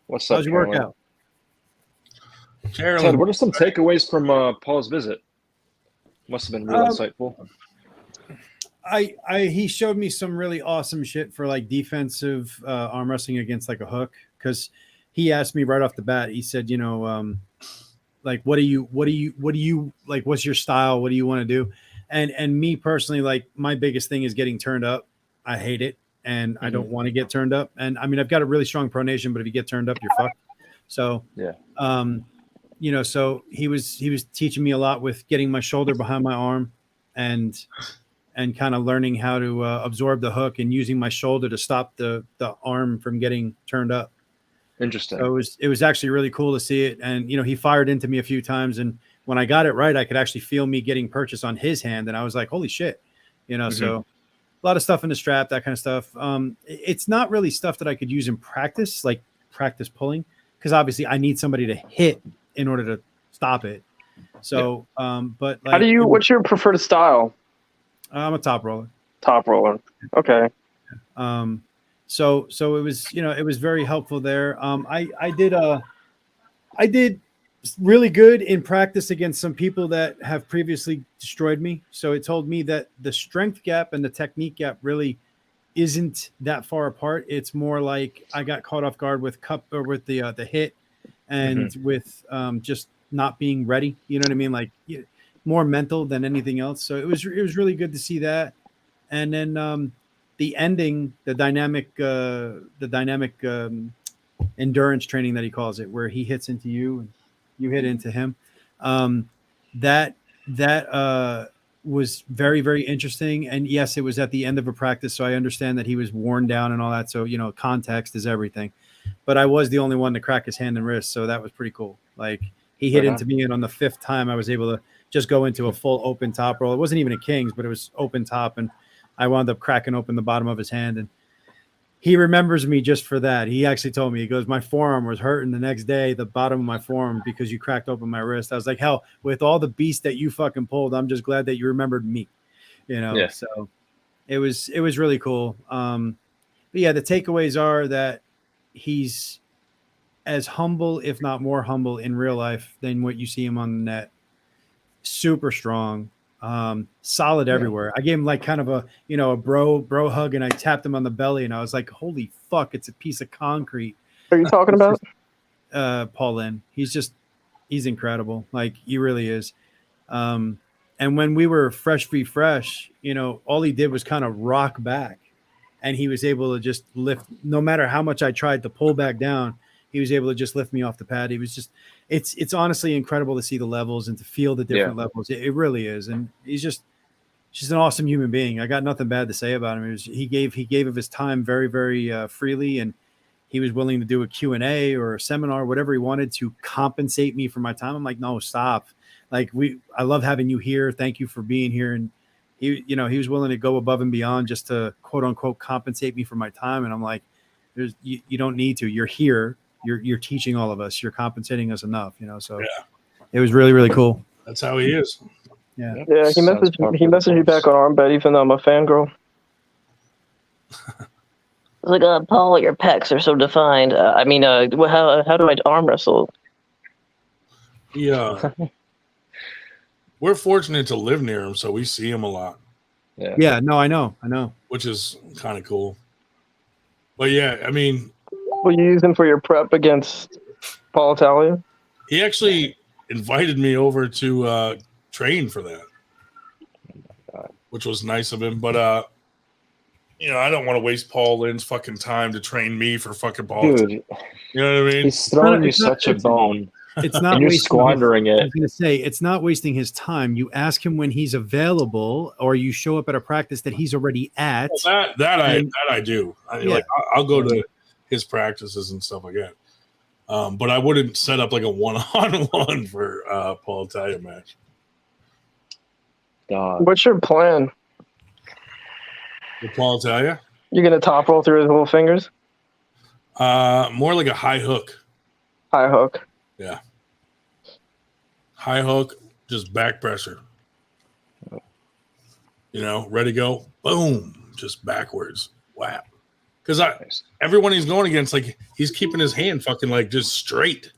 Speaker 12: What's up?
Speaker 4: How's your
Speaker 12: Carolyn?
Speaker 4: workout?
Speaker 1: Carolyn,
Speaker 12: Ted, what are some takeaways from Paul's visit? Must have been real insightful.
Speaker 4: He showed me some really awesome shit for like defensive arm wrestling against like a hook, because he asked me right off the bat. He said, you know, like what do you like? What's your style? What do you want to do? And me personally, like my biggest thing is getting turned up. I hate it, and I don't want to get turned up. And I mean, I've got a really strong pronation, but if you get turned up, you're fucked. So
Speaker 12: Yeah.
Speaker 4: You know, so he was teaching me a lot with getting my shoulder behind my arm and kind of learning how to absorb the hook and using my shoulder to stop the arm from getting turned up.
Speaker 12: Interesting.
Speaker 4: So it was actually really cool to see it. And, you know, he fired into me a few times, and when I got it right, I could actually feel me getting purchase on his hand. And I was like, holy shit, you know, so a lot of stuff in the strap, that kind of stuff. It's not really stuff that I could use in practice, like practice pulling, because obviously I need somebody to hit in order to stop it. So, but like,
Speaker 13: What's your preferred style?
Speaker 4: I'm a top roller.
Speaker 13: Top roller. Okay.
Speaker 4: So it was, you know, it was very helpful there. I did really good in practice against some people that have previously destroyed me. So it told me that the strength gap and the technique gap really isn't that far apart. It's more like I got caught off guard with the hit and with just not being ready. You know what I mean? Like more mental than anything else. So it was really good to see that. And then the ending, the dynamic endurance training that he calls it, where he hits into you and you hit into him. That was very, very interesting. And yes, it was at the end of a practice, so I understand that he was worn down and all that. So, you know, context is everything. But I was the only one to crack his hand and wrist, so that was pretty cool. Like he hit into me, and on the 5th time, I was able to just go into a full open top roll. It wasn't even a King's, but it was open top, and I wound up cracking open the bottom of his hand. And he remembers me just for that. He actually told me, he goes, my forearm was hurting the next day, the bottom of my forearm, because you cracked open my wrist. I was like, hell, with all the beast that you fucking pulled, I'm just glad that you remembered me, you know?
Speaker 12: Yeah.
Speaker 4: So it was really cool. But yeah, the takeaways are that he's as humble, if not more humble in real life than what you see him on the net. Super strong. Solid everywhere. I gave him like kind of a, you know, a bro hug, and I tapped him on the belly, and I was like, holy fuck, it's a piece of concrete.
Speaker 13: Are you talking about?
Speaker 4: Paul Linn. He's incredible. Like, he really is. And when we were fresh, you know, all he did was kind of rock back, and he was able to just lift, no matter how much I tried to pull back down, he was able to just lift me off the pad. He was just, it's honestly incredible to see the levels and to feel the different levels. It really is. And he's just an awesome human being. I got nothing bad to say about him. He gave of his time very, very freely, and he was willing to do a Q&A or a seminar, whatever he wanted, to compensate me for my time. I'm like, no, stop. Like, I love having you here. Thank you for being here. And he was willing to go above and beyond just to quote unquote compensate me for my time. And I'm like, you don't need to. You're here. You're teaching all of us. You're compensating us enough, you know. So it was really, really cool.
Speaker 1: That's how he is.
Speaker 13: Yeah. Yeah. He messaged me back on Armbed, even though I'm a fangirl.
Speaker 14: Like, Paul, your pecs are so defined. How do I arm wrestle?
Speaker 1: Yeah. We're fortunate to live near him, so we see him a lot.
Speaker 4: Yeah. No, I know.
Speaker 1: Which is kind of cool. But yeah, I mean,
Speaker 13: will you use him for your prep against Paul Italia?
Speaker 1: He actually invited me over to train for that, which was nice of him. But you know, I don't want to waste Paul Linn's fucking time to train me for fucking Paul.
Speaker 12: Dude,
Speaker 1: you know what I mean?
Speaker 12: He's throwing you such a bone.
Speaker 4: It's not
Speaker 12: and you're
Speaker 4: wasting
Speaker 12: squandering it.
Speaker 4: I was going to say, it's not wasting his time. You ask him when he's available, or you show up at a practice that he's already at.
Speaker 1: Well, that I do. Like, I'll go to his practices and stuff like that. But I wouldn't set up like a one-on-one for Paul Italia match.
Speaker 13: What's your plan?
Speaker 1: With Paul Italia?
Speaker 13: You're gonna top roll through his little fingers?
Speaker 1: More like a high hook.
Speaker 13: High hook.
Speaker 1: Yeah. High hook, just back pressure. You know, ready to go, boom, just backwards. Wow. Because everyone he's going against, like, he's keeping his hand fucking like just straight.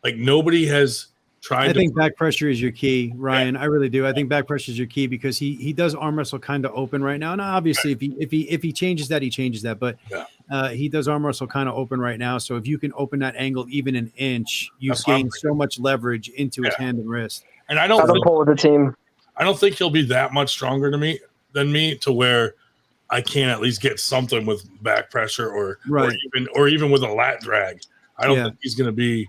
Speaker 1: Like, nobody has tried.
Speaker 4: I think back pressure is your key, Ryan. I really do. I think back pressure is your key, because he does arm wrestle kind of open right now. And obviously, if he changes that, he changes that. But he does arm wrestle kind of open right now. So if you can open that angle even an inch, you've gained so much leverage into his hand and wrist.
Speaker 1: And I don't
Speaker 13: pull with the team.
Speaker 1: I don't think he'll be that much stronger than me to where I can at least get something with back pressure or even with a lat drag. I don't think he's going to be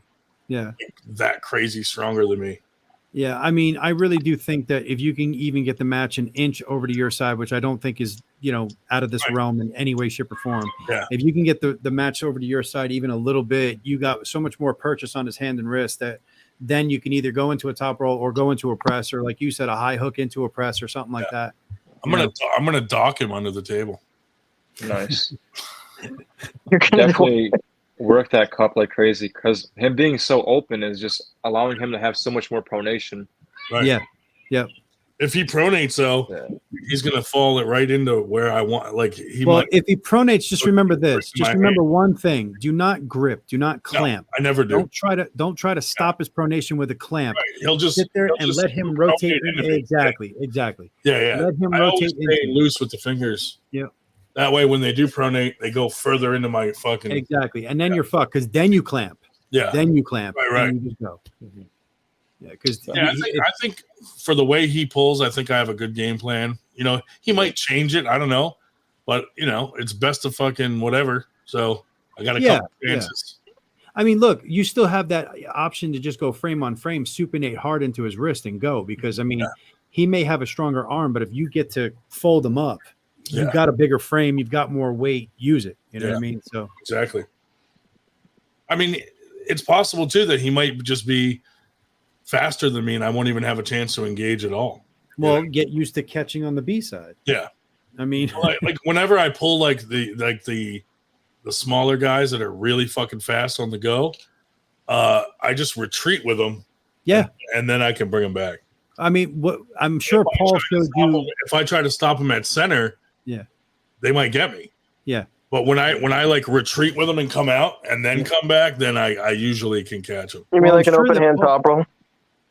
Speaker 1: that crazy stronger than me.
Speaker 4: Yeah, I mean, I really do think that if you can even get the match an inch over to your side, which I don't think is, you know, out of this realm in any way, shape, or form.
Speaker 1: Yeah.
Speaker 4: If you can get the match over to your side even a little bit, you got so much more purchase on his hand and wrist that then you can either go into a top roll or go into a press, or like you said, a high hook into a press or something like that.
Speaker 1: I'm gonna dock him under the table.
Speaker 12: Nice. Definitely work that cup like crazy, because him being so open is just allowing him to have so much more pronation.
Speaker 1: Right.
Speaker 4: Yeah. Yep.
Speaker 1: If he pronates, though, he's gonna fall right into where I want. Like
Speaker 4: if he pronates, just remember this. Just remember one thing: do not grip, do not clamp.
Speaker 1: No, I never do.
Speaker 4: Don't try to stop his pronation with a clamp.
Speaker 1: Right. He'll just
Speaker 4: sit there and let him rotate. Exactly.
Speaker 1: Yeah.
Speaker 4: Let him
Speaker 1: I
Speaker 4: rotate.
Speaker 1: Stay loose with the fingers.
Speaker 4: Yeah.
Speaker 1: That way, when they do pronate, they go further into my fucking.
Speaker 4: Exactly, and then you're fucked, because then you clamp.
Speaker 1: Yeah.
Speaker 4: Then you clamp.
Speaker 1: Right.
Speaker 4: And you just go. Mm-hmm. Yeah, because
Speaker 1: I think for the way he pulls, I think I have a good game plan. You know, he might change it. I don't know, but you know, it's best to fucking whatever. So I got a couple chances.
Speaker 4: Yeah. I mean, look, you still have that option to just go frame on frame, supinate hard into his wrist and go. Because I mean, he may have a stronger arm, but if you get to fold him up, you've got a bigger frame, you've got more weight. Use it. You know what I mean? So
Speaker 1: exactly. I mean, it's possible too that he might just be faster than me, and I won't even have a chance to engage at all.
Speaker 4: Well, get used to catching on the B side.
Speaker 1: Yeah,
Speaker 4: I mean,
Speaker 1: like whenever I pull like the the smaller guys that are really fucking fast on the go, I just retreat with them.
Speaker 4: Yeah.
Speaker 1: And then I can bring them back.
Speaker 4: I mean, what I'm sure Paul showed you.
Speaker 1: If I try to stop them at center,
Speaker 4: yeah,
Speaker 1: they might get me.
Speaker 4: Yeah.
Speaker 1: But when I like retreat with them and come out and then come back, then I usually can catch them.
Speaker 13: You mean like an open hand top roll?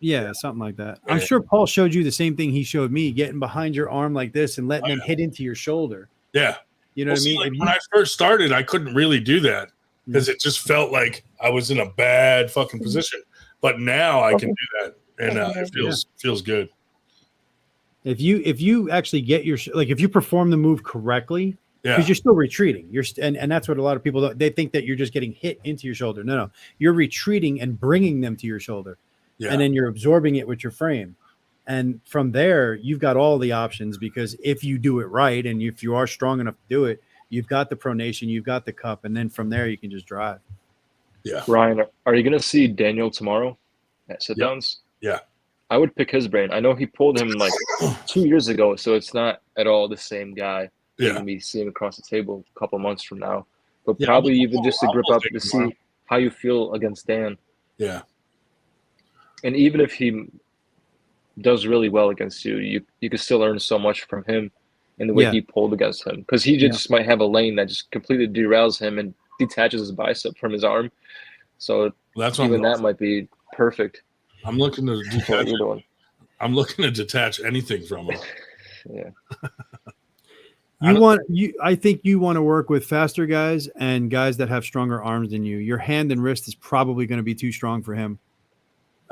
Speaker 4: Yeah, something like that. I'm sure Paul showed you the same thing he showed me, getting behind your arm like this and letting them hit into your shoulder.
Speaker 1: Yeah.
Speaker 4: You know what I mean?
Speaker 1: Like when I first started, I couldn't really do that because it just felt like I was in a bad fucking position. But now I can do that, and it feels good.
Speaker 4: If you actually get your like if you perform the move correctly,
Speaker 1: Yeah.
Speaker 4: because you're still retreating. And that's what a lot of people they think that you're just getting hit into your shoulder. No, you're retreating and bringing them to your shoulder, and then you're absorbing it with your frame. And from there, you've got all the options because if you do it right and if you are strong enough to do it, you've got the pronation, you've got the cup, and then from there you can just drive.
Speaker 1: Yeah.
Speaker 12: Ryan, are you going to see Daniel tomorrow at sit-downs?
Speaker 1: Yeah.
Speaker 12: I would pick his brain. I know he pulled him like 2 years ago, so it's not at all the same guy.
Speaker 1: Yeah.
Speaker 12: You're going to be seeing across the table a couple months from now. But probably even just to grip up to see how you feel against Dan.
Speaker 1: Yeah.
Speaker 12: And even if he does really well against you, you can still learn so much from him in the way he pulled against him. Because he just might have a lane that just completely derails him and detaches his bicep from his arm. So
Speaker 1: that's what
Speaker 12: even that might be perfect.
Speaker 1: I'm looking to detach.
Speaker 12: What you're doing.
Speaker 1: I'm looking to detach anything from him.
Speaker 12: Yeah.
Speaker 4: I think you want to work with faster guys and guys that have stronger arms than you. Your hand and wrist is probably going to be too strong for him.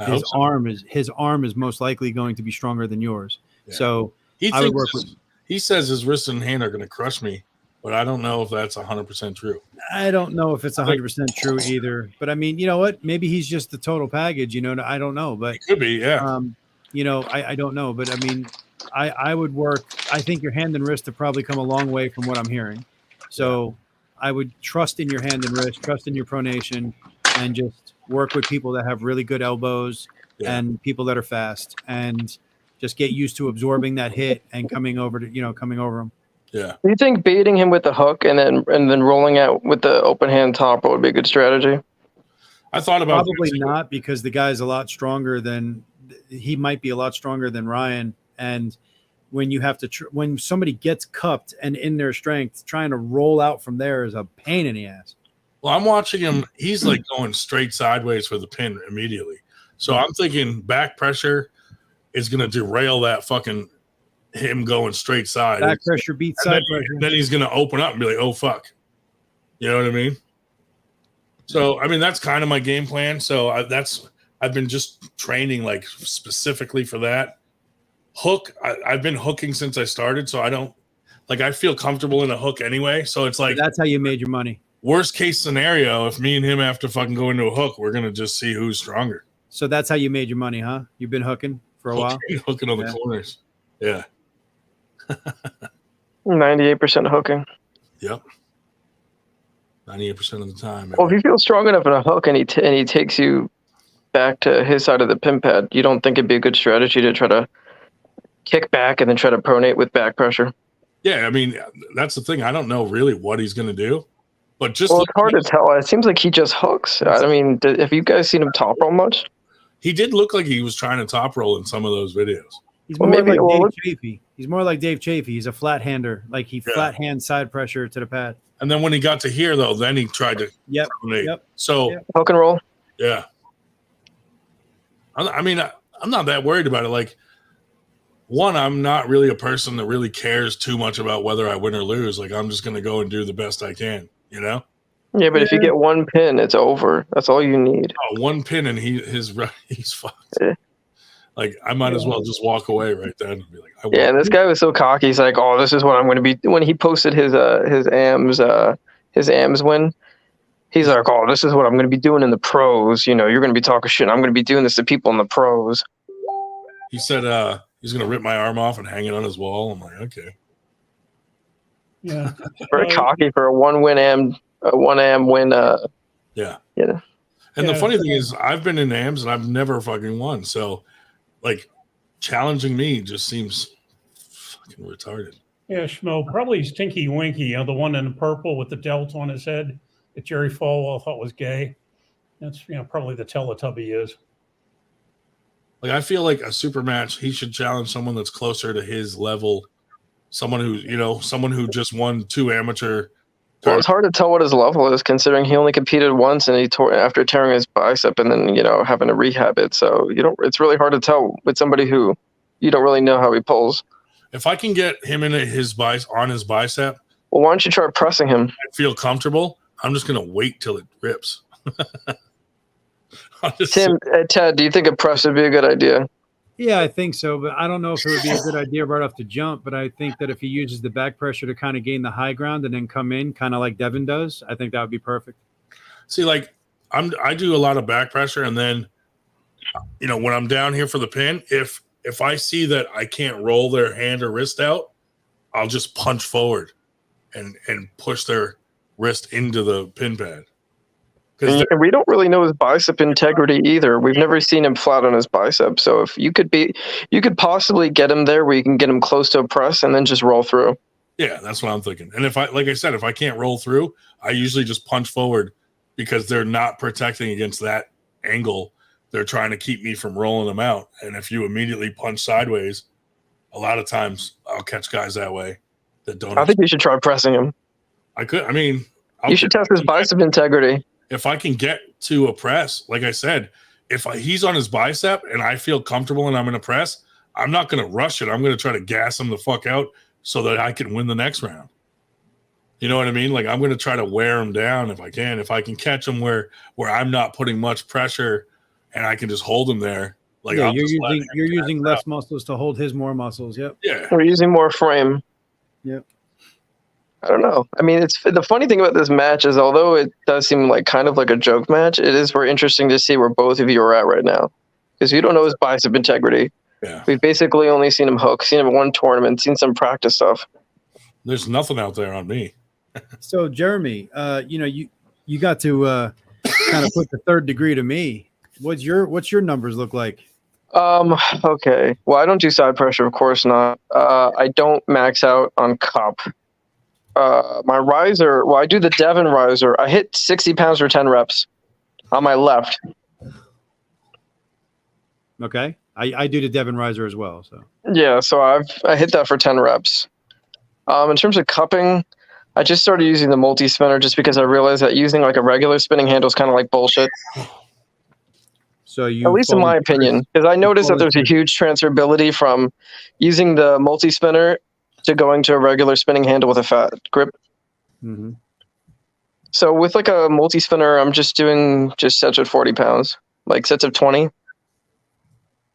Speaker 4: His arm is most likely going to be stronger than yours. Yeah. So
Speaker 1: he says his wrist and hand are going to crush me, but I don't know if that's 100% true.
Speaker 4: I don't know if it's 100% true either. But I mean, you know what? Maybe he's just the total package. You know, I don't know, but
Speaker 1: it could be. Yeah.
Speaker 4: You know, I don't know, but I mean, I would work. I think your hand and wrist have probably come a long way from what I'm hearing. So I would trust in your hand and wrist, trust in your pronation, and just work with people that have really good elbows and people that are fast, and just get used to absorbing that hit and coming over them.
Speaker 1: Yeah.
Speaker 13: Do you think baiting him with the hook and then rolling out with the open hand top roll would be a good strategy?
Speaker 1: I thought about
Speaker 4: probably not, because the guy's a lot stronger than he might be a lot stronger than Ryan. And when you have to, when somebody gets cupped and in their strength, trying to roll out from there is a pain in the ass.
Speaker 1: Well, I'm watching him. He's like going straight sideways for the pin immediately. So I'm thinking back pressure is going to derail that fucking him going straight side.
Speaker 4: Back pressure beats side pressure.
Speaker 1: Then he's going to open up and be like, oh, fuck. You know what I mean? So, I mean, that's kind of my game plan. So I've been just training like specifically for that. Hook, I've been hooking since I started. So I feel comfortable in a hook anyway. So it's like.
Speaker 4: That's how you made your money.
Speaker 1: Worst case scenario, if me and him have to fucking go into a hook, we're going to just see who's stronger.
Speaker 4: So that's how you made your money, huh? You've been hooking for a while?
Speaker 1: Hooking on the corners. Yeah.
Speaker 13: 98% hooking.
Speaker 1: Yep. 98% of the time.
Speaker 13: Well, if you feel strong enough in a hook and he takes you back to his side of the pin pad, you don't think it'd be a good strategy to try to kick back and then try to pronate with back pressure?
Speaker 1: Yeah, I mean, that's the thing. I don't know really what he's going to do. But
Speaker 13: it's hard to tell. It seems like he just hooks. I mean, have you guys seen him top roll much?
Speaker 1: He did look like he was trying to top roll in some of those videos.
Speaker 4: He's more like Dave Chafee. He's more like Dave Chafee. He's a flat hander. Like he flat hand side pressure to the pad.
Speaker 1: And then when he got to here, though, then he tried to pronate.
Speaker 4: Yep.
Speaker 1: So
Speaker 13: hook and roll.
Speaker 1: Yeah. I mean, I'm not that worried about it. Like, one, I'm not really a person that really cares too much about whether I win or lose. Like, I'm just going to go and do the best I can, you know?
Speaker 13: Yeah, but if you get one pin, it's over. That's all you need.
Speaker 1: One pin and he's fucked. Yeah. Like, I might as well just walk away right then and be like,
Speaker 13: yeah, and this guy was so cocky. He's like, oh, this is what I'm going to be. When he posted his AMS win, he's like, oh, this is what I'm going to be doing in the pros. You know, you're going to be talking shit. I'm going to be doing this to people in the pros.
Speaker 1: He said he's going to rip my arm off and hang it on his wall. I'm like, okay.
Speaker 2: Yeah.
Speaker 13: Very cocky for a one AM win.
Speaker 1: Yeah.
Speaker 13: Yeah.
Speaker 1: And the funny thing is, I've been in AMs and I've never fucking won. So, like, challenging me just seems fucking retarded.
Speaker 2: Yeah, Schmo, probably Stinky Winky, the one in purple with the delt on his head that Jerry Falwell thought was gay. That's probably the Teletubby is.
Speaker 1: Like, I feel like a super match, he should challenge someone that's closer to his level. Someone who just won 2 amateur.
Speaker 13: Well, it's hard to tell what his level is, considering he only competed once and he tore after tearing his bicep and then having to rehab it. So it's really hard to tell with somebody who you don't really know how he pulls.
Speaker 1: If I can get him in his bicep,
Speaker 13: well, why don't you try pressing him?
Speaker 1: I feel comfortable. I'm just gonna wait till it rips.
Speaker 13: Ted, do you think a press would be a good idea?
Speaker 4: Yeah, I think so, but I don't know if it would be a good idea right off the jump. But I think that if he uses the back pressure to kind of gain the high ground and then come in, kind of like Devin does, I think that would be perfect.
Speaker 1: See, like I do a lot of back pressure, and then when I'm down here for the pin, if I see that I can't roll their hand or wrist out, I'll just punch forward and push their wrist into the pin pad.
Speaker 13: And we don't really know his bicep integrity either. We've never seen him flat on his bicep. So if you could possibly get him there where you can get him close to a press and then just roll through.
Speaker 1: Yeah, that's what I'm thinking. And if I can't roll through, I usually just punch forward because they're not protecting against that angle. They're trying to keep me from rolling them out. And if you immediately punch sideways, a lot of times I'll catch guys that way that don't.
Speaker 13: I think you should try pressing him.
Speaker 1: I could. I mean,
Speaker 13: you should test his bicep integrity.
Speaker 1: If I can get to a press, like I said, if he's on his bicep and I feel comfortable and I'm in a press, I'm not going to rush it. I'm going to try to gas him the fuck out so that I can win the next round. You know what I mean? Like, I'm going to try to wear him down if I can. If I can catch him where I'm not putting much pressure and I can just hold him there. Like,
Speaker 4: yeah, you're using less muscles to hold his more muscles. Yep.
Speaker 1: Yeah.
Speaker 13: We're using more frame.
Speaker 4: Yep.
Speaker 13: I don't know. I mean, it's the funny thing about this match is, although it does seem like kind of like a joke match, it is very interesting to see where both of you are at right now, because you don't know his bicep integrity.
Speaker 1: Yeah.
Speaker 13: We've basically only seen him hook, seen him at one tournament, seen some practice stuff.
Speaker 1: There's nothing out there on me.
Speaker 4: So, Jeremy, you got to kind of put the third degree to me. What's your numbers look like?
Speaker 13: Okay. Well, I don't do side pressure, of course not. I don't max out on cup. My riser, well, I do the Devon riser. I hit 60 pounds for 10 reps on my left.
Speaker 4: Okay. I do the Devon riser as well. So
Speaker 13: yeah, so I hit that for 10 reps. In terms of cupping, I just started using the multi-spinner just because I realized that using like a regular spinning handle is kind of like bullshit.
Speaker 4: So you,
Speaker 13: at least in my opinion, because I noticed that there's a huge transferability from using the multi-spinner to going to a regular spinning handle with a fat grip.
Speaker 4: Mm-hmm.
Speaker 13: So with like a multi-spinner, I'm just doing sets at 40 pounds, like sets of 20.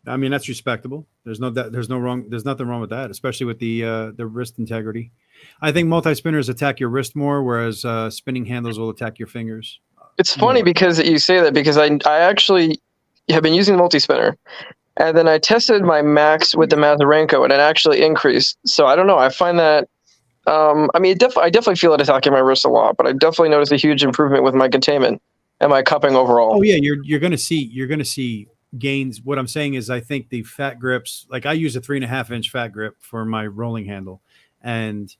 Speaker 4: I mean, that's respectable. There's nothing wrong with that, especially with the wrist integrity. I think multi-spinners attack your wrist more, whereas spinning handles will attack your fingers.
Speaker 13: It's funny because you say that, because I actually have been using the multi-spinner, and then I tested my max with the Mazarenko, and it actually increased. So I don't know. I find that, I mean, I definitely feel it attacking my wrist a lot, but I definitely noticed a huge improvement with my containment and my cupping overall.
Speaker 4: Oh yeah, you're gonna see gains. What I'm saying is, I think the fat grips, like I use a 3.5-inch fat grip for my rolling handle, and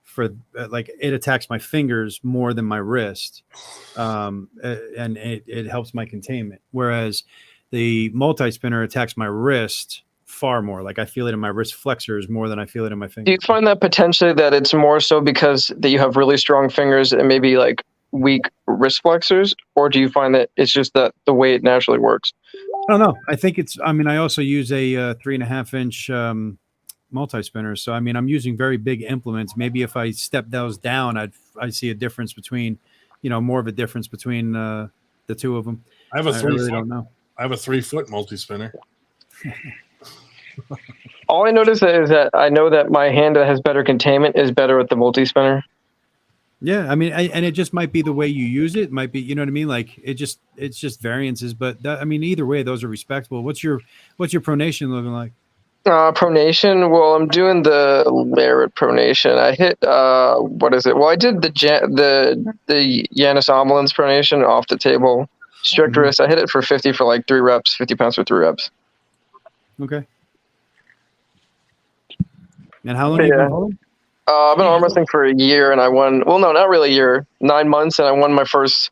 Speaker 4: for like it attacks my fingers more than my wrist, and it helps my containment. Whereas the multi-spinner attacks my wrist far more. Like I feel it in my wrist flexors more than I feel it in my fingers.
Speaker 13: Do you find that potentially that it's more so because that you have really strong fingers and maybe like weak wrist flexors, or do you find that it's just that the way it naturally works?
Speaker 4: I don't know. I think I mean, I also use a 3.5-inch multi-spinner. So, I mean, I'm using very big implements. Maybe if I step those down, I see a difference between, more of a difference between the two of them.
Speaker 1: I really
Speaker 4: don't know.
Speaker 1: I have a 3-foot multi-spinner.
Speaker 13: All I notice is that I know that my hand that has better containment is better with the multi-spinner.
Speaker 4: Yeah, I mean, and it just might be the way you use it. It might be, you know what I mean? Like it's just variances. But I mean, either way, those are respectable. What's your pronation looking like?
Speaker 13: Pronation. Well, I'm doing the Larrett pronation. I hit what is it? Well, I did the Yanis Omelin's pronation off the table. Strict wrist. I hit it for 50 for like 3 reps. 50 pounds for 3 reps.
Speaker 4: Okay. And how long have you been holding?
Speaker 13: I've been arm wrestling for a year, and I won. Well, no, not really a year. 9 months, and I won my first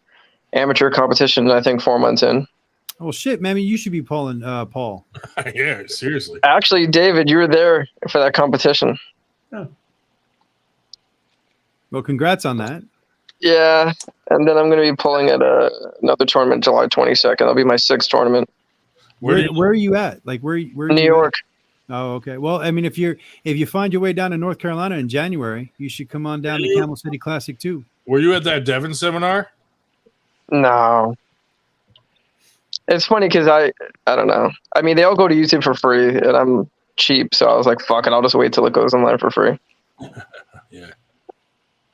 Speaker 13: amateur competition. I think 4 months in.
Speaker 4: Oh shit, man! You should be Paul.
Speaker 1: Yeah, seriously.
Speaker 13: Actually, David, you were there for that competition.
Speaker 2: Oh.
Speaker 4: Well, congrats on that.
Speaker 13: Yeah, and then I'm going to be pulling at another tournament July 22nd. That'll be my 6th tournament.
Speaker 4: Where are you at? Like where
Speaker 13: New York.
Speaker 4: Oh, okay. Well, I mean, if you find your way down to North Carolina in January, you should come on down to Camel City Classic too.
Speaker 1: Were you at that Devon seminar?
Speaker 13: No. It's funny because I don't know. I mean, they all go to YouTube for free, and I'm cheap, so I was like, fuck it, I'll just wait till it goes online for free.
Speaker 1: Yeah.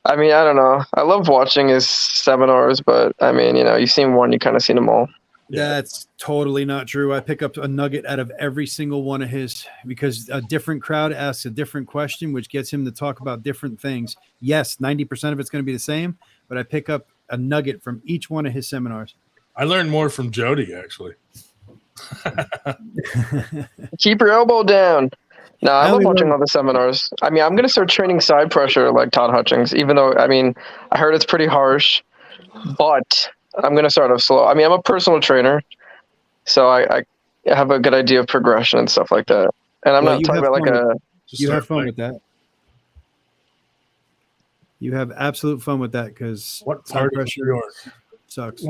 Speaker 13: I mean, I don't know. I love watching his seminars, but I mean, you've seen one, you kind of seen them all.
Speaker 4: That's totally not true. I pick up a nugget out of every single one of his because a different crowd asks a different question, which gets him to talk about different things. Yes, 90% of it's going to be the same, but I pick up a nugget from each one of his seminars.
Speaker 1: I learned more from Jody, actually.
Speaker 13: Keep your elbow down. No, I love watching all the seminars. I mean, I'm going to start training side pressure like Todd Hutchings, even though, I mean, I heard it's pretty harsh, but I'm going to start off slow. I mean, I'm a personal trainer, so I have a good idea of progression and stuff like that. And I'm not talking about like a...
Speaker 4: You have fun with that. You have absolute fun with that because
Speaker 1: what part of New York
Speaker 4: sucks?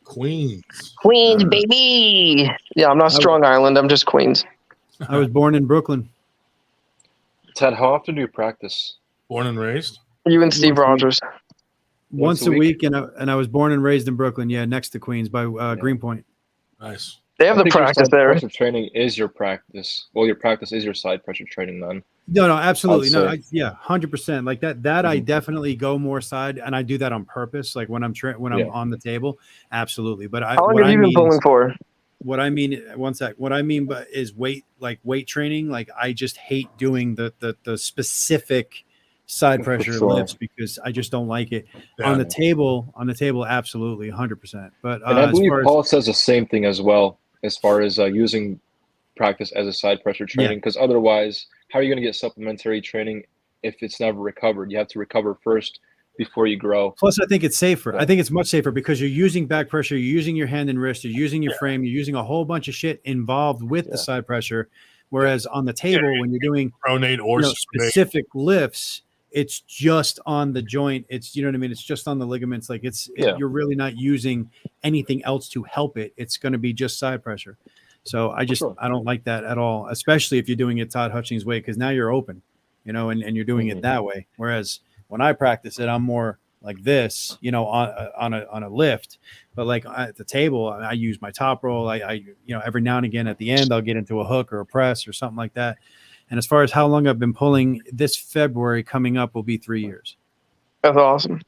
Speaker 14: Queens, baby.
Speaker 13: Yeah, I'm not Strong Island. I'm just Queens.
Speaker 4: I was born in Brooklyn.
Speaker 12: Ted, how often do you practice?
Speaker 1: Born and raised?
Speaker 13: You and Steve Rogers.
Speaker 4: Once a week, and I was born and raised in Brooklyn. Yeah, next to Queens by Greenpoint.
Speaker 1: Nice.
Speaker 13: They have the practice there.
Speaker 12: Pressure training is your practice. Well, your practice is your side pressure training then.
Speaker 4: No, absolutely. No, 100%. Like that I definitely go more side, and I do that on purpose. Like when I'm I'm on the table, absolutely. But
Speaker 13: how long have you been pulling for?
Speaker 4: What I mean, one sec. What I mean is weight training. Like I just hate doing the specific side pressure lifts because I just don't like it. Yeah. On the table, absolutely 100%. But
Speaker 12: and I believe Paul says the same thing as well, as far as using practice as a side pressure training, because otherwise, how are you going to get supplementary training if it's never recovered? You have to recover first before you grow.
Speaker 4: Plus, I think it's safer. I think it's much safer because you're using back pressure, you're using your hand and wrist, you're using your frame, you're using a whole bunch of shit involved with the side pressure. Whereas on the table, when you're doing
Speaker 1: pronate or
Speaker 4: specific lifts, it's just on the joint. It's, you know what I mean? It's just on the ligaments. Like you're really not using anything else to help it. It's going to be just side pressure. So I don't like that at all, especially if you're doing it Todd Hutchings' way, because now you're open, and you're doing it that way. Whereas when I practice it, I'm more like this, on a lift. But like at the table, I use my top roll. I every now and again at the end, I'll get into a hook or a press or something like that. And as far as how long I've been pulling, this February coming up will be 3 years.
Speaker 13: That's awesome.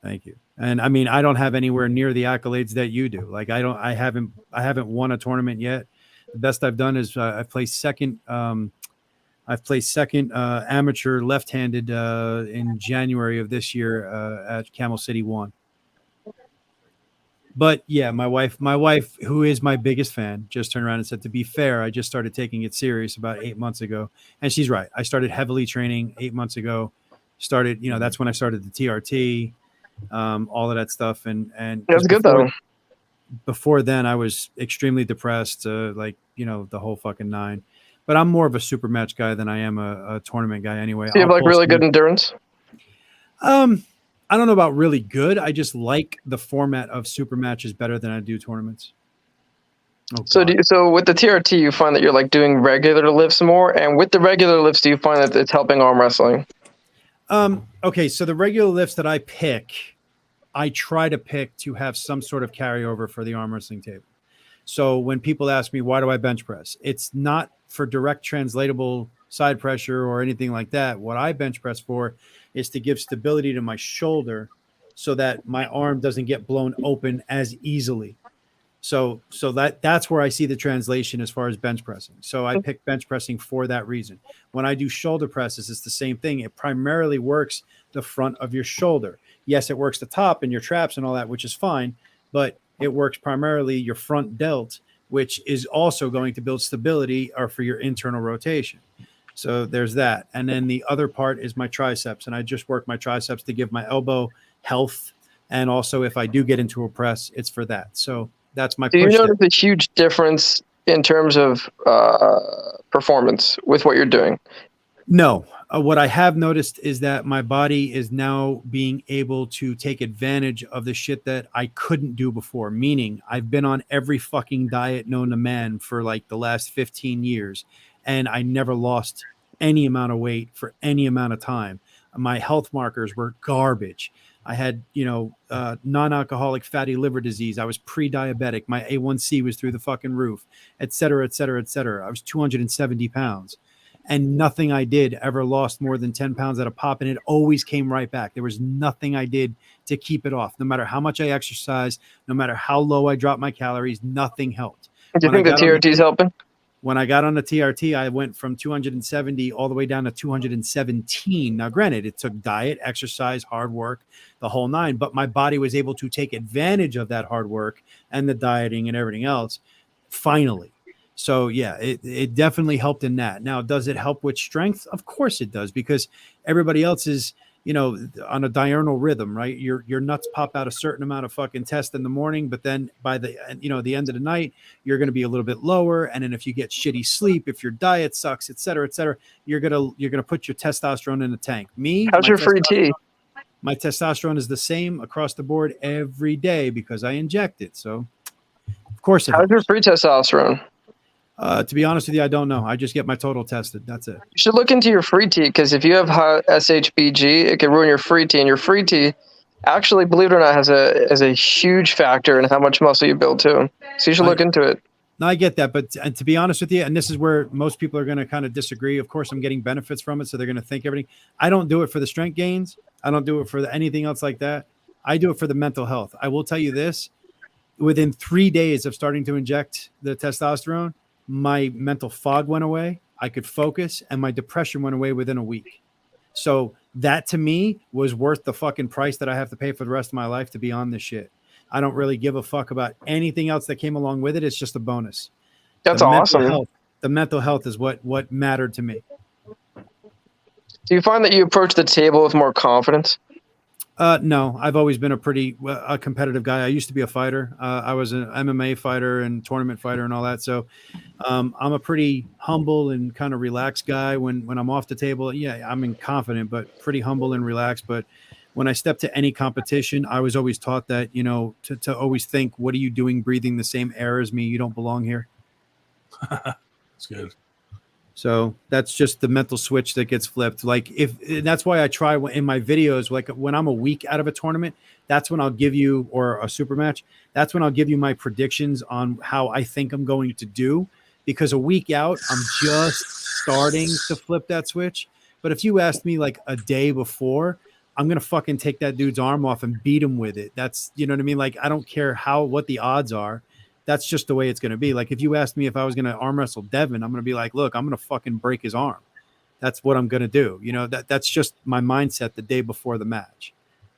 Speaker 4: Thank you. And I mean, I don't have anywhere near the accolades that you do. Like I haven't won a tournament yet. The best I've done is I've placed second. I've placed second amateur left-handed in January of this year at Camel City 1. But yeah, my wife, who is my biggest fan, just turned around and said, to be fair, I just started taking it serious about 8 months ago. And she's right. I started heavily training 8 months ago. That's when I started the TRT, all of that stuff. And
Speaker 13: that's good though.
Speaker 4: Before then, I was extremely depressed, the whole fucking nine. But I'm more of a super match guy than I am a tournament guy anyway.
Speaker 13: So you have really good endurance?
Speaker 4: I don't know about really good. I just like the format of super matches better than I do tournaments.
Speaker 13: So with the TRT, you find that you're like doing regular lifts more, and with the regular lifts, do you find that it's helping arm wrestling?
Speaker 4: Okay, so the regular lifts that I pick, I try to pick to have some sort of carryover for the arm wrestling table. So when people ask me, why do I bench press? It's not for direct translatable side pressure or anything like that. What I bench press for is to give stability to my shoulder so that my arm doesn't get blown open as easily. So that's where I see the translation as far as bench pressing. So I pick bench pressing for that reason. When I do shoulder presses, it's the same thing. It primarily works the front of your shoulder. Yes, it works the top and your traps and all that, which is fine, but it works primarily your front delt, which is also going to build stability or for your internal rotation. So there's that. And then the other part is my triceps. And I just work my triceps to give my elbow health. And also if I do get into a press, it's for that. So that's my
Speaker 13: Do you
Speaker 4: push.
Speaker 13: notice a huge difference in terms of performance with what you're doing?
Speaker 4: No. What I have noticed is that my body is now being able to take advantage of the shit that I couldn't do before. Meaning I've been on every fucking diet known to man for like the last 15 years. And I never lost any amount of weight for any amount of time. My health markers were garbage. I had, non-alcoholic fatty liver disease. I was pre-diabetic. My A1C was through the fucking roof, et cetera, et cetera, et cetera. I was 270 pounds. And nothing I did ever lost more than 10 pounds at a pop. And it always came right back. There was nothing I did to keep it off. No matter how much I exercised, no matter how low I dropped my calories, nothing helped.
Speaker 13: Do you think the TRT is helping?
Speaker 4: When I got on the TRT, I went from 270 all the way down to 217. Now, granted, it took diet, exercise, hard work, the whole nine, but my body was able to take advantage of that hard work and the dieting and everything else finally. So, yeah, it definitely helped in that. Now, does it help with strength? Of course it does, because everybody else is, on a diurnal rhythm, right? Your nuts pop out a certain amount of fucking test in the morning, but then by the end of the night, you're going to be a little bit lower. And then if you get shitty sleep, if your diet sucks, et cetera, you're going to put your testosterone in the tank.
Speaker 13: How's your free tea?
Speaker 4: My testosterone is the same across the board every day because I inject it. So, of course,
Speaker 13: how's your free testosterone?
Speaker 4: To be honest with you, I don't know. I just get my total tested. That's it.
Speaker 13: You should look into your free tea, because if you have high SHBG, it can ruin your free tea. And your free tea, actually, believe it or not, has a huge factor in how much muscle you build too. So you should look into it.
Speaker 4: No, I get that, but to be honest with you, and this is where most people are going to kind of disagree. Of course, I'm getting benefits from it, so they're going to think everything. I don't do it for the strength gains. I don't do it for anything else like that. I do it for the mental health. I will tell you this: within 3 days of starting to inject the testosterone, my mental fog went away. I could focus, and my depression went away within a week. So that to me was worth the fucking price that I have to pay for the rest of my life to be on this shit. I don't really give a fuck about anything else that came along with it. It's just a bonus.
Speaker 13: That's awesome.
Speaker 4: The mental health is what mattered to me.
Speaker 13: Do you find that you approach the table with more confidence?
Speaker 4: No, I've always been a competitive guy. I used to be a fighter. I was an MMA fighter and tournament fighter and all that. So I'm a pretty humble and kind of relaxed guy when I'm off the table. Yeah, I'm confident, but pretty humble and relaxed. But when I step to any competition, I was always taught that, to always think, what are you doing breathing the same air as me? You don't belong here.
Speaker 1: That's good.
Speaker 4: So that's just the mental switch that gets flipped. Like that's why I try in my videos, like when I'm a week out of a tournament, that's when I'll give you, or a super match, that's when I'll give you my predictions on how I think I'm going to do, because a week out, I'm just starting to flip that switch. But if you asked me like a day before, I'm going to fucking take that dude's arm off and beat him with it. That's, you know what I mean? Like, I don't care what the odds are. That's just the way it's going to be. Like, if you asked me if I was going to arm wrestle Devin, I'm going to be like, look, I'm going to fucking break his arm. That's what I'm going to do. That's just my mindset the day before the match.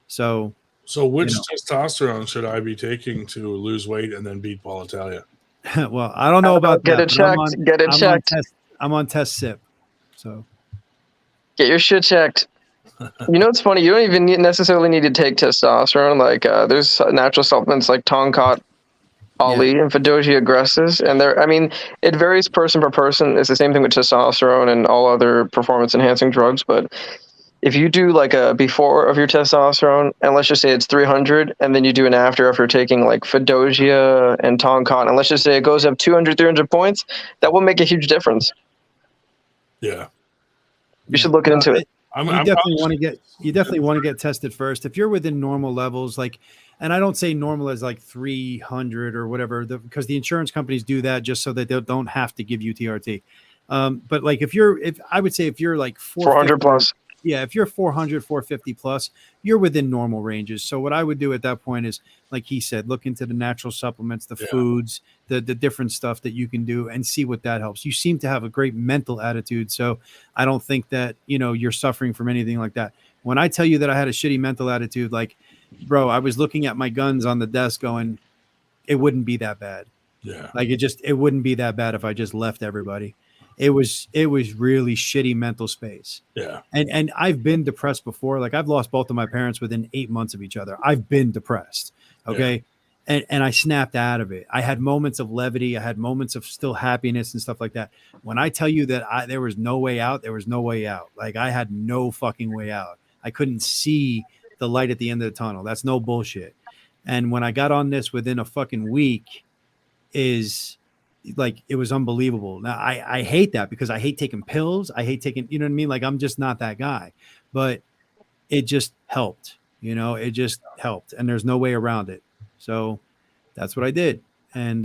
Speaker 4: So
Speaker 1: which testosterone should I be taking to lose weight and then beat Paul Italia?
Speaker 4: Well, I don't know about
Speaker 13: get
Speaker 4: that.
Speaker 13: It checked. Get it checked.
Speaker 4: I'm on test SIP. So
Speaker 13: get your shit checked. It's funny. You don't even necessarily need to take testosterone. Like there's natural supplements like Tonkat, Ali, and Fedosia Aggressives, and it varies person per person. It's the same thing with testosterone and all other performance enhancing drugs. But if you do like a before of your testosterone, and let's just say it's 300, and then you do an after taking like Fedosia and Tonkat, and let's just say it goes up 200, 300 points, that will make a huge difference.
Speaker 1: Yeah,
Speaker 13: you should look into it.
Speaker 4: You definitely want to get tested first. If you're within normal levels, and I don't say normal as like 300 or whatever, because the insurance companies do that just so that they don't have to give you TRT. But like if you're like
Speaker 13: 400 plus,
Speaker 4: yeah, if you're 400, 450 plus, you're within normal ranges. So what I would do at that point is, like he said, look into the natural supplements, the foods, the different stuff that you can do, and see what that helps. You seem to have a great mental attitude, so I don't think that you're suffering from anything like that. When I tell you that I had a shitty mental attitude, like, bro, I was looking at my guns on the desk going, it wouldn't be that bad.
Speaker 1: Yeah.
Speaker 4: Like it wouldn't be that bad if I just left everybody. it was really shitty mental space.
Speaker 1: Yeah.
Speaker 4: And I've been depressed before. Like I've lost both of my parents within 8 months of each other. I've been depressed. Okay. Yeah. And I snapped out of it. I had moments of levity. I had moments of still happiness and stuff like that. When I tell you that there was no way out, there was no way out. Like I had no fucking way out. I couldn't see the light at the end of the tunnel. That's no bullshit. And when I got on this within a fucking week is like, it was unbelievable. Now I hate that because I hate taking pills. I hate taking, you know what I mean? Like I'm just not that guy, but it just helped, it just helped and there's no way around it. So that's what I did. And,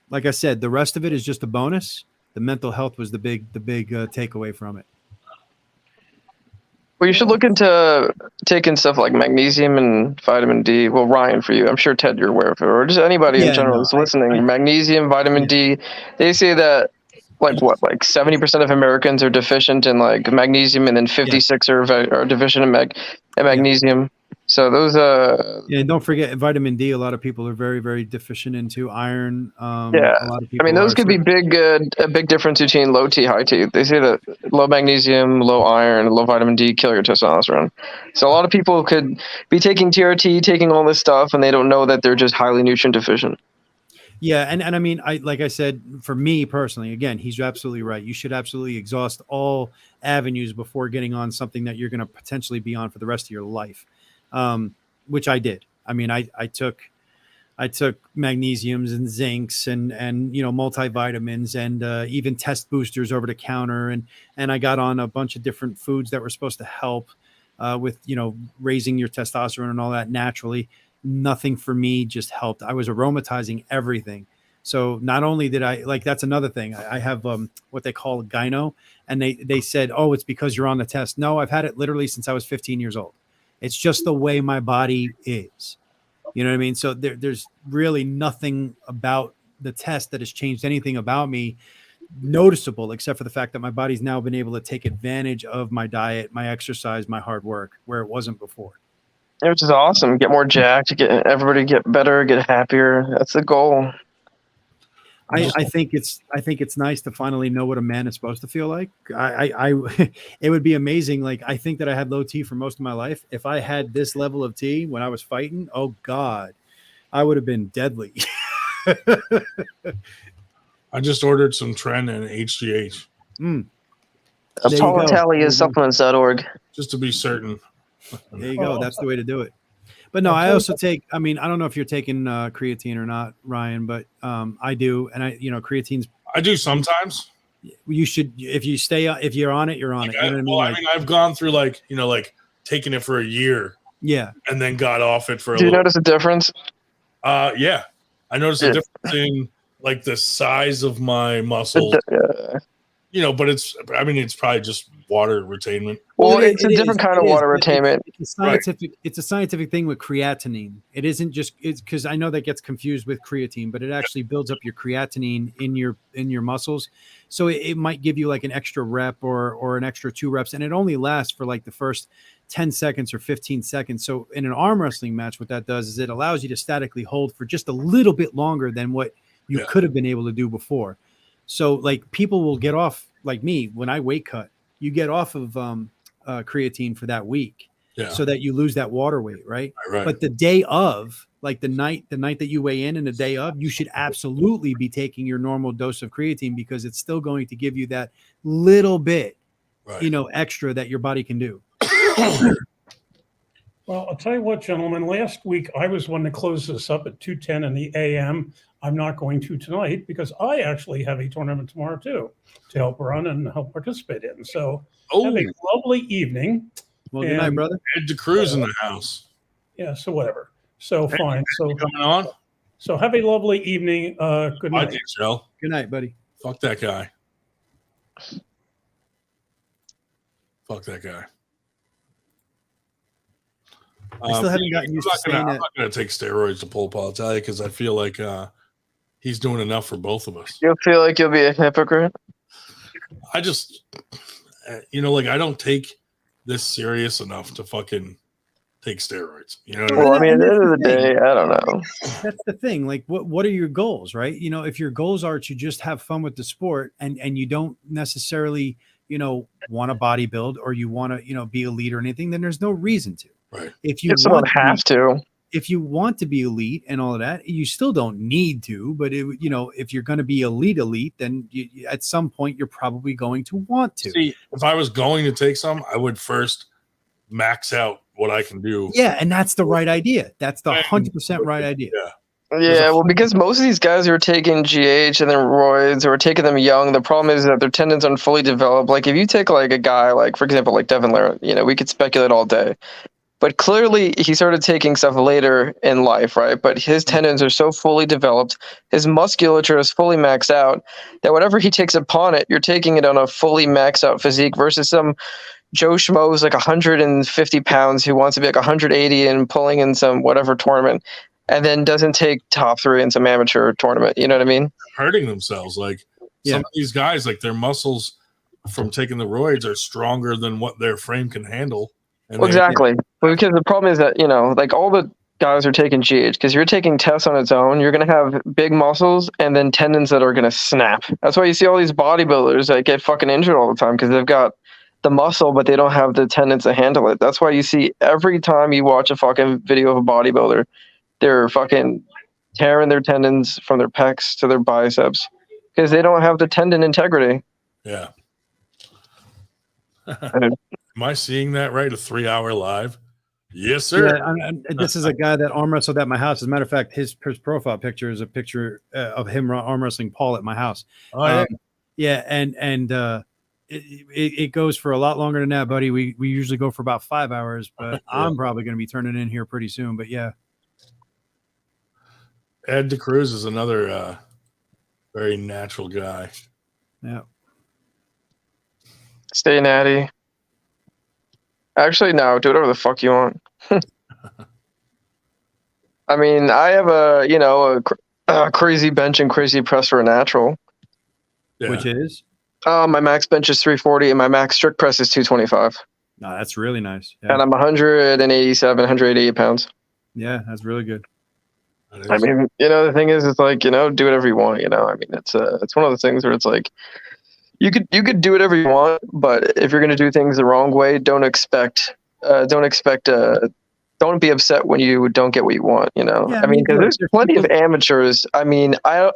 Speaker 4: like I said, the rest of it is just a bonus. The mental health was the big takeaway from it.
Speaker 13: Well, you should look into taking stuff like magnesium and vitamin D. Well, Ryan, for you, I'm sure Ted, you're aware of it, or just anybody in general who's listening. Magnesium, vitamin D. They say that like 70% of Americans are deficient in like magnesium, and then 56 are deficient in magnesium. So those
Speaker 4: and don't forget vitamin D. A lot of people are very, very deficient into iron. A lot of people
Speaker 13: those could be a big difference between low T, high T. They say that low magnesium, low iron, low vitamin D kill your testosterone. So a lot of people could be taking TRT, taking all this stuff, and they don't know that they're just highly nutrient deficient.
Speaker 4: Yeah, and I mean, like I said, for me personally, again, he's absolutely right. You should absolutely exhaust all avenues before getting on something that you're going to potentially be on for the rest of your life. Which I did. I mean, I took magnesiums and zincs and multivitamins and even test boosters over the counter. And I got on a bunch of different foods that were supposed to help with, raising your testosterone and all that naturally. Nothing for me just helped. I was aromatizing everything. So not only did that's another thing. I have what they call gyno, and they said, oh, it's because you're on the test. No, I've had it literally since I was 15 years old. It's just the way my body is. You know what I mean? So there's really nothing about the test that has changed anything about me noticeable, except for the fact that my body's now been able to take advantage of my diet, my exercise, my hard work, where it wasn't before.
Speaker 13: Which is awesome. Get more jacked, everybody get better, get happier. That's the goal.
Speaker 4: I think it's nice to finally know what a man is supposed to feel like. It would be amazing. Like I think that I had low T for most of my life. If I had this level of T when I was fighting, oh God, I would have been deadly.
Speaker 1: I just ordered some Tren and HGH.
Speaker 13: Tally is supplements.org.
Speaker 1: Just to be certain.
Speaker 4: There you go. That's the way to do it. But no, I also take, I don't know if you're taking creatine or not, Ryan, but I do. And creatine's.
Speaker 1: I do sometimes.
Speaker 4: You should, if you're on it, you're on it. You know what I mean?
Speaker 1: I've gone through taking it for a year.
Speaker 4: Yeah.
Speaker 1: And then got off it for a
Speaker 13: Do you notice a difference?
Speaker 1: Yeah. I noticed a difference in the size of my muscles. But it's probably just water retainment.
Speaker 13: Well, it's a different kind of water retainment.
Speaker 4: It's a scientific thing with creatinine. It isn't just because I know that gets confused with creatine, but it actually builds up your creatinine in your muscles. So it might give you like an extra rep or an extra 2 reps, and it only lasts for like the first 10 seconds or 15 seconds. So in an arm wrestling match, what that does is it allows you to statically hold for just a little bit longer than what you could have been able to do before. So like people will get off, like me, when I weight cut, you get off of creatine for that week so that you lose that water weight, right? But the day of, like the night that you weigh in and the day of, you should absolutely be taking your normal dose of creatine because it's still going to give you that little bit, extra that your body can do.
Speaker 2: Well, I'll tell you what, gentlemen, last week I was one that closed this up at 2:10 in the a.m. I'm not going to tonight because I actually have a tournament tomorrow too to help run and help participate in. So have a lovely evening.
Speaker 4: Well, good night, brother.
Speaker 1: Ed DeCruz in the house.
Speaker 2: Yeah, so whatever. So
Speaker 1: Hey,
Speaker 2: fine. So
Speaker 1: you coming on?
Speaker 2: So have a lovely evening. Good
Speaker 1: I
Speaker 2: night.
Speaker 1: think so.
Speaker 4: Good night, buddy.
Speaker 1: Fuck that guy. Fuck that guy.
Speaker 4: I still haven't gotten used to saying
Speaker 1: I'm
Speaker 4: that.
Speaker 1: not going to take steroids to pull Paul Italia because I feel like he's doing enough for both of us.
Speaker 13: You'll feel like you'll be a hypocrite?
Speaker 1: I just, I don't take this serious enough to take steroids. You know what I mean?
Speaker 13: Well, I mean, at the
Speaker 4: that's
Speaker 13: end of the
Speaker 4: the thing.
Speaker 13: day, I don't know.
Speaker 4: That's the thing. Like, what are your goals, right? You know, if your goals are to just have fun with the sport, and you don't necessarily, you know, want to bodybuild or you want to, you know, be elite or anything, then there's no reason to.
Speaker 1: Right.
Speaker 4: If you
Speaker 13: If someone have to,
Speaker 4: if you want to be elite and all of that, you still don't need to. But you know, if you're going to be elite, then at some point you're probably going to want to.
Speaker 1: See, if I was going to take some, I would first max out what I can do.
Speaker 4: Yeah, and that's the right idea. That's the 100% right idea.
Speaker 1: Yeah.
Speaker 13: yeah. Well, because most of these guys who are taking GH and then roids or taking them young, the problem is that their tendons aren't fully developed. Like if you take like a guy like, for example, like Devin Lara, you know, we could speculate all day. But clearly, he started taking stuff later in life, right? But his tendons are so fully developed, his musculature is fully maxed out, that whatever he takes upon it, you're taking it on a fully maxed out physique versus some Joe Schmo who's like 150 pounds who wants to be like 180 and pulling in some whatever tournament and then doesn't take top 3 in some amateur tournament. You know what I mean?
Speaker 1: Hurting themselves. Like some of these guys, like their muscles from taking the roids are stronger than what their frame can handle. And
Speaker 13: Well, exactly. Well, because the problem is that, you know, like all the guys are taking GH because you're taking tests on its own. You're going to have big muscles and then tendons that are going to snap. That's why you see all these bodybuilders that get fucking injured all the time because they've got the muscle, but they don't have the tendons to handle it. That's why you see every time you watch a fucking video of a bodybuilder, they're fucking tearing their tendons from their pecs to their biceps because they don't have the tendon integrity.
Speaker 1: Yeah. Am I seeing that right? A 3-hour live? Yes, sir.
Speaker 4: Yeah, this is a guy that arm wrestled at my house. As a matter of fact, his profile picture is a picture of him arm wrestling Paul at my house.
Speaker 1: Oh, yeah.
Speaker 4: And it goes for a lot longer than that, buddy. We usually go for about 5 hours, but I'm probably going to be turning in here pretty soon. But yeah,
Speaker 1: Ed DeCruz is another very natural guy.
Speaker 4: Yeah.
Speaker 13: Stay natty. Actually, no. Do whatever the fuck you want. I mean, I have a crazy bench and crazy press for a natural.
Speaker 1: Yeah.
Speaker 4: Which is?
Speaker 13: My max bench is 340 and my max strict press is 225.
Speaker 4: No, that's really nice. Yeah.
Speaker 13: And I'm 187, 188 pounds.
Speaker 4: Yeah, that's really good.
Speaker 13: I mean, you know, the thing is, it's like, you know, do whatever you want. You know, I mean, it's one of those things where it's like, you could do whatever you want, but if you're going to do things the wrong way, don't be upset when you don't get what you want, you know?
Speaker 4: Yeah,
Speaker 13: I mean, because there's plenty of amateurs. I mean, I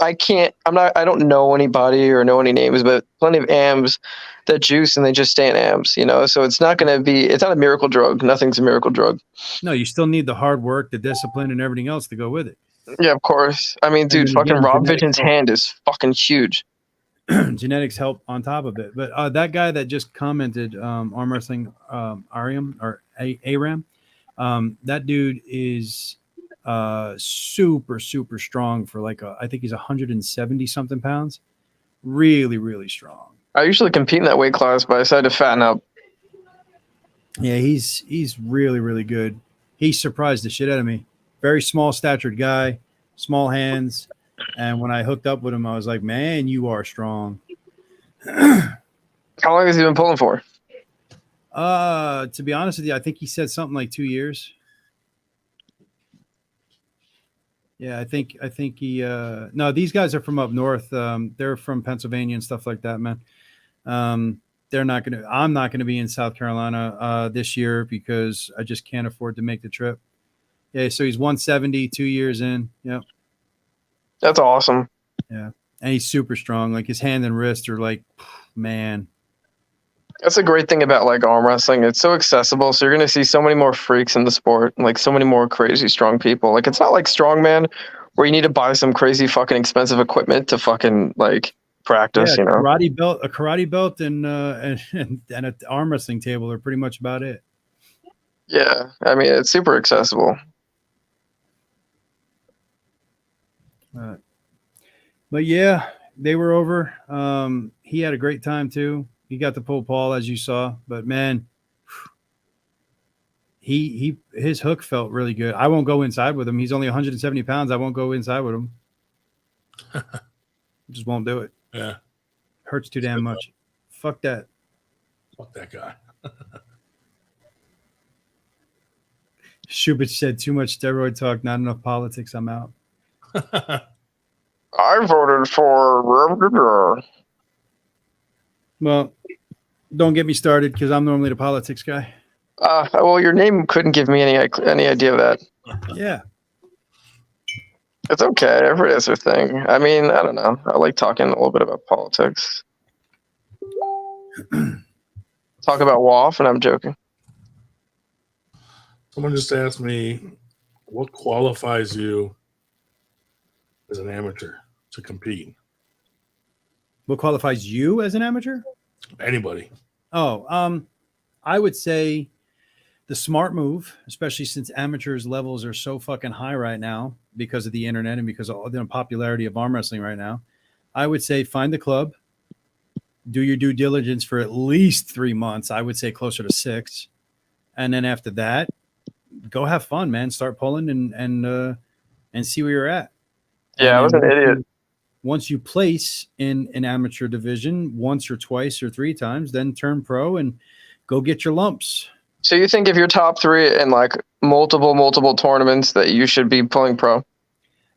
Speaker 13: don't know anybody or know any names, but plenty of AMs that juice and they just stay in AMs, you know? So it's not a miracle drug. Nothing's a miracle drug.
Speaker 4: No, you still need the hard work, the discipline, and everything else to go with it.
Speaker 13: Yeah, of course. I mean, dude, fucking Rob Vision's hand is fucking huge.
Speaker 4: Genetics help on top of it. But that guy that just commented, arm wrestling, Aram, that dude is super, super strong for I think he's 170 something pounds. Really, really strong.
Speaker 13: I usually compete in that weight class, but I decided to fatten up.
Speaker 4: Yeah, he's really, really good. He surprised the shit out of me. Very small statured guy, small hands. And when I hooked up with him, I was like, man, you are strong.
Speaker 13: How long has he been pulling for?
Speaker 4: To be honest with you, I think he said something like 2 years. Yeah, I think he no, these guys are from up north. They're from Pennsylvania and stuff like that, man. I'm not gonna be in South Carolina this year because I just can't afford to make the trip. Yeah, so he's 170, 2 years in. Yep.
Speaker 13: That's awesome.
Speaker 4: Yeah. And he's super strong. Like his hand and wrist are like, man.
Speaker 13: That's a great thing about like arm wrestling. It's so accessible. So you're going to see so many more freaks in the sport, like so many more crazy strong people. Like it's not like strongman where you need to buy some crazy fucking expensive equipment to fucking like practice, you know?
Speaker 4: A karate belt and an arm wrestling table are pretty much about it.
Speaker 13: Yeah. I mean, it's super accessible.
Speaker 4: But yeah, they were over. He had a great time too. He got to pull Paul, as you saw. But man, his hook felt really good. I won't go inside with him. He's only 170 pounds. I won't go inside with him. Just won't do it.
Speaker 1: Yeah,
Speaker 4: hurts too damn much. Fuck that.
Speaker 1: Fuck that guy.
Speaker 4: Shubich said too much steroid talk, not enough politics. I'm out.
Speaker 13: I voted for.
Speaker 4: Well, don't get me started because I'm normally the politics guy.
Speaker 13: Well, your name couldn't give me any idea of that.
Speaker 4: Yeah.
Speaker 13: It's okay. Everybody has their thing. I mean, I don't know. I like talking a little bit about politics. Talk about WAF, and I'm joking.
Speaker 1: Someone just asked me, what qualifies you as an amateur to compete?
Speaker 4: What qualifies you as an amateur?
Speaker 1: Anybody.
Speaker 4: Oh, I would say the smart move, especially since amateurs levels are so fucking high right now because of the internet and because of the popularity of arm wrestling right now. I would say find the club, do your due diligence for at least 3 months. I would say closer to 6. And then after that, go have fun, man. Start pulling and see where you're at.
Speaker 13: Yeah, I was an idiot.
Speaker 4: Once you place in an amateur division once or twice or 3 times, then turn pro and go get your lumps.
Speaker 13: So you think if you're top 3 in like multiple tournaments that you should be pulling pro?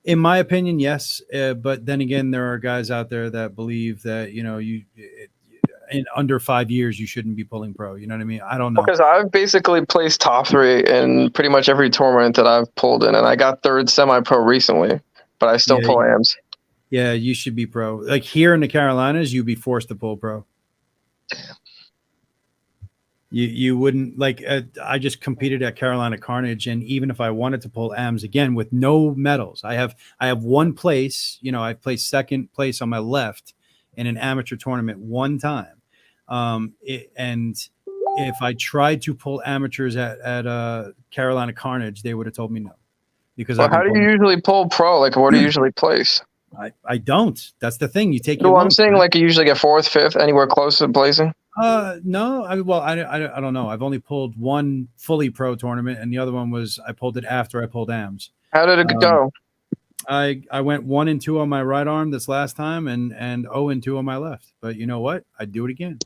Speaker 4: In my opinion, yes. But then again, there are guys out there that believe that, you know, in under 5 years, you shouldn't be pulling pro. You know what I mean? I don't know.
Speaker 13: Because I've basically placed top 3 in pretty much every tournament that I've pulled in, and I got 3rd semi-pro recently, but I still pull AMs.
Speaker 4: Yeah, you should be pro. Like here in the Carolinas, you'd be forced to pull pro. You wouldn't like. I just competed at Carolina Carnage, and even if I wanted to pull AMs again with no medals, I have 1 place. You know, I placed 2nd place on my left in an amateur tournament 1 time. And if I tried to pull amateurs at Carolina Carnage, they would have told me no. Because
Speaker 13: how do you usually pull pro? Like, what do you usually place?
Speaker 4: I don't. That's the thing. You take.
Speaker 13: No, I'm saying like you usually get 4th, 5th, anywhere close to placing.
Speaker 4: No. I don't know. I've only pulled 1 fully pro tournament, and the other one was I pulled it after I pulled AMs.
Speaker 13: How did it go?
Speaker 4: I went 1 and 2 on my right arm this last time, and 0 and 2 on my left. But you know what? I'd do it again.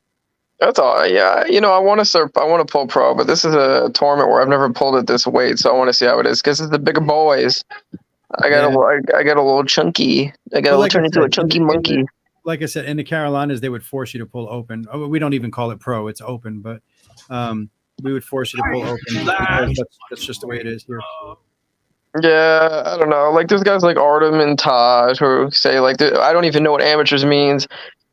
Speaker 13: That's all. Yeah, you know, I want to pull pro, but this is a tournament where I've never pulled at this weight, so I want to see how it is because it's the bigger boys. I got a little chunky. I got to turn into a chunky monkey.
Speaker 4: Like I said, in the Carolinas, they would force you to pull open. We don't even call it pro; it's open. But we would force you to pull open. That's just the way it is here.
Speaker 13: Yeah, I don't know. Like there's guys like Artem and Taj who say like I don't even know what amateurs means.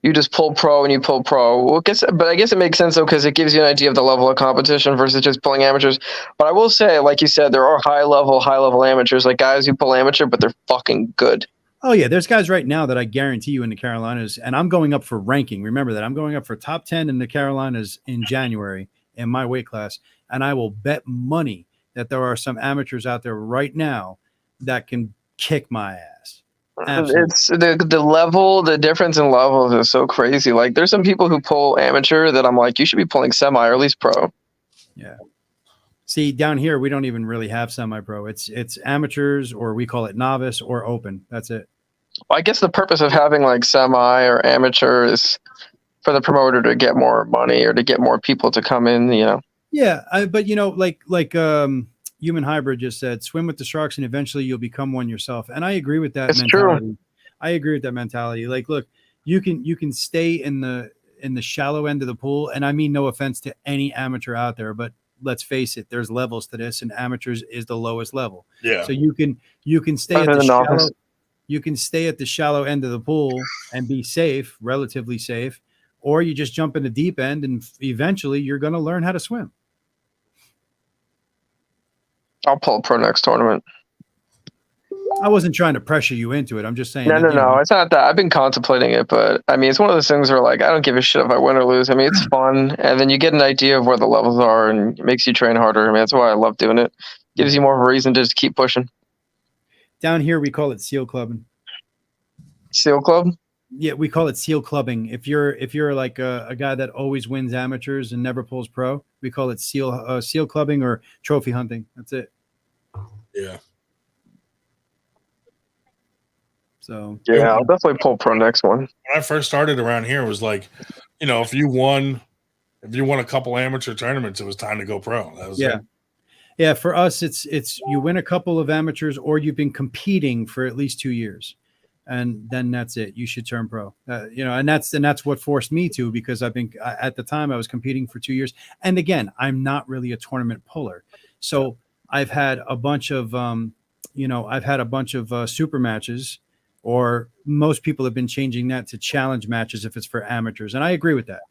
Speaker 13: You just pull pro and you pull pro. Well, I guess it makes sense though because it gives you an idea of the level of competition versus just pulling amateurs. But I will say, like you said, there are high level amateurs, like guys who pull amateur, but they're fucking good.
Speaker 4: Oh yeah, there's guys right now that I guarantee you in the Carolinas, and I'm going up for ranking. Remember that I'm going up for top 10 in the Carolinas in January in my weight class, and I will bet money that there are some amateurs out there right now that can kick my ass. Absolutely.
Speaker 13: It's the difference in levels is so crazy. Like there's some people who pull amateur that I'm like, you should be pulling semi or at least pro.
Speaker 4: Yeah. See, down here we don't even really have semi-pro. It's amateurs, or we call it novice or open. That's it.
Speaker 13: Well, I guess the purpose of having like semi or amateur is for the promoter to get more money or to get more people to come in, you know.
Speaker 4: Yeah, but you know, like Human Hybrid just said, swim with the sharks and eventually you'll become one yourself. And I agree with that mentality. True. I agree with that mentality. Like, look, you can stay in the shallow end of the pool. And I mean, no offense to any amateur out there, but let's face it, there's levels to this, and amateurs is the lowest level.
Speaker 1: Yeah.
Speaker 4: So you can stay at the shallow. You can stay at the shallow end of the pool and be safe, relatively safe, or you just jump in the deep end and eventually you're going to learn how to swim.
Speaker 13: I'll pull pro next tournament.
Speaker 4: I wasn't trying to pressure you into it. I'm just saying.
Speaker 13: No. It's not that. I've been contemplating it, but I mean, it's one of those things where like, I don't give a shit if I win or lose. I mean, it's fun. And then you get an idea of where the levels are and it makes you train harder. I mean, that's why I love doing it. Gives you more of a reason to just keep pushing.
Speaker 4: Down here, we call it seal clubbing.
Speaker 13: Seal club?
Speaker 4: Yeah, we call it seal clubbing. If you're like a guy that always wins amateurs and never pulls pro, we call it seal clubbing or trophy hunting. That's it.
Speaker 1: Yeah.
Speaker 4: So
Speaker 13: yeah, I'll definitely pull pro next one.
Speaker 1: When I first started around here, it was like, you know, if you won a couple amateur tournaments, it was time to go pro. That was it.
Speaker 4: Yeah, for us, it's you win a couple of amateurs or you've been competing for at least 2 years, and then that's it. You should turn pro. And that's what forced me to, because at the time I was competing for 2 years, and again, I'm not really a tournament puller, so I've had a bunch of super matches, or most people have been changing that to challenge matches if it's for amateurs, and I agree with that.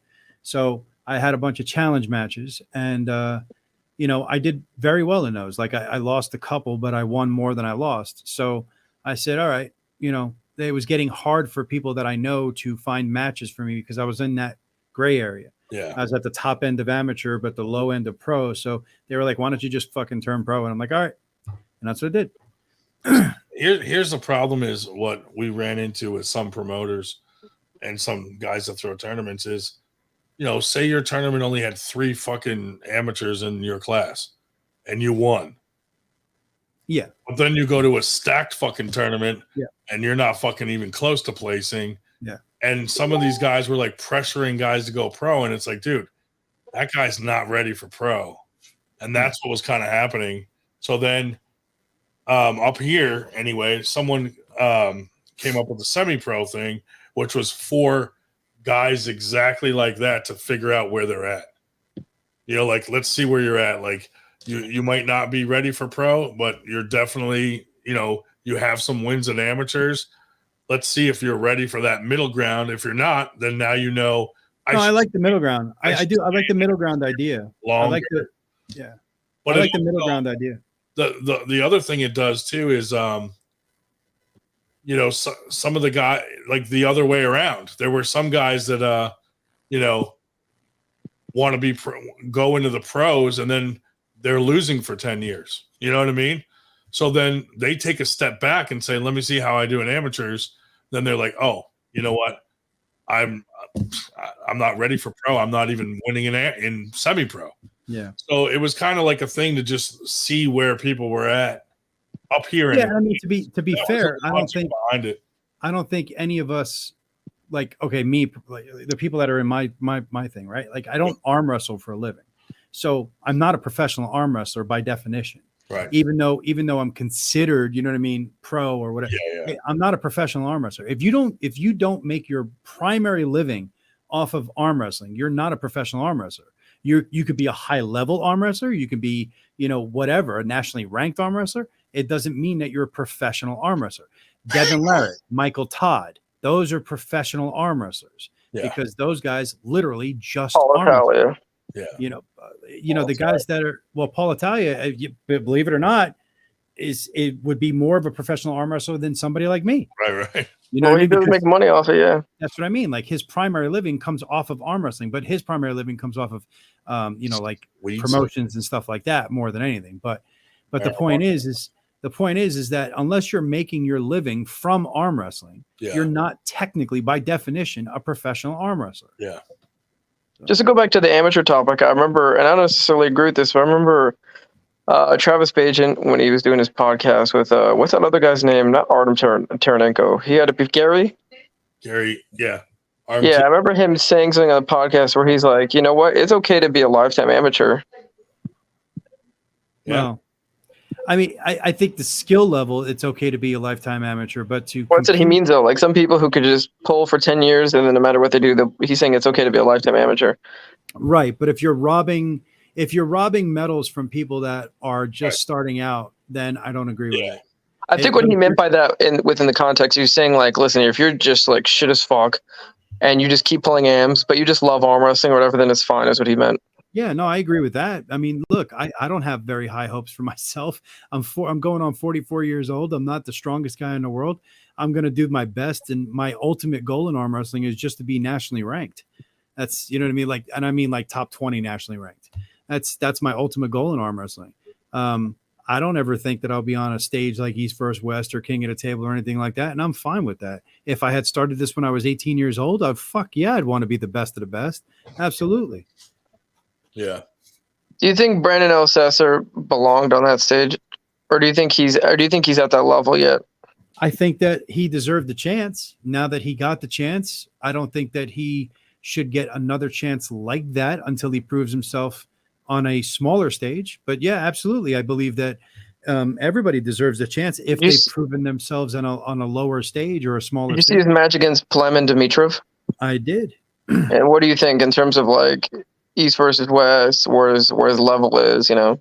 Speaker 4: So I had a bunch of challenge matches, and I did very well in those. Like I lost a couple, but I won more than I lost. So I said, all right, it was getting hard for people that I know to find matches for me because I was in that gray area.
Speaker 1: Yeah.
Speaker 4: I was at the top end of amateur, but the low end of pro. So they were like, why don't you just fucking turn pro? And I'm like, all right. And that's what I did.
Speaker 1: Here's the problem is what we ran into with some promoters and some guys that throw tournaments is, say your tournament only had 3 fucking amateurs in your class and you won.
Speaker 4: Yeah.
Speaker 1: But then you go to a stacked fucking tournament
Speaker 4: yeah.
Speaker 1: and you're not fucking even close to placing.
Speaker 4: Yeah.
Speaker 1: And some of these guys were like pressuring guys to go pro. And it's like, dude, that guy's not ready for pro. And that's what was kind of happening. So then up here, anyway, someone came up with the semi-pro thing, which was 4 guys exactly like that to figure out where they're at. Like, let's see where you're at. Like, you might not be ready for pro, but you're definitely, you have some wins in amateurs. Let's see if you're ready for that middle ground. If you're not, then now
Speaker 4: I like the middle ground. I do. I like the middle ground idea.
Speaker 1: Longer.
Speaker 4: I like yeah.
Speaker 1: But
Speaker 4: I like the middle ground idea.
Speaker 1: The other thing it does too is some of the guys, like the other way around. There were some guys that want to go into the pros, and then they're losing for 10 years. You know what I mean? So then they take a step back and say, let me see how I do in amateurs. Then they're like, oh, you know what? I'm not ready for pro. I'm not even winning in semi-pro.
Speaker 4: Yeah.
Speaker 1: So it was kind of like a thing to just see where people were at up here.
Speaker 4: Yeah, I mean, to be fair, I don't think any of us, like, okay, me, like, the people that are in my thing, right? Like, I don't arm wrestle for a living, so I'm not a professional arm wrestler by definition.
Speaker 1: Right.
Speaker 4: Even though I'm considered, pro or whatever.
Speaker 1: Yeah.
Speaker 4: I'm not a professional arm wrestler. If you don't make your primary living off of arm wrestling, you're not a professional arm wrestler. You could be a high level arm wrestler. You could be, whatever, a nationally ranked arm wrestler. It doesn't mean that you're a professional arm wrestler. Devin Larrett, Michael Todd, those are professional arm wrestlers because those guys literally just arm wrestle.
Speaker 1: Yeah.
Speaker 4: The guys that are, Paul Italia, believe it or not, it would be more of a professional arm wrestler than somebody like me.
Speaker 1: Right.
Speaker 4: He does
Speaker 13: make money off it. Yeah.
Speaker 4: That's what I mean. Like, his primary living comes off of arm wrestling, but his primary living comes off of, like promotions and stuff like that more than anything. But the point is that unless you're making your living from arm wrestling, you're not technically, by definition, a professional arm wrestler.
Speaker 1: Yeah.
Speaker 13: Just to go back to the amateur topic, I remember, and I don't necessarily agree with this, but I remember Travis Bajan when he was doing his podcast with what's that other guy's name? Not Artem Taranenko. He had to be Gary.
Speaker 1: Gary, yeah.
Speaker 13: I remember him saying something on the podcast where he's like, you know what? It's okay to be a lifetime amateur.
Speaker 1: Yeah.
Speaker 4: Well, I mean, I think the skill level, it's okay to be a lifetime amateur, but to
Speaker 13: what's it he means though? Like, some people who could just pull for 10 years and then no matter what they do, he's saying it's okay to be a lifetime amateur.
Speaker 4: Right, but if you're robbing medals from people that are just starting out, then I don't agree with that.
Speaker 13: I think what he meant by that within the context, he was saying, like, listen, if you're just like shit as fuck and you just keep pulling AMs, but you just love arm wrestling or whatever, then it's fine, is what he meant.
Speaker 4: Yeah, no, I agree with that. I mean, look, I don't have very high hopes for myself. I'm going on 44 years old. I'm not the strongest guy in the world. I'm going to do my best, and my ultimate goal in arm wrestling is just to be nationally ranked. That's, you know what I mean? Like, and I mean like top 20 nationally ranked. That's my ultimate goal in arm wrestling. I don't ever think that I'll be on a stage like East vs. West or King at a Table or anything like that, and I'm fine with that. If I had started this when I was 18 years old, I'd want to be the best of the best. Absolutely.
Speaker 1: Yeah.
Speaker 13: Do you think Brandon Elsesser belonged on that stage, or do you think he's at that level yet?
Speaker 4: I think that he deserved the chance. Now that he got the chance, I don't think that he should get another chance like that until he proves himself on a smaller stage. But yeah, absolutely, I believe that everybody deserves a chance if they've proven themselves on a lower stage or a smaller.
Speaker 13: Did you see his match against Plem and Dimitrov?
Speaker 4: I did.
Speaker 13: And what do you think in terms of like East versus West, where his level is? You know,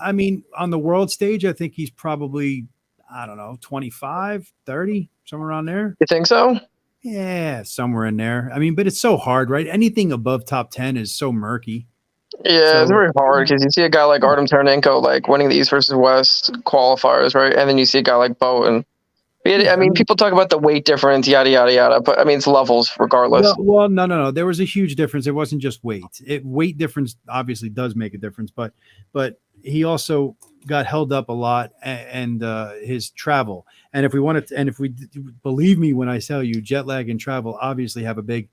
Speaker 4: I mean, on the world stage, I think he's probably, I don't know, 25, 30, somewhere around there.
Speaker 13: You think so?
Speaker 4: Yeah, somewhere in there. I mean, but it's so hard, right? Anything above top 10 is so murky.
Speaker 13: Yeah, it's very hard because you see a guy like Artem Taranenko like winning the East versus West qualifiers, right? And then you see a guy like Bowen. I mean, people talk about the weight difference, yada yada yada, but I mean, it's levels regardless.
Speaker 4: Well, no. There was a huge difference. It wasn't just weight. Weight difference obviously does make a difference, but he also got held up a lot and his travel. And if we believe me when I tell you, jet lag and travel obviously have a big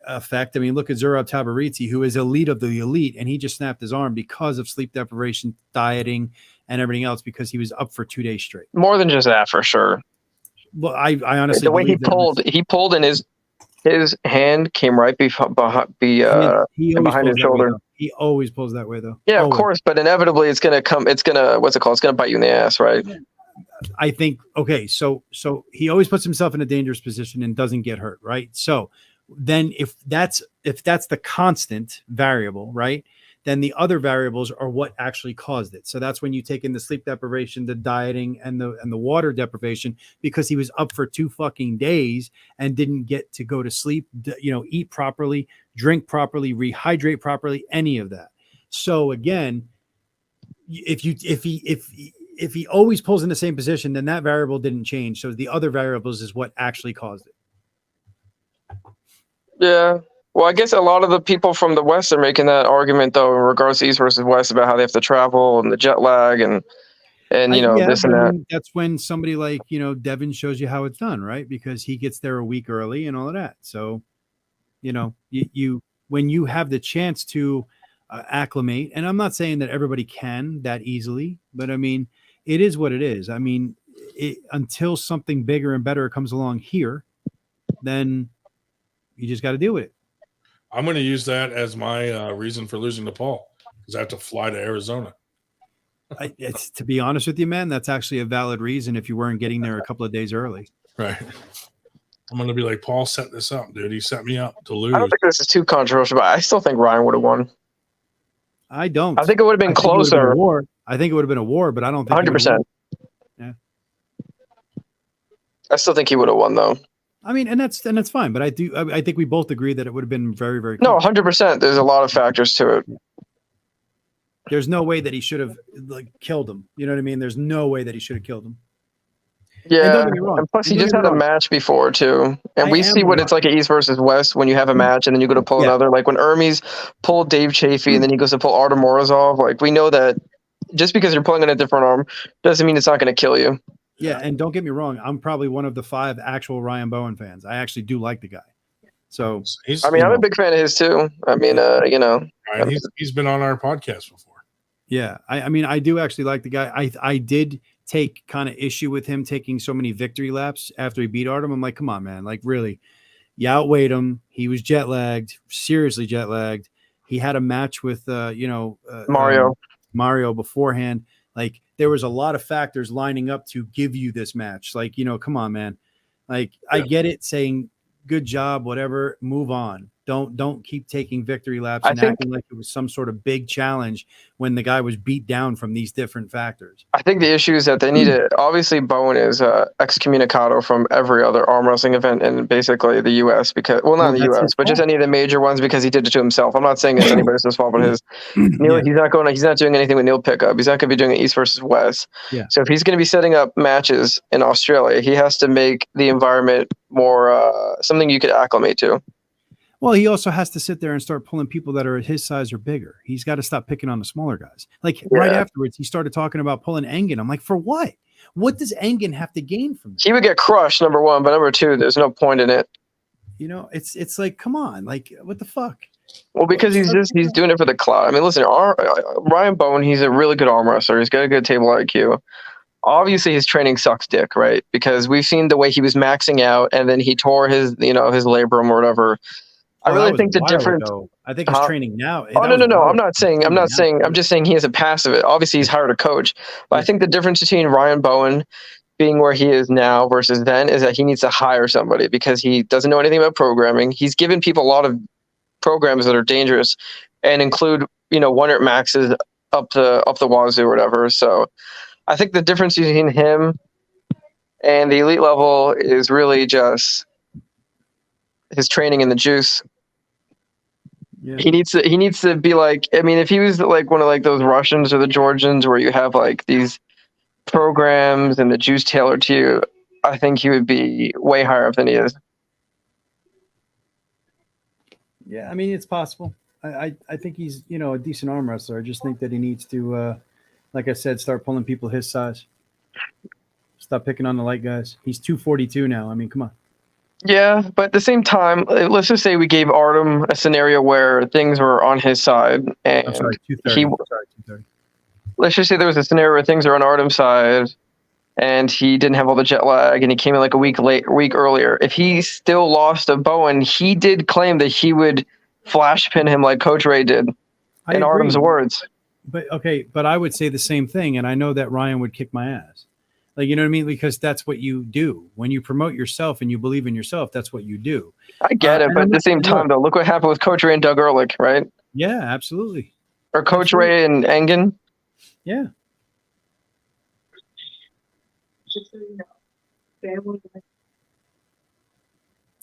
Speaker 4: effect. I mean, look at Zurab Tabaritzi, who is elite of the elite, and he just snapped his arm because of sleep deprivation, dieting, and everything else because he was up for 2 days straight.
Speaker 13: More than just that, for sure.
Speaker 4: Well, I honestly
Speaker 13: the way he pulled and his hand came right behind his shoulder.
Speaker 4: He always pulls that way, though.
Speaker 13: Yeah,
Speaker 4: always.
Speaker 13: Of course, but inevitably it's gonna what's it called? It's gonna bite you in the ass, right?
Speaker 4: I think okay, so he always puts himself in a dangerous position and doesn't get hurt, right? So then if that's the constant variable, right? Then the other variables are what actually caused it. So that's when you take in the sleep deprivation, the dieting, and the water deprivation, because he was up for 2 fucking days and didn't get to go to sleep, eat properly, drink properly, rehydrate properly, any of that. So again, if he always pulls in the same position, then that variable didn't change. So the other variables is what actually caused it.
Speaker 13: Yeah. Well, I guess a lot of the people from the West are making that argument, though, in regards to East versus West about how they have to travel and the jet lag and this and that.
Speaker 4: I mean, that's when somebody like, Devin shows you how it's done, right? Because he gets there a week early and all of that. So, you when you have the chance to acclimate, and I'm not saying that everybody can that easily, but I mean, it is what it is. I mean, until something bigger and better comes along here, then you just got to deal with it.
Speaker 1: I'm going to use that as my reason for losing to Paul because I have to fly to Arizona.
Speaker 4: To be honest with you, man, that's actually a valid reason if you weren't getting there a couple of days early.
Speaker 1: Right. I'm going to be like, Paul set this up, dude. He set me up to lose.
Speaker 13: I don't think this is too controversial, but I still think Ryan would have won.
Speaker 4: I don't.
Speaker 13: I think it would have been closer.
Speaker 4: I think it would have been a war, but I don't think
Speaker 13: 100%.
Speaker 4: Yeah.
Speaker 13: I still think he would have won, though.
Speaker 4: I mean, and that's fine, but I think we both agree that it would have been very, very
Speaker 13: close. No, 100%. There's a lot of factors to it.
Speaker 4: There's no way that he should have killed him. You know what I mean? There's no way that he should have killed him.
Speaker 13: Yeah, and plus he just had a match before too, and we see what it's like at East versus West when you have a match and then you go to pull another. Like when Ermes pulled Dave Chafee and then he goes to pull Artem Morozov. Like we know that just because you're pulling on a different arm doesn't mean it's not going to kill you.
Speaker 4: Yeah, and don't get me wrong, I'm probably one of the 5 actual Ryan Bowen fans. I actually do like the guy. So
Speaker 13: I'm a big fan of his too. I mean,
Speaker 1: he's been on our podcast before.
Speaker 4: Yeah, I mean, I do actually like the guy. I did take kind of issue with him taking so many victory laps after he beat Artem. I'm like, come on, man, like really, you outweighed him. He was jet lagged, seriously jet lagged. He had a match with Mario beforehand. Like there was a lot of factors lining up to give you this match. Like, come on, man. Like I get it saying good job, whatever, move on. Don't keep taking victory laps and acting like it was some sort of big challenge when the guy was beat down from these different factors.
Speaker 13: I think the issue is that they need to obviously Bowen is excommunicado from every other arm wrestling event in basically the U.S. because not the U.S. but just any of the major ones because he did it to himself. I'm not saying it's anybody's fault but his. Neil, he's not doing anything with Neil Pickup. He's not going to be doing East versus West.
Speaker 4: Yeah.
Speaker 13: So if he's going to be setting up matches in Australia, he has to make the environment more something you could acclimate to.
Speaker 4: Well, he also has to sit there and start pulling people that are his size or bigger. He's got to stop picking on the smaller guys. Right afterwards, he started talking about pulling Engen. I'm like, for what? What does Engen have to gain from that?
Speaker 13: He would get crushed, number one, but number two, there's no point in it.
Speaker 4: It's like, come on, like, what the fuck?
Speaker 13: Well, because he's doing it for the clout. I mean, listen, Ryan Bowen, he's a really good arm wrestler. He's got a good table IQ. Obviously, his training sucks dick, right? Because we've seen the way he was maxing out, and then he tore his labrum or whatever. I
Speaker 4: that
Speaker 13: really
Speaker 4: was
Speaker 13: think
Speaker 4: a
Speaker 13: the
Speaker 4: while
Speaker 13: difference.
Speaker 4: ago. I think he's training now.
Speaker 13: Oh
Speaker 4: That
Speaker 13: no,
Speaker 4: was
Speaker 13: no,
Speaker 4: a
Speaker 13: no!
Speaker 4: while
Speaker 13: I'm
Speaker 4: ago.
Speaker 13: not saying. I'm
Speaker 4: Training
Speaker 13: not
Speaker 4: now.
Speaker 13: saying. I'm just saying he has a passive. Obviously, he's hired a coach, but I think the difference between Ryan Bowen being where he is now versus then is that he needs to hire somebody because he doesn't know anything about programming. He's given people a lot of programs that are dangerous and include, 100 maxes up the wazoo or whatever. So I think the difference between him and the elite level is really just his training and the juice.
Speaker 4: Yeah.
Speaker 13: He needs to be like, I mean, if he was like one of like those Russians or the Georgians where you have like these programs and the juice tailored to you, I think he would be way higher up than he is.
Speaker 4: Yeah, I mean, it's possible. I think he's, a decent arm wrestler. I just think that he needs to, like I said, start pulling people his size. Stop picking on the light guys. He's 242 now. I mean, come on.
Speaker 13: Yeah, but at the same time, let's just say we gave Artem a scenario where things were on his side, and
Speaker 4: I'm sorry, 230.
Speaker 13: he.
Speaker 4: Sorry, 230.
Speaker 13: Let's just say there was a scenario where things are on Artem's side, and he didn't have all the jet lag, and he came in like a week earlier. If he still lost to Bowen, he did claim that he would flash pin him like Coach Ray did, in Artem's words.
Speaker 4: But I would say the same thing, and I know that Ryan would kick my ass. Like, you know what I mean? Because that's what you do. When you promote yourself and you believe in yourself, that's what you do.
Speaker 13: I get it, but at the same time, though, look what happened with Coach Ray and Doug Ehrlich, right?
Speaker 4: Yeah, absolutely.
Speaker 13: Or Coach Ray and Engen.
Speaker 4: Yeah.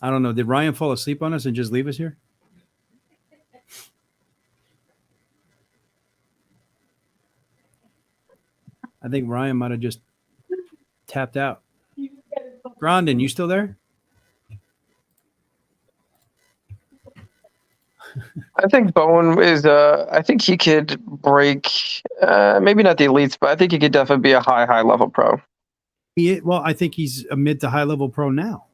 Speaker 4: I don't know. Did Ryan fall asleep on us and just leave us here? I think Ryan might have just tapped out. Grondin, you still there?
Speaker 13: I think Bowen is. I think he could break. Maybe not the elites, but I think he could definitely be a high level pro.
Speaker 4: Well, I think he's a mid to high level pro now.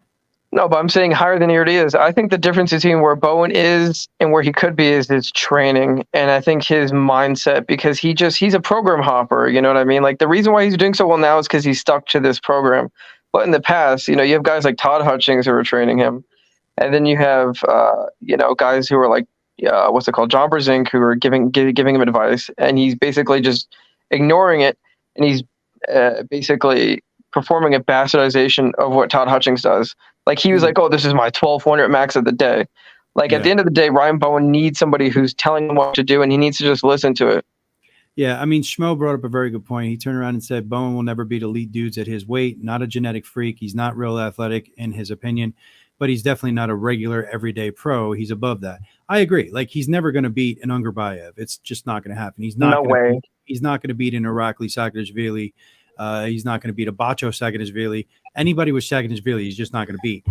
Speaker 13: No, but I'm saying higher than he already is. I think the difference between where Bowen is and where he could be is his training, and I think his mindset, because he's a program hopper. You know what I mean? Like, the reason why he's doing so well now is because he's stuck to this program. But in the past, you have guys like Todd Hutchings who are training him, and then you have guys who are like what's it called, John Brzezinski, who are giving him advice, and he's basically just ignoring it, and he's basically performing a bastardization of what Todd Hutchings does. Like, he was like, oh, this is my 1200 max of the day. Like, at the end of the day, Ryan Bowen needs somebody who's telling him what to do, and he needs to just listen to it.
Speaker 4: Yeah, I mean, Schmo brought up a very good point. He turned around and said Bowen will never beat elite dudes at his weight. Not a genetic freak. He's not real athletic, in his opinion, but he's definitely not a regular everyday pro. He's above that. I agree. Like, he's never going to beat an Ungerbayev. It's just not going to happen. He's not. He's not going to beat an Irakli Saakashvili. He's not going to beat a Bacho Saakashvili. Anybody with Saakashvili, he's just not going to beat.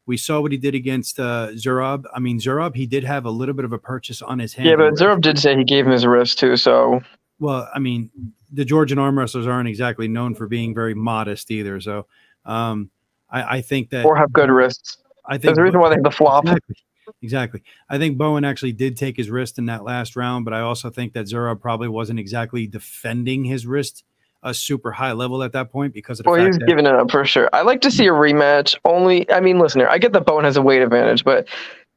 Speaker 4: We saw what he did against Zurab. I mean, Zurab, he did have a little bit of a purchase on his hand.
Speaker 13: Yeah, but Zurab did say he gave him his wrist too. So,
Speaker 4: well, I mean, the Georgian arm wrestlers aren't exactly known for being very modest either. So, I think that,
Speaker 13: or have good wrists.
Speaker 4: I think
Speaker 13: there's a reason why they have the flop.
Speaker 4: Exactly. I think Bowen actually did take his wrist in that last round, but I also think that Zurab probably wasn't exactly defending his wrist a super high level at that point because of the fact
Speaker 13: he's giving it up for sure. I like to see a rematch. I mean, listener, I get that Bowen has a weight advantage, but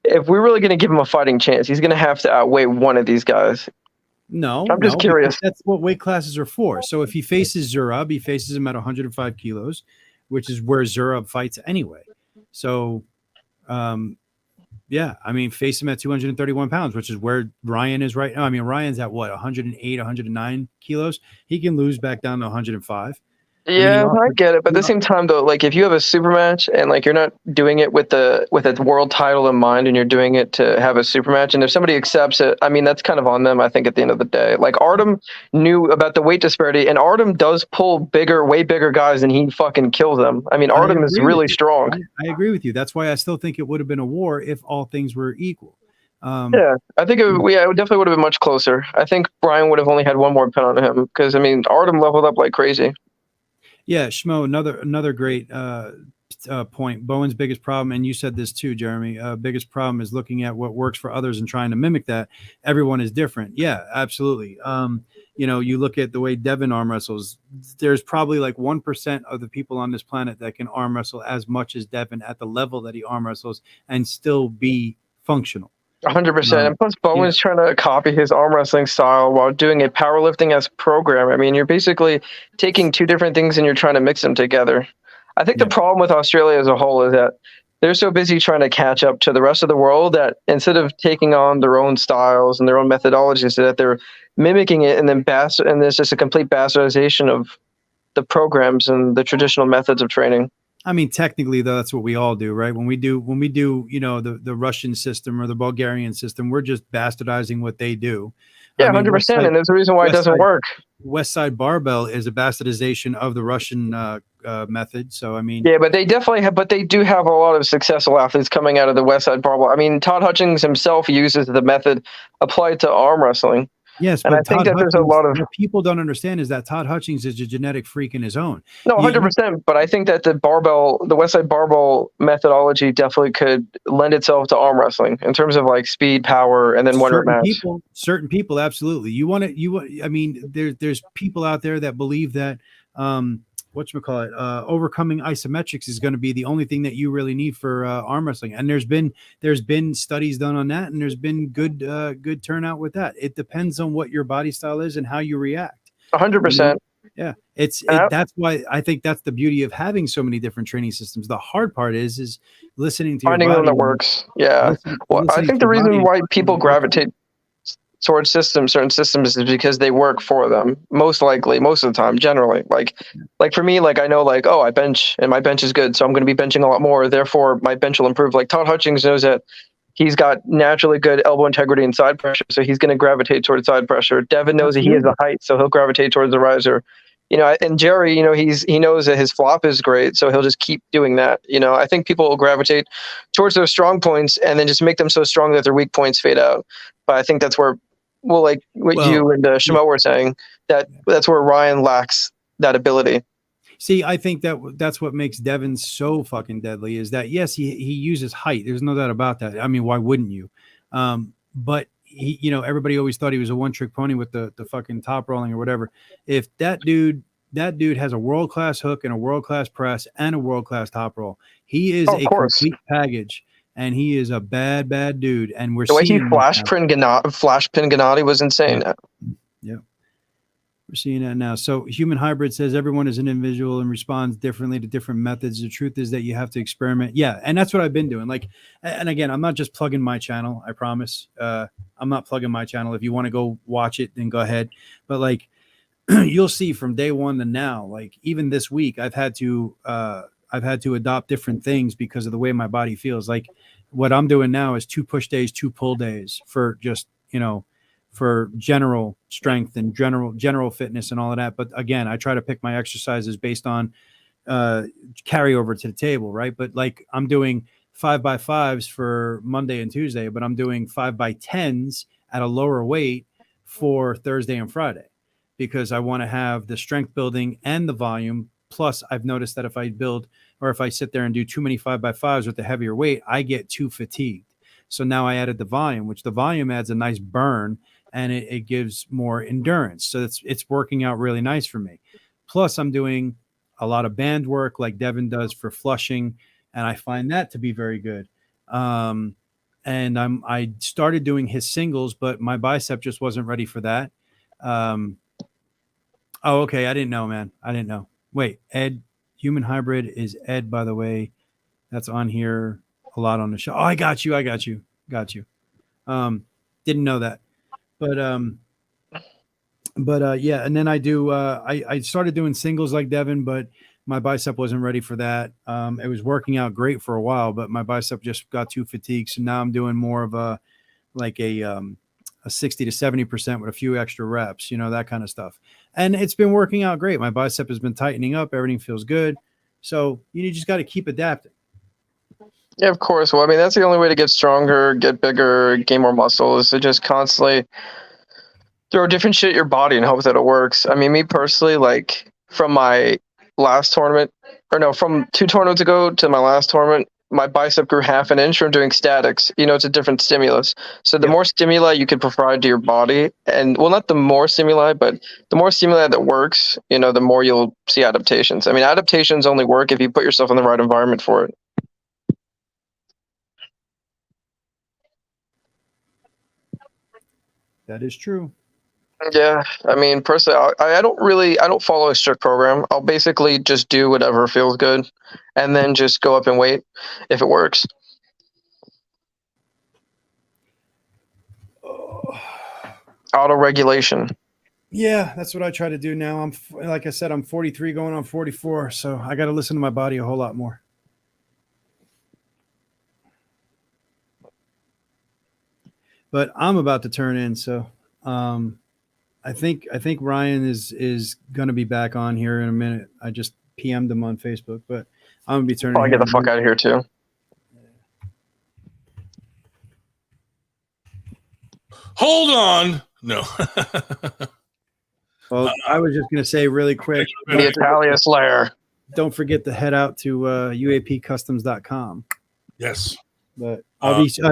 Speaker 13: if we're really going to give him a fighting chance, he's going to have to outweigh one of these guys.
Speaker 4: No,
Speaker 13: I'm just curious.
Speaker 4: That's what weight classes are for. So if he faces Zurab, he faces him at 105 kilos, which is where Zurab fights anyway. So, yeah, I mean, face him at 231 pounds, which is where Ryan is right now. I mean, Ryan's at what, 108, 109 kilos? He can lose back down to 105.
Speaker 13: Yeah, I get it. But at the same time, though, like, if you have a super match and like you're not doing it with a world title in mind, and you're doing it to have a super match, and if somebody accepts it, I mean, that's kind of on them. I think at the end of the day, like, Artem knew about the weight disparity, and Artem does pull way bigger guys, and he fucking kills them. I mean, Artem is really strong.
Speaker 4: I agree with you. That's why I still think it would have been a war if all things were equal.
Speaker 13: Yeah, I think it definitely would have been much closer. I think Brian would have only had one more pin on him because, I mean, Artem leveled up like crazy.
Speaker 4: Yeah, Schmo, another great point, Bowen's biggest problem, and you said this too, Jeremy, biggest problem is looking at what works for others and trying to mimic that. Everyone is different. Yeah, absolutely. You look at the way Devin arm wrestles, there's probably like 1% of the people on this planet that can arm wrestle as much as Devin at the level that he arm wrestles and still be functional.
Speaker 13: 100%. And plus, Bowen's trying to copy his arm wrestling style while doing a powerlifting-esque program. I mean, you're basically taking two different things and you're trying to mix them together. I think the problem with Australia as a whole is that they're so busy trying to catch up to the rest of the world that instead of taking on their own styles and their own methodologies, that they're mimicking it, and then and there's just a complete bastardization of the programs and the traditional methods of training.
Speaker 4: I mean, technically, though, that's what we all do, right? When we do, the Russian system or the Bulgarian system, we're just bastardizing what they do.
Speaker 13: Yeah, 100%. And there's a reason why it doesn't work.
Speaker 4: West Side Barbell is a bastardization of the Russian method. So, I mean,
Speaker 13: yeah, but they do have a lot of successful athletes coming out of the West Side Barbell. I mean, Todd Hutchings himself uses the method applied to arm wrestling.
Speaker 4: Yes,
Speaker 13: and I think that there's a lot of
Speaker 4: what people don't understand is that Todd Hutchings is a genetic freak in his own.
Speaker 13: No, 100%. But I think that the West Side Barbell methodology definitely could lend itself to arm wrestling in terms of like speed, power, and then one match.
Speaker 4: Certain people, absolutely. I mean, there's people out there that believe that overcoming isometrics is going to be the only thing that you really need for arm wrestling. And there's been studies done on that, and there's been good turnout with that. It depends on what your body style is and how you react.
Speaker 13: 100%.
Speaker 4: Yeah, that's why I think that's the beauty of having so many different training systems. The hard part is listening to
Speaker 13: finding
Speaker 4: your body
Speaker 13: one that works. Yeah. I think the reason why people gravitate towards certain systems is because they work for them, most likely, most of the time, generally. Like for me, like I know, like, oh, I bench and my bench is good, so I'm going to be benching a lot more, therefore my bench will improve. Like Todd Hutchings knows that he's got naturally good elbow integrity and side pressure, so he's going to gravitate towards side pressure. Devin knows that he has the height, so he'll gravitate towards the riser. And Jerry, he knows that his flop is great, so he'll just keep doing that. I think people will gravitate towards those strong points and then just make them so strong that their weak points fade out. But I think that's where, like what you and Shimo were saying, that's where Ryan lacks that ability.
Speaker 4: See, I think that's what makes Devin so fucking deadly is that, yes, he uses height. There's no doubt about that. I mean, why wouldn't you? But he, everybody always thought he was a one-trick pony with the fucking top rolling or whatever. If that dude has a world-class hook and a world-class press and a world-class top roll, he is a complete package. And he is a bad dude. And the way he
Speaker 13: flash pin Gennady was insane.
Speaker 4: Yeah. We're seeing that now. So Human Hybrid says everyone is an individual and responds differently to different methods. The truth is that you have to experiment. Yeah. And that's what I've been doing. Like, and again, I'm not just plugging my channel. I promise. I'm not plugging my channel. If you want to go watch it, then go ahead. But like, you'll see from day one to now, like even this week, I've had to adopt different things because of the way my body feels. Like what I'm doing now is 2 push days, 2 pull days for just, for general strength and general fitness and all of that. But again, I try to pick my exercises based on carryover to the table, right? But like I'm doing 5x5s for Monday and Tuesday, but I'm doing 5x10s at a lower weight for Thursday and Friday because I want to have the strength building and the volume. Plus, I've noticed that if I sit there and do too many 5x5s with the heavier weight, I get too fatigued. So now I added the volume, which the volume adds a nice burn and it gives more endurance. So it's working out really nice for me. Plus, I'm doing a lot of band work like Devin does for flushing, and I find that to be very good. And I started doing his singles, but my bicep just wasn't ready for that. Oh, okay. I didn't know, man. I didn't know. Wait, Ed, Human Hybrid is Ed, by the way. That's on here a lot on the show. Oh, I got you. Didn't know that. But yeah, and then I do I started doing singles like Devin, but my bicep wasn't ready for that. It was working out great for a while, but my bicep just got too fatigued. So now I'm doing more of a 60 to 70% with a few extra reps, that kind of stuff. And it's been working out great. My bicep has been tightening up. Everything feels good. So you just got to keep adapting.
Speaker 13: Yeah, of course. Well, I mean, that's the only way to get stronger, get bigger, gain more muscle is to just constantly throw different shit at your body and hope that it works. I mean, me personally, like from my last tournament, or no, from 2 tournaments ago to my last tournament, my bicep grew half an inch from doing statics. It's a different stimulus. So the more stimuli you can provide to your body, and well, not the more stimuli, but the more stimuli that works, the more you'll see adaptations. I mean, adaptations only work if you put yourself in the right environment for it.
Speaker 4: That is true.
Speaker 13: Yeah, I mean, personally, I don't follow a strict program. I'll basically just do whatever feels good, and then just go up and wait if it works. Auto regulation.
Speaker 4: Yeah, that's what I try to do now. Like I said, I'm 43 going on 44, so I got to listen to my body a whole lot more. But I'm about to turn in, so I think Ryan is going to be back on here in a minute. I just PM'd him on Facebook, but I'm going to be turning.
Speaker 13: I'll get the fuck out of here too.
Speaker 1: Hold on. No.
Speaker 4: Well, I was just going to say really quick.
Speaker 13: The Italia Slayer.
Speaker 4: Don't forget to head out to uapcustoms.com.
Speaker 1: Yes.
Speaker 4: But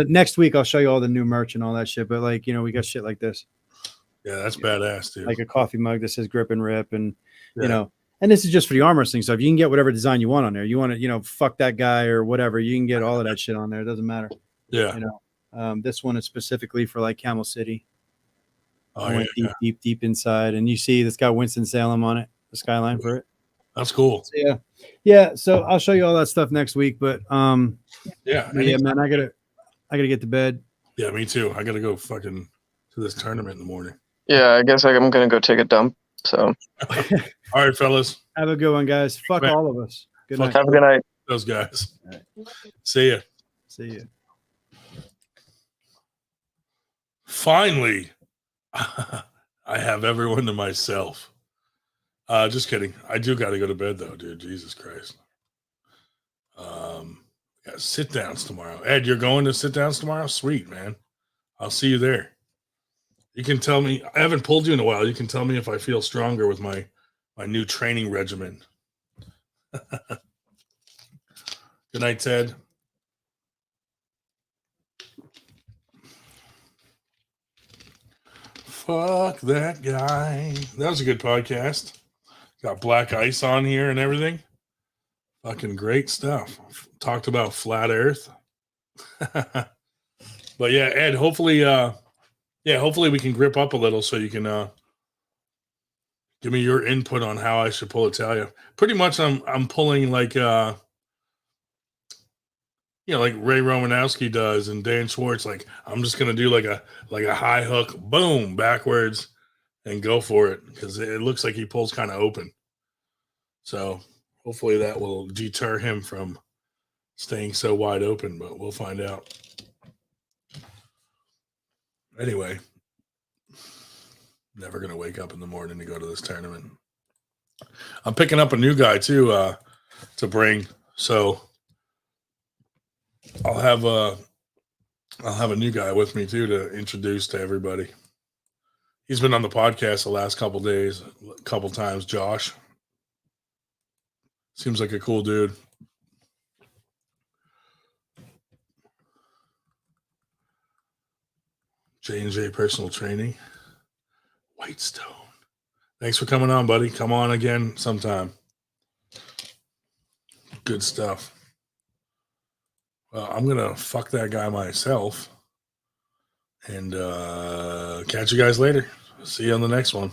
Speaker 4: next week I'll show you all the new merch and all that shit. But we got shit like this.
Speaker 1: Yeah, that's badass, dude.
Speaker 4: Like a coffee mug that says grip and rip, and and this is just for the arm wrestling stuff. You can get whatever design you want on there. You want to, fuck that guy or whatever. You can get all of that shit on there. It doesn't matter.
Speaker 1: Yeah.
Speaker 4: This one is specifically for like Camel City.
Speaker 1: Oh,
Speaker 4: I went deep inside, and you see this got Winston-Salem on it, the skyline for it.
Speaker 1: That's cool.
Speaker 4: So, yeah. So I'll show you all that stuff next week. But man, I gotta get to bed.
Speaker 1: Yeah, me too. I gotta go fucking to this tournament in the morning.
Speaker 13: Yeah, I guess I'm gonna go take a dump. So,
Speaker 1: all right, fellas.
Speaker 4: Have a good one, guys. Fuck all of us. Good night.
Speaker 13: Have a good night.
Speaker 1: Those guys. Right. See ya.
Speaker 4: See ya.
Speaker 1: Finally, I have everyone to myself. Just kidding. I do got to go to bed though, dude. Jesus Christ. Got sit downs tomorrow. Ed, you're going to sit downs tomorrow? Sweet, man. I'll see you there. You can tell me. I haven't pulled you in a while. You can tell me if I feel stronger with my new training regimen. Good night, Ted. Fuck that guy. That was a good podcast. Got Black Ice on here and everything. Fucking great stuff. Talked about flat Earth. But yeah, Ed, hopefully we can grip up a little so you can give me your input on how I should pull Italia. Pretty much I'm pulling like like Ray Romanowski does and Dan Schwartz. Like I'm just gonna do like a high hook, boom, backwards, and go for it because it looks like he pulls kind of open. So hopefully that will deter him from staying so wide open, but we'll find out. Anyway, never gonna wake up in the morning to go to this tournament. I'm picking up a new guy too to bring, so I'll have a new guy with me too to introduce to everybody. He's been on the podcast the last couple times. Josh seems like a cool dude. J&J Personal Training. Whitestone. Thanks for coming on, buddy. Come on again sometime. Good stuff. Well, I'm going to fuck that guy myself. And catch you guys later. See you on the next one.